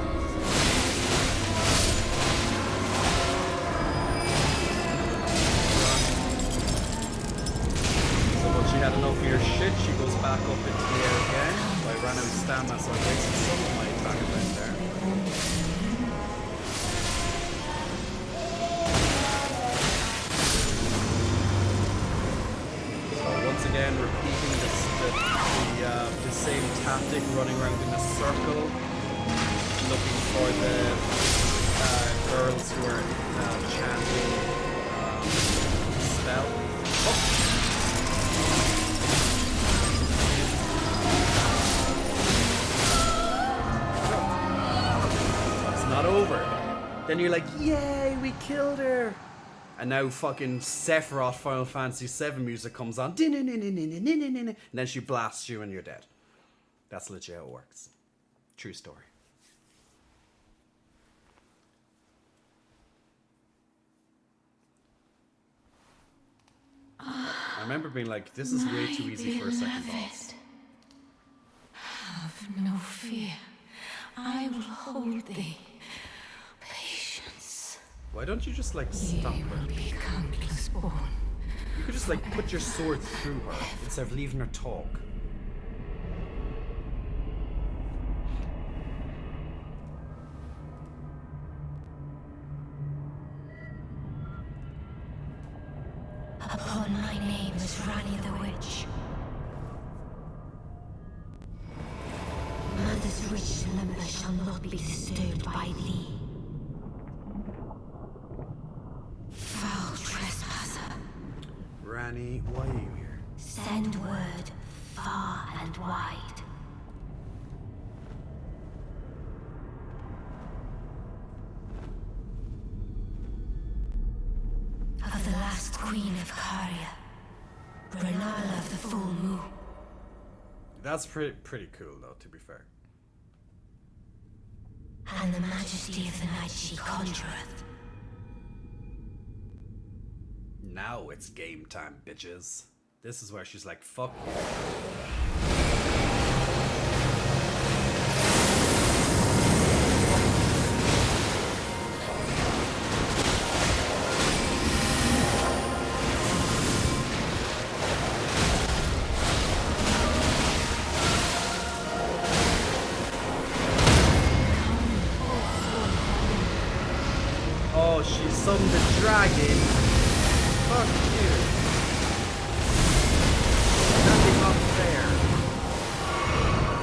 Speaker 1: So once she had enough of your shit, she goes back up into the air again. So I ran out of stamina, so I wasted some of my attack right there. So once again, repeating the same tactic, running around in a circle, looking for the girls who are chanting spell. Oh. It's not over. Then you're like, yay, we killed her. And now fucking Sephiroth Final Fantasy VII music comes on. And then she blasts you and you're dead. That's legit how it works. True story. I remember being like, this is way too easy for a second boss.
Speaker 7: Have no fear. I will hold thee. Patience.
Speaker 1: Why don't you just like stop her?
Speaker 7: Be countless born.
Speaker 1: You could just like put your sword through her instead of leaving her talk.
Speaker 7: Upon my name is Rani the Witch. Mother's rich slumber shall not be disturbed by thee. Foul trespasser.
Speaker 1: Rani, why are you here?
Speaker 7: Send word far and wide. Of the last queen of Caria, Renala of the full moon.
Speaker 1: That's pretty cool though, to be fair.
Speaker 7: And the majesty of the night she conjureth.
Speaker 1: Now it's game time, bitches. This is where she's like, fuck you. Oh, she summoned the dragon. Fuck you. Nothing unfair.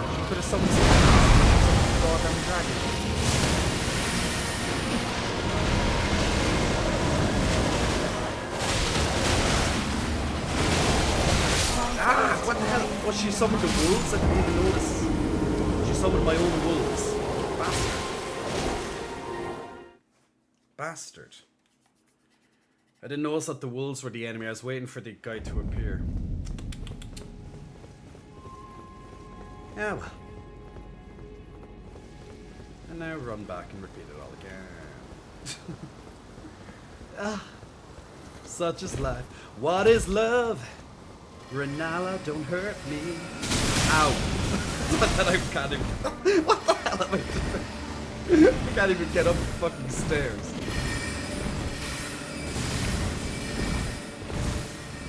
Speaker 1: She could have summoned some goddamn dragon. Ah, what the hell? What, she summoned the wolves? I didn't even notice. She summoned my own wolves. Bastard. Bastard. I didn't notice that the wolves were the enemy. I was waiting for the guy to appear. Yeah, well. And now run back and repeat it all again. Ah, such is life. What is love? Renala, don't hurt me. Ow. that I can't even. What the hell am I doing? I can't even get up the fucking stairs.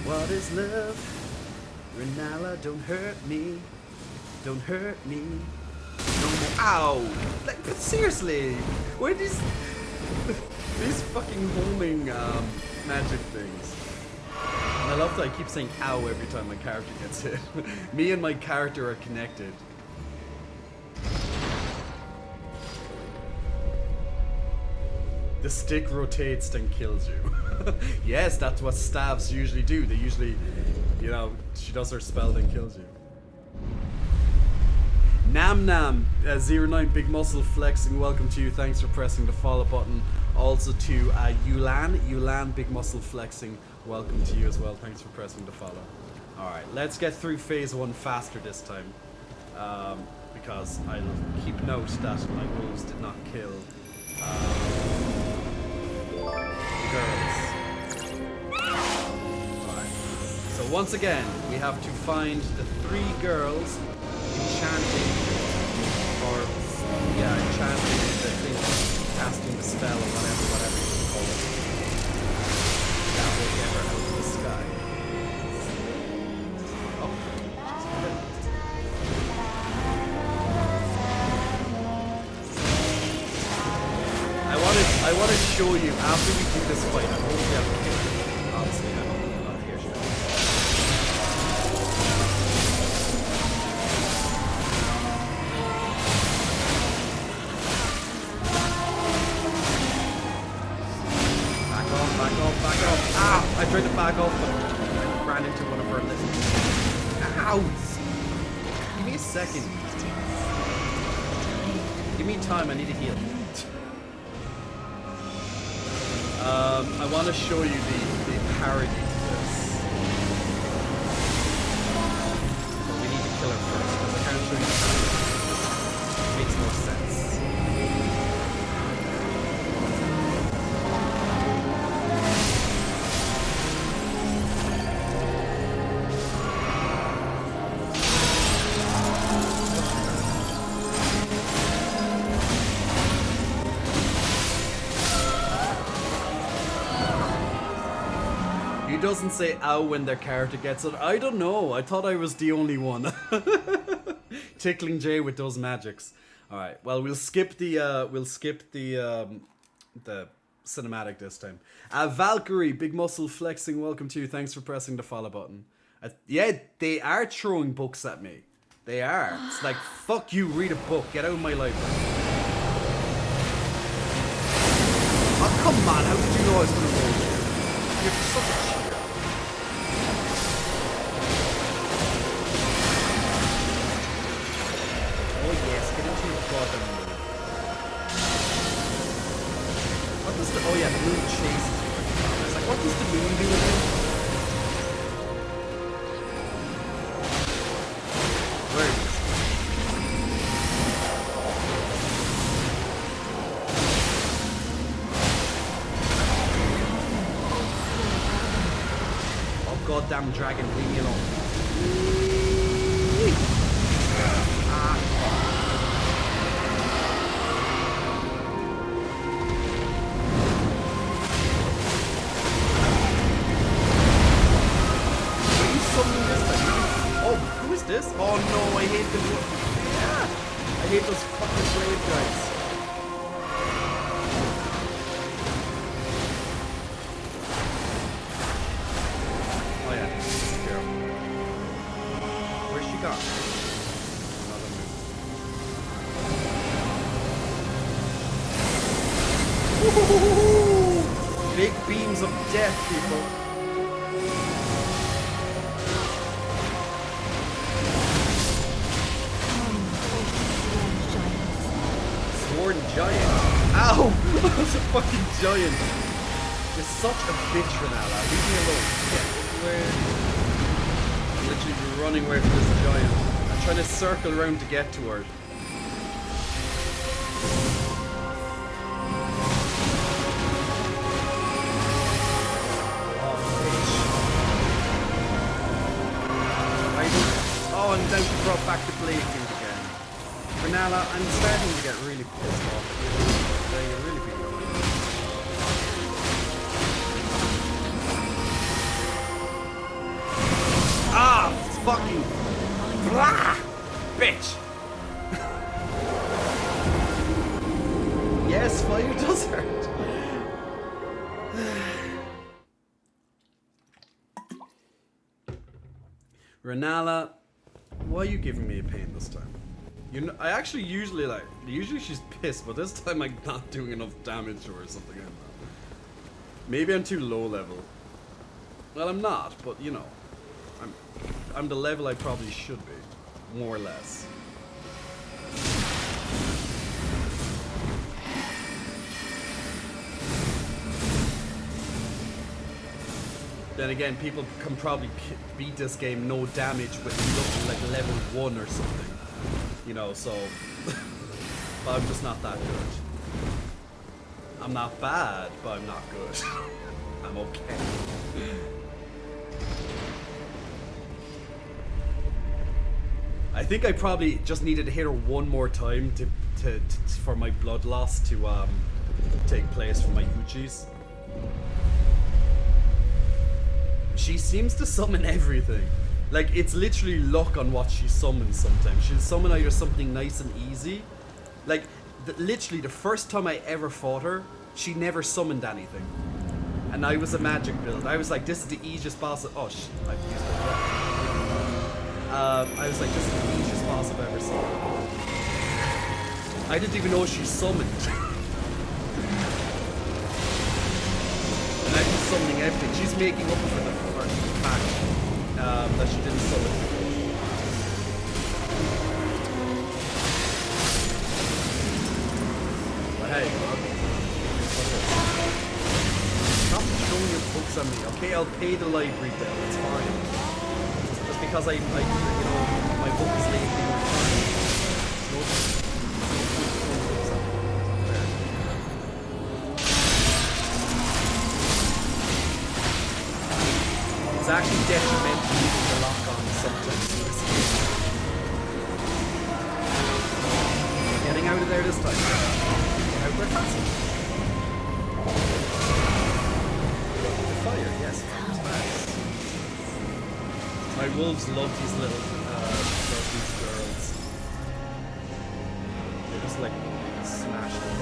Speaker 1: What is love? Renala, don't hurt me. Don't hurt me. No more. Ow! Like, but seriously, where are these fucking homing magic things? And I love that I keep saying ow every time my character gets hit. Me and my character are connected. The stick rotates and kills you. Yes, that's what staves usually do. They usually, you know, she does her spell then kills you. Nam Nam 09 Big Muscle Flexing, welcome to you. Thanks for pressing the follow button. Also to Yulan Big Muscle Flexing, welcome to you as well. Thanks for pressing the follow. Alright, let's get through phase 1 faster this time. Because I'll keep note that my wolves did not kill girls. Alright, so once again, we have to find the 3 girls enchanting, or enchanting the thing, casting the spell or whatever you call it. That will get her out of the sky. Oh, I want to show you after we do this fight. I hope we have a kill. Obviously, I don't know. Here she goes. Back off. Ah! I tried to back off, but I ran into one of her little... Ow! Give me a second. Give me time, I need to heal. I want to show you the parody to this. But we need to kill her first, because I can't show you the parody. It makes no sense. He doesn't say ow when their character gets it. I don't know. I thought I was the only one. Tickling Jay with those magics. All right. Well, we'll skip the cinematic this time. Valkyrie, Big Muscle Flexing. Welcome to you. Thanks for pressing the follow button. Yeah, they are throwing books at me. They are. It's like, fuck you. Read a book. Get out of my library. Oh come on. How did you know I was gonna roll you? You're such a cheater. Oh yes, get into your goddamn moon. What does the... Oh yeah, the moon chases you. I was like, what does the moon do again? Where is this? Goddamn dragon, leave me alone. Are you summoning this thing? Oh, who is this? Oh no, I hate the... Yeah, I hate those fucking brave guys. Big beams of death, people. Sworn giant. Ow! That's a fucking giant. You're such a bitch, Renala. Leave me alone. Get where? I'm literally running away from this giant. I'm trying to circle around to get to her. Oh, and now she brought back the blade thing again. Renala, I'm starting to get really pissed off. You're really being annoying. Ah, fucking blah, bitch. Yes, fire does hurt. Renala, why are you giving me a pain this time? You know, I actually usually she's pissed, but this time I'm not doing enough damage to her or something. I don't know. Maybe I'm too low level. Well, I'm not, but you know, I'm the level I probably should be, more or less. Then again, people can probably beat this game no damage with looking like level 1 or something. You know, so... but I'm just not that good. I'm not bad, but I'm not good. I'm okay. I think I probably just needed to hit her one more time for my blood loss to take place for my Uchis. She seems to summon everything. Like, it's literally luck on what she summons sometimes. She'll summon either something nice and easy. Like, literally the first time I ever fought her, she never summoned anything. And I was a magic build. I was like, this is the easiest boss of... Oh, shit. I've used it. I was like, this is the easiest boss I've ever seen. I didn't even know she summoned. And I've been summoning everything. She's making up for the fact that she didn't summon. But hey, stop throwing your books at me. Okay, I'll pay the library bill. It's fine. Just because you know, my book is late. It's actually detrimental using the lock on sometimes. Getting out of there this time. Get out there fast. The fire, yes, fire's fast. My wolves love these little these girls. They just like smash them.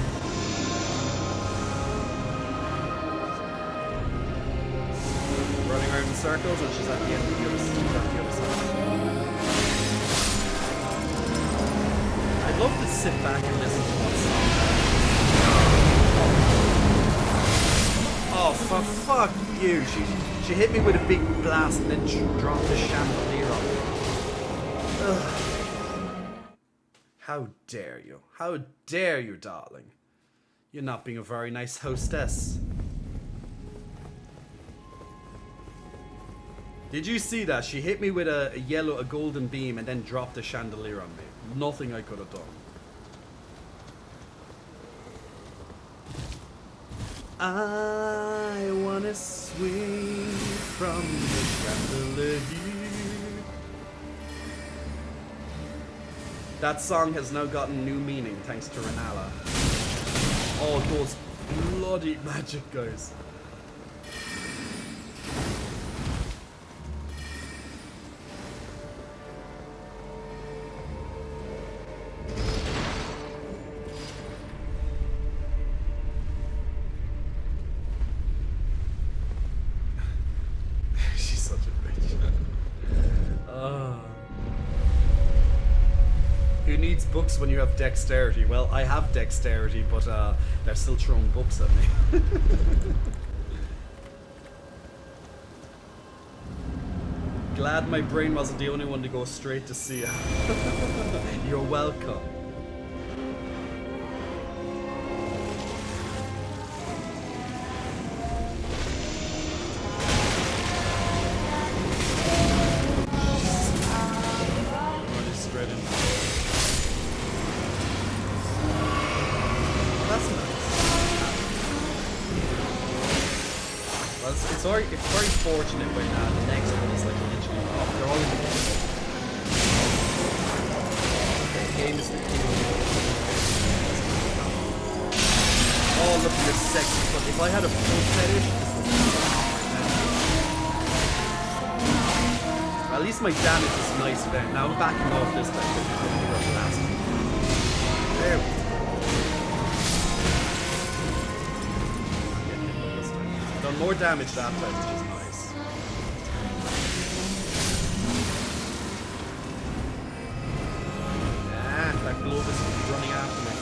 Speaker 1: Running around in circles, and she's at the end of the other side. I'd love to sit back and listen to one song. Oh, for fuck you! She hit me with a big blast and then dropped the chandelier on me. Ugh. How dare you? How dare you, darling? You're not being a very nice hostess. Did you see that? She hit me with a golden beam and then dropped the chandelier on me. Nothing I could have done. I wanna swing from the chandelier. That song has now gotten new meaning thanks to Renala. Oh, those bloody magic guys. Who needs books when you have dexterity? Well, I have dexterity, but they're still throwing books at me. Glad my brain wasn't the only one to go straight to see it. You're welcome. It's very fortunate when the next one is like literally off. They're all in the game. The game is Oh, look, you're sexy. But if I had a full fetish, this would... At least my damage is nicer then. Now I'm backing off this time. There we go. I've done more damage that time, which is nice. That Globus is running after me.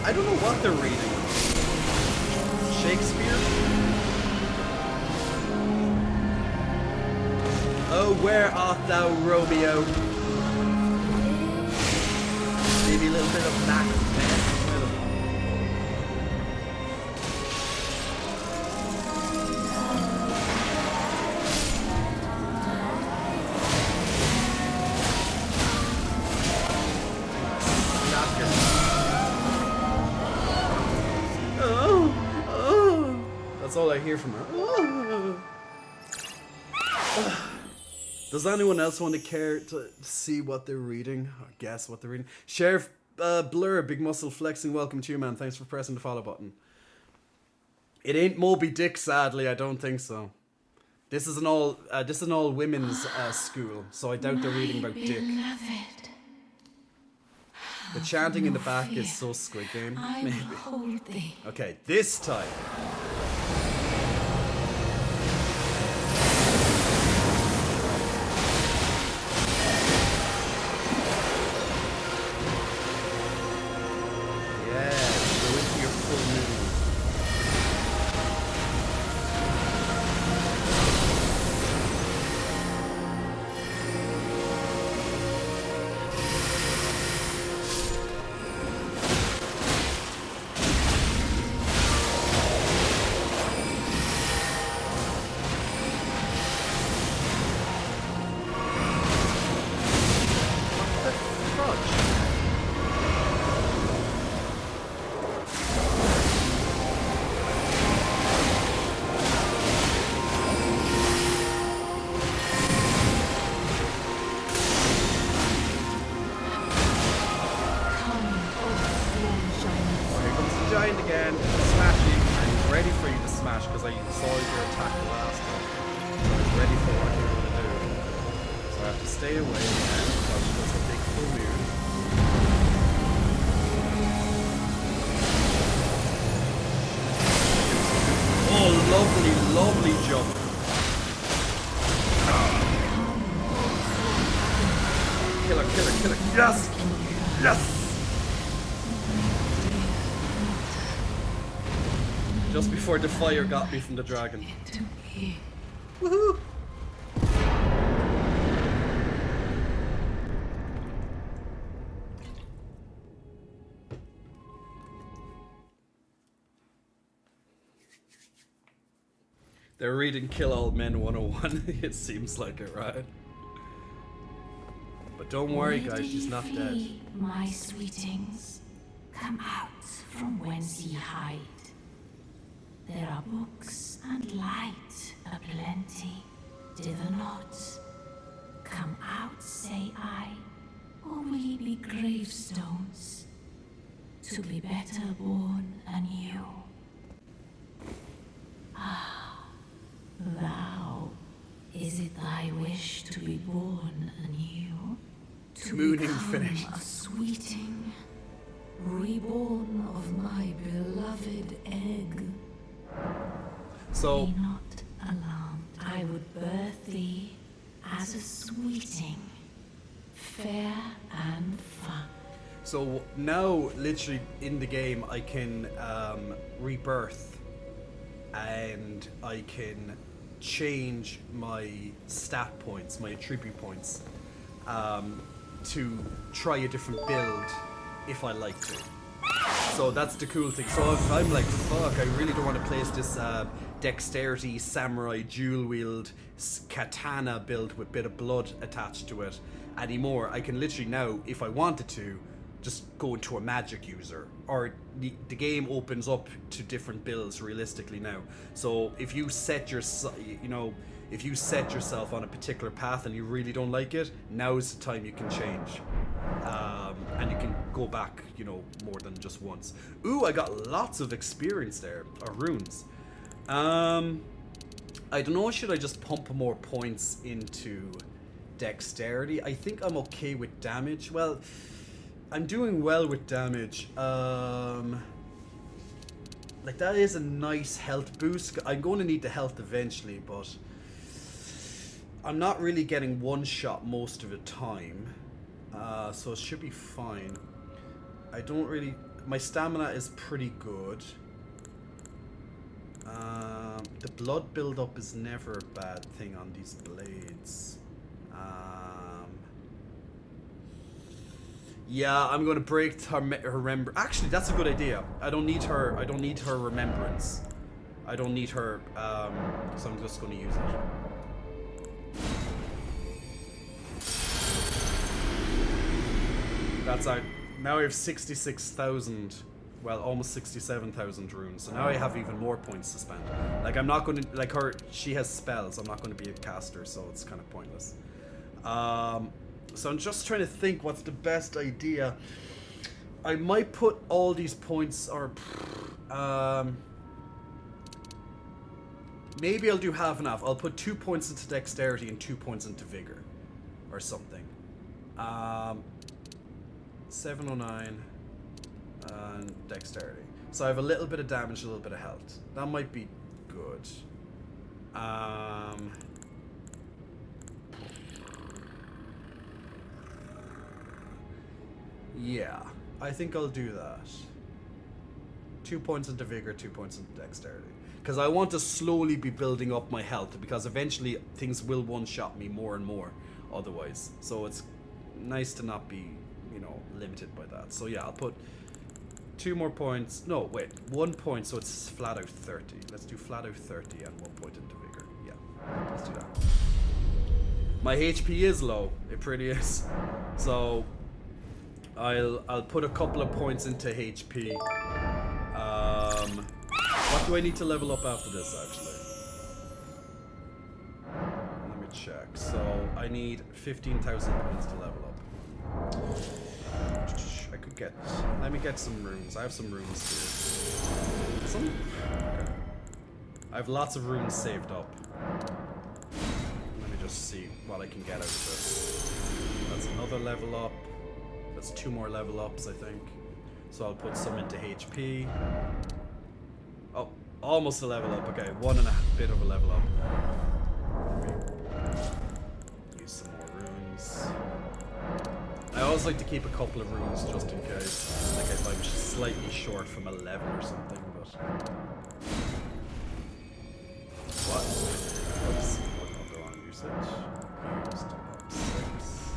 Speaker 1: I don't know what they're reading. Shakespeare? Oh, where art thou, Romeo? Maybe a little bit of Macbeth. That's all I hear from her. Does anyone else want to care to see what they're reading? Or guess what they're reading? Sheriff Blur, Big Muscle Flexing, welcome to you, man. Thanks for pressing the follow button. It ain't Moby Dick, sadly. I don't think so. This is an all women's school, so I doubt they're reading about Dick. The chanting in the back is so Squid Game. Maybe. Okay, this time. Lovely jump. Killer. Yes! Yes! Just before the fire got me from the dragon. Woohoo! They're reading Kill All Men 101. It seems like it, right? But don't worry, guys, she's not dead.
Speaker 10: My sweetings, come out from whence ye hide. There are books and light aplenty, dither not. Come out, say I, or will ye be gravestones, to be better born anew? Thou, is it thy wish to be born anew? To
Speaker 1: Mooning
Speaker 10: become
Speaker 1: finished.
Speaker 10: a sweeting, reborn of my beloved egg?
Speaker 1: So,
Speaker 10: Be not alarmed, I would birth thee as a sweeting, fair and fun.
Speaker 1: so now, literally in the game, I can rebirth, and I can change my stat points, my attribute points, to try a different build if I like to. So that's the cool thing. So if I'm like, fuck, I really don't want to place this dexterity samurai dual wield katana build with bit of blood attached to it anymore, I can literally now, if I wanted to, just go into a magic user or the game opens up to different builds realistically now. So if you set your, if you set yourself on a particular path and you really don't like it, now's the time you can change. And you can go back, more than just once. Ooh, I got lots of experience there, or runes. I don't know, should I just pump more points into dexterity? I think I'm okay with damage. Well, I'm doing well with damage. Like, that is a nice health boost. I'm going to need the health eventually, but I'm not really getting one shot most of the time. So it should be fine. I don't really... My stamina is pretty good. The blood buildup is never a bad thing on these blades. Yeah, I'm gonna break her remember. Actually, that's a good idea. I don't need her. I don't need her remembrance. I don't need her. So I'm just gonna use it. That's out. Now I have 66,000. Well, almost 67,000 runes. So now I have even more points to spend. Like, I'm not going to... Like, she has spells. I'm not going to be a caster, so it's kind of pointless. So I'm just trying to think what's the best idea. I might put all these points, or... maybe I'll do half and half. I'll put 2 points into dexterity and 2 points into vigor. Or something. 709... and dexterity. So I have a little bit of damage, a little bit of health. That might be good. Yeah, I think I'll do that. 2 points into vigor, 2 points into dexterity. Because I want to slowly be building up my health, because eventually things will one-shot me more and more otherwise. So it's nice to not be, limited by that. So yeah, I'll put 2 more points. No, wait. 1 point, so it's flat out 30. Let's do flat out 30 and 1 point into vigor. Yeah, let's do that. My HP is low. It pretty is. So I'll put a couple of points into HP. What do I need to level up after this, actually? Let me check. So I need 15,000 points to level up. I could get... Let me get some runes. I have some runes here. Okay. I have lots of runes saved up. Let me just see what I can get out of this. That's another level up. That's 2 more level ups, I think. So I'll put some into HP. Oh, almost a level up. Okay, 1 and a bit of a level up. Use some more runes. I always like to keep a couple of runes just in case. Like if I'm slightly short from a level or something, but... What? Oops. I'll go on usage. Used up 6.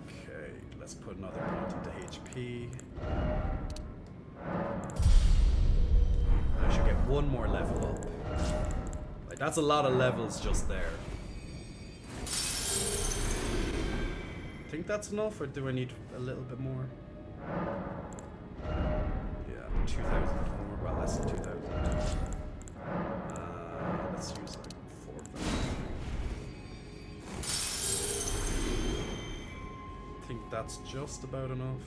Speaker 1: Okay, let's put another point into HP. I should get 1 more level up. Like, that's a lot of levels just there. Think that's enough, or do I need a little bit more? Yeah, 2,000 more, well less than 2,000. Let's use like 4,000. I think that's just about enough.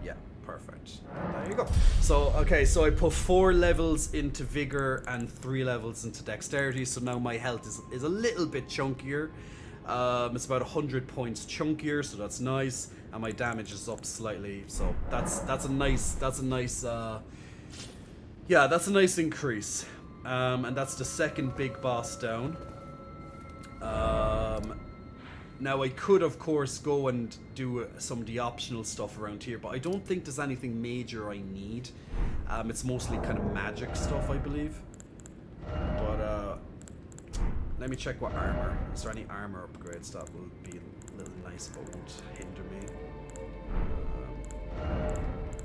Speaker 1: Yeah, perfect. There you go. So, okay, so I put 4 levels into vigor and 3 levels into dexterity, so now my health is a little bit chunkier. It's about 100 points chunkier, so that's nice, and my damage is up slightly, so that's a nice yeah, that's a nice increase. And that's the second big boss down. Now I could of course go and do some of the optional stuff around here, but I don't think there's anything major I need. It's mostly kind of magic stuff, I believe. But let me check what armor. Is there any armor upgrades that will be a little nice but won't hinder me?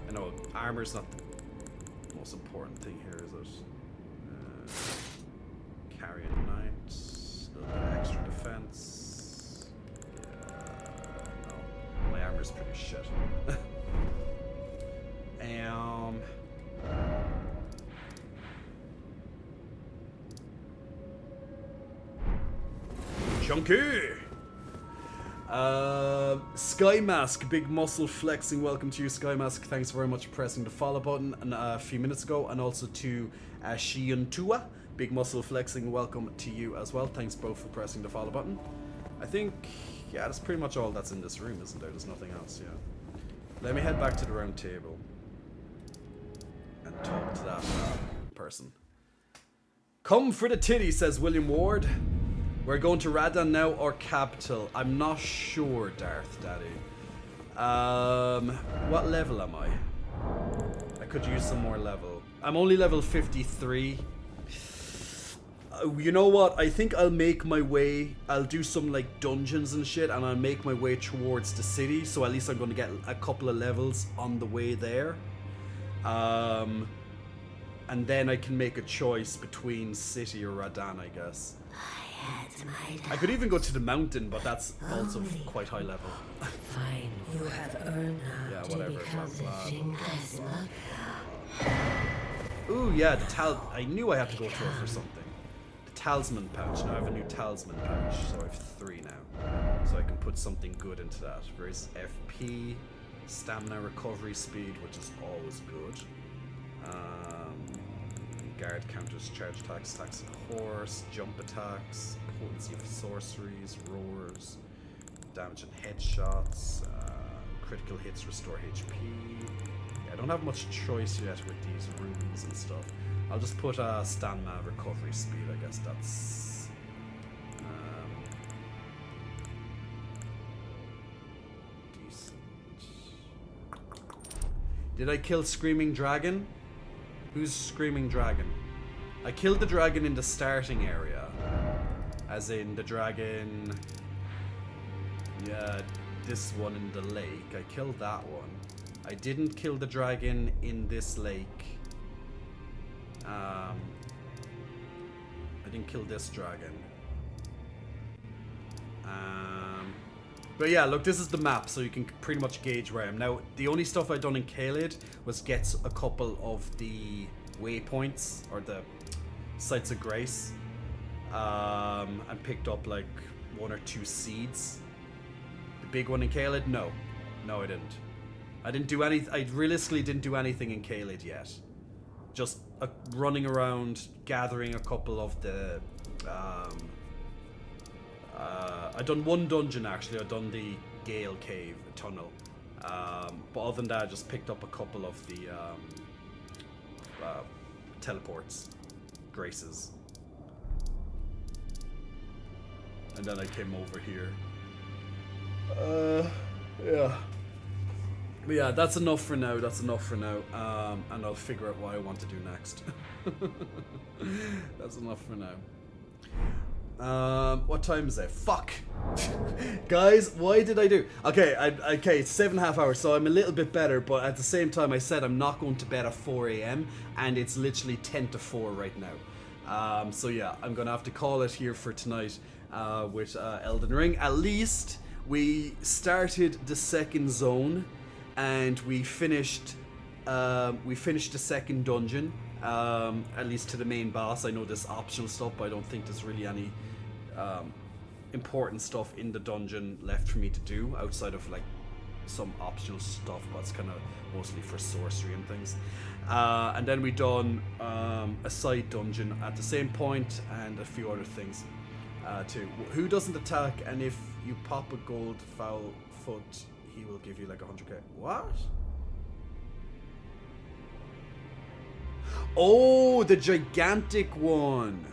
Speaker 1: I know armor's not the most important thing here, is it? Carrying knights, a little bit extra defense. Yeah. Chunky! Sky Mask, big muscle flexing. Welcome to you, Sky Mask. Thanks very much for pressing the follow button a few minutes ago. And also to Shion Tua, big muscle flexing. Welcome to you as well. Thanks both for pressing the follow button. I think, yeah, that's pretty much all that's in this room, isn't there? There's nothing else, yeah. Let me head back to the round table and talk to that person. Come for the titty, says William Ward. We're going to Radan now or Capital. I'm not sure, Darth Daddy. What level am I? I could use some more level. I'm only level 53. You know what? I think I'll make my way. I'll do some like dungeons and shit, and I'll make my way towards the city. So at least I'm going to get a couple of levels on the way there. And then I can make a choice between city or Radan, I guess. I could even go to the mountain, but that's also quite high level.
Speaker 10: Fine, you have earned now
Speaker 1: yeah,
Speaker 10: to
Speaker 1: whatever.
Speaker 10: become the fingers.
Speaker 1: Ooh, yeah, I knew I had to go to it for something. The talisman pouch. Now I have a new talisman pouch, so I have 3 now. So I can put something good into that. Where's FP, stamina recovery speed, which is always good. Guard counters, charge attacks, attacks of horse, jump attacks, potency of sorceries, roars, damage and headshots, critical hits restore HP. Yeah, I don't have much choice yet with these runes and stuff. I'll just put stamina recovery speed, I guess that's... decent. Did I kill Screaming Dragon? Who's Screaming Dragon? I killed the dragon in the starting area. As in the dragon... Yeah, this one in the lake. I killed that one. I didn't kill the dragon in this lake. I didn't kill this dragon. But yeah, look, this is the map, so you can pretty much gauge where I am. Now, the only stuff I've done in Caelid was get a couple of the waypoints, or the sites of grace, and picked up like 1 or 2 seeds. The big one in Caelid? No. No, I didn't. I didn't do any. I realistically didn't do anything in Caelid yet. Just running around, gathering a couple of the... I done 1 dungeon actually. I done the Gale Cave tunnel, but other than that, I just picked up a couple of the teleports, graces, and then I came over here. Yeah. But yeah, that's enough for now. That's enough for now. And I'll figure out what I want to do next. That's enough for now. What time is it? Fuck! Guys, why did I do... Okay, okay, it's 7.5 hours, so I'm a little bit better, but at the same time I said I'm not going to bed at 4 AM, and it's literally 10 to 4 right now. So yeah, I'm gonna have to call it here for tonight with Elden Ring. At least we started the second zone, and we finished the second dungeon. At least to the main boss. I know there's optional stuff, but I don't think there's really any important stuff in the dungeon left for me to do outside of like some optional stuff, but it's kind of mostly for sorcery and things. And then we done a side dungeon at the same point and a few other things too. Who doesn't attack, and if you pop a gold foul foot, he will give you like 100k. What? Oh, the gigantic one.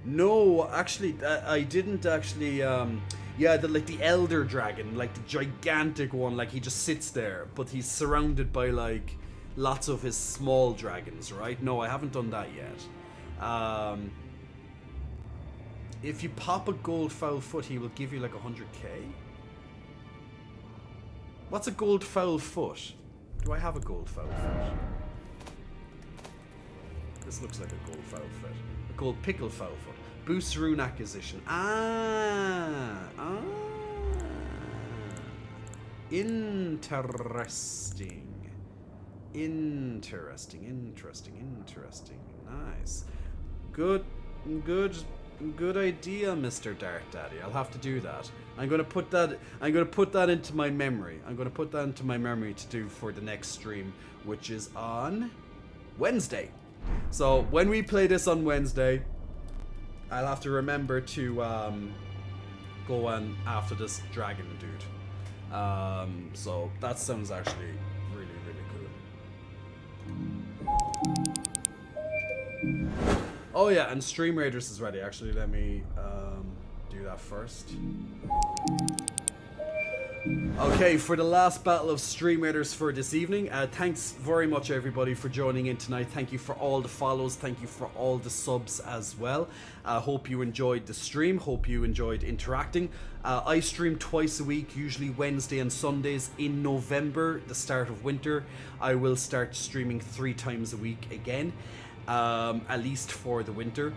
Speaker 1: No, actually, I didn't actually. Yeah, the elder dragon, like the gigantic one, like he just sits there, but he's surrounded by like lots of his small dragons, right? No, I haven't done that yet. If you pop a gold foul foot, he will give you like 100k. What's a gold foul foot? Do I have a gold foul foot? This looks like a gold foul foot. A gold pickle foul foot. Boosts rune acquisition. Interesting. Interesting. Nice. Good Good idea, Mr. Dark Daddy. I'll have to do that. I'm gonna put that into my memory. I'm gonna put that into my memory to do for the next stream, which is on Wednesday. So when we play this on Wednesday, I'll have to remember to go on after this dragon dude. So that sounds actually really, really cool. Oh yeah, and Stream Raiders is ready. Actually, let me do that first. Okay, for the last battle of Stream Raiders for this evening, thanks very much everybody for joining in tonight. Thank you for all the follows, thank you for all the subs as well. Hope you enjoyed the stream, hope you enjoyed interacting. I stream twice a week, usually Wednesday and Sundays. In November, the start of winter, I will start streaming 3 times a week again, at least for the winter.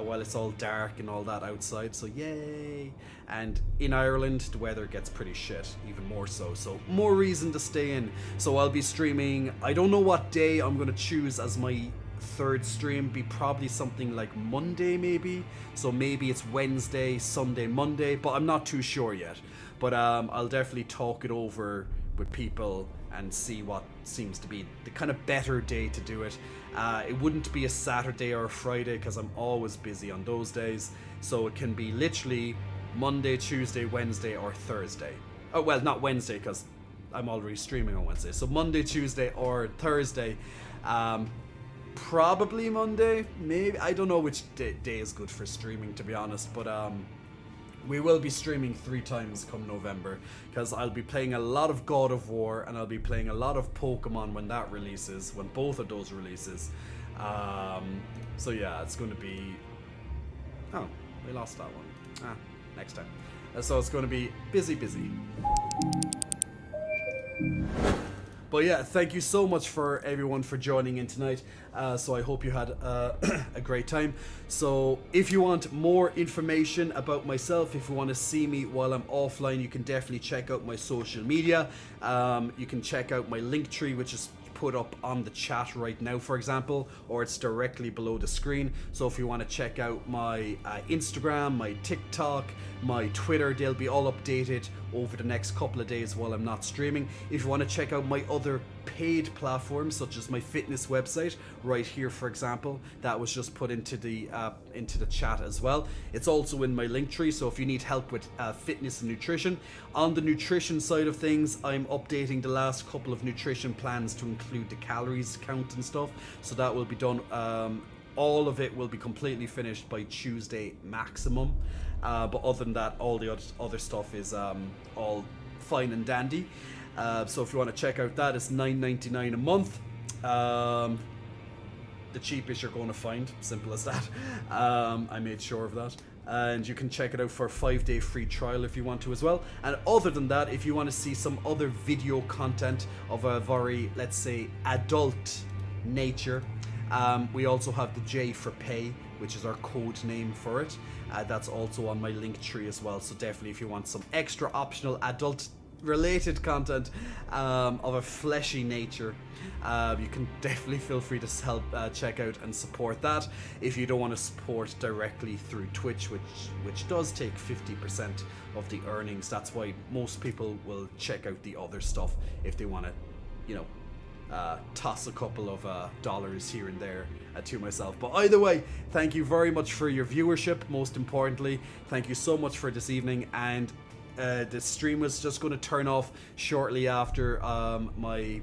Speaker 1: While it's all dark and all that outside, so yay. And in Ireland the weather gets pretty shit, even more so more reason to stay in. So I'll be streaming, I don't know what day I'm gonna choose as my 3rd stream, be probably something like Monday maybe, so maybe it's Wednesday, Sunday, Monday, but I'm not too sure yet. But I'll definitely talk it over with people and see what seems to be the kind of better day to do it. It wouldn't be a Saturday or a Friday because I'm always busy on those days, so it can be literally Monday, Tuesday, Wednesday, or Thursday. Oh well, not Wednesday because I'm already streaming on Wednesday, so Monday, Tuesday, or Thursday. Probably Monday, maybe, I don't know which day is good for streaming, to be honest, but we will be streaming 3 times come November, because I'll be playing a lot of God of War and I'll be playing a lot of Pokemon when that releases, when both of those releases. So yeah, it's going to be... Oh, we lost that one. Next time. So it's going to be busy. But yeah, thank you so much for everyone for joining in tonight. So I hope you had a great time. So if you want more information about myself, if you want to see me while I'm offline, you can definitely check out my social media. You can check out my link tree, which is put up on the chat right now, for example, or it's directly below the screen. So if you want to check out my Instagram, my TikTok, my Twitter, they'll be all updated over the next couple of days while I'm not streaming. If you want to check out my other paid platforms, such as my fitness website right here, for example, that was just put into the chat as well. It's also in my link tree, so if you need help with fitness and nutrition. On the nutrition side of things, I'm updating the last couple of nutrition plans to include the calories count and stuff, so that will be done. All of it will be completely finished by Tuesday maximum. But other than that, all the other stuff is all fine and dandy. So if you want to check out that, it's $9.99 a month. The cheapest you're going to find, simple as that. I made sure of that. And you can check it out for a 5-day free trial if you want to as well. And other than that, if you want to see some other video content of a very, let's say, adult nature, we also have the J for Pay, which is our code name for it. That's also on my link tree as well, so definitely if you want some extra optional adult related content of a fleshy nature, you can definitely feel free to help check out and support that. If you don't want to support directly through Twitch, which does take 50% of the earnings, that's why most people will check out the other stuff if they want to, you know, toss a couple of dollars here and there to myself. But either way, thank you very much for your viewership. Most importantly, thank you so much for this evening. And the stream was just going to turn off shortly after my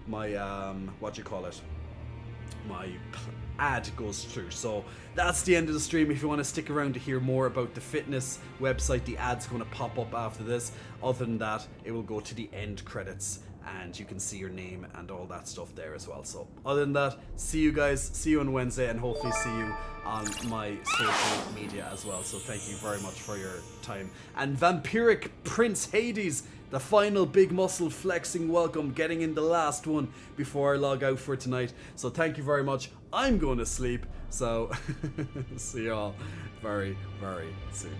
Speaker 1: what do you call it, my ad goes through. So that's the end of the stream. If you want to stick around to hear more about the fitness website, the ad's going to pop up after this. Other than that, it will go to the end credits and you can see your name and all that stuff there as well. So other than that, see you guys, see you on Wednesday, and hopefully see you on my social media as well. So thank you very much for your time. And Vampiric Prince Hades, the final big muscle flexing welcome, getting in the last one before I log out for tonight. So thank you very much. I'm going to sleep, so see y'all very, very soon.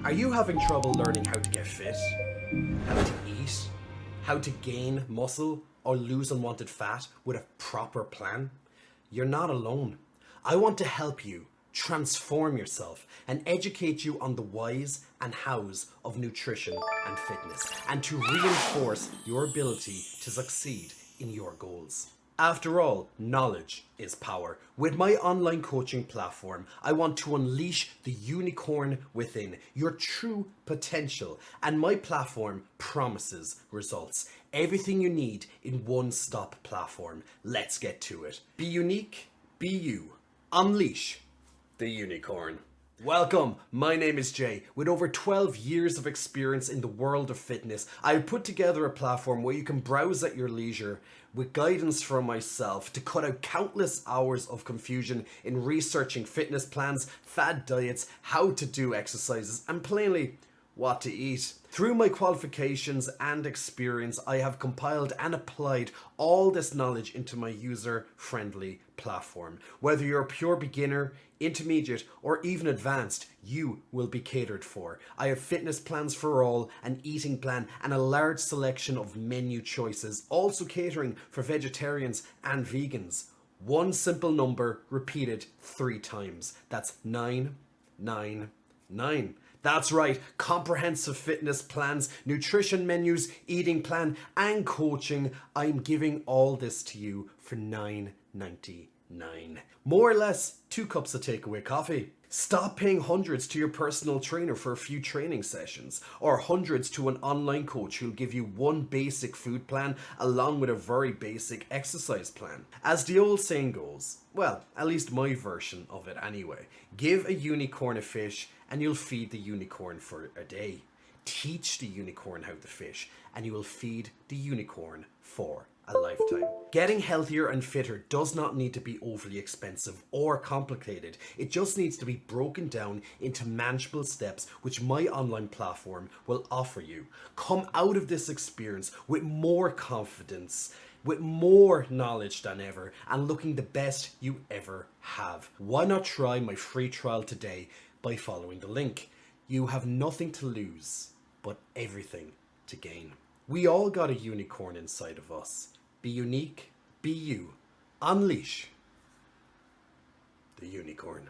Speaker 11: Are you having trouble learning how to get fit? How to eat? How to gain muscle or lose unwanted fat with a proper plan? You're not alone. I want to help you transform yourself, and educate you on the whys and hows of nutrition and fitness, and to reinforce your ability to succeed in your goals. After all, knowledge is power. With my online coaching platform, I want to unleash the unicorn within, your true potential, and my platform promises results. Everything you need in one-stop platform. Let's get to it. Be unique, be you. Unleash the unicorn. Welcome, my name is Jay. With over 12 years of experience in the world of fitness, I have put together a platform where you can browse at your leisure with guidance from myself to cut out countless hours of confusion in researching fitness plans, fad diets, how to do exercises, and plainly, what to eat. Through my qualifications and experience, I have compiled and applied all this knowledge into my user-friendly platform. Whether you're a pure beginner, intermediate, or even advanced, you will be catered for. I have fitness plans for all, an eating plan, and a large selection of menu choices, also catering for vegetarians and vegans. One simple number repeated 3 times. That's 999. That's right, comprehensive fitness plans, nutrition menus, eating plan, and coaching. I'm giving all this to you for $9.99. More or less 2 cups of takeaway coffee. Stop paying hundreds to your personal trainer for a few training sessions, or hundreds to an online coach who'll give you one basic food plan along with a very basic exercise plan. As the old saying goes, well, at least my version of it anyway, give a unicorn a fish and you'll feed the unicorn for a day. Teach the unicorn how to fish and you will feed the unicorn for a lifetime. Getting healthier and fitter does not need to be overly expensive or complicated. It just needs to be broken down into manageable steps, which my online platform will offer you. Come out of this experience with more confidence, with more knowledge than ever, and looking the best you ever have. Why not try my free trial today by following the link? You have nothing to lose, but everything to gain. We all got a unicorn inside of us. Be unique, be you. Unleash the unicorn.